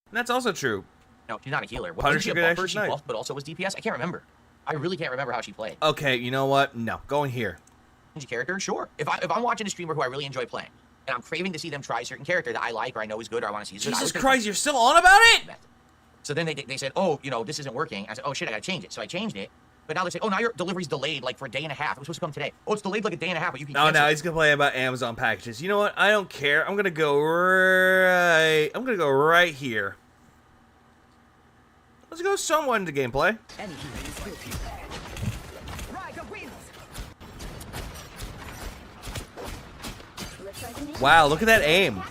And that's also true. No, she's not a healer. Wasn't Punisher she a could buffer? actually She snipe. buffed, but also was DPS? I can't remember. I really can't remember how she played. Okay, you know what? No. Going here. Change character? Sure. If I'm watching a streamer who I really enjoy playing, and I'm craving to see them try a certain character that I like or I know is good or I want to see is good, Jesus Christ, you're still on about it? So then they said, oh, this isn't working. I said, oh shit, I gotta change it. So I changed it. But now they say, oh, now your delivery's delayed like for a day and a half. It was supposed to come today. Oh, it's delayed like a day and a half, but you can Oh, cancel now it. he's complaining about Amazon packages. You know what? I don't care. I'm gonna go right here. Let's go somewhat into gameplay. Wow, look at that aim.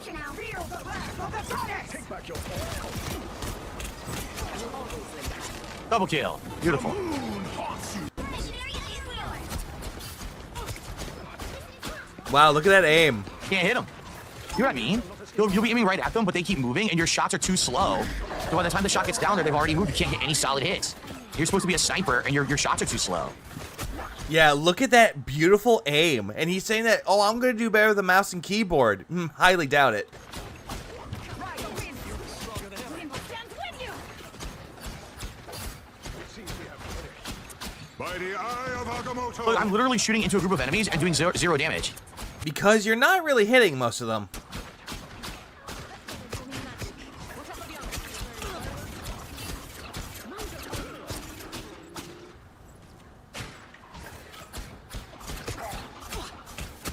Double kill. Beautiful. Wow, look at that aim. Can't hit them. You know what I mean? You'll be aiming right at them, but they keep moving, and your shots are too slow. So by the time the shot gets down there, they've already moved. You can't get any solid hits. You're supposed to be a sniper, and your shots are too slow. Yeah, look at that beautiful aim. And he's saying that, oh, I'm going to do better with the mouse and keyboard. Highly doubt it. By the eye of Agamotto. Look, I'm literally shooting into a group of enemies and doing zero damage. Because you're not really hitting most of them.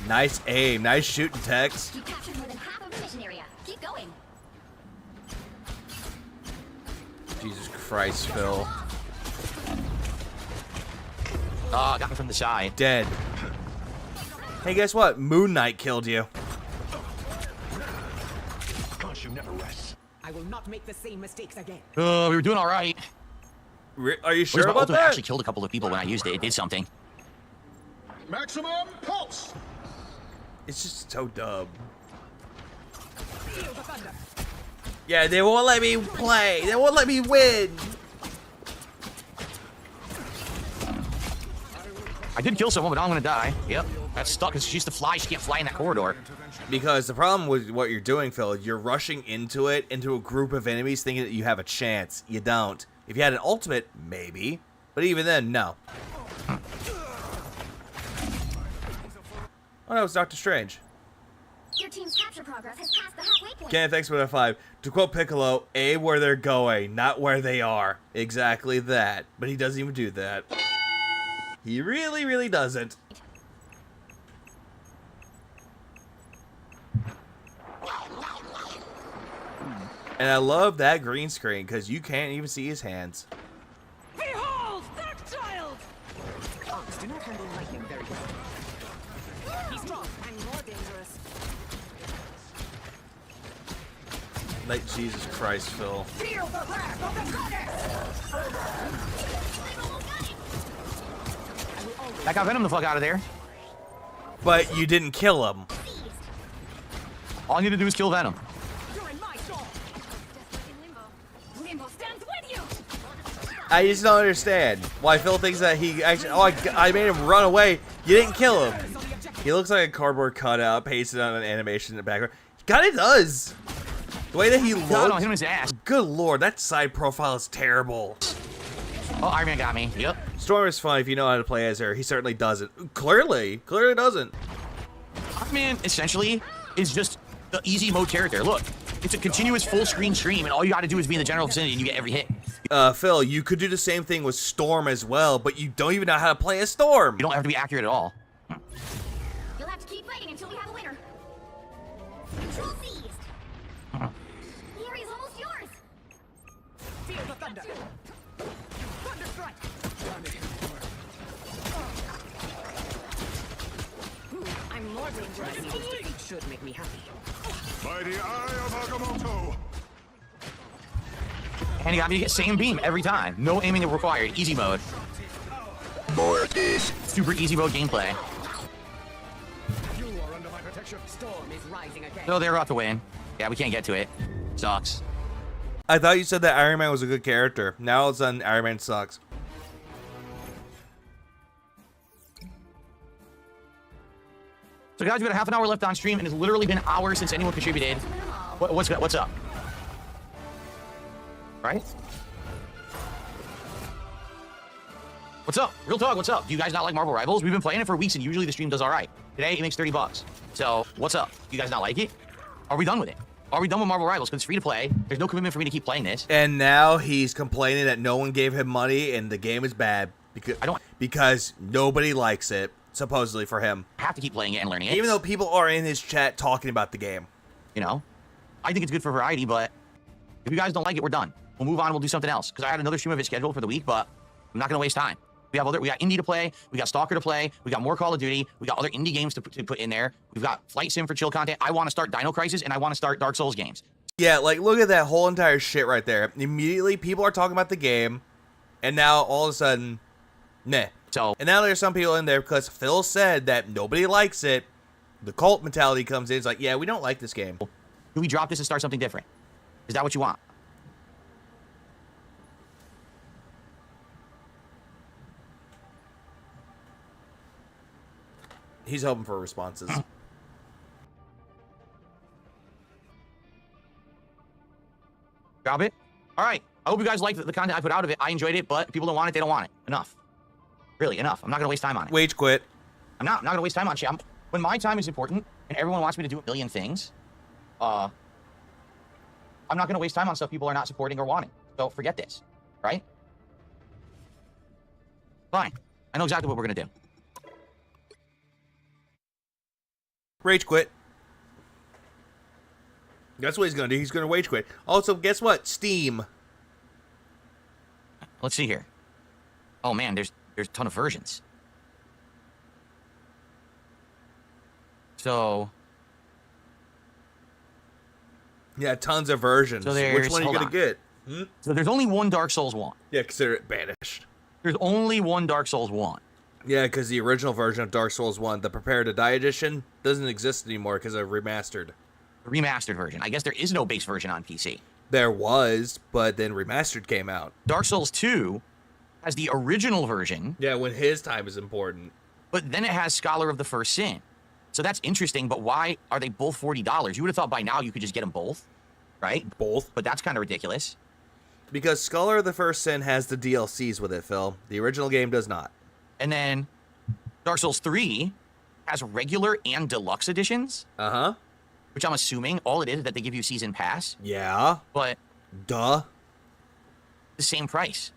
Nice aim, nice shooting, Tex. You captured more than half of the mission area. Keep going. Jesus Christ, Phil. Oh, got me from the side. Dead. Hey, guess what? Moon Knight killed you. Gosh, you never rest. I will not make the same mistakes again. We were doing all right. Are you sure my about ultimate that? actually killed a couple of people when I used it. It did something. Maximum pulse. It's just so dumb. Yeah, they won't let me play. They won't let me win. I did kill someone, but now I'm gonna die. Yep. That's stuck because she used to fly. She can't fly in that corridor. Because the problem with what you're doing, Phil, you're rushing into it, into a group of enemies, thinking that you have a chance. You don't. If you had an ultimate, maybe. But even then, no. Oh, no, it's Doctor Strange. Your team's capture progress has passed the halfway point. Ken, thanks for that 5. To quote Piccolo, A, where they're going, not where they are. Exactly that. But he doesn't even do that. He really, really doesn't. And I love that green screen, because you can't even see his hands. Behold, that child! Ox do not handle lightning very well. He's strong and more dangerous. Like Jesus Christ, Phil. Feel the wrath of the goddess! That got Venom the fuck out of there. But you didn't kill him. All I need to do is kill Venom. I just don't understand why Phil thinks that he actually. Oh, I made him run away. You didn't kill him. He looks like a cardboard cutout pasted on an animation in the background. He kind of does. The way that he looks. God, no, hit him in his ass. Good lord, that side profile is terrible. Oh, Iron Man got me. Yep. Storm is fun if you know how to play as her. He certainly doesn't. Clearly doesn't. Iron Man essentially is just the easy mode character. Look, it's a continuous full screen stream, and all you got to do is be in the general vicinity, and you get every hit. Phil, you could do the same thing with Storm as well, but you don't even know how to play a Storm. You don't have to be accurate at all. You'll have to keep fighting until we have a winner. Control seized. The area's almost yours. Feel the thunder. Thunder strike. I'm more dangerous. It should make me happy. By the eye of Agamotto. And you got me to get same beam every time. No aiming required. Easy mode. More of this. Super easy mode gameplay. You are under my protection. Storm is rising again. So they're about to win. Yeah, we can't get to it. Sucks. I thought you said that Iron Man was a good character. Now all of a sudden, Iron Man sucks. So guys, we got a half an hour left on stream, and it's literally been hours since anyone contributed. What's up? Right? What's up? Real talk, what's up? Do you guys not like Marvel Rivals? We've been playing it for weeks, and usually the stream does all right. Today, it makes $30. So, what's up? You guys not like it? Are we done with it? Are we done with Marvel Rivals? Because it's free to play. There's no commitment for me to keep playing this. And now he's complaining that no one gave him money and the game is bad because nobody likes it, supposedly for him. I have to keep playing it and learning it. Even though people are in his chat talking about the game. You know? I think it's good for variety, but if you guys don't like it, we're done. We'll move on and we'll do something else. Because I had another stream of it scheduled for the week, but I'm not going to waste time. We got Indie to play. We got Stalker to play. We got more Call of Duty. We got other indie games to put in there. We've got Flight Sim for chill content. I want to start Dino Crisis, and I want to start Dark Souls games. Yeah, like, look at that whole entire shit right there. Immediately, people are talking about the game, and now, all of a sudden, meh. So, and now there's some people in there, because Phil said that nobody likes it. The cult mentality comes in. It's like, yeah, we don't like this game. Do we drop this and start something different? Is that what you want? He's hoping for responses. Drop it? All right. I hope you guys liked the content I put out of it. I enjoyed it, but if people don't want it, they don't want it. Enough. Really, enough. I'm not going to waste time on it. Wage quit. I'm not going to waste time on shit. When my time is important and everyone wants me to do a million things, I'm not going to waste time on stuff people are not supporting or wanting. So forget this, right? Fine. I know exactly what we're going to do. Rage quit. That's what he's going to do. He's going to rage quit. Also, guess what? Steam. Let's see here. Oh, man, there's a ton of versions. So... yeah, tons of versions. So which one are you going to get? Hmm? So there's only one Dark Souls 1. Yeah, consider it banished. There's only one Dark Souls 1. Yeah, because the original version of Dark Souls 1, the Prepare to Die edition, doesn't exist anymore because of remastered. Remastered version. I guess there is no base version on PC. There was, but then remastered came out. Dark Souls 2 has the original version. Yeah, when his time is important. But then it has Scholar of the First Sin. So that's interesting, but why are they both $40? You would have thought by now you could just get them both, right? Both. But that's kind of ridiculous. Because Scholar of the First Sin has the DLCs with it, Phil. The original game does not. And then Dark Souls 3 has regular and deluxe editions. Uh-huh. Which I'm assuming all it is that they give you season pass. Yeah. But duh. The same price.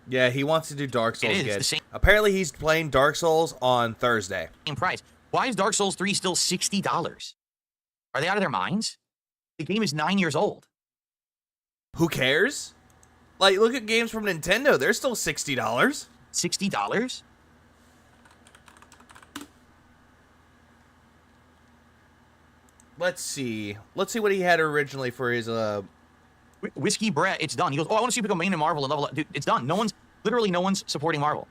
Yeah, he wants to do Dark Souls it is again. the same. Apparently he's playing Dark Souls on Thursday. Same price. Why is Dark Souls 3 still $60? Are they out of their minds? The game is 9 years old. Who cares? Like, look at games from Nintendo. They're still $60. $60? Let's see. Let's see what he had originally for his Whiskey Brett, it's done. He goes, oh, I want to see you become main in Marvel and level up. Dude, it's done. Literally no one's supporting Marvel.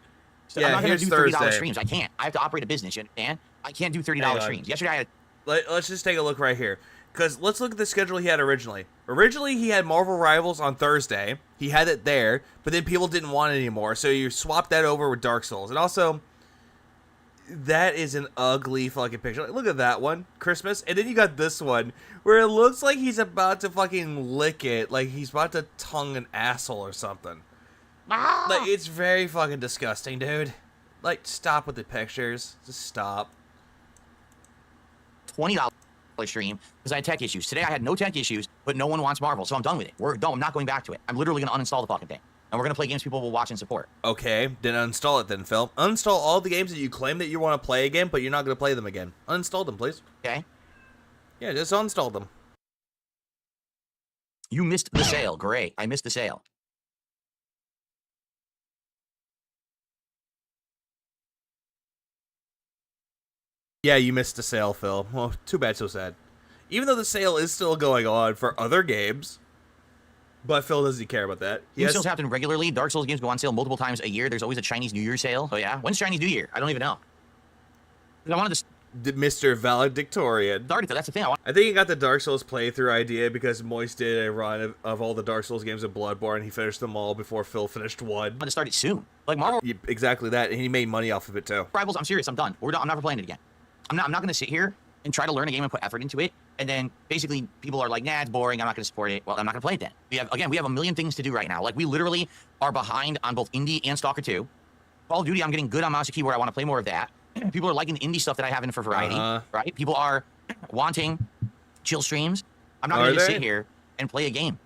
So yeah, I'm not going to do $30 Thursday. streams. I can't. I have to operate a business, you understand? I can't do $30 streams. Yesterday I had... Let's just take a look right here. Because let's look at the schedule he had originally. Originally, he had Marvel Rivals on Thursday. He had it there, but then people didn't want it anymore. So you swapped that over with Dark Souls. And also, that is an ugly fucking picture. Like, look at that one, Christmas. And then you got this one, where it looks like he's about to fucking lick it. Like he's about to tongue an asshole or something. Like, it's very fucking disgusting, dude. Like, stop with the pictures. Just stop. $20 stream because I had tech issues. Today I had no tech issues, but no one wants Marvel, so I'm done with it. We're done. I'm not going back to it. I'm literally going to uninstall the fucking thing. And we're going to play games people will watch and support. Okay, then uninstall it then, Phil. Uninstall all the games that you claim that you want to play again, but you're not going to play them again. Uninstall them, please. Okay. Yeah, just uninstall them. You missed the sale. Great. I missed the sale. Yeah, you missed the sale, Phil. Well, too bad, so sad. Even though the sale is still going on for other games, but Phil doesn't care about that. Game sales happen regularly. Dark Souls games go on sale multiple times a year. There's always a Chinese New Year sale. Oh yeah, when's Chinese New Year? I don't even know. I wanted to. Mr. Valedictorian. Started. That's the thing. I think he got the Dark Souls playthrough idea because Moist did a run of all the Dark Souls games of Bloodborne. He finished them all before Phil finished one. I'm gonna start it soon. Like Marvel. Exactly that, and he made money off of it too. Rivals. I'm serious. I'm done. We're done. I'm never playing it again. I'm not going to sit here and try to learn a game and put effort into it. And then basically people are like, nah, it's boring. I'm not going to support it. Well, I'm not going to play it then. We have a million things to do right now. Like we literally are behind on both Indie and Stalker 2. Call of Duty, I'm getting good on mouse and keyboard. I want to play more of that. People are liking the indie stuff that I have in for variety, right? People are wanting chill streams. I'm not going to just sit here and play a game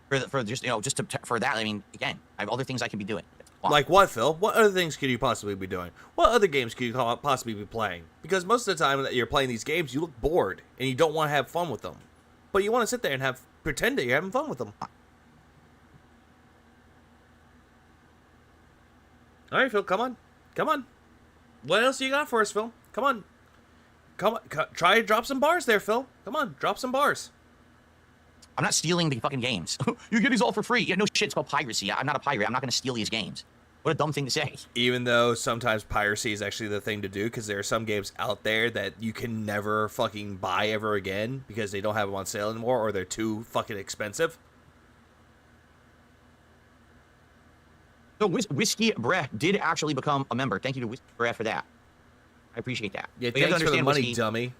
for that. I mean, again, I have other things I can be doing. Like what, Phil? What other things could you possibly be doing? What other games could you possibly be playing? Because most of the time that you're playing these games, you look bored and you don't want to have fun with them. But you want to sit there and pretend that you're having fun with them. All right, Phil, come on. Come on. What else you got for us, Phil? Come on. Come on. Try to drop some bars there, Phil. Come on, drop some bars. I'm not stealing the fucking games. You get these all for free. Yeah, no shit, it's called piracy. I'm not a pirate. I'm not going to steal these games. What a dumb thing to say. Even though sometimes piracy is actually the thing to do, because there are some games out there that you can never fucking buy ever again because they don't have them on sale anymore or they're too fucking expensive. So Whiskey Breath did actually become a member. Thank you to Whiskey Breath for that. I appreciate that. Yeah, But you have thanks to for the money, Whiskey, dummy.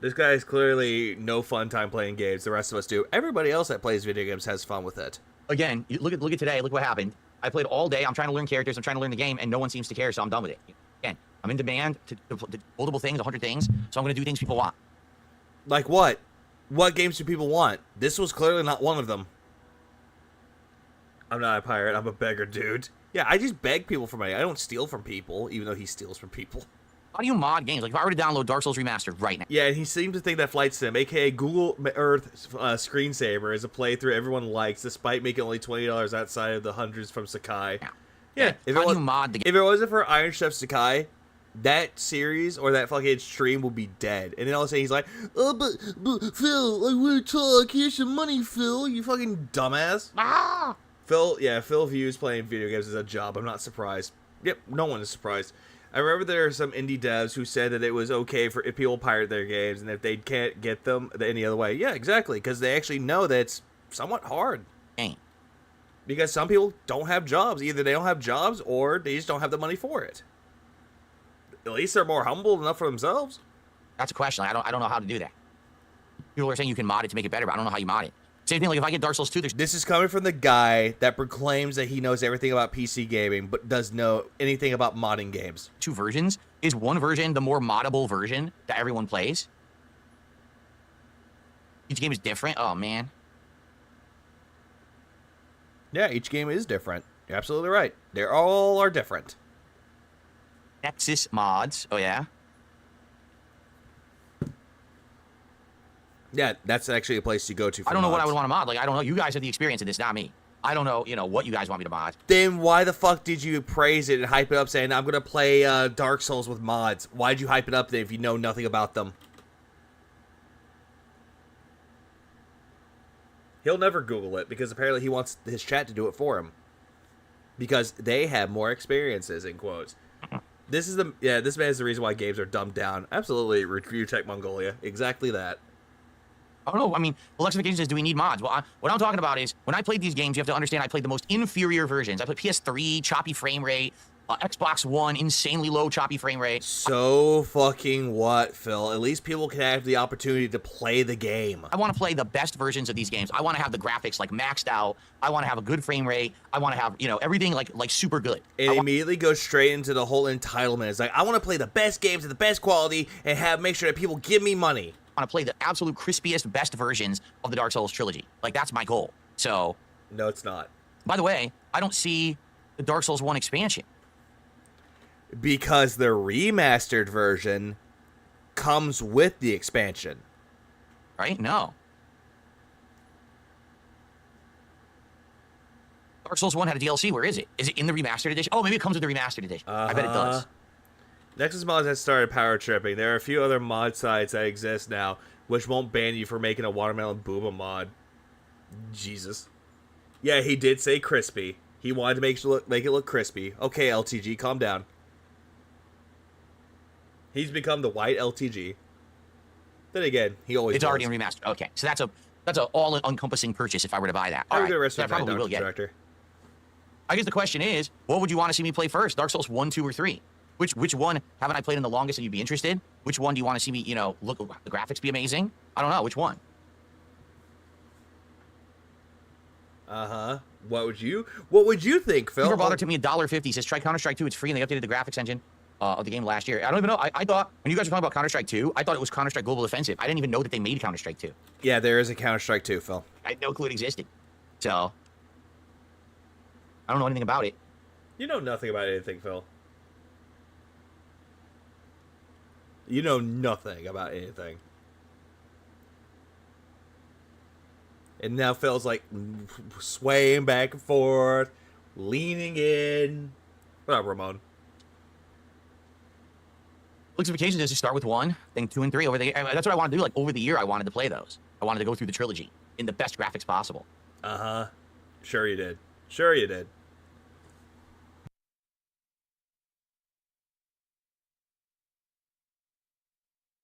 This guy has clearly no fun time playing games. The rest of us do. Everybody else that plays video games has fun with it. Again, look at today. Look what happened. I played all day. I'm trying to learn characters. I'm trying to learn the game, and no one seems to care, so I'm done with it. Again, I'm in demand to multiple things, 100 things, so I'm going to do things people want. Like what? What games do people want? This was clearly not one of them. I'm not a pirate. I'm a beggar, dude. Yeah, I just beg people for money. I don't steal from people, even though he steals from people. How do you mod games? Like, if I were to download Dark Souls Remastered right now. Yeah, and he seems to think that Flight Sim, aka Google Earth Screensaver, is a playthrough everyone likes, despite making only $20 outside of the hundreds from Sakai. Yeah. How do you mod the game? If it wasn't for Iron Chef Sakai, that series or that fucking stream will be dead. And then all of a sudden he's like, oh, but Phil, I want to talk. Here's some money, Phil. You fucking dumbass. Ah! Phil views playing video games as a job. I'm not surprised. Yep, no one is surprised. I remember there are some indie devs who said that it was okay for if people pirate their games and if they can't get them any other way. Yeah, exactly, because they actually know that it's somewhat hard. Ain't. Because some people don't have jobs. Either they don't have jobs or they just don't have the money for it. At least they're more humble enough for themselves. That's a question. I don't know how to do that. People are saying you can mod it to make it better, but I don't know how you mod it. Same thing, like if I get Dark Souls 2, this is coming from the guy that proclaims that he knows everything about PC gaming, but doesn't know anything about modding games. 2 versions. Is one version the more moddable version that everyone plays? Each game is different? Oh, man. Yeah, each game is different. You're absolutely right. They all are different. Nexus mods. Oh, yeah? Yeah, that's actually a place to go to for I don't know mods. what I would want to mod. Like, I don't know. You guys have the experience in this, not me. I don't know, what you guys want me to mod. Then why the fuck did you praise it and hype it up saying, I'm going to play Dark Souls with mods? Why'd you hype it up then if you know nothing about them? He'll never Google it because apparently he wants his chat to do it for him. Because they have more experiences, in quotes. This man is the reason why games are dumbed down. Absolutely, Review Tech Mongolia. Exactly that. I don't know. I mean, Electrification says, do we need mods? Well, what I'm talking about is, when I played these games, you have to understand I played the most inferior versions. I played PS3, choppy frame rate, Xbox One, insanely low choppy frame rate. So fucking what, Phil? At least people can have the opportunity to play the game. I want to play the best versions of these games. I want to have the graphics, like, maxed out. I want to have a good frame rate. I want to have, everything, like super good. It immediately goes straight into the whole entitlement. It's like, I want to play the best games at the best quality and make sure that people give me money. I want to play the absolute crispiest, best versions of the Dark Souls trilogy. Like, that's my goal. So... No, it's not. By the way, I don't see the Dark Souls 1 expansion. Because the remastered version comes with the expansion. Right? No. Dark Souls 1 had a DLC. Where is it? Is it in the remastered edition? Oh, maybe it comes with the remastered edition. I bet it does. Nexus Mods has started power tripping. There are a few other mod sites that exist now, which won't ban you for making a Watermelon Booba mod. Jesus. Yeah, he did say crispy. He wanted to make it look crispy. Okay, LTG, calm down. He's become the white LTG. Then again, he always It's already in remastered. Okay, so that's a all-encompassing purchase if I were to buy that. I All would do the right, rest so I of the probably will get it. I guess the question is, what would you want to see me play first? Dark Souls 1, 2, or 3? Which one haven't I played in the longest and you'd be interested? Which one do you want to see me, look, the graphics be amazing? I don't know. Which one? Uh-huh. What would you think, Phil? Never bothered to me $1.50. Says try Counter-Strike 2. It's free and they updated the graphics engine of the game last year. I don't even know. I thought, when you guys were talking about Counter-Strike 2, I thought it was Counter-Strike Global Offensive. I didn't even know that they made Counter-Strike 2. Yeah, there is a Counter-Strike 2, Phil. I had no clue it existed. So, I don't know anything about it. You know nothing about anything, Phil. You know nothing about anything. And now Phil's like swaying back and forth, leaning in. What up, Ramon? Lixification is you start with 1, then 2 and 3 over the. That's what I want to do. Like over the year, I wanted to play those. I wanted to go through the trilogy in the best graphics possible. Sure you did. Sure you did.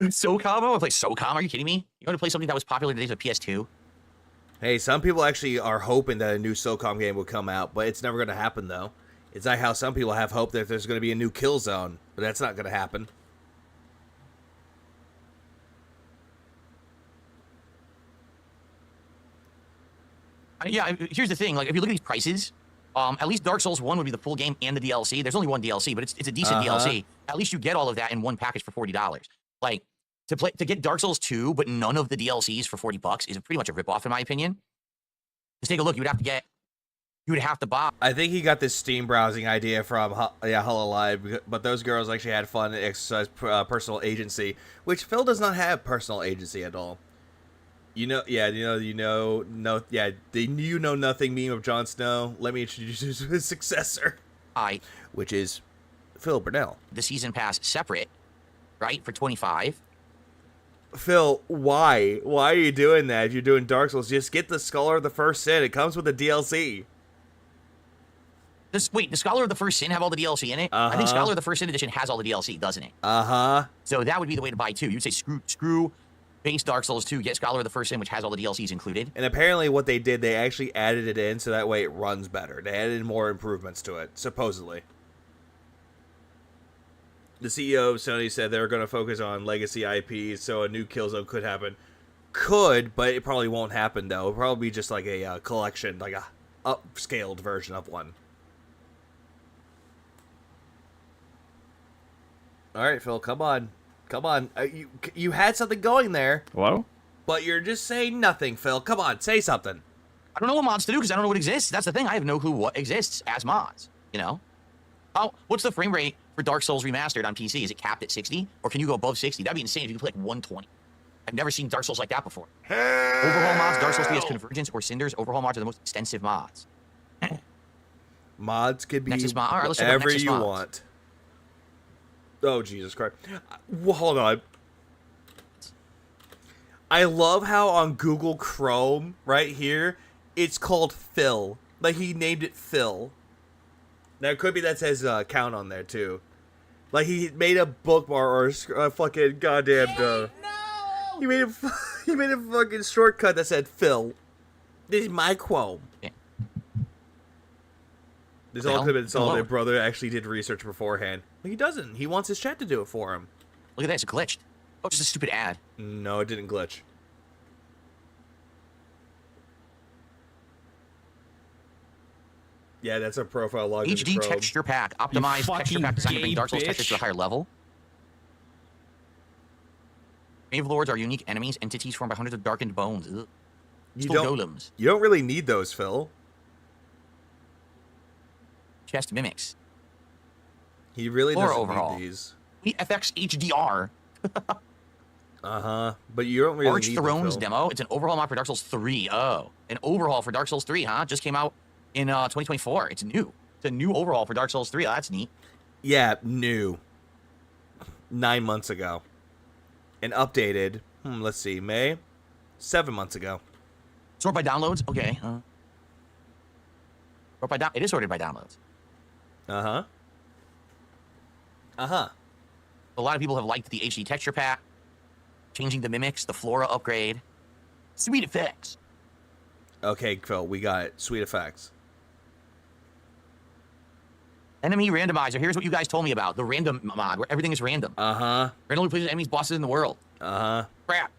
SOCOM? I want to play SOCOM. Are you kidding me? You want to play something that was popular in the days of PS2? Hey, some people actually are hoping that a new SOCOM game will come out, but it's never going to happen, though. It's like how some people have hope that there's going to be a new Killzone, but that's not going to happen. Yeah, here's the thing. Like, if you look at these prices, at least Dark Souls 1 would be the full game and the DLC. There's only one DLC, but it's a decent DLC. At least you get all of that in one package for $40. Like, to get Dark Souls 2, but none of the DLCs for $40 is pretty much a ripoff, in my opinion. Just take a look. You would have to buy. I think he got this Steam browsing idea from Hololive, but those girls actually had fun and exercised personal agency, which Phil does not have personal agency at all. You know nothing meme of Jon Snow. Let me introduce you to his successor, which is Phil Burnell. The season pass separate, right, for $25. Phil, why? Why are you doing that? If you're doing Dark Souls, just get the Scholar of the First Sin. It comes with the DLC. Wait, does Scholar of the First Sin have all the DLC in it? I think Scholar of the First Sin edition has all the DLC, doesn't it? So that would be the way to buy 2. You'd say screw base Dark Souls 2, get Scholar of the First Sin, which has all the DLCs included. And apparently what they did, they actually added it in so that way it runs better. They added more improvements to it, supposedly. The CEO of Sony said they were going to focus on legacy IPs, so a new Killzone could happen. Could, but it probably won't happen, though. It'll probably be just like a collection, like a upscaled version of one. All right, Phil, come on. Come on. You had something going there. Hello? But you're just saying nothing, Phil. Come on, say something. I don't know what mods to do because I don't know what exists. That's the thing. I have no clue what exists as mods, you know? What's the frame rate for Dark Souls Remastered on PC? Is it capped at 60? Or can you go above 60? That'd be insane if you could play like 120. I've never seen Dark Souls like that before. Overhaul mods, Dark Souls 3 has Convergence or Cinders. Overhaul mods are the most extensive mods. Mods could be Nexus mod. All right, let's check out whatever Nexus you mods. want. Oh, Jesus Christ. Well, hold on. I love how on Google Chrome, right here, it's called Phil. Like, he named it Phil. Now, it could be that's his account on there, too. Like, he made a bookmark or a fucking goddamn... no! He made a fucking shortcut that said Phil. This is my Chrome. Yeah. This all could have been solved. Their brother actually did research beforehand. But he doesn't. He wants his chat to do it for him. Look at that. It's glitched. Oh, just a stupid ad. No, it didn't glitch. Yeah, that's a profile log. HD texture pack. Optimized texture pack designed to bring Dark Souls textures to a higher level. Grave Lords are unique enemies, entities formed by hundreds of darkened bones. Ugh. Golems. You don't really need those, Phil. Chest mimics. He really Floor doesn't overhaul. need these. FX HDR. But you don't really Arch need Thrones them, Phil. demo. It's an overhaul mod for Dark Souls 3. Oh, an overhaul for Dark Souls 3, huh? Just came out in 2024. It's new. It's a new overhaul for Dark Souls 3. Oh, that's neat. Yeah, new. 9 months ago. And updated, let's see, May? 7 months ago. Sort by downloads? Okay. It is sorted by downloads. A lot of people have liked the HD texture pack, changing the mimics, the flora upgrade, sweet effects. Okay, Phil, we got it. Sweet effects. Enemy randomizer. Here's what you guys told me about. The random mod, where everything is random. Randomly places enemies, bosses in the world. Crap.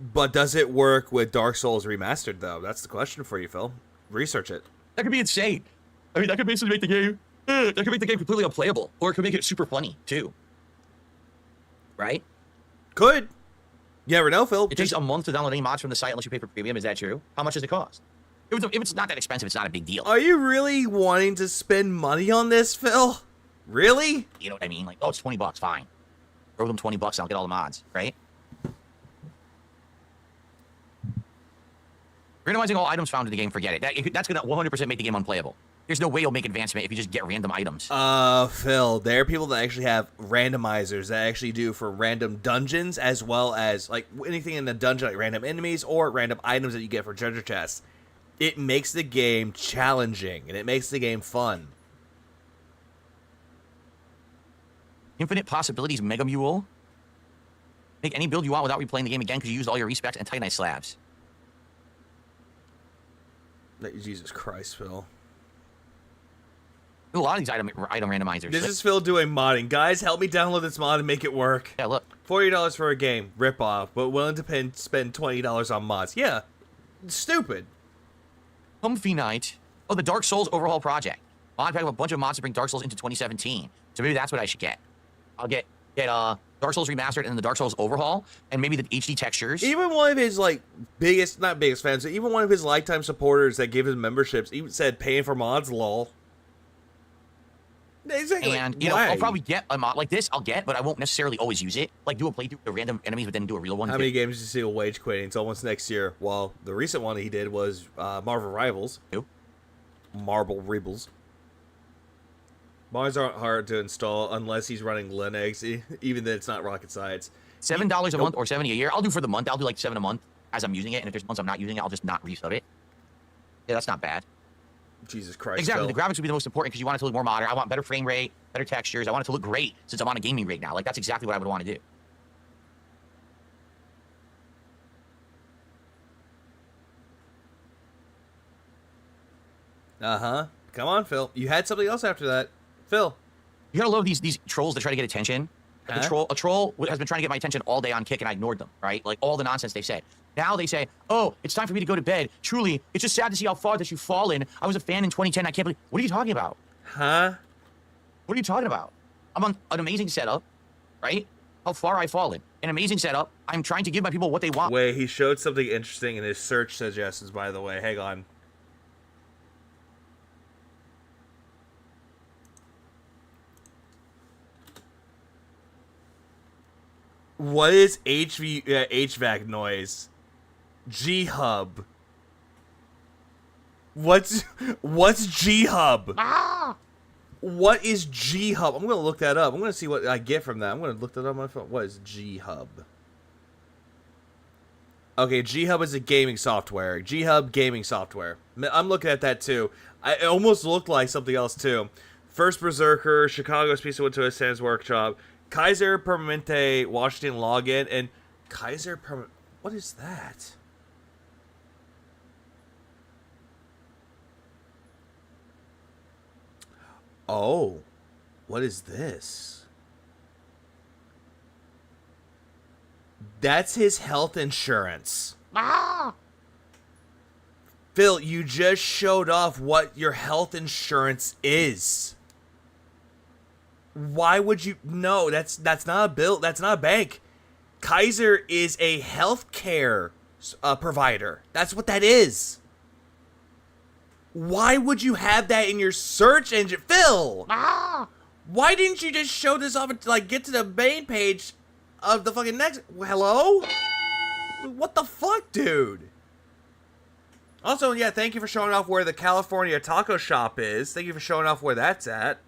But does it work with Dark Souls Remastered, though? That's the question for you, Phil. Research it. That could be insane. I mean, that could basically make the game... that could make the game completely unplayable. Or it could make it super funny, too. Right? Could. You never know, Phil. It takes a month to download any mods from the site unless you pay for premium. Is that true? How much does it cost? If it's not that expensive, it's not a big deal. Are you really wanting to spend money on this, Phil? Really? You know what I mean? Like, oh, it's $20, fine. Throw them $20 and I'll get all the mods, right? Randomizing all items found in the game, forget it. That's going to 100% make the game unplayable. There's no way you'll make advancement if you just get random items. Phil, there are people that actually have randomizers that actually do for random dungeons as well as like anything in the dungeon, like random enemies or random items that you get for treasure chests. It makes the game challenging and it makes the game fun. Infinite possibilities, Mega Mule. Make any build you want without replaying the game again because you used all your respecs and Titanite slabs. Jesus Christ, Phil. A lot of these item randomizers. This is Phil doing modding. Guys, help me download this mod and make it work. Yeah, look. $40 for a game. Rip off. But willing to spend $20 on mods. Yeah. Stupid. Comfy Night. Oh, the Dark Souls Overhaul Project. Mod pack of a bunch of mods to bring Dark Souls into 2017. So maybe that's what I should get. I'll get Dark Souls Remastered and then the Dark Souls Overhaul and maybe the HD textures. Even one of his, like, not biggest fans, but even one of his lifetime supporters that gave him memberships even said paying for mods, lol. Exactly. And, you know, I'll probably get a mod like this, but I won't necessarily always use it. Like, do a playthrough of random enemies, but then do a real one. How many games did you see with wage quitting? It's almost next year. Well, the recent one he did was Marvel Rivals. Who? Marble Rebels. Mods aren't hard to install unless he's running Linux, even though it's not rocket science. $7 a month or $70 a year. I'll do for the month. I'll do like $7 a month as I'm using it. And if there's months I'm not using it, I'll just not resub it. Yeah, that's not bad. Jesus Christ. Exactly. Phil. The graphics would be the most important because you want it to look more modern. I want better frame rate, better textures. I want it to look great since I'm on a gaming rig now. Like, that's exactly what I would want to do. Uh-huh. Come on, Phil. You had something else after that. Phil. You gotta love these trolls that try to get attention. A troll has been trying to get my attention all day on Kick, and I ignored them, right? Like, all the nonsense they said. Now they say, oh, it's time for me to go to bed. Truly, it's just sad to see how far that you've fallen. I was a fan in 2010. I can't believe... What are you talking about? Huh? What are you talking about? I'm on an amazing setup, right? How far I've fallen. An amazing setup. I'm trying to give my people what they want. Wait, he showed something interesting in his search suggestions, by the way. Hang on. What is HVAC noise? G-Hub. What's G-Hub? Ah! What is G-Hub? I'm going to look that up. I'm going to see what I get from that. I'm going to look that up on my phone. What is G-Hub? Okay, G-Hub is a gaming software. G-Hub gaming software. I'm looking at that too. It almost looked like something else too. First Berserker, Chicago's Pizza went to a Sam's Workshop, Kaiser Permanente Washington login, and Kaiser Permanente... What is that? Oh. What is this? That's his health insurance. Ah! Phil, you just showed off what your health insurance is. Why would you? No, that's not a bill. That's not a bank. Kaiser is a healthcare provider. That's what that is. Why would you have that in your search engine, Phil? Ah! Why didn't you just show this off and like get to the main page of the fucking next? Hello? What the fuck, dude? Also, yeah, thank you for showing off where the California taco shop is. Thank you for showing off where that's at.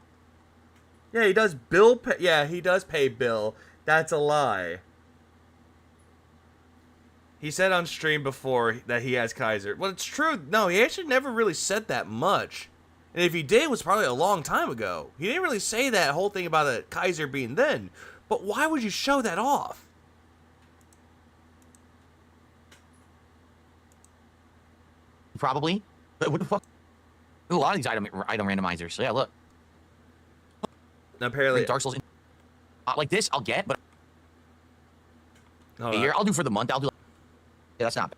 Yeah, he does bill pay. Yeah, he does pay bill. That's a lie. He said on stream before that he has Kaiser. Well, it's true. No, he actually never really said that much. And if he did, it was probably a long time ago. He didn't really say that whole thing about a Kaiser being then. But why would you show that off? Probably. But what the fuck? There's a lot of these item randomizers. So yeah, look. Apparently, Dark Souls. Like this, I'll get, but here I'll do for the month. I'll do. Yeah, that's not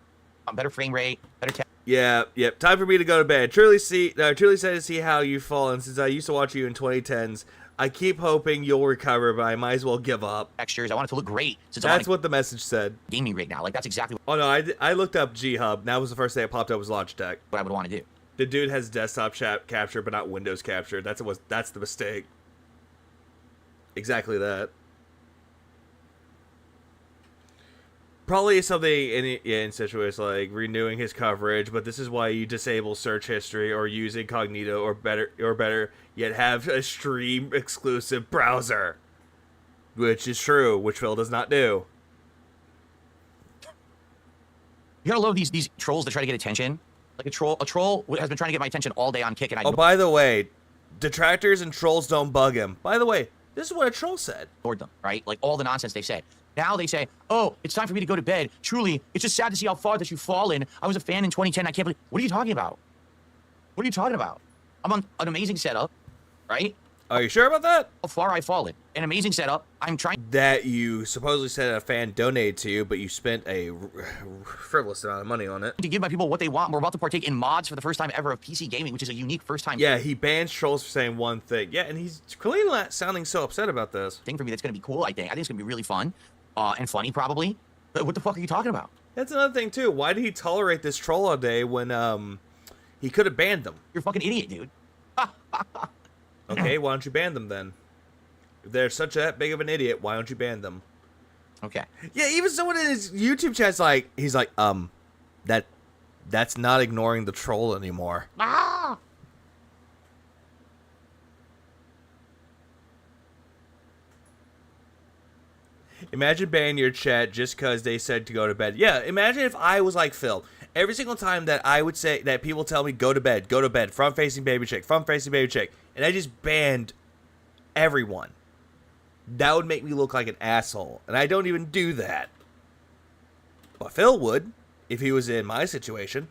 bad. Better frame rate, better. Yeah, yep. Time for me to go to bed. Truly sad to see how you've fallen. Since I used to watch you in 2010s, I keep hoping you'll recover, but I might as well give up. Textures. I want it to look great. That's what the message said. Gaming rig now. Like that's exactly. Oh no, I looked up G-Hub. That was the first thing that popped up was Logitech. What I would want to do. The dude has desktop capture, but not Windows capture. That's the mistake. Exactly that. Probably something in situations like renewing his coverage, but this is why you disable search history or use incognito or better yet have a stream exclusive browser. Which is true, which Phil does not do. You gotta love these trolls that try to get attention. Like a troll has been trying to get my attention all day on Kick, and I by the way, detractors and trolls don't bug him. By the way, this is what a troll said. ignored them, right? Like all the nonsense they said. Now they say, oh, it's time for me to go to bed. Truly, it's just sad to see how far that you've fallen. I was a fan in 2010. I can't believe. What are you talking about? What are you talking about? I'm on an amazing setup, right? Are you sure about that? How far I've fallen. An amazing setup. I'm trying. That you supposedly said a fan donated to you, but you spent a frivolous amount of money on it. To give my people what they want. We're about to partake in mods for the first time ever of PC gaming, which is a unique first time. Yeah, he bans trolls for saying one thing. Yeah, and he's clearly not sounding so upset about this. Thing for me that's going to be cool, I think. I think it's going to be really fun and funny, probably. But what the fuck are you talking about? That's another thing, too. Why did he tolerate this troll all day when he could have banned them? You're a fucking idiot, dude. Okay, why don't you ban them then? If they're such that big of an idiot, why don't you ban them? Okay. Yeah, even someone in his YouTube chat's like, he's like, that's not ignoring the troll anymore. Ah! Imagine banning your chat just because they said to go to bed. Yeah, imagine if I was like Phil. Every single time that I would say that people tell me go to bed, front-facing baby chick, front-facing baby chick, and I just banned everyone. That would make me look like an asshole, and I don't even do that. But Phil would, if he was in my situation.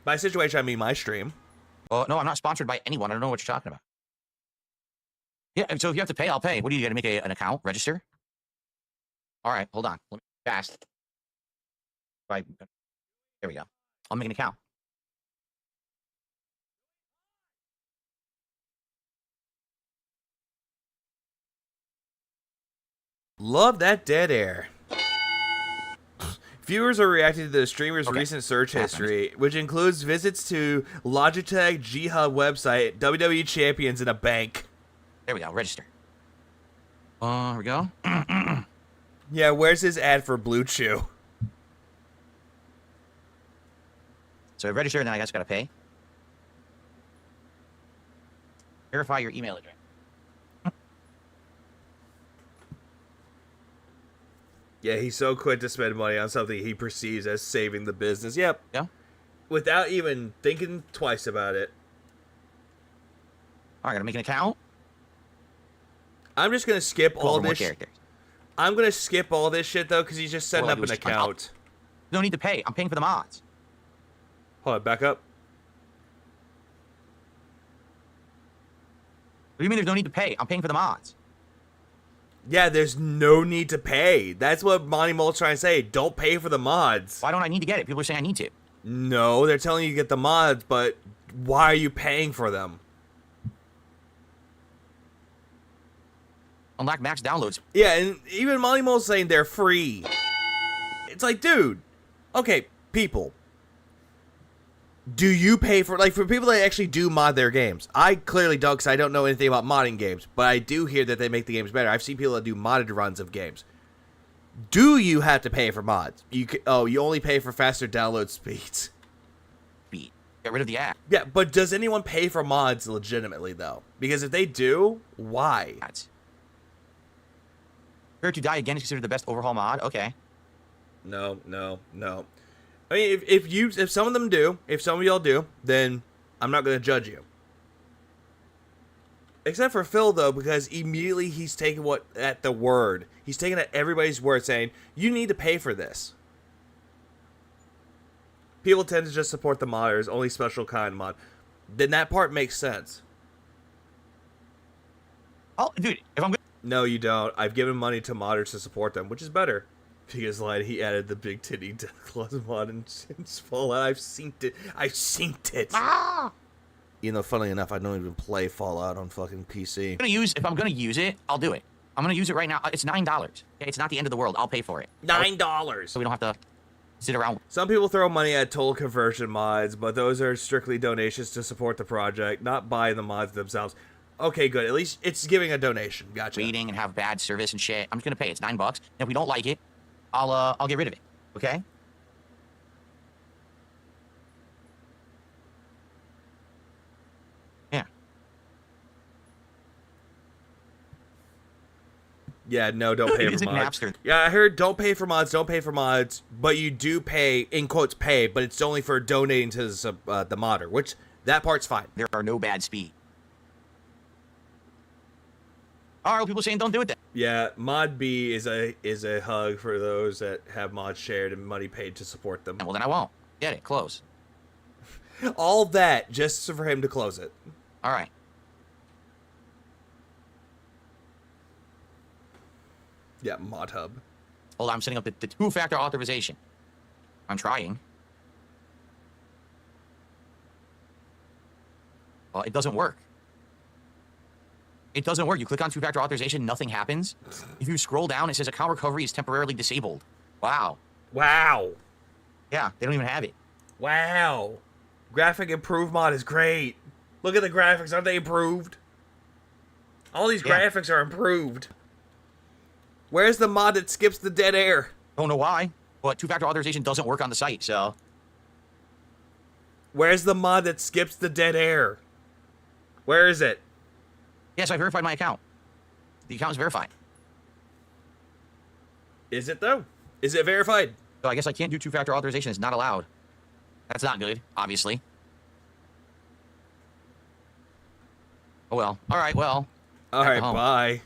By situation, I mean my stream. Oh, no, I'm not sponsored by anyone. I don't know what you're talking about. Yeah, so if you have to pay, I'll pay. What do you got to make an account? Register? All right, hold on. Let me fast. Right. There we go. I'll make an account. Love that dead air. Viewers are reacting to the streamer's recent search history, which includes visits to Logitech G-Hub website, WWE champions, and a bank. There we go. Register. Here we go. Yeah, where's his ad for Blue Chew? So I register, and then I just got to pay. Verify your email address. Yeah, he's so quick to spend money on something he perceives as saving the business. Yep. Yeah. Without even thinking twice about it. All right, gotta make an account. I'm just gonna skip all this. I'm gonna skip all this shit though, because he's just setting up an account. No need to pay. I'm paying for the mods. Hold on, back up. What do you mean there's no need to pay? I'm paying for the mods. Yeah, there's no need to pay. That's what Monty Mole's trying to say. Don't pay for the mods. Why don't I need to get it? People are saying I need to. No, they're telling you to get the mods, but why are you paying for them? Unlock max downloads. Yeah, and even Monty Mole's saying they're free. It's like, dude, okay, people. Do you pay for, like, for people that actually do mod their games? I clearly don't, because I don't know anything about modding games, but I do hear that they make the games better. I've seen people that do modded runs of games. Do you have to pay for mods? You only pay for faster download speeds. Get rid of the app. Yeah, but does anyone pay for mods legitimately, though? Because if they do, why? Prepare to Die Again is considered the best overhaul mod? Okay. No. I mean, if some of them do, if some of y'all do, then I'm not going to judge you. Except for Phil, though, because immediately he's taking at the word. He's taking at everybody's word, saying, you need to pay for this. People tend to just support the modders, only special kind mod. Then that part makes sense. Oh, dude, if I'm good. No, you don't. I've given money to modders to support them, which is better. Because like he added the big titty death claws mod in Fallout. I've seen it. Ah! You know, funny enough, I don't even play Fallout on fucking PC. If I'm gonna use it, I'll do it. I'm gonna use it right now. It's $9. Okay, it's not the end of the world. I'll pay for it. $9. So we don't have to sit around. Some people throw money at total conversion mods, but those are strictly donations to support the project, not buying the mods themselves. Okay, good. At least it's giving a donation. Gotcha. Waiting and have bad service and shit. I'm just gonna pay. It's $9. And if we don't like it, I'll get rid of it. Okay. Yeah. Yeah, no, don't pay It's for like mods. Napster. Yeah, I heard don't pay for mods, don't pay for mods, but you do pay, in quotes, pay, but it's only for donating to the modder, which that part's fine. There are no bad speed. All right, people saying don't do it then. Yeah, Mod B is a hug for those that have mods shared and money paid to support them. Well, then I won't. Get it. Close. All that just for him to close it. All right. Yeah, Mod Hub. Hold on, I'm setting up the two-factor authorization. I'm trying. Well, it doesn't work. It doesn't work. You click on two-factor authorization, nothing happens. If you scroll down, it says account recovery is temporarily disabled. Wow. Wow. Yeah, they don't even have it. Wow. Graphic improve mod is great. Look at the graphics. Aren't they improved? All these graphics are improved. Where's the mod that skips the dead air? Don't know why, but two-factor authorization doesn't work on the site, so. Where's the mod that skips the dead air? Where is it? Yes, I verified my account. The account is verified. Is it, though? Is it verified? So I guess I can't do two-factor authorization. It's not allowed. That's not good, obviously. Oh, well. All right, well. All right, bye.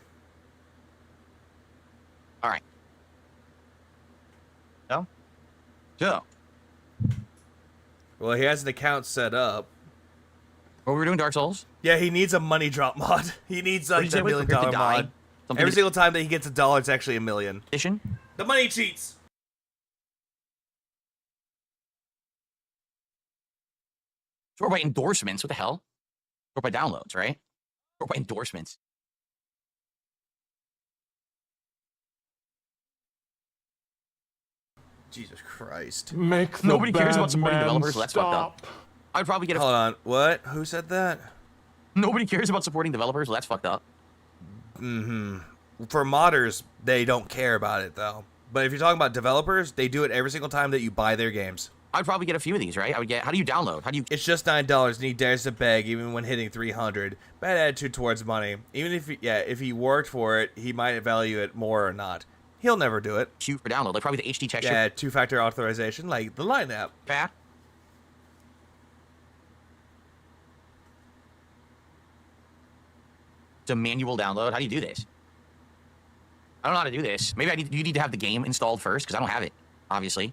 All right. No? So. Well, he has an account set up. What were we doing, Dark Souls? Yeah, he needs a money drop mod. He needs like the $1 million mod. Something Every single time that he gets $1, it's actually $1 million. The money cheats. Sort by endorsements. What the hell? Sort by downloads, right? Sort by endorsements. Jesus Christ. Nobody cares about supporting developers, so that's fucked up. I'd probably get a... Hold on. What? Who said that? Nobody cares about supporting developers, so that's fucked up. Mm-hmm. For modders, they don't care about it, though. But if you're talking about developers, they do it every single time that you buy their games. I'd probably get a few of these, right? I would get... How do you download? How do you... It's just $9, and he dares to beg even when hitting 300. Bad attitude towards money. Even if if he worked for it, he might value it more or not. He'll never do it. Shoot for download, like probably the HD texture. Yeah, two-factor authorization, like the Line app. Fat. It's a manual download. How do you do this? I don't know how to do this. Maybe you need to have the game installed first, because I don't have it, obviously.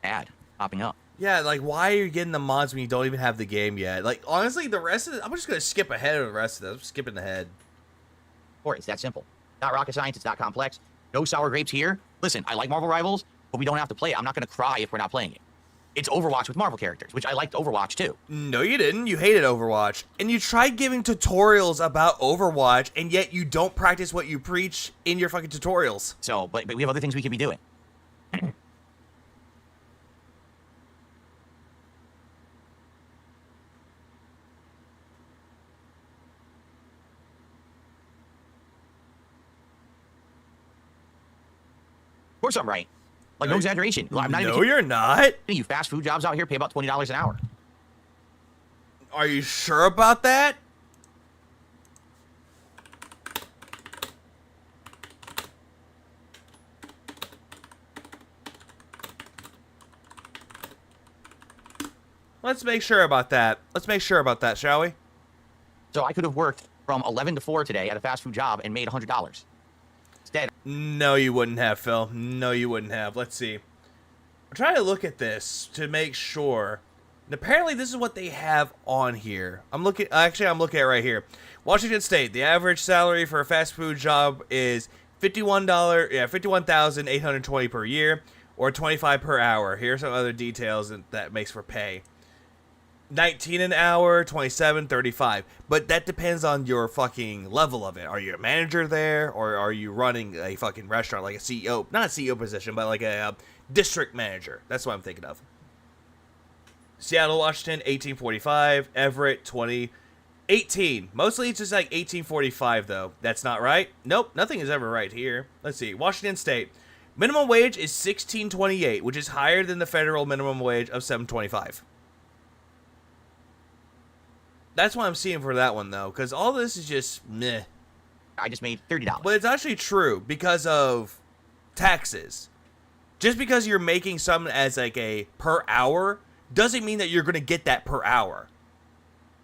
Ad popping up. Yeah, like, why are you getting the mods when you don't even have the game yet? Like, honestly, the rest of it, I'm just going to skip ahead of the rest of this. I'm skipping ahead. Or it's that simple. Not rocket science. It's not complex. No sour grapes here. Listen, I like Marvel Rivals, but we don't have to play it. I'm not going to cry if we're not playing it. It's Overwatch with Marvel characters, which I liked Overwatch too. No, you didn't. You hated Overwatch. And you tried giving tutorials about Overwatch, and yet you don't practice what you preach in your fucking tutorials. So, but we have other things we could be doing. Of course I'm right. Like, no exaggeration. I'm not no, you're not. You fast food jobs out here pay about $20 an hour. Are you sure about that? Let's make sure about that. Let's make sure about that, shall we? So I could have worked from 11 to 4 today at a fast food job and made $100. Instead. No, you wouldn't have, Phil. No, you wouldn't have. Let's see. I'm trying to look at this to make sure. And apparently this is what they have on here. I'm looking at it right here. Washington State, the average salary for a fast food job is $51,820 per year, or $25 per hour. Here's some other details that makes for pay. 19 an hour, 27, 35. But that depends on your fucking level of it. Are you a manager there, or are you running a fucking restaurant, like a CEO? Not a CEO position, but like a district manager. That's what I'm thinking of. Seattle, Washington, 1845. Everett, 20. 18. Mostly it's just like 1845, though. That's not right. Nope, nothing is ever right here. Let's see. Washington State. Minimum wage is $16.28, which is higher than the federal minimum wage of $7.25. That's what I'm seeing for that one, though, because all this is just meh. I just made $30. But it's actually true because of taxes. Just because you're making something as like a per hour doesn't mean that you're going to get that per hour.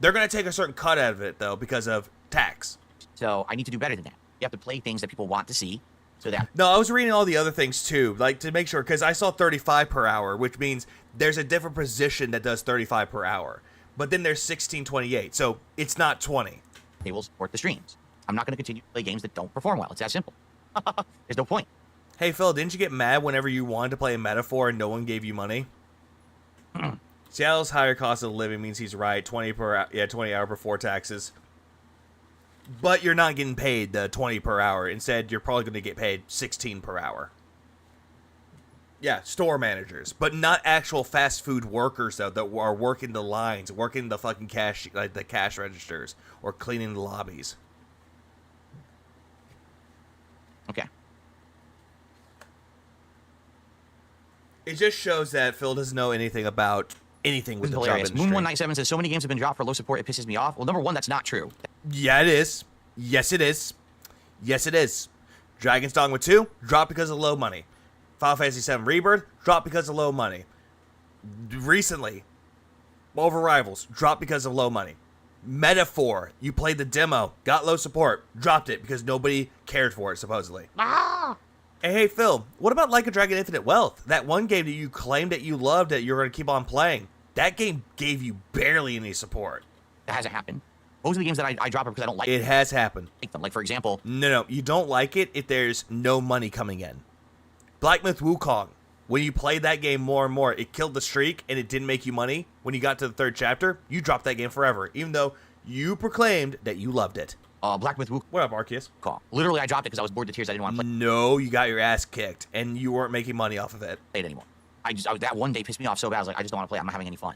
They're going to take a certain cut out of it, though, because of tax. So I need to do better than that. You have to play things that people want to see. So that. No, I was reading all the other things, too, like to make sure, because I saw 35 per hour, which means there's a different position that does 35 per hour. But then there's 16.28, so it's not 20. They will support the streams. I'm not going to continue to play games that don't perform well. It's that simple. There's no point. Hey, Phil, didn't you get mad whenever you wanted to play a metaphor and no one gave you money? Seattle's higher cost of living means he's right. 20 hour before taxes. But you're not getting paid the 20 per hour. Instead, you're probably going to get paid 16 per hour. Yeah, store managers, but not actual fast food workers though that are working the lines, working the fucking cash, like the cash registers, or cleaning the lobbies. Okay. It just shows that Phil doesn't know anything about anything with the job industry. Moon197 says so many games have been dropped for low support. It pisses me off. Well, number one, that's not true. Yeah, it is. Yes, it is. Yes, it is. Dragon's Dogma 2 dropped because of low money. Final Fantasy VII Rebirth dropped because of low money. Recently, Over Rivals dropped because of low money. Metaphor, you played the demo, got low support, dropped it because nobody cared for it, supposedly. Ah! And hey, Phil, what about Like a Dragon Infinite Wealth? That one game that you claimed that you loved that you're going to keep on playing. That game gave you barely any support. That hasn't happened. Most of the games that I drop are because I don't like it. It has happened. Like, for example... No, you don't like it if there's no money coming in. Black Myth Wukong. When you played that game more and more, it killed the streak and it didn't make you money. When you got to the third chapter, you dropped that game forever, even though you proclaimed that you loved it. Black Myth Wukong. What up, Arceus? Literally, I dropped it because I was bored to tears. I didn't want to play. No, you got your ass kicked, and you weren't making money off of it. Play it anymore. That one day pissed me off so bad. I was like, I just don't want to play. I'm not having any fun.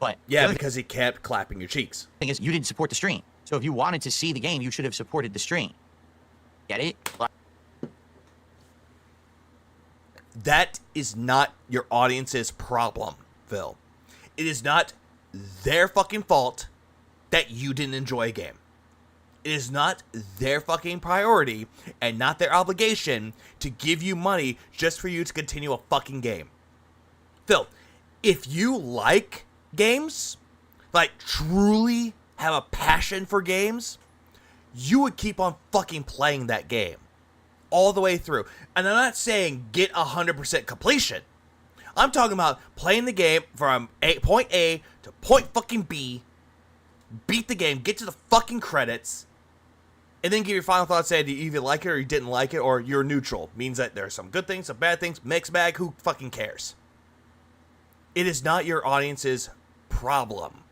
But yeah, because it kept clapping your cheeks. Thing is, you didn't support the stream. So if you wanted to see the game, you should have supported the stream. Get it? That is not your audience's problem, Phil. It is not their fucking fault that you didn't enjoy a game. It is not their fucking priority and not their obligation to give you money just for you to continue a fucking game. Phil, if you like games, like truly have a passion for games, you would keep on fucking playing that game all the way through. And I'm not saying get 100% completion. I'm talking about playing the game from point A to point fucking B, beat the game, get to the fucking credits, and then give your final thoughts, say, do you either like it or you didn't like it, or you're neutral. Means that there's some good things, some bad things, mixed bag, who fucking cares? It is not your audience's problem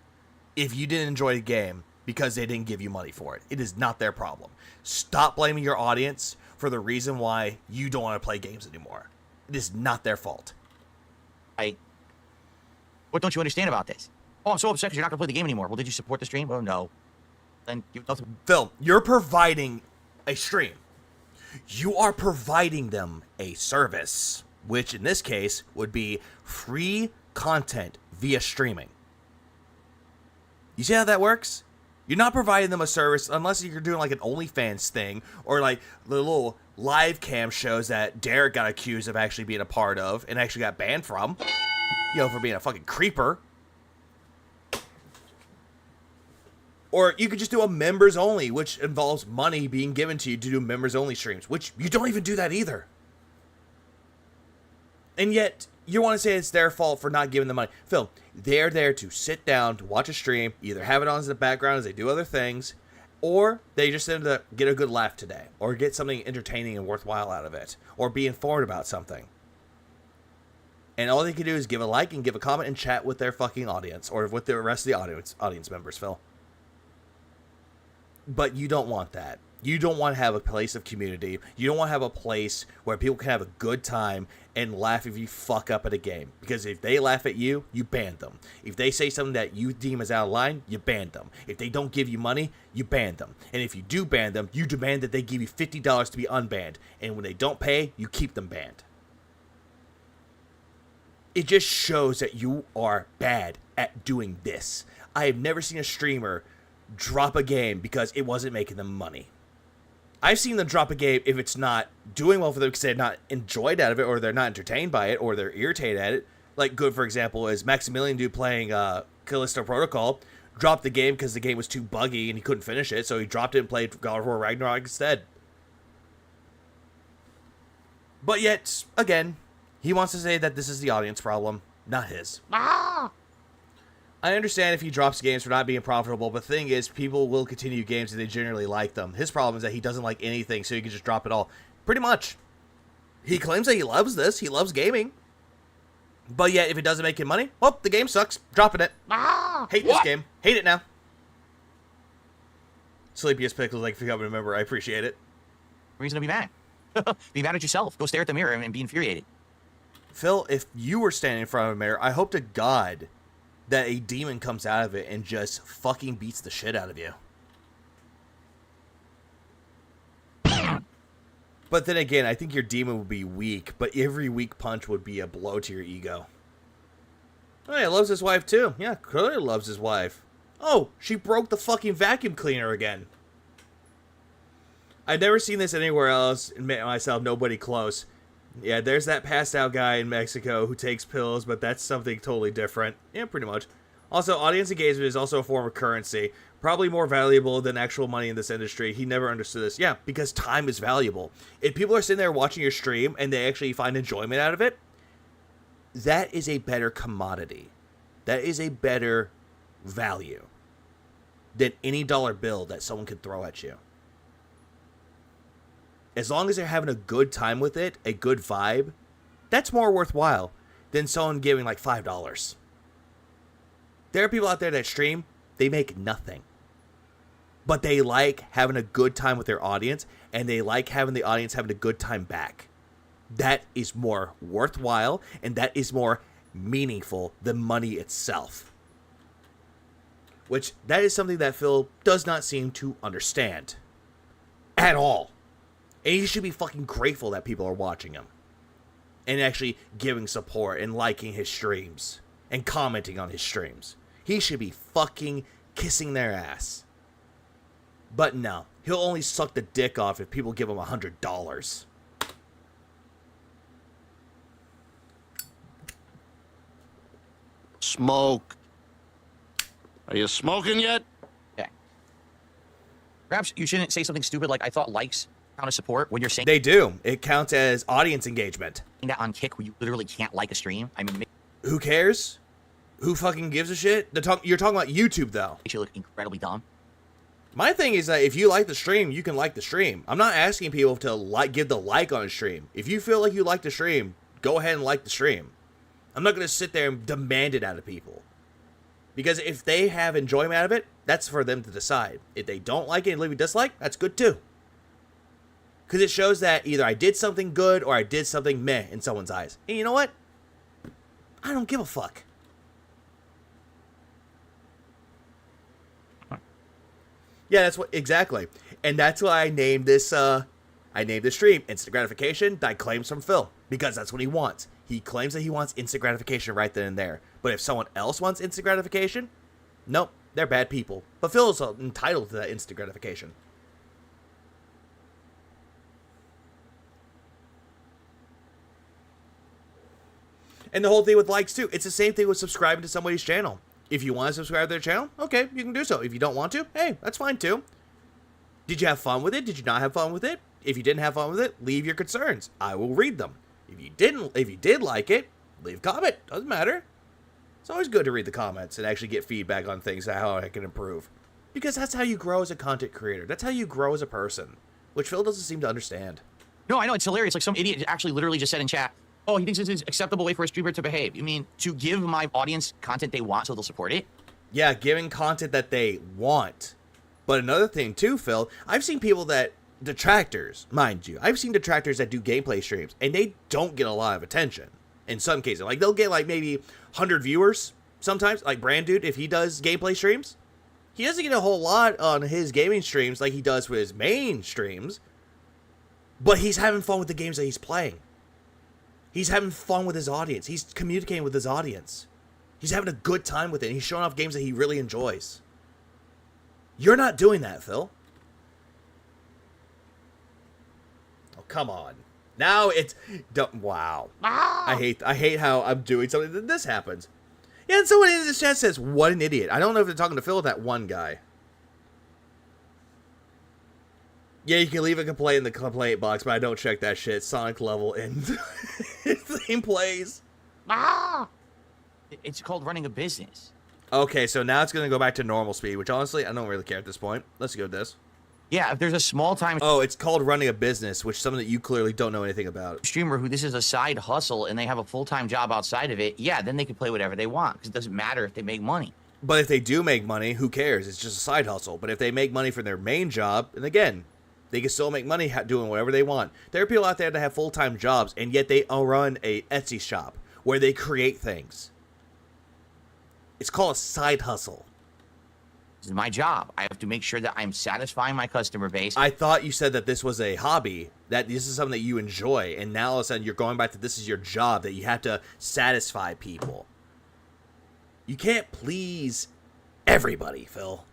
if you didn't enjoy the game because they didn't give you money for it. It is not their problem. Stop blaming your audience for the reason why you don't want to play games anymore. It is not their fault. What don't you understand about this? Oh, I'm so upset because you're not going to play the game anymore. Well, did you support the stream? Oh, no. Then you nothing. Phil, you're providing a stream. You are providing them a service, which in this case would be free content via streaming. You see how that works? You're not providing them a service unless you're doing like an OnlyFans thing or like the little live cam shows that Derek got accused of actually being a part of and actually got banned from, for being a fucking creeper. Or you could just do a members only, which involves money being given to you to do members only streams, which you don't even do that either. And yet, you want to say it's their fault for not giving them money. Phil, they're there to sit down, to watch a stream, either have it on in the background as they do other things, or they just need to get a good laugh today, or get something entertaining and worthwhile out of it, or be informed about something. And all they can do is give a like and give a comment and chat with their fucking audience, or with the rest of the audience members, Phil. But you don't want that. You don't want to have a place of community. You don't want to have a place where people can have a good time and laugh if you fuck up at a game. Because if they laugh at you, you ban them. If they say something that you deem as out of line, you ban them. If they don't give you money, you ban them. And if you do ban them, you demand that they give you $50 to be unbanned. And when they don't pay, you keep them banned. It just shows that you are bad at doing this. I have never seen a streamer drop a game because it wasn't making them money. I've seen them drop a game if it's not doing well for them because they're not enjoyed out of it, or they're not entertained by it, or they're irritated at it. Like, good for example is Maximilian dude playing Callisto Protocol, dropped the game because the game was too buggy and he couldn't finish it, so he dropped it and played God of War Ragnarok instead. But yet, again, he wants to say that this is the audience problem, not his. I understand if he drops games for not being profitable, but the thing is, people will continue games if they generally like them. His problem is that he doesn't like anything, so he can just drop it all. Pretty much. He claims that he loves this. He loves gaming. But yet, if it doesn't make him money, well, the game sucks. Dropping it. Hate this game. Hate it now. Sleepiest Pickles, like, if you haven't remember, I appreciate it. Reason to be mad. Be mad at yourself. Go stare at the mirror and be infuriated. Phil, if you were standing in front of a mirror, I hope to God that a demon comes out of it and just fucking beats the shit out of you. But then again, I think your demon would be weak, but every weak punch would be a blow to your ego. Oh, he loves his wife too. Yeah, clearly loves his wife. Oh, she broke the fucking vacuum cleaner again. I've never seen this anywhere else, and myself, nobody close. Yeah, there's that passed out guy in Mexico who takes pills, but that's something totally different. Yeah, pretty much. Also, audience engagement is also a form of currency. Probably more valuable than actual money in this industry. He never understood this. Yeah, because time is valuable. If people are sitting there watching your stream and they actually find enjoyment out of it, that is a better commodity. That is a better value than any dollar bill that someone could throw at you. As long as they're having a good time with it, a good vibe, that's more worthwhile than someone giving like $5. There are people out there that stream, they make nothing. But they like having a good time with their audience, and they like having the audience having a good time back. That is more worthwhile, and that is more meaningful than money itself. Which, that is something that Phil does not seem to understand. At all. And he should be fucking grateful that people are watching him. And actually giving support and liking his streams. And commenting on his streams. He should be fucking kissing their ass. But no. He'll only suck the dick off if people give him $100. Smoke. Are you smoking yet? Yeah. Perhaps you shouldn't say something stupid like, I thought likes count as support when you're saying they do. It counts as audience engagement. That on Kick where you literally can't like a stream. I mean, who cares? Who fucking gives a shit? You're talking about YouTube though. Makes you look incredibly dumb. My thing is that if you like the stream, you can like the stream. I'm not asking people to give the like on a stream. If you feel like you like the stream, go ahead and like the stream. I'm not going to sit there and demand it out of people. Because if they have enjoyment out of it, that's for them to decide. If they don't like it and leave a dislike, that's good too. Because it shows that either I did something good or I did something meh in someone's eyes. And you know what? I don't give a fuck. Yeah, that's what exactly. And that's why I named this stream Instant Gratification that claims from Phil. Because that's what he wants. He claims that he wants instant gratification right then and there. But if someone else wants instant gratification, nope, they're bad people. But Phil is entitled to that instant gratification. And the whole thing with likes too. It's the same thing with subscribing to somebody's channel. If you want to subscribe to their channel, okay, you can do so. If you don't want to, hey, that's fine too. Did you have fun with it? Did you not have fun with it? If you didn't have fun with it, leave your concerns. I will read them. If you did like it, leave a comment. Doesn't matter. It's always good to read the comments and actually get feedback on things and how I can improve. Because that's how you grow as a content creator. That's how you grow as a person. Which Phil doesn't seem to understand. No, I know, it's hilarious. Like some idiot actually literally just said in chat, oh, he thinks it's an acceptable way for a streamer to behave. You mean to give my audience content they want so they'll support it? Yeah, giving content that they want But another thing too, Phil, I've seen people that, detractors, mind you, I've seen detractors that do gameplay streams, and they don't get a lot of attention. In some cases, like they'll get like maybe 100 viewers sometimes, like Brand Dude, if he does gameplay streams. He doesn't get a whole lot on his gaming streams like he does with his main streams, but he's having fun with the games that he's playing. He's having fun with his audience. He's communicating with his audience. He's having a good time with it, and he's showing off games that he really enjoys. You're not doing that, Phil. Oh, come on. Now it's... Wow. I hate how I'm doing something that this happens. Yeah, and someone in the chat says, what an idiot. I don't know if they're talking to Phil or that one guy. Yeah, you can leave a complaint in the complaint box, but I don't check that shit. Sonic level and theme plays. It's called running a business. Okay, so now it's going to go back to normal speed, which honestly, I don't really care at this point. Let's go with this. Yeah, if there's a small time... Oh, it's called running a business, which is something that you clearly don't know anything about. Streamer who this is a side hustle and they have a full-time job outside of it, yeah, then they can play whatever they want because it doesn't matter if they make money. But if they do make money, who cares? It's just a side hustle. But if they make money from their main job, and again, they can still make money doing whatever they want. There are people out there that have full-time jobs, and yet they run a Etsy shop where they create things. It's called a side hustle. This is my job. I have to make sure that I'm satisfying my customer base. I thought you said that this was a hobby, that this is something that you enjoy, and now all of a sudden you're going back to this is your job, that you have to satisfy people. You can't please everybody, Phil.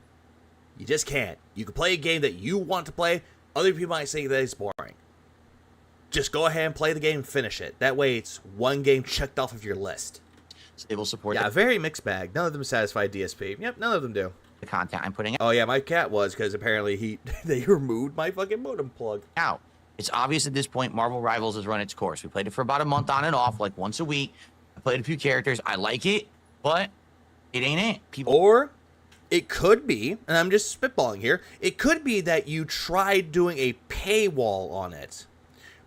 You just can't. You can play a game that you want to play. Other people might say that it's boring. Just go ahead and play the game and finish it. That way it's one game checked off of your list. So they will support Yeah, very mixed bag. None of them satisfy DSP. Yep, none of them do. The content I'm putting out. Oh yeah, my cat was, because apparently they removed my fucking modem plug. Out. It's obvious at this point Marvel Rivals has run its course. We played it for about a month on and off, like once a week. I played a few characters. I like it, but it ain't it. People. Or it could be, and I'm just spitballing here, it could be that you tried doing a paywall on it.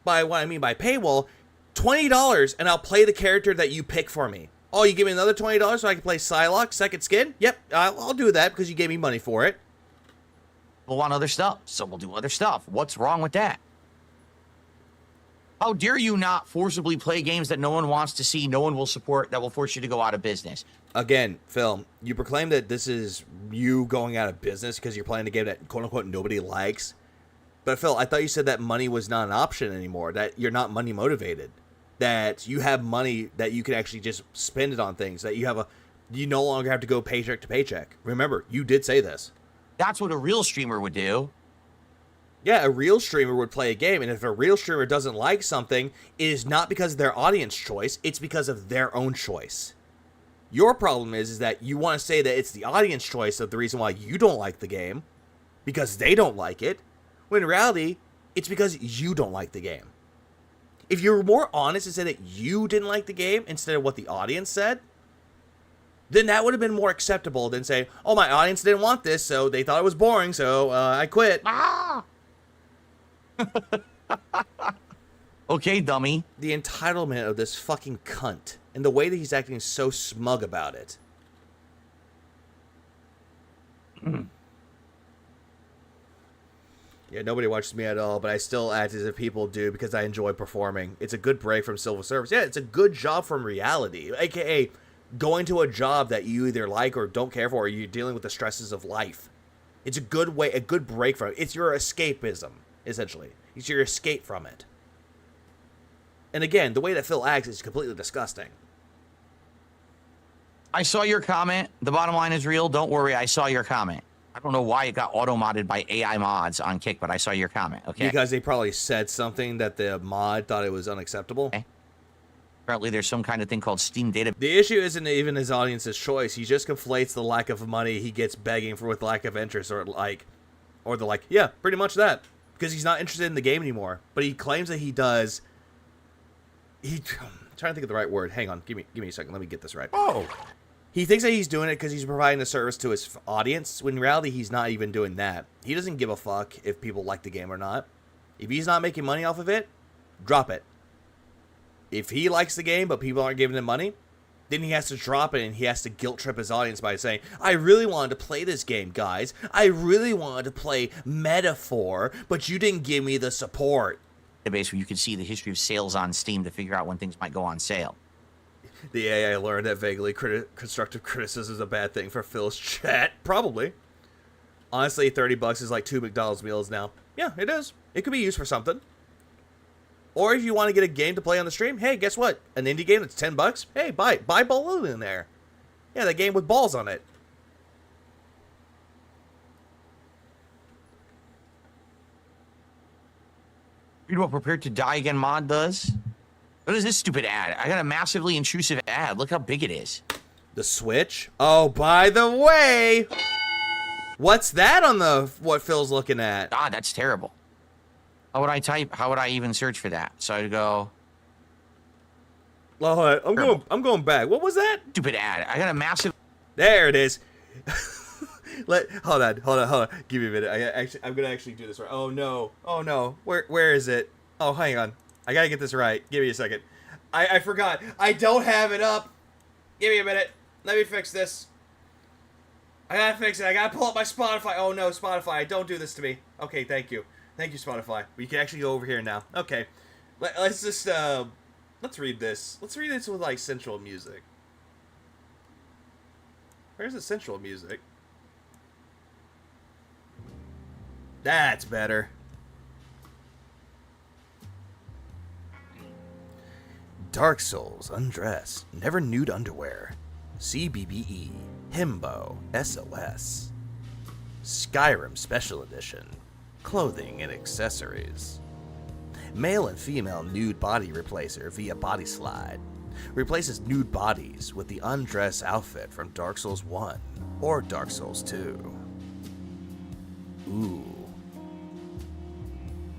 By what I mean by paywall, $20 and I'll play the character that you pick for me. Oh, you give me another $20 so I can play Psylocke, second skin? Yep, I'll do that because you gave me money for it. We'll want other stuff, so we'll do other stuff. What's wrong with that? How dare you not forcibly play games that no one wants to see, no one will support, that will force you to go out of business? Again, Phil, you proclaim that this is you going out of business because you're playing a game that quote-unquote nobody likes. But Phil, I thought you said that money was not an option anymore, that you're not money motivated. That you have money that you can actually just spend it on things, that you no longer have to go paycheck to paycheck. Remember, you did say this. That's what a real streamer would do. Yeah, a real streamer would play a game, and if a real streamer doesn't like something, it is not because of their audience choice, it's because of their own choice. Your problem is that you want to say that it's the audience choice of the reason why you don't like the game, because they don't like it, when in reality, it's because you don't like the game. If you were more honest and said that you didn't like the game instead of what the audience said, then that would have been more acceptable than say, oh, my audience didn't want this, so they thought it was boring, so I quit. Okay, dummy. The entitlement of this fucking cunt and the way that he's acting so smug about it. Yeah, nobody watches me at all, but I still act as if people do because I enjoy performing. It's a good break from civil service. Yeah, it's a good job from reality, aka going to a job that you either like or don't care for, or you're dealing with the stresses of life. It's a good way, a good break from it. It's your escapism, essentially. It's your escape from it. And again, the way that Phil acts is completely disgusting. I saw your comment. The bottom line is real. Don't worry, I saw your comment. I don't know why it got auto-modded by AI mods on Kick, but I saw your comment, okay? Because they probably said something that the mod thought it was unacceptable. Okay. Apparently there's some kind of thing called Steam data. The issue isn't even his audience's choice. He just conflates the lack of money he gets begging for with lack of interest, or the like, yeah, pretty much that. Because he's not interested in the game anymore. But he claims that he does. I'm trying to think of the right word. Hang on, give me a second. Let me get this right. Oh. He thinks that he's doing it because he's providing a service to his audience, when in reality he's not even doing that. He doesn't give a fuck if people like the game or not. If he's not making money off of it, drop it. If he likes the game but people aren't giving him money, Then he has to drop it and he has to guilt trip his audience by saying, I really wanted to play this game, guys. I really wanted to play Metaphor, but you didn't give me the support. Database where you can see the history of sales on Steam to figure out when things might go on sale. The AI learned that vaguely constructive criticism is a bad thing for Phil's chat. Probably. Honestly, $30 is like 2 McDonald's meals now. Yeah, it is. It could be used for something. Or if you want to get a game to play on the stream, hey, guess what? An indie game that's $10. Hey, buy Ball in there. Yeah, that game with balls on it. Read what Prepared to Die Again mod does. What is this stupid ad? I got a massively intrusive ad. Look how big it is. The Switch? Oh, by the way, what's that on the what Phil's looking at? God, that's terrible. How would I type? How would I even search for that? So I'd go. Oh, I'm going back. What was that? Stupid ad. I got a massive. There it is. Hold on. Give me a minute. I'm gonna actually do this right. Oh no. Where is it? Oh, hang on. I gotta get this right. Give me a second. I forgot. I don't have it up. Give me a minute. Let me fix this. I gotta fix it. I gotta pull up my Spotify. Oh no, Spotify, don't do this to me. Okay, thank you. Thank you, Spotify. We can actually go over here now. Okay. Let's just, let's read this. Let's read this with, like, sensual music. Where's the sensual music? That's better. Dark Souls, Undressed, Never Nude Underwear, CBBE, Himbo, SOS, Skyrim Special Edition, Clothing and Accessories, Male and Female Nude Body Replacer via Body Slide, replaces nude bodies with the undress outfit from Dark Souls 1 or Dark Souls 2. Ooh.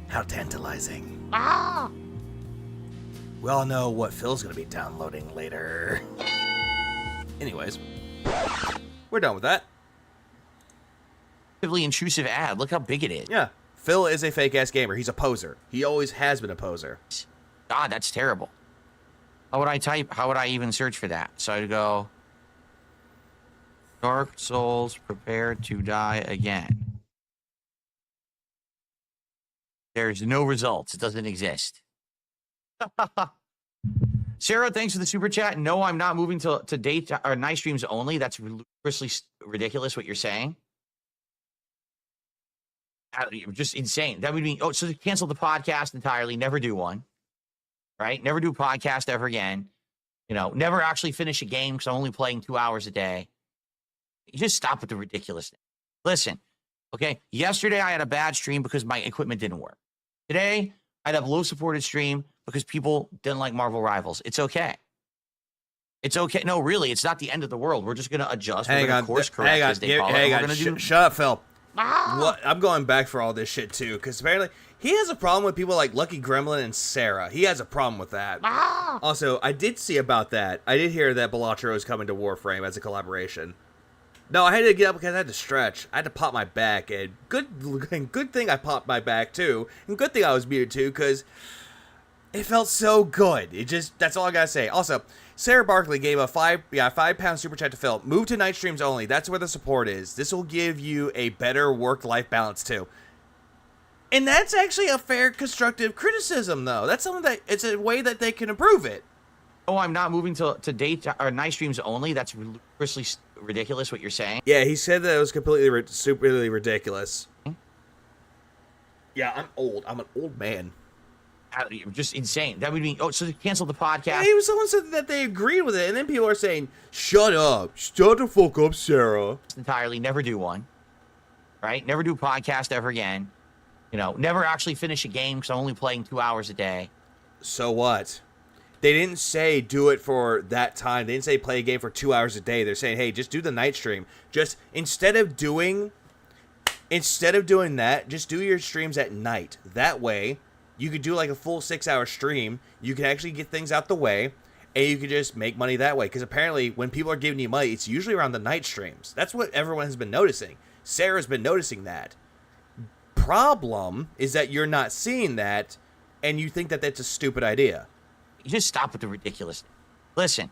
How tantalizing. Ah! We all know what Phil's gonna be downloading later. Anyways, we're done with that. Massively intrusive ad. Look how big it is. Yeah. Phil is a fake-ass gamer. He's a poser. He always has been a poser. God, that's terrible. How would I type? How would I even search for that? So I'd go. Dark Souls, Prepared to Die Again. There's no results. It doesn't exist. Sarah, thanks for the super chat. No, I'm not moving to date or night streams only. That's ludicrously ridiculous what you're saying. Just insane. That would mean, so cancel the podcast entirely. Never do one. Right? Never do a podcast ever again. You know, never actually finish a game because I'm only playing 2 hours a day. You just stop with the ridiculousness. Listen, okay? Yesterday I had a bad stream because my equipment didn't work. Today I'd have low supported stream because people didn't like Marvel Rivals. It's okay. It's okay. No, really, it's not the end of the world. We're just going to adjust. We're going to course correct, as they call it. Shut up, Phil. What? I'm going back for all this shit, too, because apparently he has a problem with people like Lucky Gremlin and Sarah. He has a problem with that. Also, I did see about that. I did hear that Balatro is coming to Warframe as a collaboration. No, I had to get up because I had to stretch. I had to pop my back, and good thing I popped my back, too. And good thing I was muted, too, because it felt so good. That's all I gotta say. Also, Sarah Barkley gave a £5 super chat to Phil. Move to night streams only. That's where the support is. This will give you a better work-life balance, too. And that's actually a fair, constructive criticism, though. That's something that, it's a way that they can improve it. Oh, I'm not moving to date or night streams only. That's ludicrously ridiculous what you're saying. Yeah, he said that it was completely superly ridiculous. Yeah, I'm old. I'm an old man. Just insane. That would mean, so cancel the podcast. Yeah, someone said that they agreed with it, and then people are saying, shut up. Shut the fuck up, Sarah. Entirely, never do one. Right? Never do a podcast ever again. You know, never actually finish a game because I'm only playing 2 hours a day. So what? They didn't say do it for that time. They didn't say play a game for 2 hours a day. They're saying, hey, just do the night stream. Just instead of doing that, just do your streams at night. That way, you could do like a full 6 hour stream. You can actually get things out the way, and you can just make money that way. Because apparently, when people are giving you money, it's usually around the night streams. That's what everyone has been noticing. Sarah's been noticing that. Problem is that you're not seeing that, and you think that that's a stupid idea. You just stop with the ridiculousness. Listen,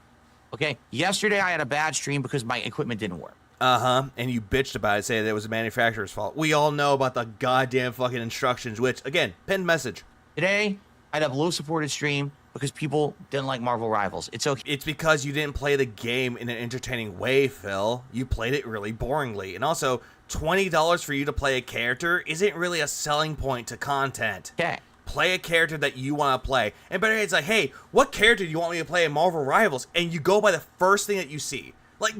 Okay, yesterday I had a bad stream because my equipment didn't work. Uh-huh, and you bitched about it, saying that it was the manufacturer's fault. We all know about the goddamn fucking instructions, which, again, pinned message. Today, I'd have low supported stream because people didn't like Marvel Rivals. It's okay. It's because you didn't play the game in an entertaining way, Phil. You played it really boringly. And also, $20 for you to play a character isn't really a selling point to content. Okay. Play a character that you want to play. And better yet, it's like, hey, what character do you want me to play in Marvel Rivals? And you go by the first thing that you see. Like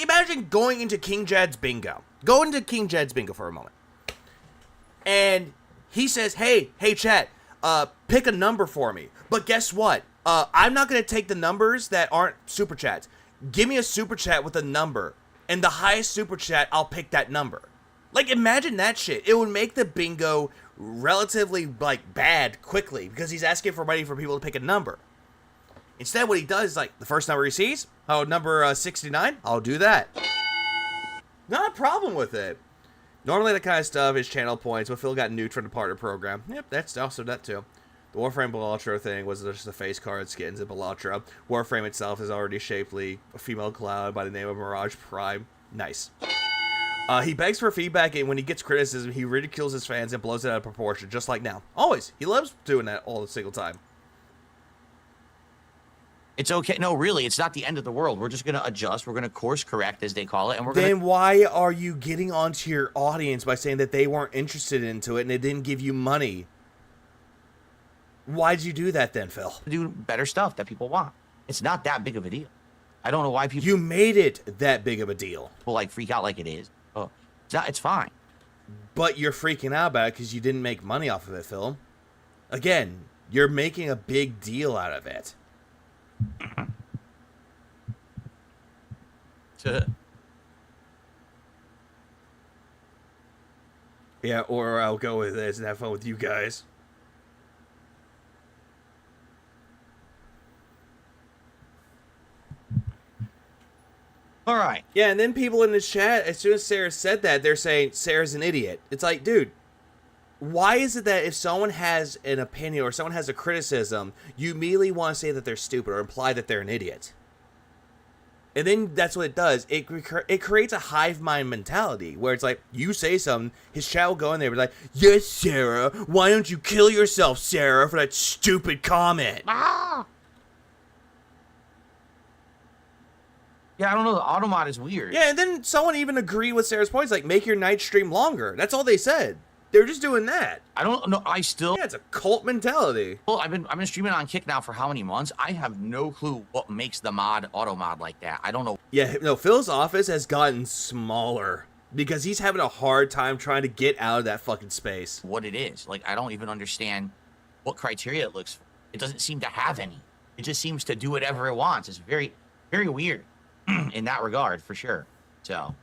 imagine going into King Jad's bingo. Go into King Jad's bingo for a moment. And he says, hey, chat, pick a number for me. But guess what? I'm not going to take the numbers that aren't super chats. Give me a super chat with a number. And the highest super chat, I'll pick that number. Like, imagine that shit. It would make the bingo relatively, like, bad quickly. Because he's asking for money for people to pick a number. Instead, what he does is, like, the first number he sees, number 69, I'll do that. Not a problem with it. Normally, that kind of stuff is channel points, but Phil got nuked from the partner program. Yep, that's also that, too. The Warframe Balatro thing was just the face card skins in Balatro. Warframe itself is already shapely a female cloud by the name of Mirage Prime. Nice. He begs for feedback, and when he gets criticism, he ridicules his fans and blows it out of proportion, just like now. Always. He loves doing that all the single time. It's okay. No, really, it's not the end of the world. We're just going to adjust. We're going to course correct, as they call it. And we're going to... Then why are you getting onto your audience by saying that they weren't interested into it and it didn't give you money? Why'd you do that then, Phil? Do better stuff that people want. It's not that big of a deal. I don't know why people... You made it that big of a deal. People, like, freak out like it is. Oh, it's fine. But you're freaking out about it because you didn't make money off of it, Phil. Again, you're making a big deal out of it. Yeah, or I'll go with this and have fun with you guys. All right. Yeah, and then people in the chat, as soon as Sarah said that, they're saying Sarah's an idiot. It's like, dude, why is it that if someone has an opinion or someone has a criticism, you immediately want to say that they're stupid or imply that they're an idiot? And then that's what it does. It creates a hive mind mentality where it's like, you say something, his chat will go in there and be like, yes, Sarah, why don't you kill yourself, Sarah, for that stupid comment? Ah! Yeah, I don't know. The automod is weird. Yeah, and then someone even agreed with Sarah's points, like, make your night stream longer. That's all they said. They were just doing that. I don't know. I still... Yeah, it's a cult mentality. Well, I've been streaming on Kick now for how many months? I have no clue what makes the auto mod like that. I don't know. Yeah, no, Phil's office has gotten smaller because he's having a hard time trying to get out of that fucking space. What it is. Like, I don't even understand what criteria it looks for. It doesn't seem to have any. It just seems to do whatever it wants. It's very, very weird in that regard, for sure. So,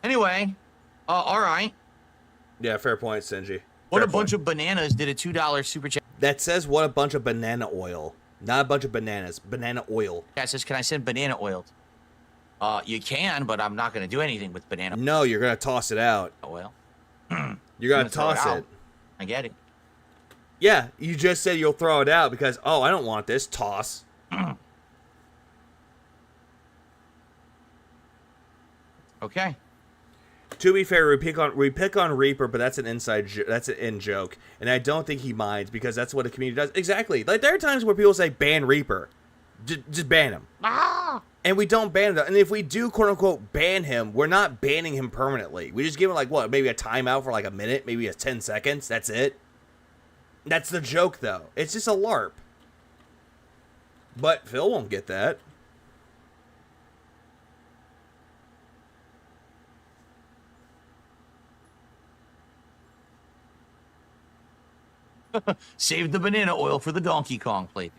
anyway, all right. Yeah, fair point, Senji. What a bunch of bananas did a $2 super chat. That says what a bunch of banana oil. Not a bunch of bananas. Banana oil. Yeah, it says, can I send banana oil? You can, but I'm not going to do anything with banana. No, you're going to toss it out. Oil. You're going to toss it. I get it. Yeah, you just said you'll throw it out because, oh, I don't want this. Toss. Okay. To be fair, we pick on Reaper, but that's an that's an in joke, and I don't think he minds because that's what the community does. Exactly. Like there are times where people say ban Reaper, just ban him, and we don't ban him. And if we do quote unquote ban him, we're not banning him permanently. We just give him like what, maybe a timeout for like a minute, maybe 10 seconds. That's it. That's the joke, though. It's just a LARP. But Phil won't get that. Save the banana oil for the Donkey Kong plate.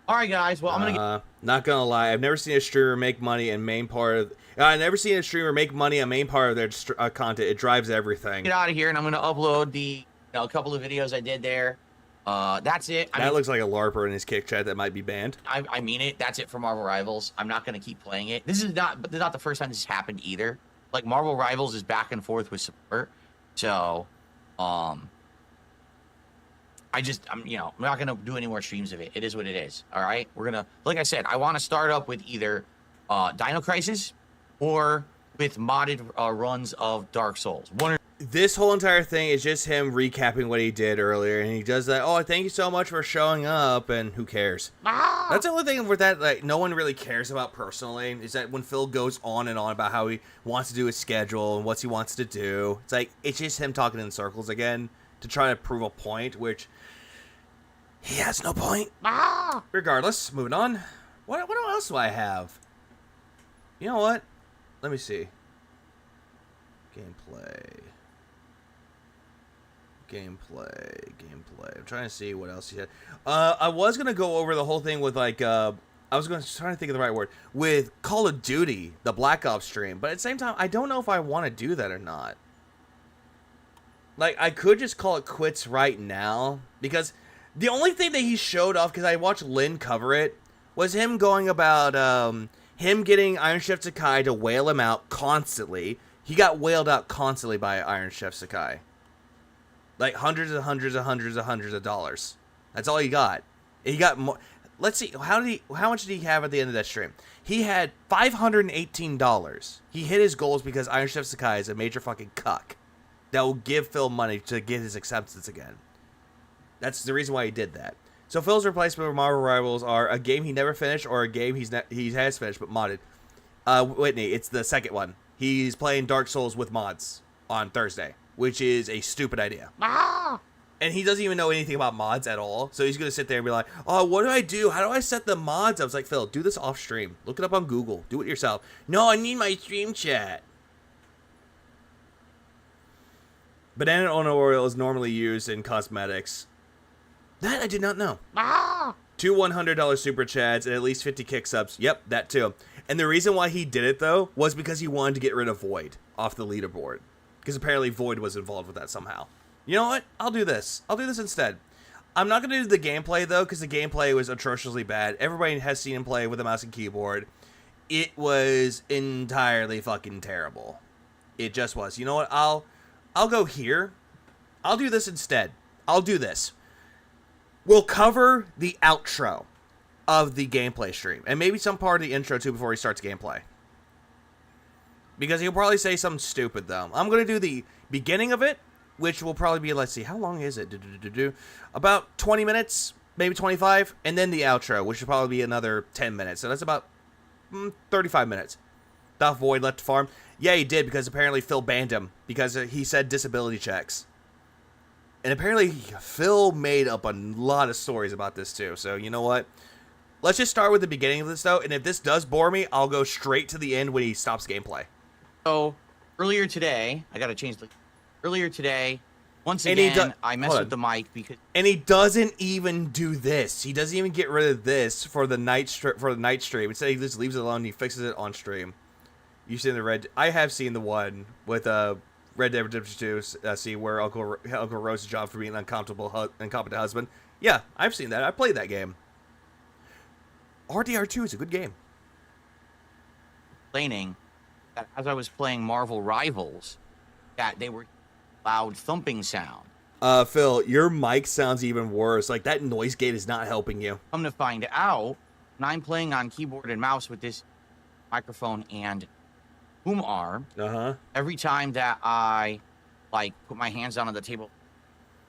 All right, guys. Well, I'm gonna not gonna lie. I've never seen a streamer make money in main part of. I've never seen a streamer make money on main part of their content. It drives everything. Get out of here, and I'm gonna upload the a couple of videos I did there. That's it. That looks like a LARPer in his kick chat that might be banned. I mean it. That's it for Marvel Rivals. I'm not gonna keep playing it. This is not the first time this has happened either. Like Marvel Rivals is back and forth with support, so I'm not gonna do any more streams of it. It is what it is. All right, we're gonna, like I said, I want to start up with either Dino Crisis or with modded runs of Dark Souls. This whole entire thing is just him recapping what he did earlier, and he does that. Oh, thank you so much for showing up, and who cares? That's the only thing with that, like, no one really cares about personally, is that when Phil goes on and on about how he wants to do his schedule and what he wants to do, it's like, it's just him talking in circles again to try to prove a point, which he has no point. Regardless, moving on. What else do I have? You know what? Let me see. Gameplay. I'm trying to see what else he had. I was going to go over the whole thing with, like, I was trying to think of the right word, with Call of Duty, the Black Ops stream. But at the same time, I don't know if I want to do that or not. Like, I could just call it quits right now. Because the only thing that he showed off, because I watched Lynn cover it, was him going about, him getting Iron Chef Sakai to whale him out constantly. He got whaled out constantly by Iron Chef Sakai. Like hundreds of dollars. That's all he got. He got more. Let's see. How much did he have at the end of that stream? He had $518. He hit his goals because Iron Chef Sakai is a major fucking cuck that will give Phil money to get his acceptance again. That's the reason why he did that. So Phil's replacement for Marvel Rivals are a game he never finished or a game he has finished but modded. Whitney, it's the second one. He's playing Dark Souls with mods on Thursday, which is a stupid idea. And he doesn't even know anything about mods at all. So he's going to sit there and be like, oh, what do I do? How do I set the mods? I was like, Phil, do this off stream. Look it up on Google. Do it yourself. No, I need my stream chat. Banana oil is normally used in cosmetics. That I did not know. 2 $100 super chats and at least 50 kick subs. Yep, that too. And the reason why he did it, though, was because he wanted to get rid of Void off the leaderboard. Because apparently Void was involved with that somehow. You know what? I'll do this. I'll do this instead. I'm not going to do the gameplay, though, because the gameplay was atrociously bad. Everybody has seen him play with a mouse and keyboard. It was entirely fucking terrible. It just was. You know what? I'll go here. I'll do this instead. I'll do this. We'll cover the outro of the gameplay stream. And maybe some part of the intro, too, before he starts gameplay. Because he'll probably say something stupid, though. I'm going to do the beginning of it, which will probably be, let's see, how long is it? About 20 minutes, maybe 25. And then the outro, which will probably be another 10 minutes. So that's about 35 minutes. Doth Void left the farm? Yeah, he did, because apparently Phil banned him. Because he said disability checks. And apparently Phil made up a lot of stories about this, too. So, you know what? Let's just start with the beginning of this, though. And if this does bore me, I'll go straight to the end when he stops gameplay. So, earlier today, I got to change the... Earlier today, once again, I messed with the mic because... And he doesn't even do this. He doesn't even get rid of this for the night stream. Instead, he just leaves it alone and he fixes it on stream. You've seen the red... I have seen the one with Red Dead Redemption 2, see where Uncle Rose's job for being an incompetent husband. Yeah, I've seen that. I played that game. RDR2 is a good game. Complaining that as I was playing Marvel Rivals, that they were loud thumping sound. Phil, your mic sounds even worse. Like, that noise gate is not helping you. Come to find out, when I'm playing on keyboard and mouse with this microphone and boom arm, every time that I, like, put my hands down on the table,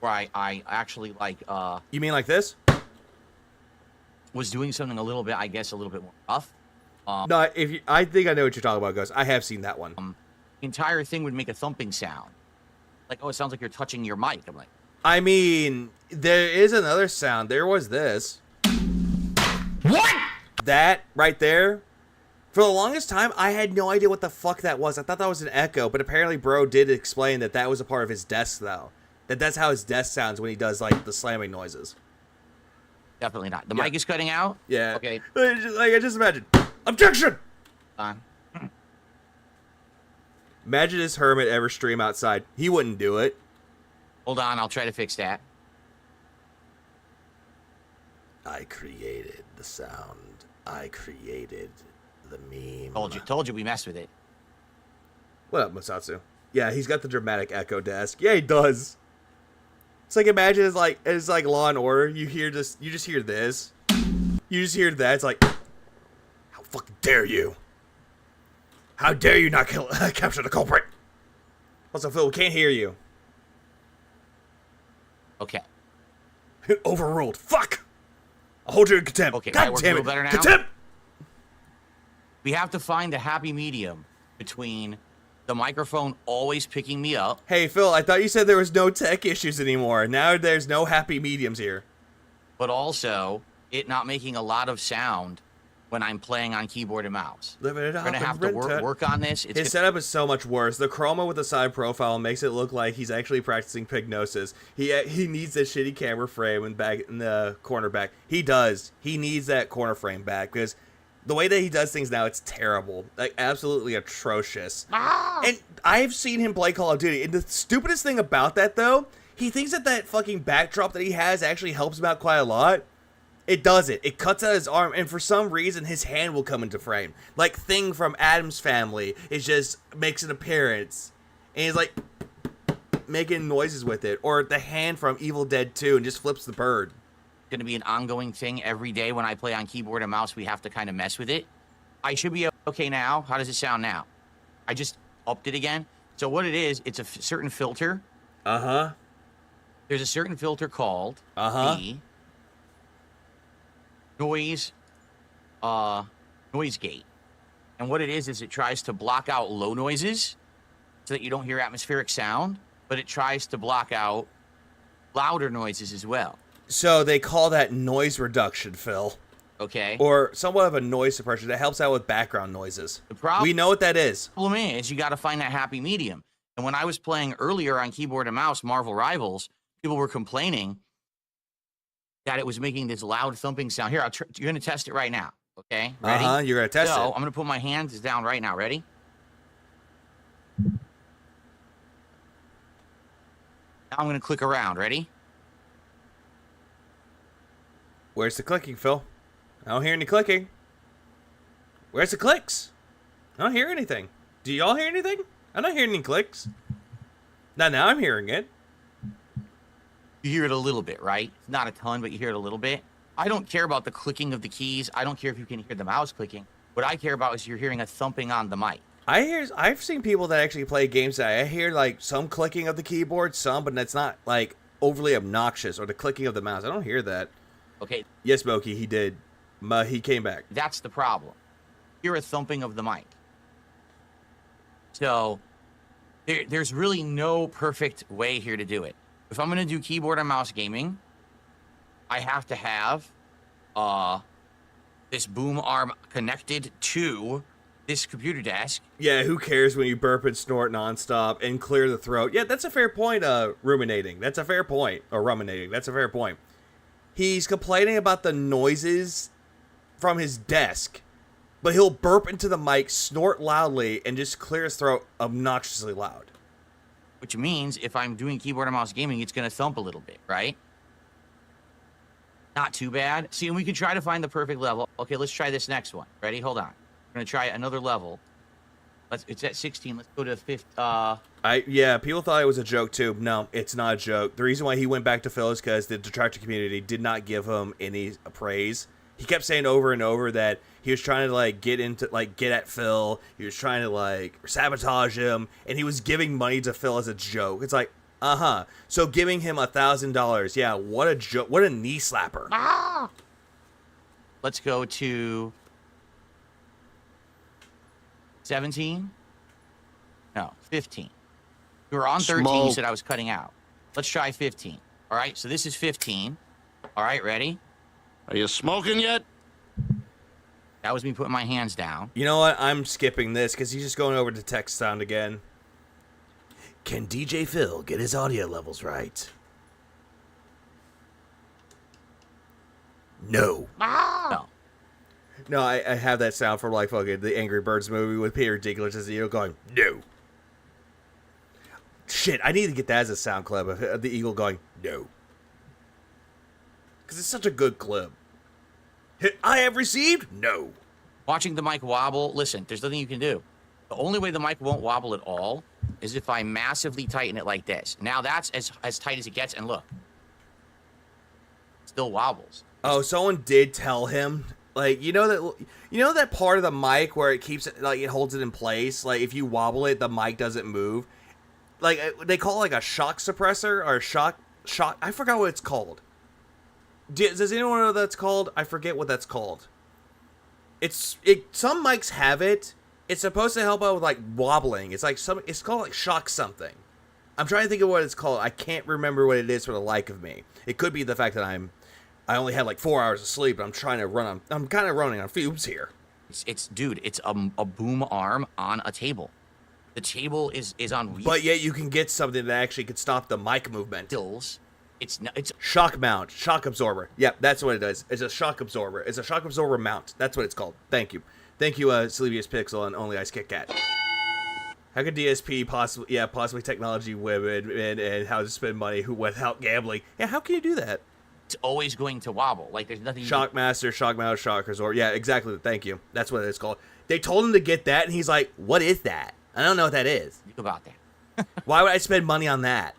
where I actually, like, You mean like this? Was doing something a little bit, I guess, a little bit more rough. No, I think I know what you're talking about, Gus. I have seen that one. The entire thing would make a thumping sound. Like, oh, it sounds like you're touching your mic. I'm like... I mean, there is another sound. There was this. What? That right there. For the longest time, I had no idea what the fuck that was. I thought that was an echo, but apparently Bro did explain that that was a part of his desk, though. That's how his desk sounds when he does, like, the slamming noises. Definitely not. The mic is cutting out? Yeah. Okay. Like, I just imagine. Objection! Imagine this hermit ever stream outside. He wouldn't do it. Hold on, I'll try to fix that. I created the sound. I created the meme. Told you we messed with it. What up, Masatsu? Yeah, he's got the dramatic echo desk. Yeah, he does. It's like imagine it's like Law and Order. You hear this, you just hear this, you just hear that. It's like, how fucking dare you? How dare you not capture the culprit? Also, Phil, we can't hear you. Okay. Overruled. Fuck. I'll hold you in contempt. Okay, God we're damn a it. little better now. Contempt. We have to find a happy medium between the microphone always picking me up. Hey, Phil, I thought you said there was no tech issues anymore. Now there's no happy mediums here. But also, it not making a lot of sound when I'm playing on keyboard and mouse. Living it up. We're going to have to work on this. His setup is so much worse. The chroma with the side profile makes it look like he's actually practicing pygnosis. He needs that shitty camera frame and back in the corner back. He does. He needs that corner frame back because the way that he does things now, it's terrible. Like, absolutely atrocious. And I've seen him play Call of Duty. And the stupidest thing about that, though, he thinks that that fucking backdrop that he has actually helps him out quite a lot. It doesn't. It cuts out his arm, and for some reason, his hand will come into frame. Like Thing from Addams Family, it just makes an appearance, and he's like making noises with it. Or the hand from Evil Dead 2 and just flips the bird. Going to be an ongoing thing every day when I play on keyboard and mouse. We have to kind of mess with it. I should be okay now. How does it sound now? I just upped it again. So what it is, it's a certain filter. Uh-huh. There's a certain filter called the noise gate. And what it is it tries to block out low noises so that you don't hear atmospheric sound, but it tries to block out louder noises as well. So they call that noise reduction, Phil. Okay. Or somewhat of a noise suppression that helps out with background noises. The problem, we know what that is. The problem is you got to find that happy medium. And when I was playing earlier on keyboard and mouse Marvel Rivals, people were complaining that it was making this loud thumping sound. Here, you're going to test it right now. Okay? Ready? You're going to test it. So I'm going to put my hands down right now. Ready? Now I'm going to click around. Ready? Where's the clicking, Phil? I don't hear any clicking. Where's the clicks? I don't hear anything. Do y'all hear anything? I'm not hearing any clicks. Now I'm hearing it. You hear it a little bit, right? Not a ton, but you hear it a little bit. I don't care about the clicking of the keys. I don't care if you can hear the mouse clicking. What I care about is you're hearing a thumping on the mic. I've seen people that actually play games that I hear like some clicking of the keyboard, but that's not like overly obnoxious, or the clicking of the mouse. I don't hear that. Okay. Yes, Smokey, he did. He came back. That's the problem. You hear a thumping of the mic. So there's really no perfect way here to do it. If I'm going to do keyboard and mouse gaming, I have to have this boom arm connected to this computer desk. Yeah, who cares when you burp and snort nonstop and clear the throat? Yeah, that's a fair point, ruminating. That's a fair point. Or ruminating. That's a fair point. He's complaining about the noises from his desk, but he'll burp into the mic, snort loudly, and just clear his throat obnoxiously loud. Which means if I'm doing keyboard and mouse gaming, it's going to thump a little bit, right? Not too bad. See, and we could try to find the perfect level. Okay, let's try this next one. Ready? Hold on. We're going to try another level. It's at 16. Let's go to 5th. Yeah, people thought it was a joke too. No, it's not a joke. The reason why he went back to Phil is because the detractor community did not give him any praise. He kept saying over and over that he was trying to get at Phil. He was trying to sabotage him, and he was giving money to Phil as a joke. It's like, so giving him $1,000, yeah, what a joke, what a knee slapper. Let's go to 17. No, 15. We were on 13. You said I was cutting out. Let's try 15. All right, so this is 15. All right, ready? Are you smoking yet? That was me putting my hands down. You know what? I'm skipping this because he's just going over to text sound again. Can DJ Phil get his audio levels right? No. No. No, I have that sound from fucking the Angry Birds movie with Peter Dinklage as the eagle going, no. Shit, I need to get that as a sound clip of the eagle going, no. Because it's such a good clip. I have received? No. Watching the mic wobble, listen, there's nothing you can do. The only way the mic won't wobble at all is if I massively tighten it like this. Now that's as tight as it gets, and look. Still wobbles. Oh, someone did tell him, like, you know that part of the mic where it keeps it, like, it holds it in place? Like, if you wobble it, the mic doesn't move. Like, they call it like a shock suppressor or shock, I forgot what it's called. Does anyone know what that's called? I forget what that's called. Some mics have it. It's supposed to help out with, like, wobbling. It's called, like, shock something. I'm trying to think of what it's called. I can't remember what it is for the life of me. It could be the fact that I only had like 4 hours of sleep, but I'm kind of running on fumes here. Dude, it's a boom arm on a table. The table is on wheels. But yet you can get something that actually could stop the mic movement. It's shock mount, shock absorber. Yep, that's what it is. It's a shock absorber. It's a shock absorber mount. That's what it's called. Thank you, Sleevious Pixel and Only Ice Kit Kat. How could DSP possibly technology women and how to spend money without gambling? Yeah, how can you do that? It's always going to wobble. Like, there's nothing. Shockmaster, shock mount, shock resort. Yeah, exactly. Thank you. That's what it's called. They told him to get that, and he's like, "What is that? I don't know what that is." Think about that. Why would I spend money on that?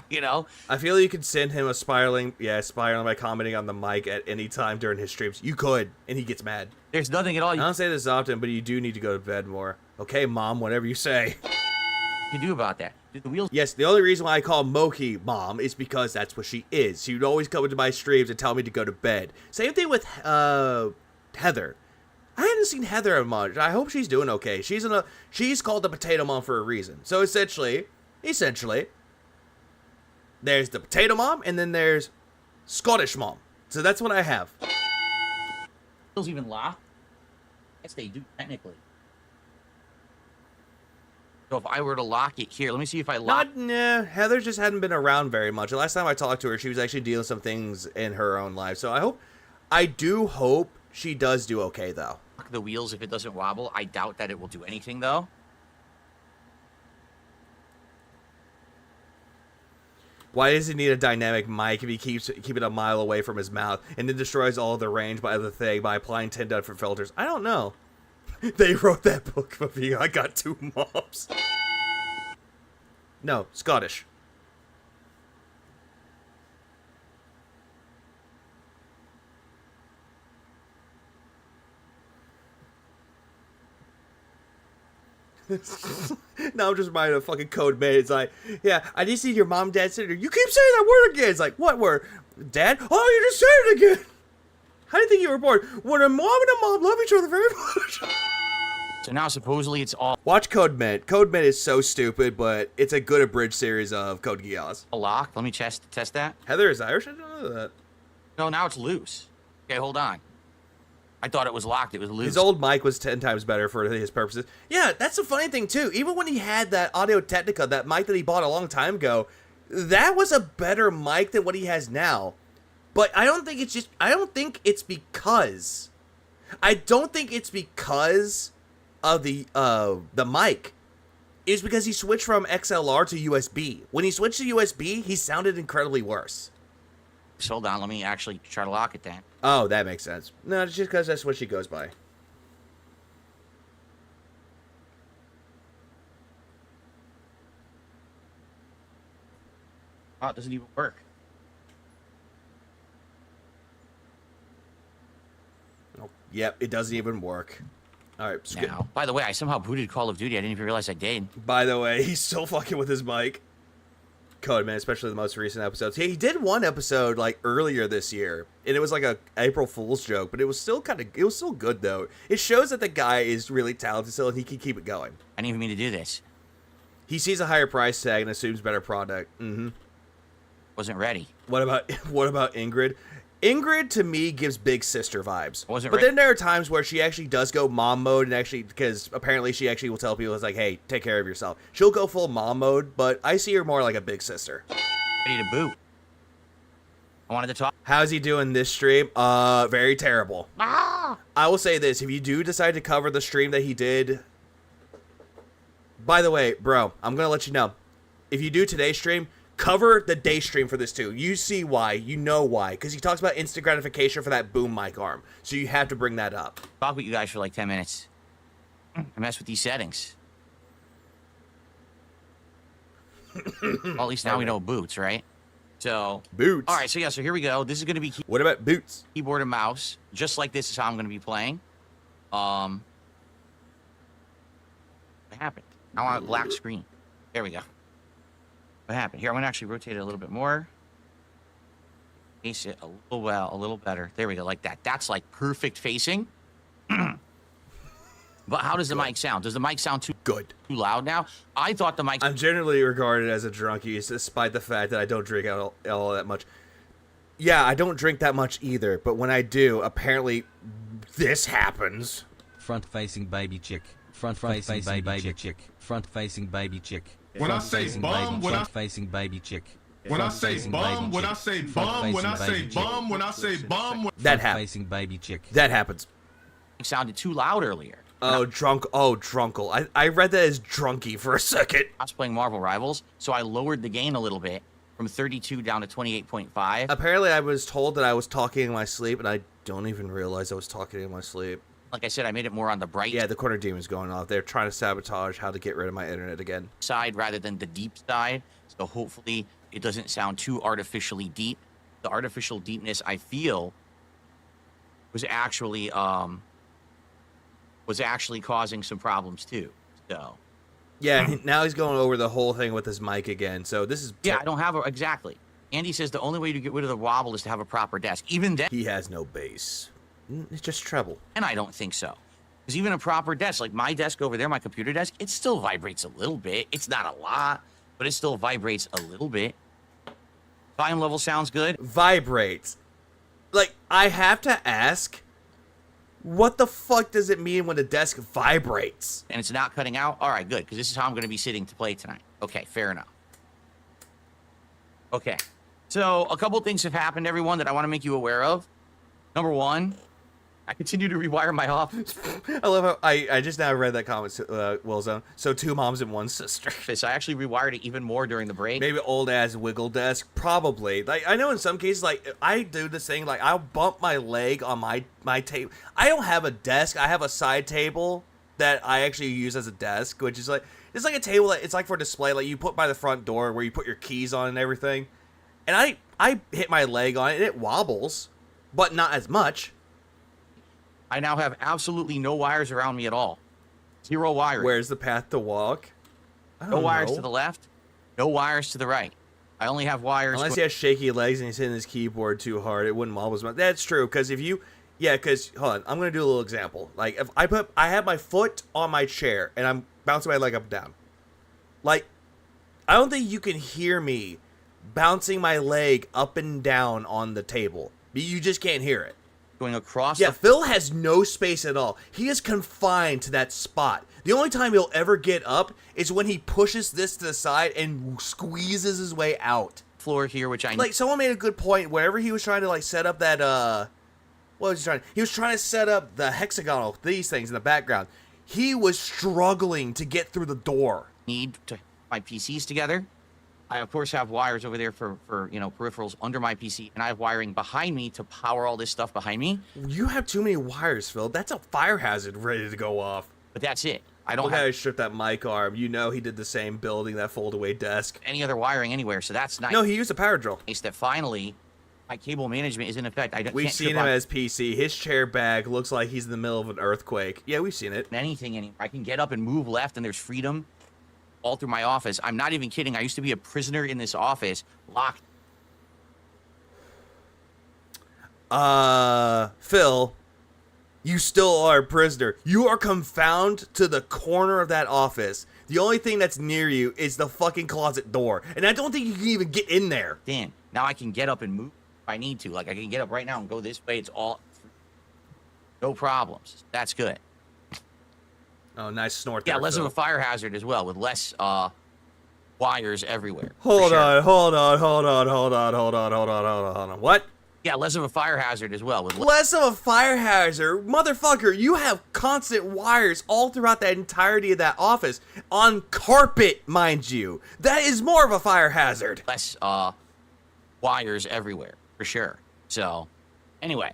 You know? I feel you could send him spiraling by commenting on the mic at any time during his streams. You could, and he gets mad. There's nothing at all. I don't say this often, but you do need to go to bed more. Okay, Mom, whatever you say. You do about that. The wheels. Yes, the only reason why I call Moki Mom is because that's what she is. She would always come into my streams and tell me to go to bed. Same thing with Heather. I hadn't seen Heather much. I hope she's doing okay. She's called the Potato Mom for a reason. So essentially, there's the Potato Mom, and then there's Scottish Mom. So that's what I have. Wheels even lock? Yes, they do technically. So if I were to lock it here, let me see if I lock. Heather just hadn't been around very much. The last time I talked to her, she was actually dealing with some things in her own life. So I do hope she does do okay, though. Lock the wheels if it doesn't wobble. I doubt that it will do anything, though. Why does he need a dynamic mic if he keeps it a mile away from his mouth and then destroys all the range by applying 10 different filters? I don't know. They wrote that book for me. I got 2 moms. No, Scottish. Now I'm just reminded of fucking Code Man. It's like, yeah, I just see your mom and dad sitting there. You keep saying that word again. It's like, what word? Dad? Oh, you just said it again. How do you think you were born? When a mom and a mom love each other very much. So now supposedly it's all. Watch Code Man. Code Man is so stupid, but it's a good abridged series of Code Geass. A lock. Let me test that. Heather is Irish? I don't know that. No, now it's loose. Okay, hold on. I thought it was locked. It was loose. His old mic was 10 times better for his purposes. Yeah, that's the funny thing, too. Even when he had that Audio-Technica, that mic that he bought a long time ago, that was a better mic than what he has now. But I don't think it's because of the mic. It's because he switched from XLR to USB. When he switched to USB, he sounded incredibly worse. Hold on, let me actually try to lock it then. Oh, that makes sense. No, it's just because that's what she goes by. Oh, it doesn't even work. Oh, yep, it doesn't even work. All right, now, by the way, I somehow booted Call of Duty. I didn't even realize I did. By the way, he's still fucking with his mic. Code Man, especially the most recent episodes. He did one episode like earlier this year, and it was like a April Fool's joke, but it was still good though. It shows that the guy is really talented still, and he can keep it going. I didn't even mean to do this. He sees a higher price tag and assumes better product. Wasn't ready. What about Ingrid? Ingrid to me gives big sister vibes. Wasn't but ready. Then there are times where she actually does go mom mode, and actually, because apparently she actually will tell people, it's like, hey, take care of yourself. She'll go full mom mode, but I see her more like a big sister. Ready to boot. I wanted to talk. How's he doing this stream? Very terrible. I will say this, if you do decide to cover the stream that he did, by the way, bro, I'm going to let you know, if you do today's stream, cover the day stream for this too. You see why. You know why. Because he talks about instant gratification for that boom mic arm. So you have to bring that up. Talk with you guys for like 10 minutes. I mess with these settings. Well, at least now we know boots, right? So boots. All right, so yeah, so here we go. This is going to be what about boots? Keyboard and mouse, just like this is how I'm going to be playing. What happened? I want a black screen. There we go. What happened? Here, I'm going to actually rotate it a little bit more. Face it a little better. There we go, like that. That's like perfect facing. But how does the mic sound? Does the mic sound too loud now? I thought the mic. I'm generally regarded as a drunkie, despite the fact that I don't drink all that much. Yeah, I don't drink that much either, but when I do, apparently this happens. Front-facing baby chick. Front-facing baby chick. Front-facing baby chick. When I say bum, front-facing baby chick. When I say bum, when I say bum, when I say bum, when I say bum, that happens. Baby chick. That happens. It sounded too loud earlier. Oh, drunkle. I read that as drunky for a second. I was playing Marvel Rivals, so I lowered the gain a little bit from 32 down to 28.5. Apparently, I was told that I was talking in my sleep, and I don't even realize I was talking in my sleep. Like I said, I made it more on the bright. Yeah, the corner demon's going off. They're trying to sabotage how to get rid of my internet again. Side rather than the deep side, so hopefully it doesn't sound too artificially deep. The artificial deepness I feel was actually causing some problems too. So yeah, now he's going over the whole thing with his mic again. So this is I don't have exactly. Andy says the only way to get rid of the wobble is to have a proper desk. Even then, he has no bass. It's just treble. And I don't think so. Because even a proper desk, like my desk over there, my computer desk, it still vibrates a little bit. It's not a lot, but it still vibrates a little bit. Volume level sounds good. Vibrates. Like, I have to ask, what the fuck does it mean when the desk vibrates? And it's not cutting out? All right, good, because this is how I'm going to be sitting to play tonight. Okay, fair enough. Okay, so a couple things have happened, everyone, that I want to make you aware of. Number one, I continue to rewire my office. I love how I just now read that comment, Willzone. So 2 moms and 1 sister. I actually rewired it even more during the break. Maybe old ass wiggle desk, probably. Like I know in some cases, like I do this thing, like I'll bump my leg on my table. I don't have a desk. I have a side table that I actually use as a desk, which is like it's like a table that it's like for display, like you put by the front door where you put your keys on and everything. And I hit my leg on it, and it wobbles, but not as much. I now have absolutely no wires around me at all. 0 wiring. Where's the path to walk? No wires to the left. No wires to the right. I only have wires. Unless he has shaky legs and he's hitting his keyboard too hard, it wouldn't wobble as much. That's true, because if you... Yeah, because, hold on, I'm going to do a little example. Like, if I have my foot on my chair, and I'm bouncing my leg up and down. Like, I don't think you can hear me bouncing my leg up and down on the table. You just can't hear it. Going across. Yeah, Phil has no space at all. He is confined to that spot. The only time he'll ever get up is when he pushes this to the side and squeezes his way out. Floor here, which I like. Someone made a good point. Whenever he was trying to like set up that what was he trying? He was trying to set up the hexagonal these things in the background. He was struggling to get through the door. Need to my PCs together. I, of course, have wires over there for peripherals under my PC, and I have wiring behind me to power all this stuff behind me. You have too many wires, Phil. That's a fire hazard ready to go off. But that's it. I don't have... Look how he stripped that mic arm. You know he did the same building that fold-away desk. Any other wiring anywhere, so that's nice. No, he used a power drill. It's that finally, my cable management is in effect. We've seen him as PC. His chair bag looks like he's in the middle of an earthquake. Yeah, we've seen it. Anything anymore. I can get up and move left, and there's freedom all through my office. I'm not even kidding. I used to be a prisoner in this office, locked. Phil, you still are a prisoner. You are confined to the corner of that office. The only thing that's near you is the fucking closet door. And I don't think you can even get in there. Dan, now I can get up and move if I need to. Like, I can get up right now and go this way. It's all... No problems. That's good. Oh, nice snort. Yeah, there, less Phil. of a fire hazard as well, with less wires everywhere. Hold on. What? Yeah, less of a fire hazard as well. With less of a fire hazard? Motherfucker, you have constant wires all throughout the entirety of that office. On carpet, mind you. That is more of a fire hazard. Less wires everywhere, for sure. So, anyway,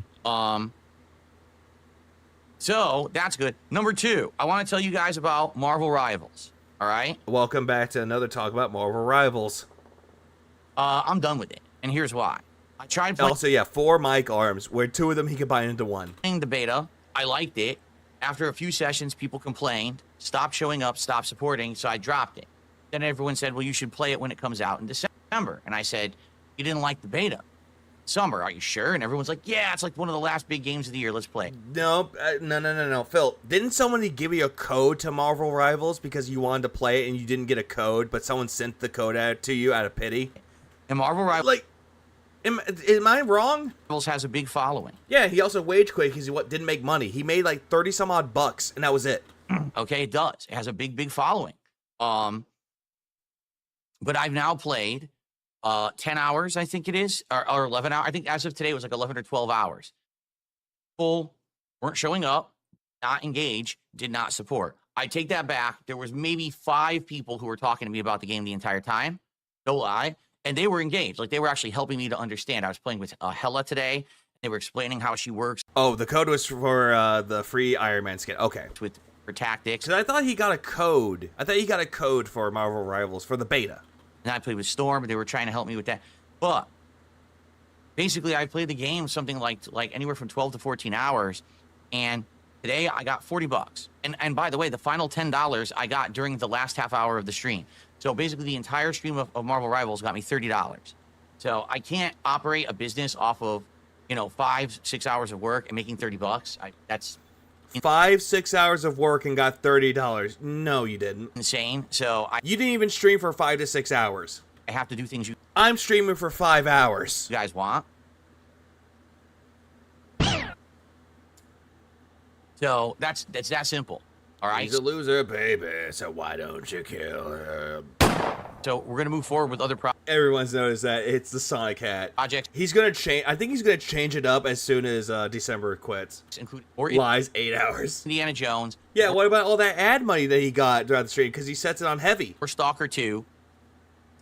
so that's good. Number 2, I want to tell you guys about Marvel Rivals. All right. Welcome back to another talk about Marvel Rivals. I'm done with it, and here's why. I tried playing Also, yeah, 4 mic arms, where 2 of them he combined into 1. the beta. I liked it. After a few sessions, people complained, stopped showing up, stopped supporting, so I dropped it. Then everyone said, well, you should play it when it comes out in December. And I said, you didn't like the beta. Summer, are you sure? And everyone's like, yeah, it's like one of the last big games of the year. Let's play. No. Phil, didn't somebody give you a code to Marvel Rivals because you wanted to play it and you didn't get a code, but someone sent the code out to you out of pity? And Marvel Rivals... Like, am I wrong? Has a big following. Yeah, he also wage quit because he didn't make money. He made like 30 some odd bucks, and that was it. Okay, it does. It has a big following. But I've now played 10 hours, I think it is, or 11 hours. I think as of today, it was like 11 or 12 hours. People weren't showing up, not engaged, did not support. I take that back. There was maybe 5 people who were talking to me about the game the entire time. No lie. And they were engaged. Like, they were actually helping me to understand. I was playing with Hella today. They were explaining how she works. Oh, the code was for the free Iron Man skin. Okay. For tactics. Because I thought he got a code. I thought he got a code for Marvel Rivals for the beta. And I played with Storm, but they were trying to help me with that. But basically, I played the game something like anywhere from 12 to 14 hours. And today, I got $40. And by the way, the final $10 I got during the last half hour of the stream. So basically, the entire stream of Marvel Rivals got me $30. So I can't operate a business off of, 5-6 hours of work and making $30. That's 5-6 hours of work and got $30. No, you didn't. Insane. So you didn't even stream for 5 to 6 hours. I have to do things I'm streaming for 5 hours. You guys want. So that's that simple. All right. He's a loser, baby. So why don't you kill him? So we're gonna move forward with other projects. Everyone's noticed that it's the Sonic hat. Project. He's gonna change. I think he's gonna change it up as soon as December quits. Lies 8 hours. Indiana Jones. Yeah. What about all that ad money that he got throughout the stream? Because he sets it on heavy. For Stalker 2,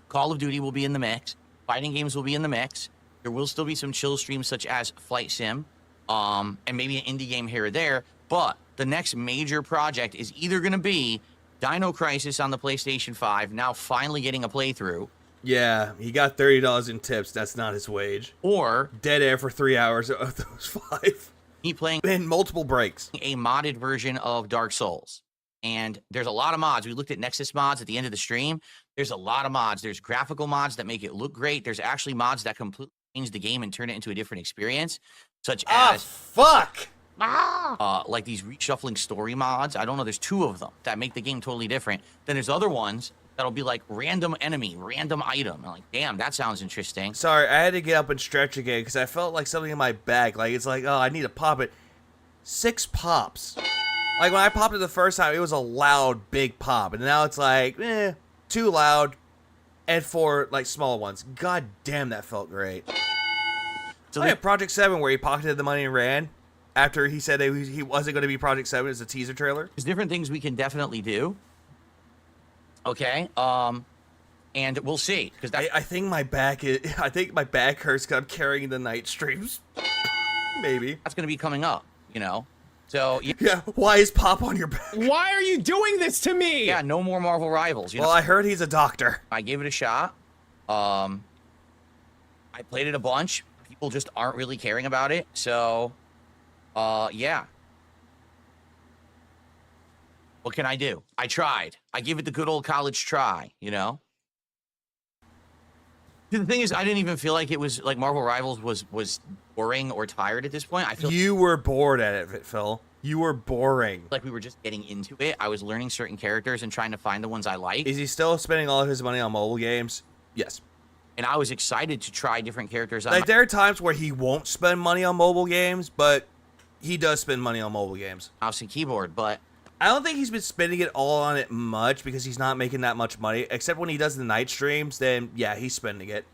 Call of Duty will be in the mix. Fighting games will be in the mix. There will still be some chill streams such as Flight Sim, and maybe an indie game here or there. But the next major project is either going to be Dino Crisis on the PlayStation 5, now finally getting a playthrough. Yeah, he got $30 in tips. That's not his wage. Or dead air for 3 hours of those 5. He playing in multiple breaks. A modded version of Dark Souls. And there's a lot of mods. We looked at Nexus mods at the end of the stream. There's a lot of mods. There's graphical mods that make it look great. There's actually mods that completely change the game and turn it into a different experience, such as fuck. Like these reshuffling story mods. I don't know. There's 2 of them that make the game totally different. Then there's other ones that'll be like random enemy, random item. I'm like, damn, that sounds interesting. Sorry, I had to get up and stretch again because I felt like something in my back. Like, it's like, oh, I need to pop it. 6 pops. Like, when I popped it the first time, it was a loud, big pop. And now it's like, too loud. And 4, like, small ones. God damn, that felt great. So I had Project 7 where he pocketed the money and ran. After he said he wasn't going to be Project 7 as a teaser trailer. There's different things we can definitely do. Okay. And we'll see. Because I think my back hurts because I'm carrying the night streams. Maybe. That's going to be coming up, So, yeah, why is Pop on your back? Why are you doing this to me? Yeah, no more Marvel Rivals. Well, I heard he's a doctor. I gave it a shot. I played it a bunch. People just aren't really caring about it. So, yeah. What can I do? I tried. I give it the good old college try, The thing is, I didn't even feel like it was like Marvel Rivals was boring or tired at this point. I feel you were bored at it, Phil. You were boring. Like we were just getting into it. I was learning certain characters and trying to find the ones I like. Is he still spending all of his money on mobile games? Yes. And I was excited to try different characters. Like there are times where he won't spend money on mobile games, but he does spend money on mobile games. Mouse and keyboard, but I don't think he's been spending it all on it much because he's not making that much money. Except when he does the night streams, then yeah, he's spending it.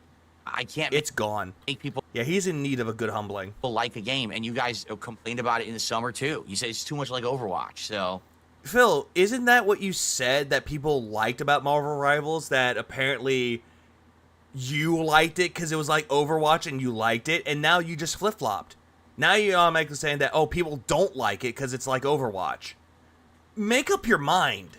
I can't. It's gone. Make people. Yeah, he's in need of a good humbling. Like a game, and you guys complained about it in the summer too. You said it's too much like Overwatch. So, Phil, isn't that what you said that people liked about Marvel Rivals? That apparently you liked it because it was like Overwatch and you liked it, and now you just flip flopped. Now you're automatically saying that people don't like it because it's like Overwatch. Make up your mind.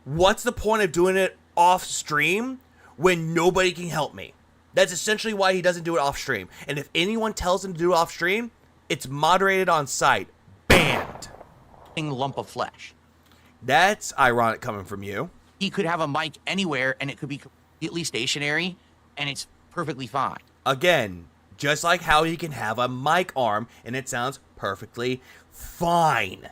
what's the point of doing it off stream when nobody can help me? That's essentially why he doesn't do it off stream. And if anyone tells him to do it off stream, it's moderated on site. Banned. Lump of flesh. That's ironic coming from you. He could have a mic anywhere and it could be completely stationary and it's perfectly fine. Again, just like how he can have a mic arm and it sounds perfectly fine.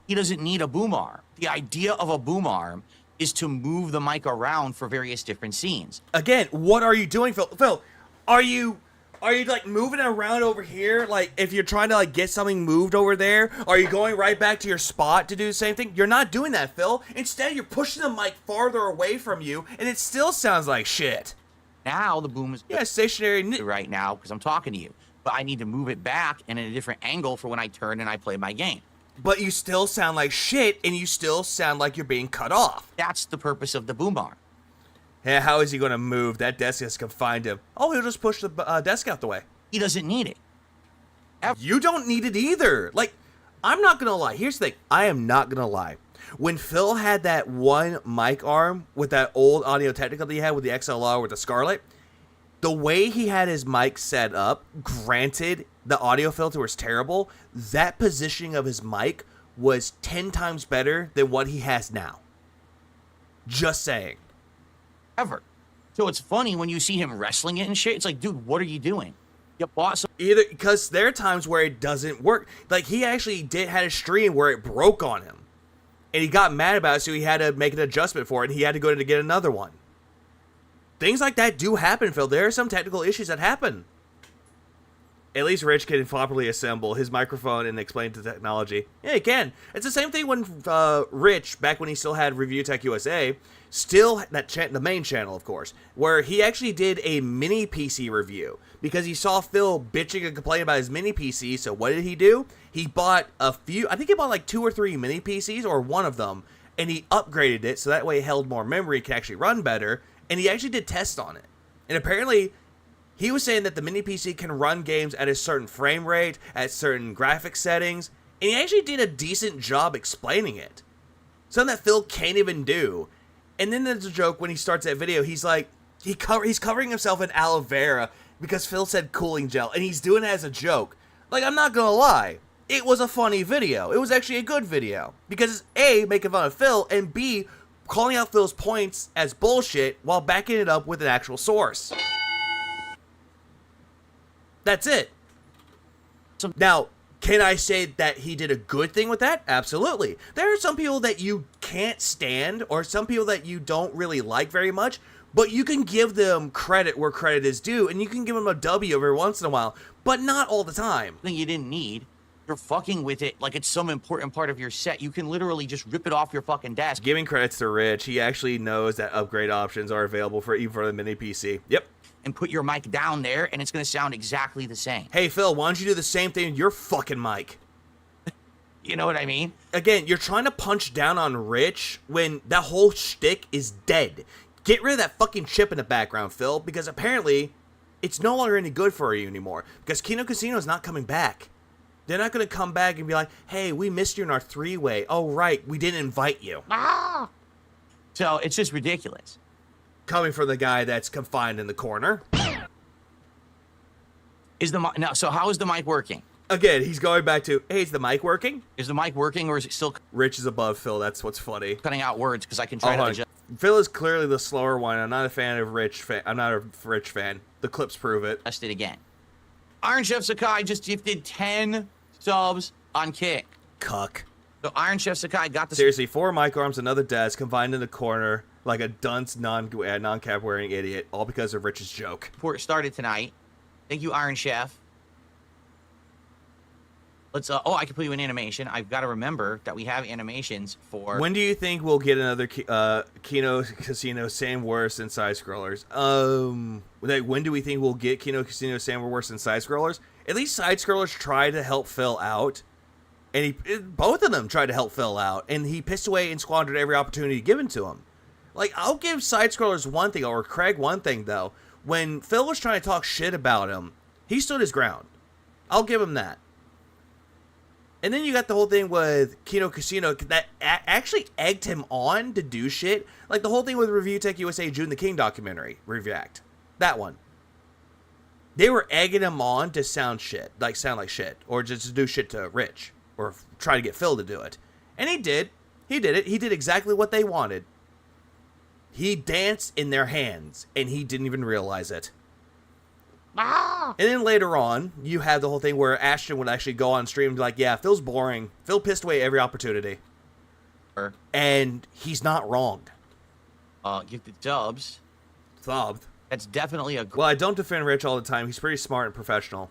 He doesn't need a boom arm. The idea of a boom arm is to move the mic around for various different scenes. Again, what are you doing, Phil? Phil, are you like moving it around over here? Like if you're trying to like get something moved over there, are you going right back to your spot to do the same thing? You're not doing that, Phil. Instead, you're pushing the mic farther away from you and it still sounds like shit. Now the boom is stationary right now because I'm talking to you, but I need to move it back and in a different angle for when I turn and I play my game. But you still sound like shit and you still sound like you're being cut off. That's the purpose of the boom arm. Yeah, how is he going to move? That desk is confined him. Oh, he'll just push the desk out the way. He doesn't need it. You don't need it either. Like, I'm not going to lie. Here's the thing. I am not going to lie. When Phil had that one mic arm with that old Audio Technica that he had with the XLR with the Scarlett, the way he had his mic set up, granted, the audio filter was terrible. That positioning of his mic was 10 times better than what he has now. Just saying. Ever. So it's funny when you see him wrestling it and shit. It's like, dude, what are you doing? You bought some. Either because there are times where it doesn't work. Like he actually had a stream where it broke on him, and he got mad about it, so he had to make an adjustment for it. And he had to go to get another one. Things like that do happen, Phil. There are some technical issues that happen. At least Rich can properly assemble his microphone and explain the technology. Yeah, he can. It's the same thing when Rich, back when he still had Review Tech USA, still the main channel, of course, where he actually did a mini PC review because he saw Phil bitching and complaining about his mini PC. So what did he do? He bought a few. I think he bought like 2 or 3 mini PCs or one of them, and he upgraded it so that way it held more memory, could actually run better, and he actually did tests on it. And apparently, he was saying that the mini PC can run games at a certain frame rate, at certain graphic settings, and he actually did a decent job explaining it. Something that Phil can't even do. And then there's a joke when he starts that video, he's like, he's covering himself in aloe vera because Phil said cooling gel, and he's doing it as a joke. Like, I'm not gonna lie, it was a funny video. It was actually a good video. Because it's A, making fun of Phil, and B, calling out Phil's points as bullshit while backing it up with an actual source. That's it. Now, can I say that he did a good thing with that? Absolutely. There are some people that you can't stand or some people that you don't really like very much, but you can give them credit where credit is due, and you can give them a W every once in a while, but not all the time. Thing you didn't need. You're fucking with it like it's some important part of your set. You can literally just rip it off your fucking desk. Giving credits to Rich, he actually knows that upgrade options are available for even for the mini PC. Yep. And put your mic down there, and it's going to sound exactly the same. Hey, Phil, why don't you do the same thing with your fucking mic? You know what I mean? Again, you're trying to punch down on Rich when that whole shtick is dead. Get rid of that fucking chip in the background, Phil, because apparently it's no longer any good for you anymore. Because Kino Casino is not coming back. They're not going to come back and be like, hey, we missed you in our 3-way. Oh, right, we didn't invite you. Ah! So it's just ridiculous. Coming from the guy that's confined in the corner. Is the mic now? So how is the mic working? Again, he's going back to, hey, is the mic working? Is the mic working, or is it still? Rich is above Phil. That's what's funny. Cutting out words because I can try to adjust. Phil is clearly the slower one. I'm not a fan of Rich. I'm not a Rich fan. The clips prove it. Test it again. Iron Chef Sakai just gifted 10 subs on Kick. Cuck. So Iron Chef Sakai got the seriously 4 mic arms, another desk, confined in the corner. Like a dunce non-cap wearing idiot, all because of Rich's joke. Report started tonight. Thank you, Iron Chef. Let's. Oh, I can put you in animation. I've got to remember that we have animations for. When do you think we'll get another Kino Casino Same Worse than side scrollers? Like when do we think we'll get Kino Casino Same Worse than side scrollers? At least side scrollers try to help Phil out, and both of them tried to help Phil out, and he pissed away and squandered every opportunity given to him. Like, I'll give side-scrollers one thing, or Craig one thing, though. When Phil was trying to talk shit about him, he stood his ground. I'll give him that. And then you got the whole thing with Kino Casino that actually egged him on to do shit. Like the whole thing with Review Tech USA June the King documentary, React. That one. They were egging him on to sound like shit. Or just to do shit to Rich. Or try to get Phil to do it. And he did. He did it. He did exactly what they wanted. He danced in their hands. And he didn't even realize it. And then later on, you had the whole thing where Ashton would actually go on stream and be like, yeah, Phil's boring. Phil pissed away every opportunity. And he's not wrong. Give the dubs. Thubbed. That's definitely a Well, I don't defend Rich all the time. He's pretty smart and professional.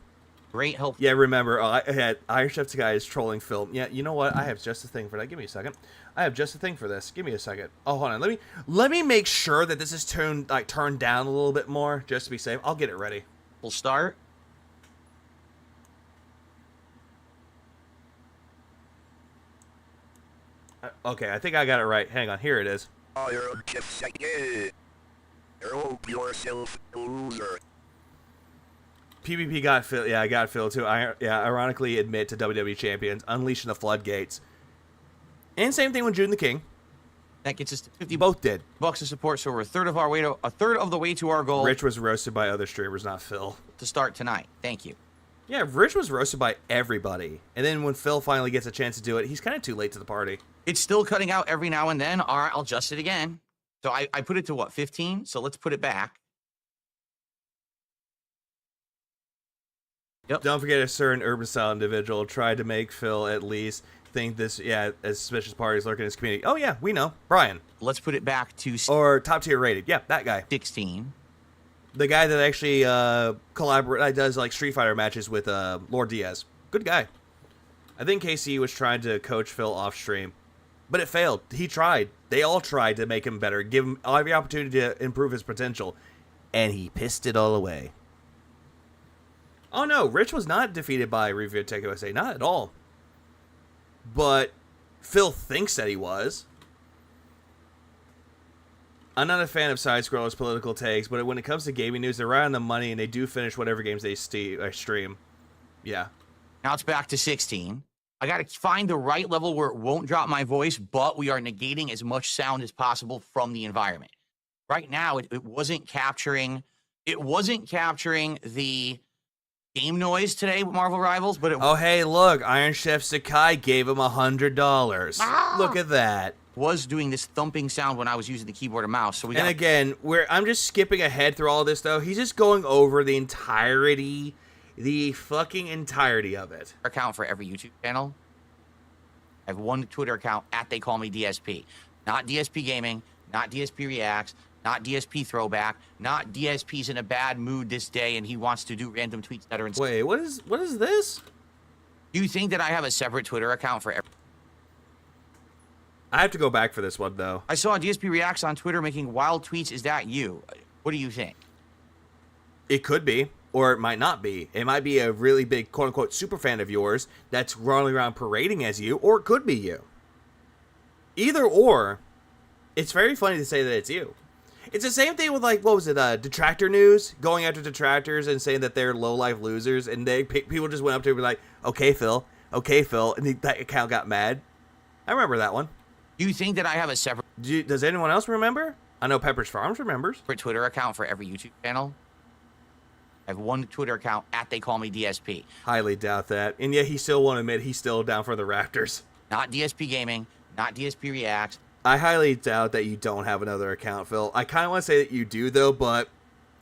Great help. Yeah, remember, I had Iron Chef's guy is trolling Phil. Yeah, you know what? I have just a thing for that. Give me a second. I have just a thing for this. Give me a second. Oh, hold on. Let me make sure that this is turned down a little bit more, just to be safe. I'll get it ready. We'll start. Okay, I think I got it right. Hang on. Here it is. Yourself a loser. PvP got Phil. Yeah, I got Phil too. Ironically admit to WWE champions, unleashing the floodgates. And same thing with June the King. That gets us to 50. Both did. Bucks of support, so we're a third of the way to our goal. Rich was roasted by other streamers, not Phil. To start tonight. Thank you. Yeah, Rich was roasted by everybody. And then when Phil finally gets a chance to do it, he's kind of too late to the party. It's still cutting out every now and then. All right, I'll adjust it again. So I put it to what, 15? So let's put it back. Yep. Don't forget a certain urban style individual tried to make Phil at least think this, as suspicious parties lurking in his community. Oh yeah, we know. Brian. Let's put it back to... Or top tier rated. Yeah, that guy. 16. The guy that actually does like Street Fighter matches with Lord Diaz. Good guy. I think KC was trying to coach Phil off stream, but it failed. He tried. They all tried to make him better, give him every opportunity to improve his potential, and he pissed it all away. Oh no, Rich was not defeated by Review Tech USA, not at all. But Phil thinks that he was. I'm not a fan of side-scrollers' political takes, but when it comes to gaming news, they're right on the money, and they do finish whatever games they stream. Yeah. Now it's back to 16. I got to find the right level where it won't drop my voice, but we are negating as much sound as possible from the environment. Right now, it wasn't capturing the game noise today with Marvel Rivals, but oh, hey, look, Iron Chef Sakai gave him $100. Look at that. Was doing this thumping sound when I was using the keyboard and mouse. So and again, I'm just skipping ahead through all this, though. He's just going over the fucking entirety of it. Account for every YouTube channel. I have one Twitter account at They Call Me DSP. Not DSP Gaming, not DSP Reacts, not DSP Throwback, not DSP's in a bad mood this day and he wants to do random tweets that are... Wait, what is this? Do you think that I have a separate Twitter account for every... I have to go back for this one, though. I saw DSP Reacts on Twitter making wild tweets. Is that you? What do you think? It could be, or it might not be. It might be a really big, quote-unquote, super fan of yours that's running around parading as you, or it could be you. Either or, it's very funny to say that it's you. It's the same thing with, like, what was it, detractor news? Going after detractors and saying that they're low-life losers, and people just went up to him and were like, okay, Phil, and that account got mad. I remember that one. Do you think that I have a separate... Does anyone else remember? I know Pepper's Farms remembers. For Twitter account for every YouTube channel. I have one Twitter account at They Call Me DSP. Highly doubt that. And yet he still won't admit he's still down for the Raptors. Not DSP Gaming, not DSP Reacts. I highly doubt that you don't have another account, Phil. I kind of want to say that you do, though, but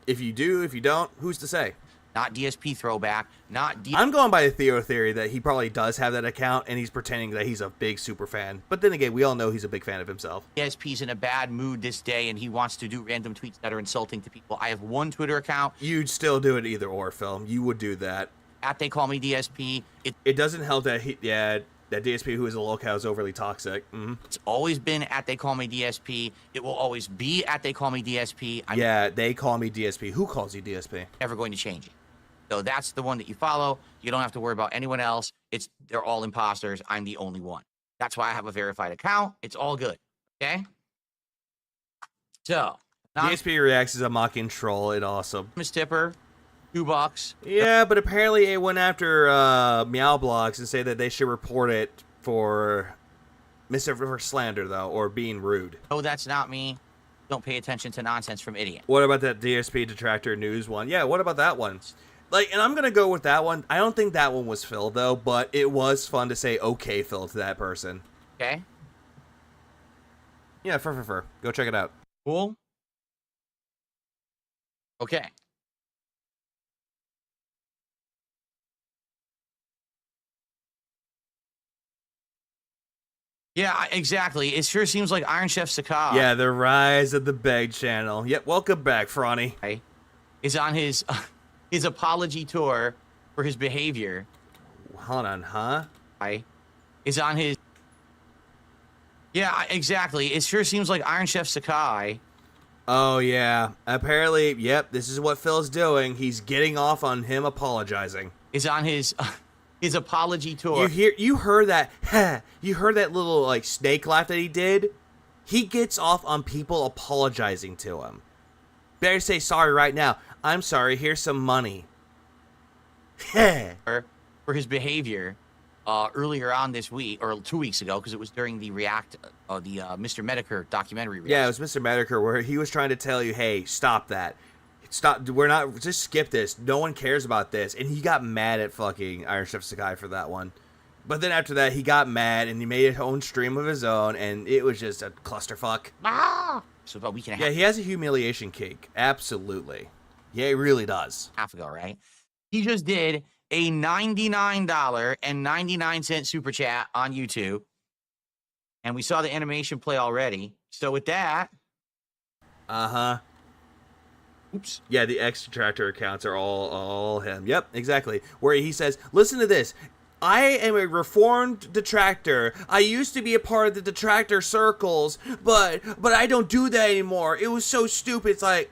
if you do, if you don't, who's to say? Not DSP Throwback, not I'm going by the Theo theory that he probably does have that account, and he's pretending that he's a big super fan. But then again, we all know he's a big fan of himself. DSP's in a bad mood this day, and he wants to do random tweets that are insulting to people. I have one Twitter account. You'd still do it either or, Phil. You would do that. At They Call Me DSP. It doesn't help that that DSP who is a locale is overly toxic. Mm-hmm. It's always been at They Call Me DSP. It will always be at They Call Me DSP. They call me DSP. Who calls you DSP? Never going to change it. So that's the one that you follow. You don't have to worry about anyone else. They're all imposters. I'm the only one. That's why I have a verified account. It's all good. Okay? So. DSP Reacts is a mocking troll. It's awesome. Miss Tipper. $2. Yeah, but apparently it went after Meow Blogs and say that they should report it for for slander, though, or being rude. Oh, that's not me. Don't pay attention to nonsense from idiot. What about that DSP Detractor News one? Yeah, what about that one? Like, and I'm going to go with that one. I don't think that one was Phil, though, but it was fun to say, okay, Phil, to that person. Okay. Yeah, fur. Go check it out. Cool. Okay. Yeah, exactly. It sure seems like Iron Chef Sakai. Yeah, the rise of the Beg channel. Yep, welcome back, Franny. Is on his apology tour for his behavior. Hold on, huh? Is on his... Yeah, exactly. It sure seems like Iron Chef Sakai. Oh, yeah. Apparently, yep, this is what Phil's doing. He's getting off on him apologizing. Is on his apology tour. You heard that? You heard that little like snake laugh that he did? He gets off on people apologizing to him. Better say sorry right now. I'm sorry. Here's some money. For his behavior earlier on this week, or 2 weeks ago, because it was during the Mr. Medicare documentary. Yeah, it was Mr. Medicare where he was trying to tell you, hey, stop that. Stop. We're not. Just skip this. No one cares about this. And he got mad at fucking Iron Chef Sakai for that one. But then after that, he got mad and he made his own stream of his own, and it was just a clusterfuck. So about a week and a half. Yeah, he has a humiliation cake. Absolutely. Yeah, he really does. Half ago, right? He just did a $99.99 super chat on YouTube, and we saw the animation play already. So with that, oops. Yeah, the X Detractor accounts are all him. Yep, exactly. Where he says, "Listen to this. I am a reformed detractor. I used to be a part of the detractor circles, but I don't do that anymore. It was so stupid." It's like,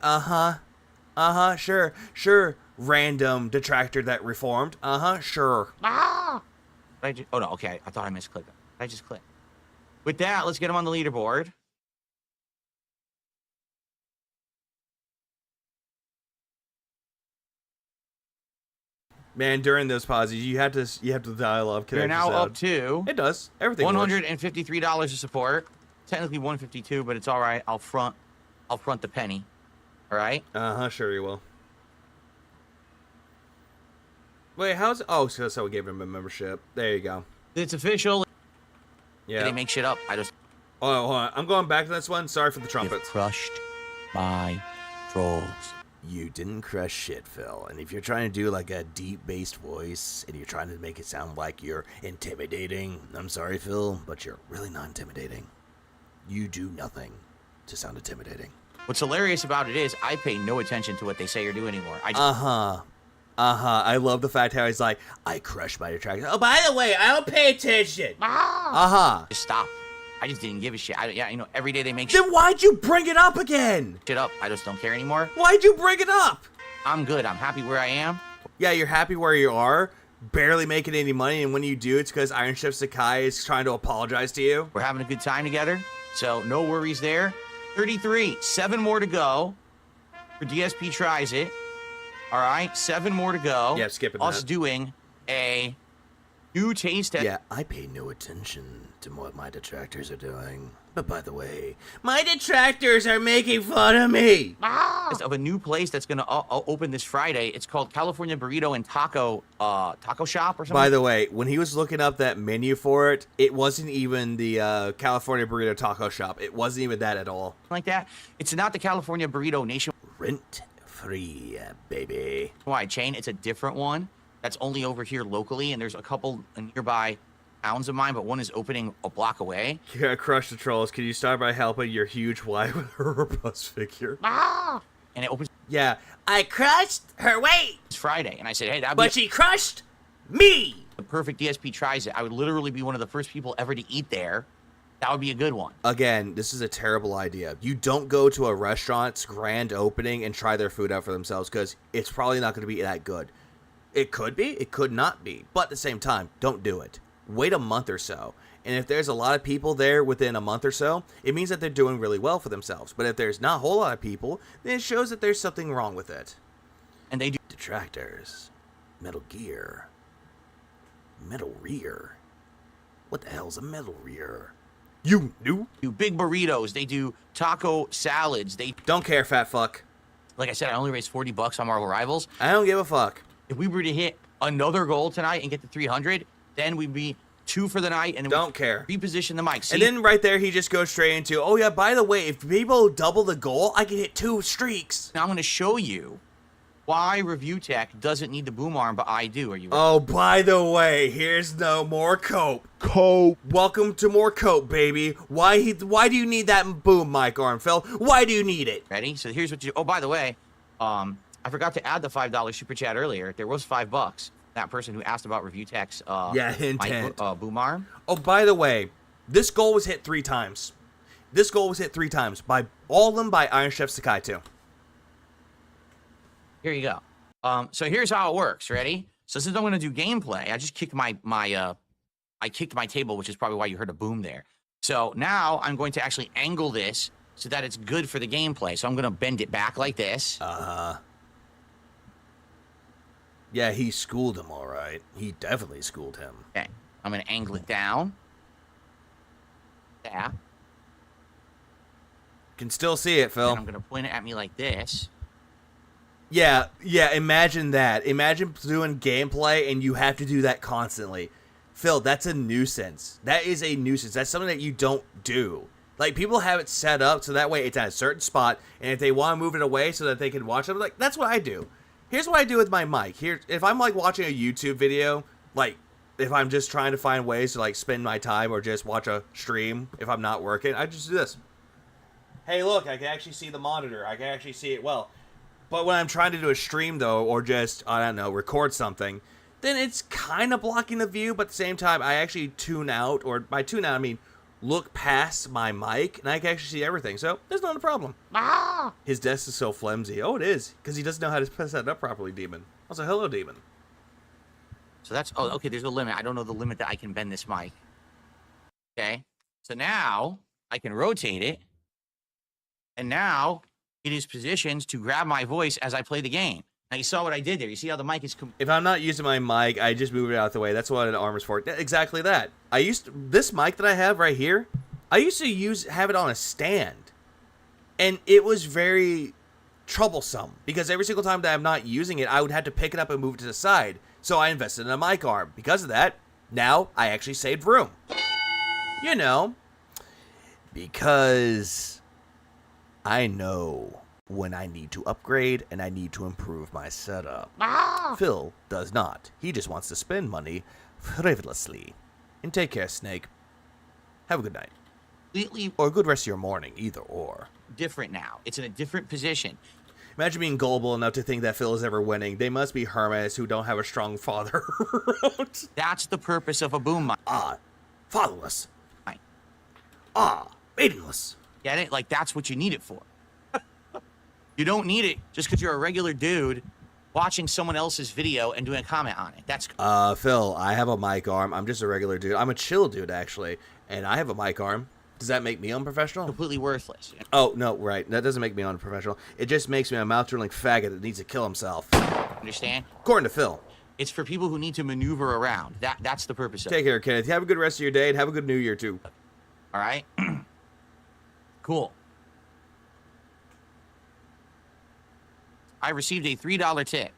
sure. Random detractor that reformed. Sure. Oh no, okay. I thought I misclicked. I just clicked. With that, let's get him on the leaderboard. Man, during those pauses, you have to dial up. We're now up to it does everything. $153 of support. Technically $152, but it's all right. I'll front the penny. All right. Sure you will. Wait, how's... Oh, so that's how we gave him a membership. There you go. It's official. Yeah. They make shit up. I just... Oh, hold on. I'm going back to this one. Sorry for the trumpets. Crushed by trolls. You didn't crush shit, Phil. And if you're trying to do like a deep bass voice and you're trying to make it sound like you're intimidating, I'm sorry, Phil, but you're really not intimidating. You do nothing to sound intimidating. What's hilarious about it is I pay no attention to what they say or do anymore. I just... I love the fact how he's like, I crush my detractors. Oh, by the way, I don't pay attention. Just stop. I just didn't give a shit. Every day they make Then why'd you bring it up again? shit up. I just don't care anymore. Why'd you bring it up? I'm good. I'm happy where I am. Yeah, you're happy where you are, barely making any money, and when you do, it's because Iron Chef Sakai is trying to apologize to you. We're having a good time together, so no worries there. 33, 7 more to go for DSP Tries It. All right, 7 more to go. Yeah, skipping Us that. doing a new taste test. Yeah, I pay no attention to what my detractors are doing. But by the way, my detractors are making fun of me. Of a new place that's going to open this Friday. It's called California Burrito and Taco Shop or something. By the way, when he was looking up that menu for it, it wasn't even the California Burrito Taco Shop. It wasn't even that at all. Like that. It's not the California Burrito Nation. Rent-free, baby. Why chain? It's a different one that's only over here locally, and there's a couple nearby towns of mine, but one is opening a block away. Yeah, crush the trolls. Can you start by helping your huge wife with her robust figure? And it opens. Yeah, I crushed her weight. It's Friday, and I said, hey, that'd But she crushed me. The perfect DSP Tries It. I would literally be one of the first people ever to eat there. That would be a good one. Again, this is a terrible idea. You don't go to a restaurant's grand opening and try their food out for themselves because it's probably not going to be that good. It could be, it could not be. But at the same time, don't do it. Wait a month or so. And if there's a lot of people there within a month or so, it means that they're doing really well for themselves. But if there's not a whole lot of people, then it shows that there's something wrong with it. And they do. retractors, metal gear, metal rear. What the hell's a metal rear? You knew? Do big burritos. They do taco salads. They don't care, fat fuck. Like I said, I only raised $40 on Marvel Rivals. I don't give a fuck. If we were to hit another goal tonight and get to 300, then we'd be 2 for the night and don't care. Reposition the mic. See? And then right there, he just goes straight into, oh yeah, by the way, if people double the goal, I can hit 2 streaks. Now I'm going to show you why Review Tech doesn't need the boom arm, but I do. Are you ready? Oh, by the way, here's no more cope. Cope. Welcome to more cope, baby. Why do you need that boom mic arm, Phil? Why do you need it? Ready? So here's what you do. Oh, by the way, I forgot to add the $5 super chat earlier. There was $5. That person who asked about Review Tech's hint. Boom arm. Oh, by the way, this goal was hit 3 times. This goal was hit 3 times by all of them by Iron Chef Sakai 2. Here you go. So here's how it works. Ready? So since I'm going to do gameplay, I just kicked my table, which is probably why you heard a boom there. So now I'm going to actually angle this so that it's good for the gameplay. So I'm going to bend it back like this. Yeah, he schooled him all right. He definitely schooled him. Okay. I'm going to angle it down. Yeah. Can still see it, Phil. And I'm going to point it at me like this. Yeah, imagine that. Imagine doing gameplay and you have to do that constantly. Phil, that's a nuisance. That is a nuisance. That's something that you don't do. Like, people have it set up so that way it's at a certain spot, and if they want to move it away so that they can watch it, like, that's what I do. Here's what I do with my mic. Here, if I'm, like, watching a YouTube video, like, if I'm just trying to find ways to, like, spend my time or just watch a stream if I'm not working, I just do this. Hey, look, I can actually see the monitor. I can actually see it well. But when I'm trying to do a stream, though, or just, I don't know, record something, then it's kind of blocking the view, but at the same time, I actually tune out, or by tune out, I mean look past my mic, and I can actually see everything, so there's not a problem. His desk is so flimsy. Oh, it is, because he doesn't know how to set it up properly, Demon. Also, hello, Demon. So that's, oh, okay, there's a limit. I don't know the limit that I can bend this mic. Okay, so now I can rotate it, and now it is positioned to grab my voice as I play the game. Now, you saw what I did there. You see how the mic is... If I'm not using my mic, I just move it out the way. That's what an arm is for. Exactly that. This mic that I have right here, I used to have it on a stand. And it was very troublesome. Because every single time that I'm not using it, I would have to pick it up and move it to the side. So I invested in a mic arm. Because of that, now I actually saved room. You know. Because I know when I need to upgrade and I need to improve my setup. Phil does not. He just wants to spend money frivolously. And take care, Snake. Have a good night. Completely or a good rest of your morning, either or. Different now. It's in a different position. Imagine being gullible enough to think that Phil is ever winning. They must be hermits who don't have a strong father. That's the purpose of a boom mic. Fatherless. Right. Maidenless. Get it? Like, that's what you need it for. You don't need it just because you're a regular dude watching someone else's video and doing a comment on it. That's... Phil, I have a mic arm. I'm just a regular dude. I'm a chill dude, actually. And I have a mic arm. Does that make me unprofessional? Completely worthless. Oh, no, right. That doesn't make me unprofessional. It just makes me a mouth-twirling faggot that needs to kill himself. Understand? According to Phil. It's for people who need to maneuver around. That's the purpose of it. Take care, Kenneth. Have a good rest of your day, and have a good New Year, too. All right? Cool. I received a $3 tip.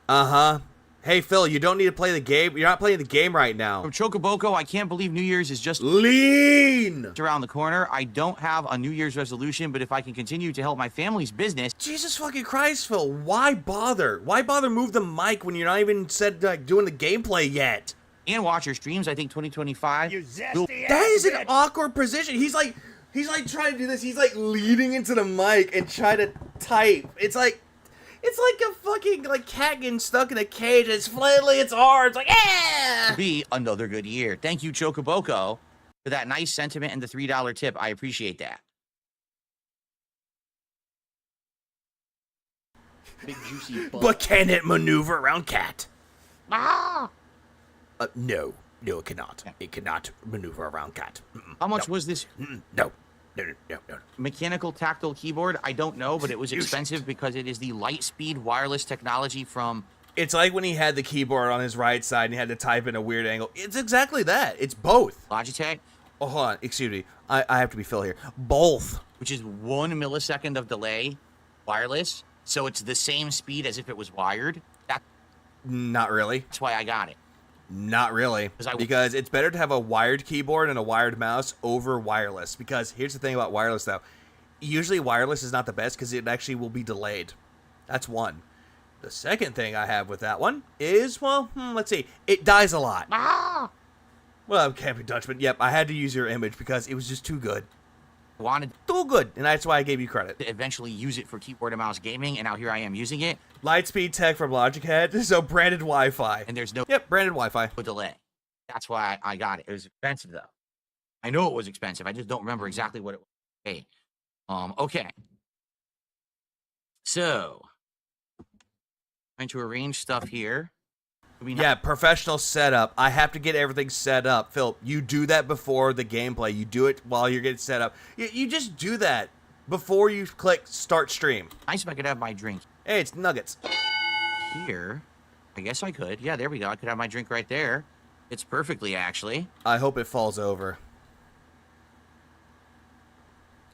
Uh-huh. Hey, Phil, you don't need to play the game. You're not playing the game right now. From Chocoboko, I can't believe New Year's is just lean around the corner. I don't have a New Year's resolution, but if I can continue to help my family's business... Jesus fucking Christ, Phil. Why bother? Why bother move the mic when you're not even doing the gameplay yet? And watch your streams, I think 2025... That is an awkward position. He's like trying to do this. He's like leaning into the mic and trying to type. It's like a fucking cat getting stuck in a cage. It's flailing its arms like, yeah! Be another good year. Thank you, Chocoboko, for that nice sentiment and the $3 tip. I appreciate that. Big juicy butt. But can it maneuver around cat? Ah! No, it cannot. Yeah. It cannot maneuver around cat. How much was this? No. Mechanical tactile keyboard, I don't know, but it was expensive because it is the Lightspeed wireless technology from... It's like when he had the keyboard on his right side and he had to type in a weird angle. It's exactly that. It's both. Logitech. Oh, hold on. Excuse me. I have to be Phil here. Both. Which is 1 millisecond of delay wireless. So it's the same speed as if it was wired. Not really. That's why I got it. Not really. Because it's better to have a wired keyboard and a wired mouse over wireless. Because here's the thing about wireless, though. Usually wireless is not the best because it actually will be delayed. That's one. The second thing I have with that one is, well, let's see. It dies a lot. Ah! Well, Camping Dutchman. Yep, I had to use your image because it was just too good. Wanted too good, and that's why I gave you credit. To eventually use it for keyboard and mouse gaming, and now here I am using it. Lightspeed tech from Logitech, so branded Wi-Fi. And there's no branded Wi-Fi. Delay. That's why I got it. It was expensive though. I know it was expensive. I just don't remember exactly what it was. Hey, okay. So, trying to arrange stuff here. Yeah, professional setup. I have to get everything set up. Phil, you do that before the gameplay. You do it while you're getting set up. You just do that before you click start stream. Nice if I could have my drink. Hey, it's nuggets. Here, I guess I could. Yeah, there we go. I could have my drink right there. It's perfectly, actually. I hope it falls over.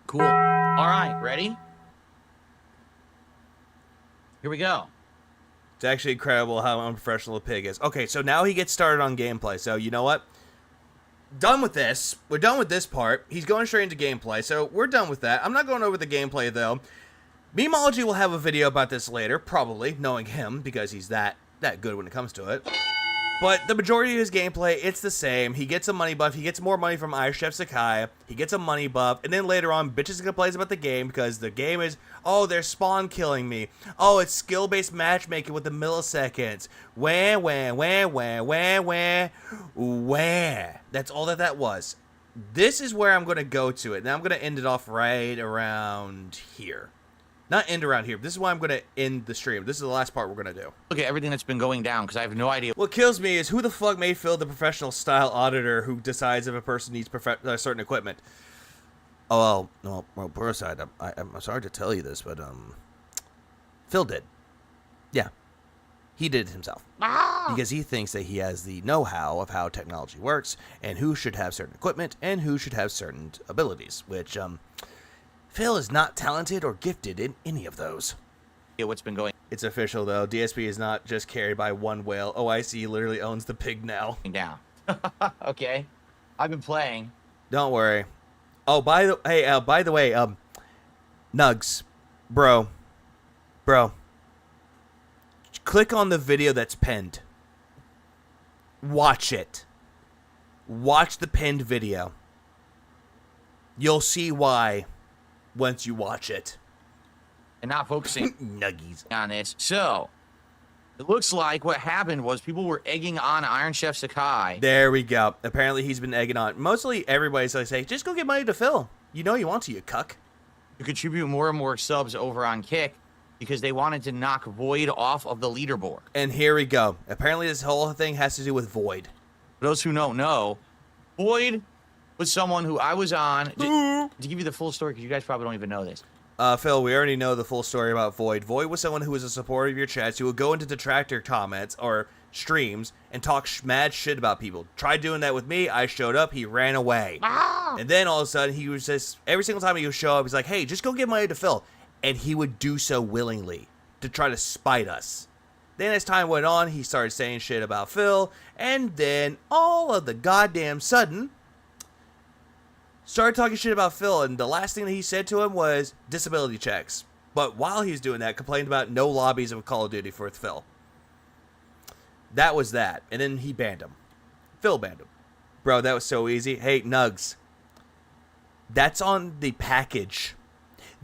Cool. All right, ready? Here we go. It's actually incredible how unprofessional the pig is. Okay, so now he gets started on gameplay. So you know what? Done with this. We're done with this part. He's going straight into gameplay, so we're done with that. I'm not going over the gameplay, though. Memology will have a video about this later, probably, knowing him, because he's that good when it comes to it. But the majority of his gameplay, it's the same. He gets a money buff. He gets more money from Iron Chef Sakai. He gets a money buff. And then later on, bitches and complains about the game because the game is, oh, they're spawn killing me. Oh, it's skill-based matchmaking with the milliseconds. Wah, wah, wah, wah, wah, wah, wah. That's all that was. This is where I'm going to go to it. Now I'm going to end it off right around here. Not end around here. This is why I'm going to end the stream. This is the last part we're going to do. Look at everything that's been going down because I have no idea. What kills me is who the fuck made Phil the professional style auditor who decides if a person needs certain equipment. Oh, well, Burrside, I'm sorry to tell you this, but Phil did. Yeah. He did it himself. Because he thinks that he has the know-how of how technology works and who should have certain equipment and who should have certain abilities, which Phil is not talented or gifted in any of those. Yeah, what's been going? It's official, though. DSP is not just carried by one whale. OIC literally owns the pig now. Down. Okay. I've been playing. Don't worry. Oh, by the way, Nugs, bro, click on the video that's pinned. Watch it. Watch the pinned video. You'll see why once you watch it. And not focusing nuggies on this. So, it looks like what happened was people were egging on Iron Chef Sakai. There we go. Apparently he's been egging on. Mostly everybody's like, say, just go get money to Phil. You know you want to, you cuck. To contribute more and more subs over on Kick because they wanted to knock Void off of the leaderboard. And here we go. Apparently this whole thing has to do with Void. For those who don't know, Void was someone who I was on. To give you the full story, because you guys probably don't even know this. Phil, we already know the full story about Void. Void was someone who was a supporter of your chats who would go into detractor comments or streams and talk mad shit about people. Tried doing that with me. I showed up. He ran away. And then all of a sudden, he was just, every single time he would show up, he's like, hey, just go get money to Phil. And he would do so willingly to try to spite us. Then as time went on, he started saying shit about Phil. And then all of the goddamn sudden, started talking shit about Phil, and the last thing that he said to him was disability checks. But while he was doing that, complained about no lobbies of Call of Duty for Phil. That was that. And then he banned him. Phil banned him. Bro, that was so easy. Hey, Nugs. That's on the package.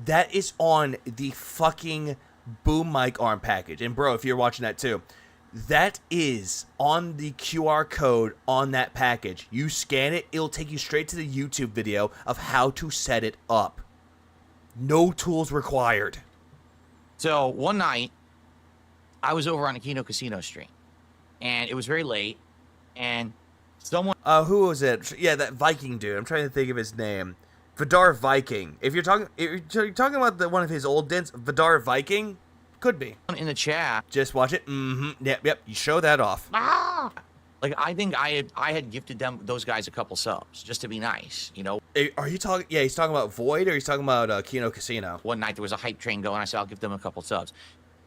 That is on the fucking boom mic arm package. And bro, if you're watching that too, that is on the QR code on that package. You scan it, it'll take you straight to the YouTube video of how to set it up. No tools required. So one night, I was over on a Kino Casino stream, and it was very late, and someone... Who was it? Yeah, that Viking dude. I'm trying to think of his name. Vidar Viking. If you're talking about one of his old dents, Vidar Viking could be in the chat. Just watch it. Yep. You show that off. Like I think I had gifted those guys a couple subs just to be nice, you know. Are you talking? Yeah, he's talking about Void, or he's talking about Kino Casino. One night there was a hype train going. I said I'll give them a couple subs,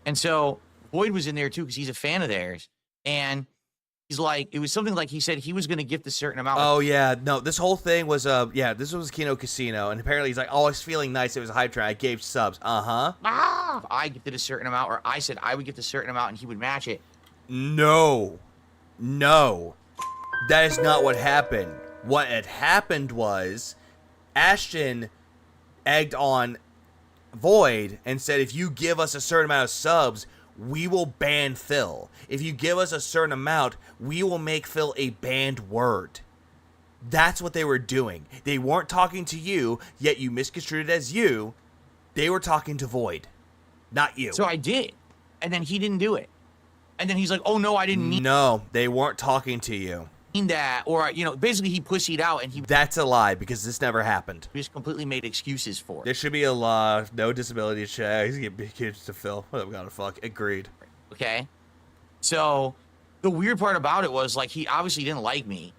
and so Void was in there too because he's a fan of theirs, and he's like, it was something like he said he was going to gift a certain amount. Oh yeah, no, this whole thing was this was Kino Casino, and apparently he's like, oh, I was feeling nice. It was a hype train. I gave subs. I gifted a certain amount, or I said I would gift a certain amount, and he would match it. No, that is not what happened. What had happened was Ashton egged on Void and said, if you give us a certain amount of subs, we will ban Phil. If you give us a certain amount, we will make Phil a banned word. That's what they were doing. They weren't talking to you, yet you misconstrued it as you. They were talking to Void, not you. So I did, and then he didn't do it. And then he's like, oh no, I didn't mean. No, they weren't talking to you. That, or, you know, basically he pussied out, and he. That's a lie, because this never happened. He just completely made excuses for it. There should be a law, no disability checks, get big kids to Phil. What am I gonna fuck? Agreed. Okay. So the weird part about it was, like, he obviously didn't like me,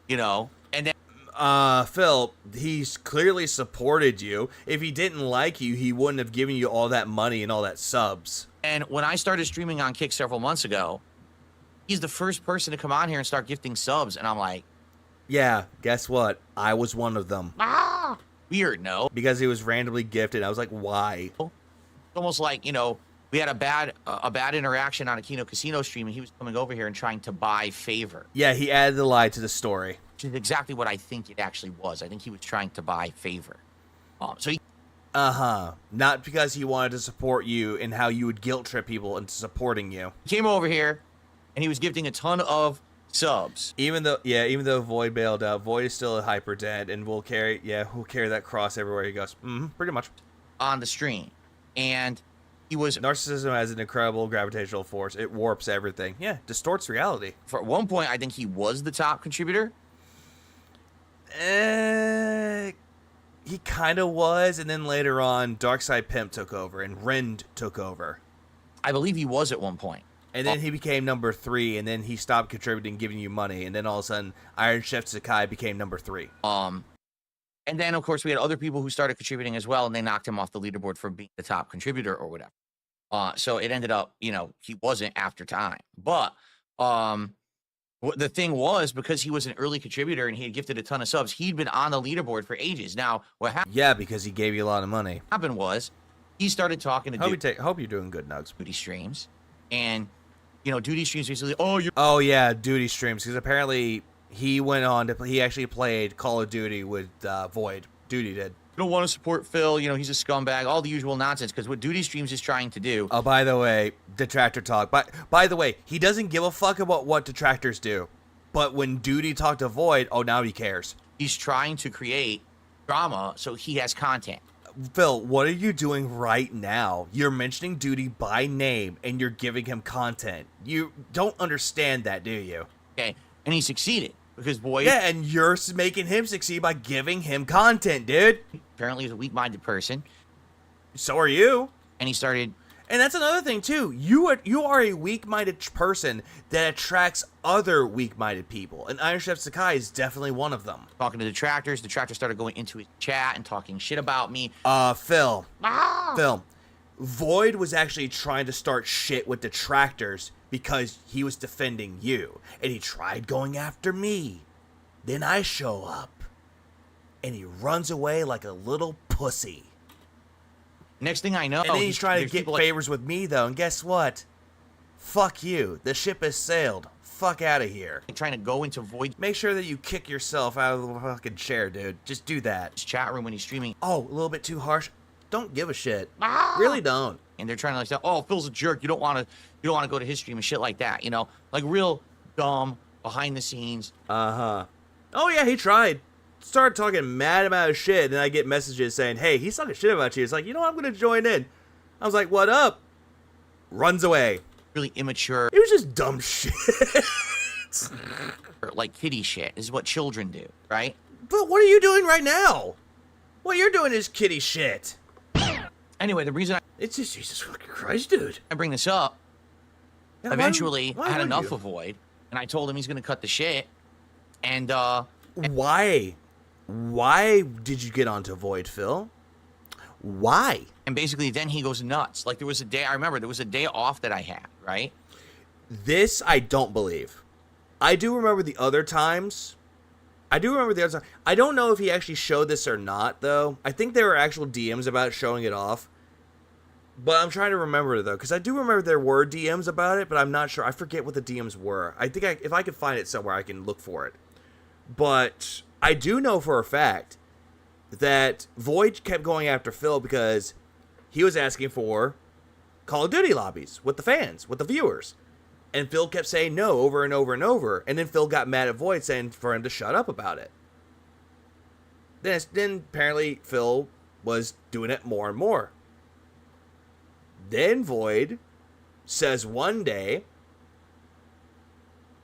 you know, and then. Phil, he's clearly supported you. If he didn't like you, he wouldn't have given you all that money and all that subs. And when I started streaming on Kick several months ago, he's the first person to come on here and start gifting subs, and I'm like, yeah, guess what? I was one of them. Weird, no? Because he was randomly gifted. I was like, why? It's almost like, you know, we had a bad interaction on a Kino Casino stream, and he was coming over here and trying to buy favor. Yeah, he added the lie to the story. Which is exactly what I think it actually was. I think he was trying to buy favor. So he. Not because he wanted to support you and how you would guilt trip people into supporting you. He came over here, and he was gifting a ton of subs. Even though Void bailed out, Void is still a hyper dead, and we'll carry that cross everywhere he goes. Pretty much. On the stream. And he was. Narcissism has an incredible gravitational force. It warps everything. Yeah, distorts reality. For at one point, I think he was the top contributor. He kind of was, and then later on, Darkside Pimp took over, and Rend took over. I believe he was at one point. And then he became number 3, and then he stopped contributing, giving you money, and then all of a sudden, Iron Chef Sakai became number 3. And then, of course, we had other people who started contributing as well, and they knocked him off the leaderboard for being the top contributor or whatever. So it ended up, you know, he wasn't after time. But the thing was, because he was an early contributor and he had gifted a ton of subs, he'd been on the leaderboard for ages. Now, what happened? Yeah, because he gave you a lot of money. What happened was, he started talking to hope you're doing good, Nugs. Duty streams, and you know, Duty streams basically. Oh yeah, Duty streams, because apparently he went on to he actually played Call of Duty with Void. Duty did. You don't want to support Phil. You know, he's a scumbag. All the usual nonsense. Because what Duty streams is trying to do. Oh, by the way, detractor talk. By the way, he doesn't give a fuck about what detractors do. But when Duty talked to Void, oh, now he cares. He's trying to create drama so he has content. Phil, what are you doing right now? You're mentioning Duty by name, and you're giving him content. You don't understand that, do you? Okay, and he succeeded. Because Void... Yeah, and you're making him succeed by giving him content, dude. Apparently he's a weak-minded person. So are you. And he started... And that's another thing, too. You are a weak-minded person that attracts other weak-minded people. And Iron Chef Sakai is definitely one of them. Talking to detractors. Detractors started going into his chat and talking shit about me. Phil. Phil. Void was actually trying to start shit with detractors because he was defending you. And he tried going after me. Then I show up. And he runs away like a little pussy. Next thing I know... And then he's trying to get favors with me, though. And guess what? Fuck you. The ship has sailed. Fuck out of here. Trying to go into Void... Make sure that you kick yourself out of the fucking chair, dude. Just do that. His chat room when he's streaming. Oh, a little bit too harsh. Don't give a shit. Really don't. And they're trying to like say, oh, Phil's a jerk. You don't want to go to his stream and shit like that. You know, like real dumb behind the scenes. Oh yeah, he tried. Started talking mad about his shit, and I get messages saying, hey, he's talking shit about you. It's like, you know what? I'm gonna join in. I was like, what up? Runs away. Really immature. It was just dumb shit. Like kiddie shit. This is what children do, right? But what are you doing right now? What you're doing is kitty shit. Anyway, the reason it's just Jesus fucking Christ, dude. I bring this up, Yeah, eventually why I had would enough you? of Void, and I told him he's gonna cut the shit. And why? Why did you get onto Void, Phil? Why? And basically, then he goes nuts. Like there was a day I remember there was a day off that I had, right? This I don't believe. I do remember the other times. I don't know if he actually showed this or not, though. I think there were actual DMs about showing it off. But I'm trying to remember, though, because I do remember there were DMs about it, but I'm not sure. I forget what the DMs were. I think if I could find it somewhere, I can look for it. But I do know for a fact that Void kept going after Phil because he was asking for Call of Duty lobbies with the fans, with the viewers. And Phil kept saying no over and over and over. And then Phil got mad at Void saying for him to shut up about it. Then apparently Phil was doing it more and more. Then Void says one day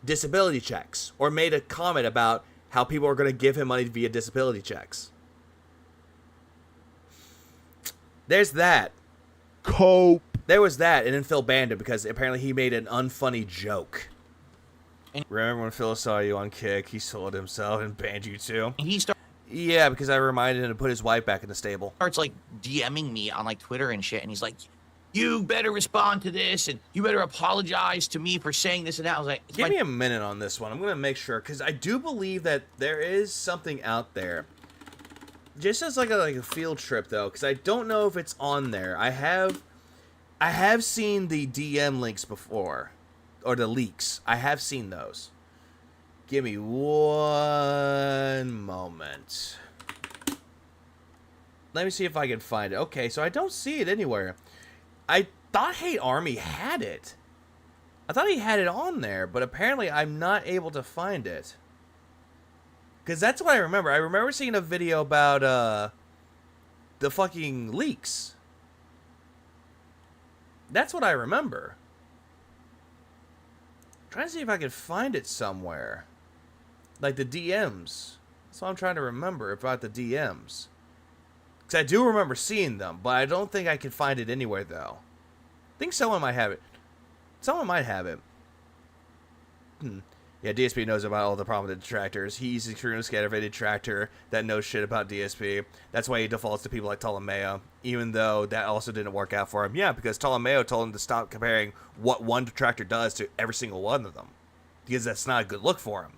disability checks, or made a comment about how people are going to give him money via disability checks. There's that. Cope. There was that, and then Phil banned him because apparently he made an unfunny joke. Remember when Phil saw you on Kick, he sold himself and banned you too? Yeah, because I reminded him to put his wife back in the stable. Starts like DMing me on like Twitter and shit, and he's like, "You better respond to this, and you better apologize to me for saying this and that." I was like, Give me a minute on this one. I'm going to make sure, because I do believe that there is something out there. Just as like a field trip, though, because I don't know if it's on there. I have seen the DM links before, or the leaks. I have seen those. Give me one moment. Let me see if I can find it. Okay, so I don't see it anywhere. I thought Hate Army had it. I thought he had it on there, but apparently I'm not able to find it. Because that's what I remember. I remember seeing a video about the fucking leaks. That's what I remember. I'm trying to see if I can find it somewhere. Like the DMs. That's what I'm trying to remember about the DMs. Because I do remember seeing them, but I don't think I can find it anywhere, though. I think someone might have it. Someone might have it. Yeah, DSP knows about all the prominent detractors. He's extremely scared of a detractor that knows shit about DSP. That's why he defaults to people like Ptolemaeo, even though that also didn't work out for him. Yeah, because Ptolemaeo told him to stop comparing what one detractor does to every single one of them. Because that's not a good look for him.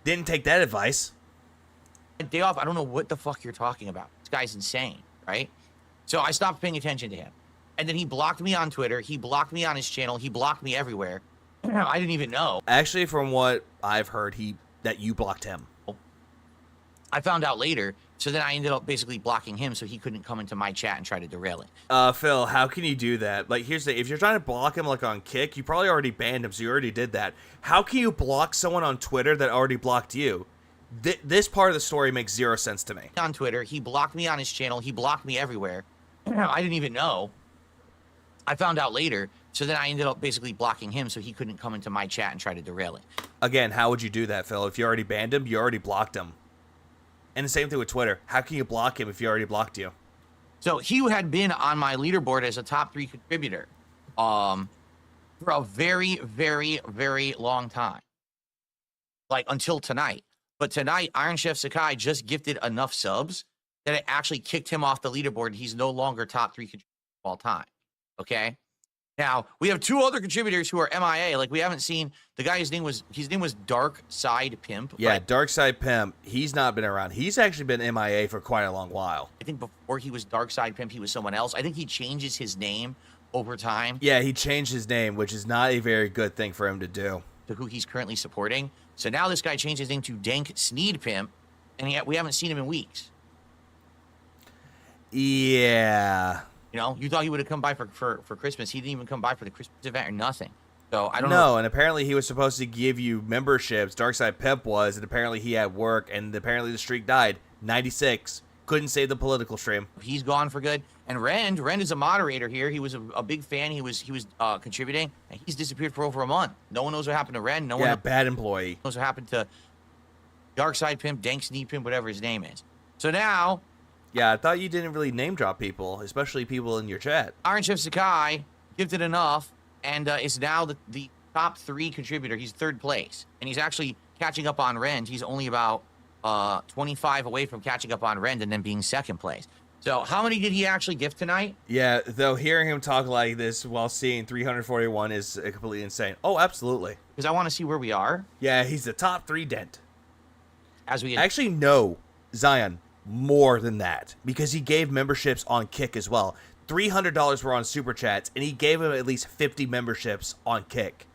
Didn't take that advice. Day off, I don't know what the fuck you're talking about. This guy's insane, right? So I stopped paying attention to him. And then he blocked me on Twitter. He blocked me on his channel. He blocked me everywhere. I didn't even know. Actually, from what I've heard, that you blocked him. I found out later, so then I ended up basically blocking him so he couldn't come into my chat and try to derail it. Phil, how can you do that? Like, here's the if you're trying to block him like on Kick, you probably already banned him, so you already did that. How can you block someone on Twitter that already blocked you? This part of the story makes zero sense to me. On Twitter, he blocked me on his channel. He blocked me everywhere. I didn't even know. I found out later, so then I ended up basically blocking him so he couldn't come into my chat and try to derail it. Again, how would you do that, Phil? If you already banned him, you already blocked him. And the same thing with Twitter. How can you block him if he already blocked you? So he had been on my leaderboard as a top 3 contributor for a very, very, very long time. Like until tonight. But tonight, Iron Chef Sakai just gifted enough subs that it actually kicked him off the leaderboard. He's no longer top 3 contributor of all time. Okay? Now, we have 2 other contributors who are MIA. Like, we haven't seen the guy, his name was Dark Side Pimp. Yeah, Dark Side Pimp. He's not been around. He's actually been MIA for quite a long while. I think before he was Dark Side Pimp, he was someone else. I think he changes his name over time. Yeah, he changed his name, which is not a very good thing for him to do. To who he's currently supporting. So now this guy changed his name to Dank Sneed Pimp, and yet we haven't seen him in weeks. Yeah. You know, you thought he would have come by for Christmas. He didn't even come by for the Christmas event or nothing. So I don't know. No, and apparently he was supposed to give you memberships. Darkside Pimp was, and apparently he had work, and apparently the streak died. 96. Couldn't save the political stream. He's gone for good. And Rend is a moderator here. He was a big fan. He was contributing, and he's disappeared for over a month. No one knows what happened to Rend. No one bad employee. knows what happened to Darkside Pimp, Dank Sneed Pimp, whatever his name is. So now Yeah, I thought you didn't really name drop people, especially people in your chat. Iron Chef Sakai gifted enough and is now the top 3 contributor. He's 3rd place, and he's actually catching up on Rend. He's only about 25 away from catching up on Rend and then being 2nd place. So how many did he actually gift tonight? Yeah, though hearing him talk like this while seeing 341 is completely insane. Oh, absolutely. Because I want to see where we are. Yeah, he's the top 3 dent. As we actually no, Zion, more than that, because he gave memberships on Kick as well. $300 were on Super Chats, and he gave him at least 50 memberships on Kick.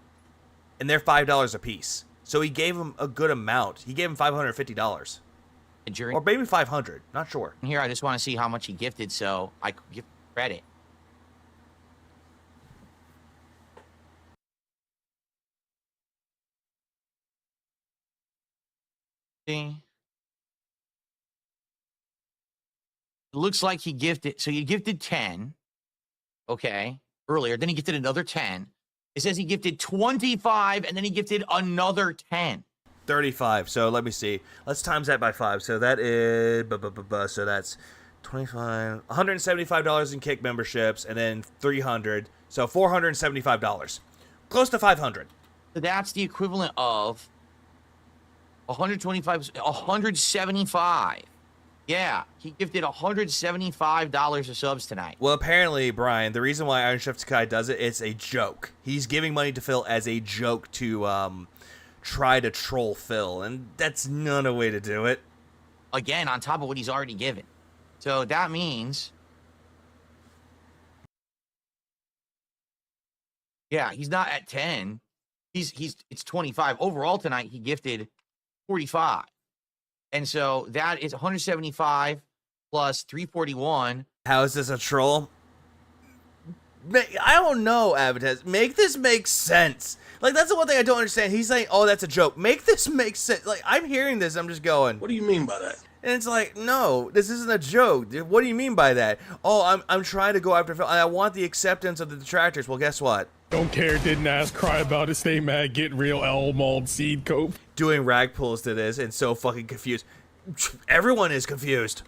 And they're $5 a piece. So he gave him a good amount. He gave him $550. Or maybe 500, not sure. Here, I just want to see how much he gifted, so I could give credit. See? It looks like he gifted, so he gifted 10, okay, earlier. Then he gifted another 10. It says he gifted 25, and then he gifted another 10. 35. So let me see. Let's times that by 5. So that is so that's 25, $175 in Kick memberships, and then 300. So $475. Close to 500. So that's the equivalent of 175. Yeah, he gifted $175 of subs tonight. Well, apparently, Brian, the reason why Iron Chef Sakai does it, it's a joke. He's giving money to Phil as a joke to try to troll Phil, and that's not a way to do it. Again, on top of what he's already given. So that means, yeah, he's not at 10. It's 25. Overall tonight, he gifted 45. And so that is 175 plus 341. How is this a troll? I don't know, Avataz. Make this make sense. Like, that's the one thing I don't understand. He's like, oh, that's a joke. Make this make sense. Like, I'm hearing this. I'm just going, what do you mean by that? And it's like, no, this isn't a joke. What do you mean by that? Oh, I'm trying to go after Phil. I want the acceptance of the detractors. Well, guess what? Don't care, didn't ask, cry about it, stay mad, get real, Elmald, seed cope. Doing rag pulls to this and so fucking confused. Everyone is confused.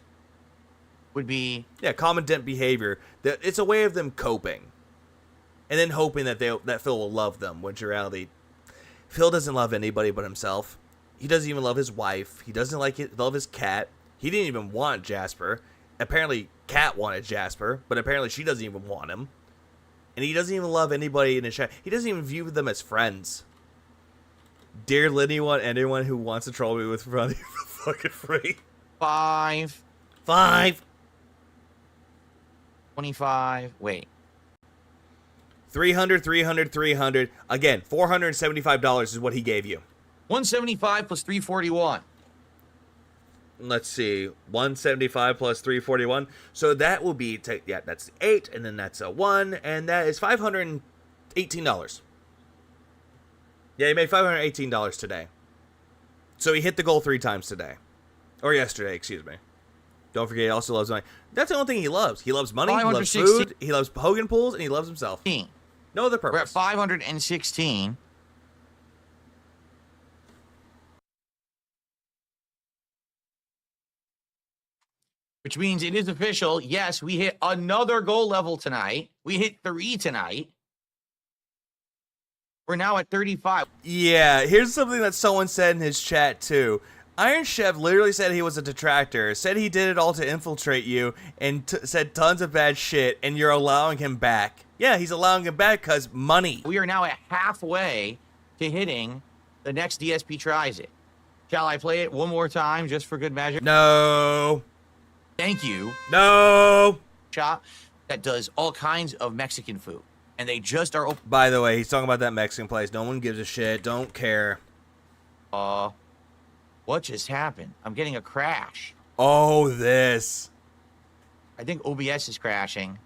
Would be... Yeah, common dent behavior. It's a way of them coping. And then hoping that Phil will love them, when in reality, Phil doesn't love anybody but himself. He doesn't even love his wife. He doesn't love his cat. He didn't even want Jasper. Apparently, Cat wanted Jasper, but apparently she doesn't even want him. And he doesn't even love anybody in his chat. He doesn't even view them as friends. Dear anyone, anyone who wants to troll me with money for fucking free. 5. 25. Wait. 300, 300, 300. Again, $475 is what he gave you. 175 plus 341. Let's see, 175 plus 341. So that will be, yeah, that's 8, and then that's a 1, and that is $518. Yeah, he made $518 today. So he hit the goal 3 times today. Or yesterday, excuse me. Don't forget, he also loves money. That's the only thing he loves. He loves money, he loves food, he loves Hogan pools, and he loves himself. No other purpose. We're at 516. Which means it is official. Yes, we hit another goal level tonight. We hit 3 tonight. We're now at 35. Yeah, here's something that someone said in his chat, too. Iron Chef literally said he was a detractor, said he did it all to infiltrate you, and said tons of bad shit, and you're allowing him back. Yeah, he's allowing him back because money. We are now at halfway to hitting the next DSP tries it. Shall I play it one more time just for good measure? No. Thank you. No. Shop that does all kinds of Mexican food. And they just are open. By the way, he's talking about that Mexican place. No one gives a shit. Don't care. What just happened? I'm getting a crash. Oh, this. I think OBS is crashing.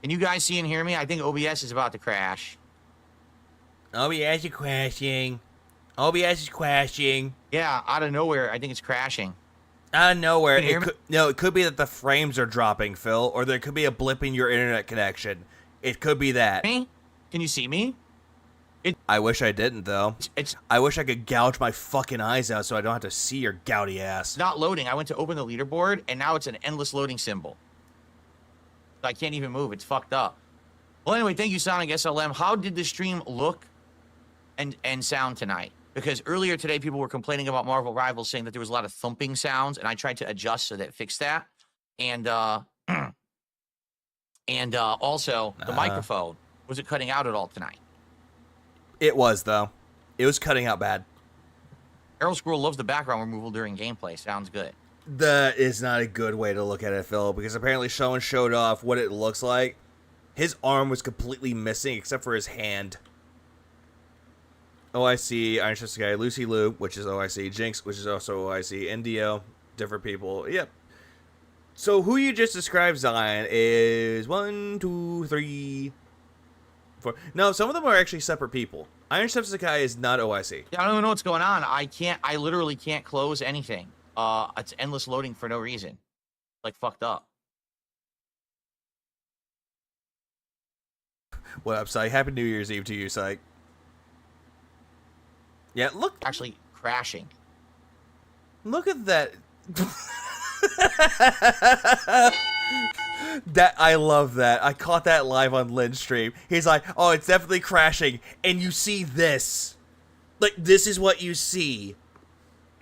Can you guys see and hear me? I think OBS is about to crash. OBS is crashing. OBS is crashing. Yeah, out of nowhere, I think it's crashing. Out of nowhere. It could be that the frames are dropping, Phil, or there could be a blip in your internet connection. It could be that. Me? Can you see me? I wish I didn't, though. I wish I could gouge my fucking eyes out so I don't have to see your gouty ass. It's not loading. I went to open the leaderboard, and now it's an endless loading symbol. I can't even move. It's fucked up. Well, anyway, thank you, Sonic SLM. How did the stream look and sound tonight? Because earlier today, people were complaining about Marvel Rivals, saying that there was a lot of thumping sounds, and I tried to adjust so that it fixed that. And also, the microphone, was it cutting out at all tonight? It was, though. It was cutting out bad. Errol Squirrel loves the background removal during gameplay. Sounds good. That is not a good way to look at it, Phil, because apparently someone showed off what it looks like. His arm was completely missing except for his hand. OIC, Iron Chest Guy, Lucy Lou, which is OIC, Jinx, which is also OIC, NDO, different people. Yep. So who you just described, Zion, is 1, 2, 3, 4. No, some of them are actually separate people. Iron Chef Sakai is not OIC. Yeah, I don't even know what's going on. I literally can't close anything. It's endless loading for no reason. Like, fucked up. What up, Syke? Happy New Year's Eve to you, Syke. Yeah, look. Actually, crashing. Look at that. I love that. I caught that live on Lynn's stream. He's like, oh, it's definitely crashing. And you see this. Like, this is what you see.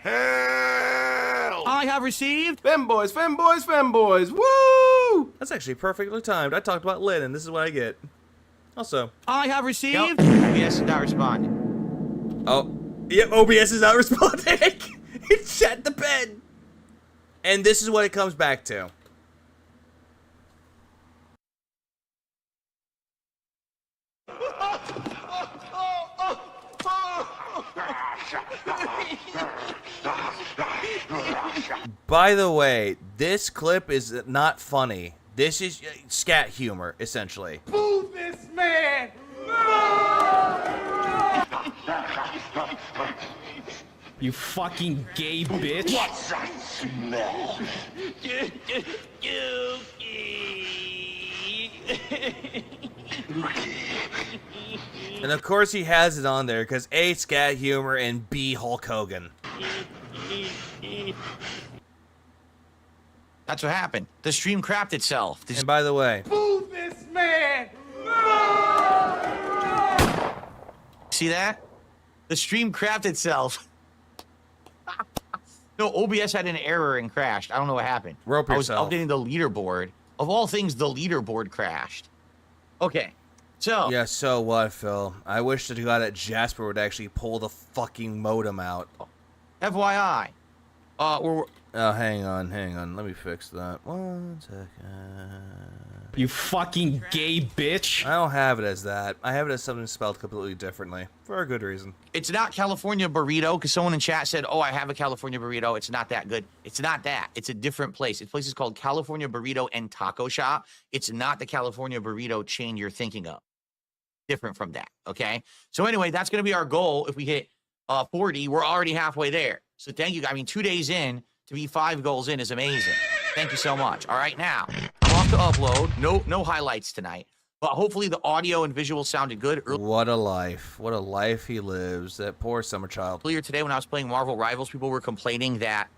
I have received femboys, femboys, femboys. Woo! That's actually perfectly timed. I talked about Lynn, and this is what I get. Also, I have received. OBS is not responding. Oh, yeah, OBS is not responding. It shat the bed. And this is what it comes back to. By the way, this clip is not funny. This is scat humor, essentially. Move this man! You fucking gay bitch. What's that smell? And of course he has it on there because A, scat humor, and B, Hulk Hogan. That's what happened. The stream crapped itself. And by the way, Move this man! see that? The stream crapped itself. No, OBS had an error and crashed. I don't know what happened. Rope yourself. I was updating the leaderboard. Of all things, the leaderboard crashed. Okay, so. Yeah, so what, Phil? I wish to God that Jasper would actually pull the fucking modem out. FYI. Oh, hang on. Let me fix that. 1 second. You fucking gay bitch. I don't have it as that. I have it as something spelled completely differently. For a good reason. It's not California Burrito, because someone in chat said, oh, I have a California Burrito. It's not that good. It's not that. It's a different place. This place is called California Burrito and Taco Shop. It's not the California Burrito chain you're thinking of. Different from that, okay? So anyway, that's going to be our goal. If we hit 40, we're already halfway there. So thank you. I mean, 2 days in, to be 5 goals in is amazing. Thank you so much. All right, now, I'm off to upload. No highlights tonight. But hopefully the audio and visual sounded good. What a life. What a life he lives. That poor summer child. Earlier today when I was playing Marvel Rivals, people were complaining that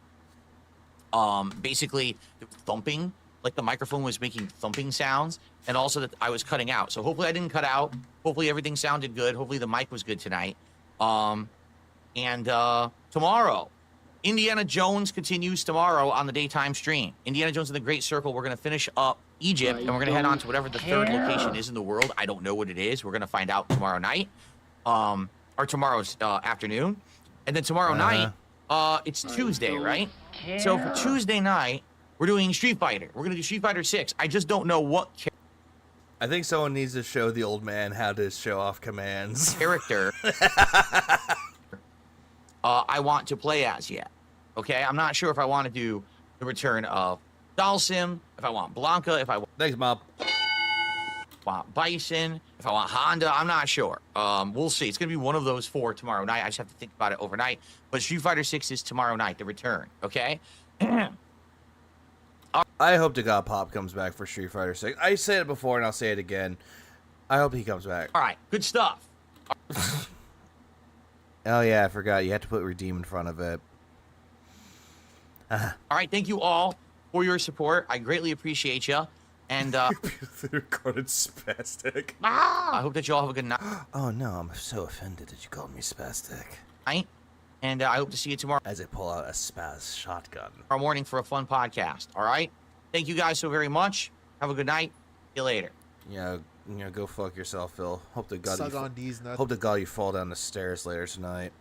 basically thumping, like the microphone was making thumping sounds, and also that I was cutting out. So hopefully I didn't cut out. Hopefully everything sounded good. Hopefully the mic was good tonight. Tomorrow, Indiana Jones continues tomorrow on the daytime stream. Indiana Jones and the Great Circle. We're going to finish up Egypt, and we're going to head on to whatever the third location is in the world. I don't know what it is. We're going to find out tomorrow night, or tomorrow's afternoon. And then tomorrow night, it's Tuesday, right? So for Tuesday night, we're doing Street Fighter. We're going to do Street Fighter 6. I just don't know what I think someone needs to show the old man how to show off commands. Character I want to play as yet. Okay, I'm not sure if I want to do the return of Dalsim, if I want Blanca, if I Thanks, Bob. want Bison, if I want Honda, I'm not sure. We'll see. It's going to be one of those 4 tomorrow night. I just have to think about it overnight. But Street Fighter 6 is tomorrow night, the return, okay? I hope to God Pop comes back for Street Fighter 6. I said it before and I'll say it again. I hope he comes back. All right, good stuff. Oh yeah, I forgot. You have to put redeem in front of it. All right, thank you all for your support. I greatly appreciate you. And They're called spastic. I hope that you all have a good night. Oh no, I'm so offended that you called me spastic. And I hope to see you tomorrow. As I pull out a spaz shotgun. Tomorrow morning for a fun podcast. All right. Thank you guys so very much. Have a good night. See you later. Yeah, go fuck yourself, Phil. Hope to God Suck on these nuts. Hope to God you fall down the stairs later tonight.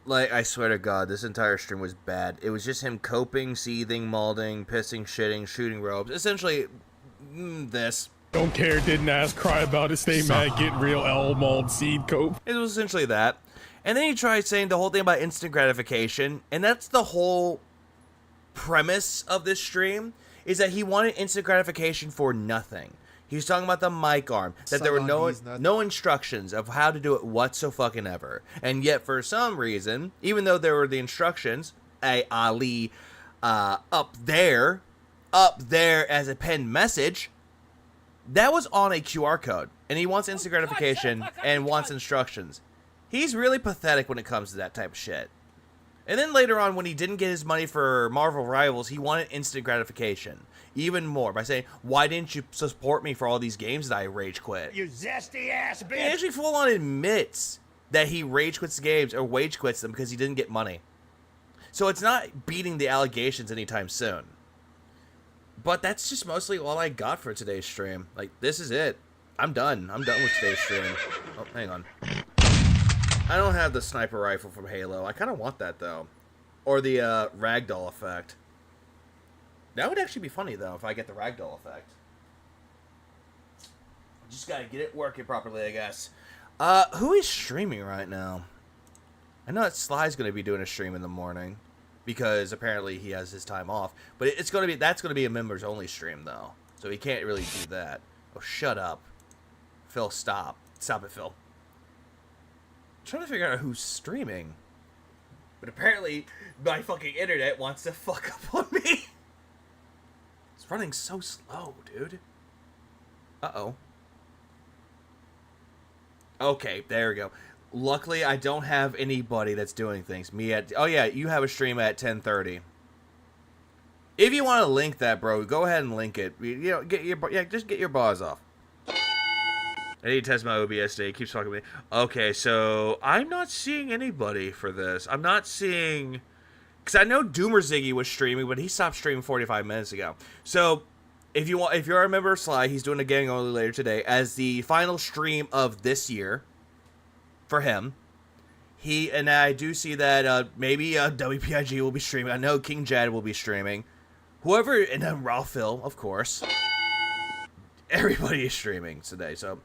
Like, I swear to God, this entire stream was bad. It was just him coping, seething, malding, pissing, shitting, shooting ropes. Essentially, this. Don't care, didn't ask, cry about it, stay mad, get real, L, mauled, seed, cope. It was essentially that. And then he tried saying the whole thing about instant gratification, and that's the whole premise of this stream, is that he wanted instant gratification for nothing. He was talking about the mic arm, that there were no instructions of how to do it whatsoever. And yet, for some reason, even though there were the instructions, Ali, up there as a pinned message, that was on a QR code. And he wants instant gratification and wants instructions. He's really pathetic when it comes to that type of shit. And then later on, when he didn't get his money for Marvel Rivals, he wanted instant gratification. Even more, by saying, why didn't you support me for all these games that I rage quit? You zesty ass bitch. He actually full on admits that he rage quits games or wage quits them because he didn't get money. So it's not beating the allegations anytime soon. But that's just mostly all I got for today's stream. Like, this is it. I'm done. I'm done with today's stream. Oh, hang on. I don't have the sniper rifle from Halo. I kind of want that, though. Or the ragdoll effect. That would actually be funny, though, if I get the ragdoll effect. Just gotta get it working properly, I guess. Who is streaming right now? I know that Sly's gonna be doing a stream in the morning, because apparently he has his time off. But that's gonna be a members only stream, though, so he can't really do that. Oh, shut up, Phil! Stop it, Phil. I'm trying to figure out who's streaming, but apparently my fucking internet wants to fuck up on me. It's running so slow, dude. Uh-oh. Okay, there we go. Luckily, I don't have anybody that's doing things. Oh yeah, you have a stream at 10:30. If you want to link that, bro, go ahead and link it. You know, just get your bars off. I need to test my OBS today. It keeps talking to me. Okay, so I'm not seeing anybody for this. I'm not seeing... Because I know Doomer Ziggy was streaming, but he stopped streaming 45 minutes ago. So, if you're a member of Sly, he's doing a gang only later today as the final stream of this year for him. And I do see that maybe WPIG will be streaming. I know King Jad will be streaming. Whoever, and then Ralph Phil, of course. Everybody is streaming today, so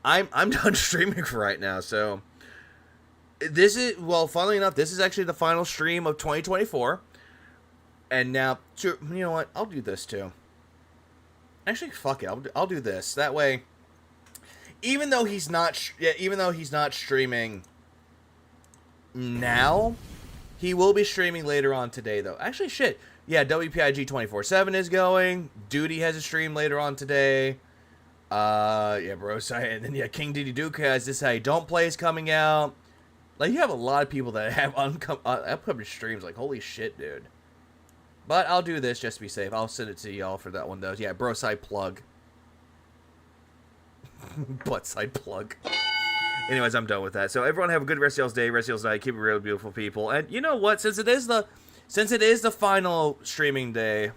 I'm done streaming for right now. So. This is, well, funnily enough, this is actually the final stream of 2024. And now, you know what? I'll do this too. Actually, fuck it. I'll do this. That way, even though he's not streaming now, he will be streaming later on today, though. Actually, shit. Yeah, WPIG 24/7 is going. Duty has a stream later on today. Yeah, bro. And then yeah, King Diddy Duke has This How You Don't Play is coming out. Like, you have a lot of people that have upcoming streams. Like, holy shit, dude. But I'll do this just to be safe. I'll send it to y'all for that one, though. Yeah, bro side plug. Butt side plug. Anyways, I'm done with that. So everyone have a good rest of y'all's day, rest of y'all's night. Keep it real, beautiful people. And you know what? Since it is the final streaming day,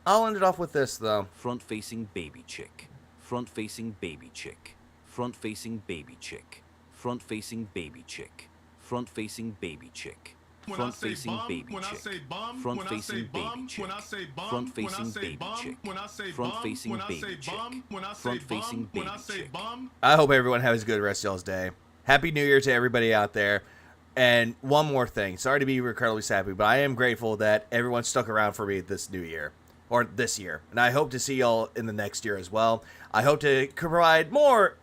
I'll end it off with this, though. Front-facing baby chick. Front-facing baby chick. Front-facing baby chick. Front-facing baby chick. Front-facing baby chick. Front-facing baby chick. Front-facing baby chick. Front-facing baby chick. Front-facing baby chick. Front-facing baby chick. I hope everyone has a good rest of y'all's day. Happy New Year to everybody out there. And one more thing. Sorry to be incredibly sappy, but I am grateful that everyone stuck around for me this new year. Or this year. And I hope to see y'all in the next year as well. I hope to provide more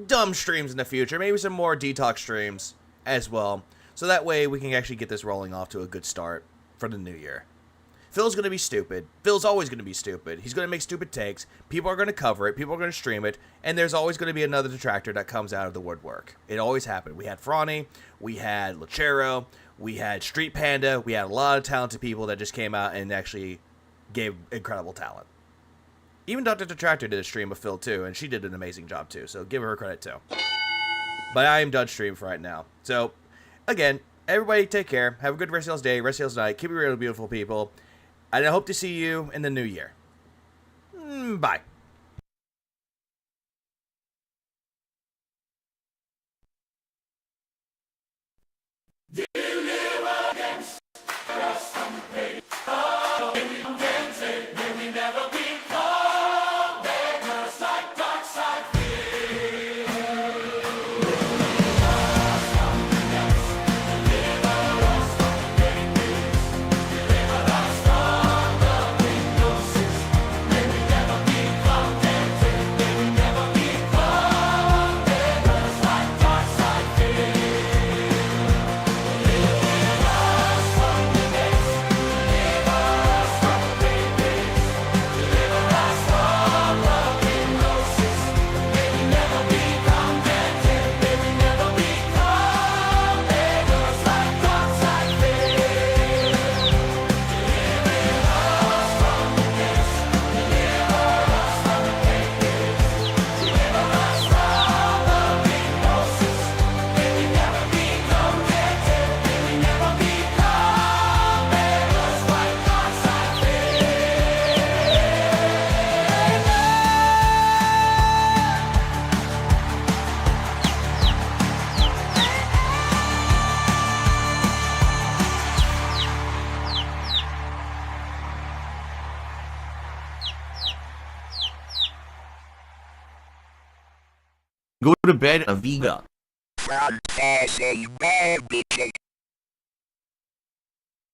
dumb streams in the future. Maybe some more detox streams as well. So that way we can actually get this rolling off to a good start for the new year. Phil's going to be stupid. Phil's always going to be stupid. He's going to make stupid takes. People are going to cover it. People are going to stream it. And there's always going to be another detractor that comes out of the woodwork. It always happened. We had Franny. We had Lechero. We had Street Panda. We had a lot of talented people that just came out and actually gave incredible talent. Even Dr. Detractor did a stream of Phil, too. And she did an amazing job, too. So give her credit, too. But I am done streaming for right now. So, again, everybody take care. Have a good rest of y'all's day, rest of y'all's night. Keep it real, beautiful people. And I hope to see you in the new year. Bye. Go to bed, Aviga. Front facing baby chick.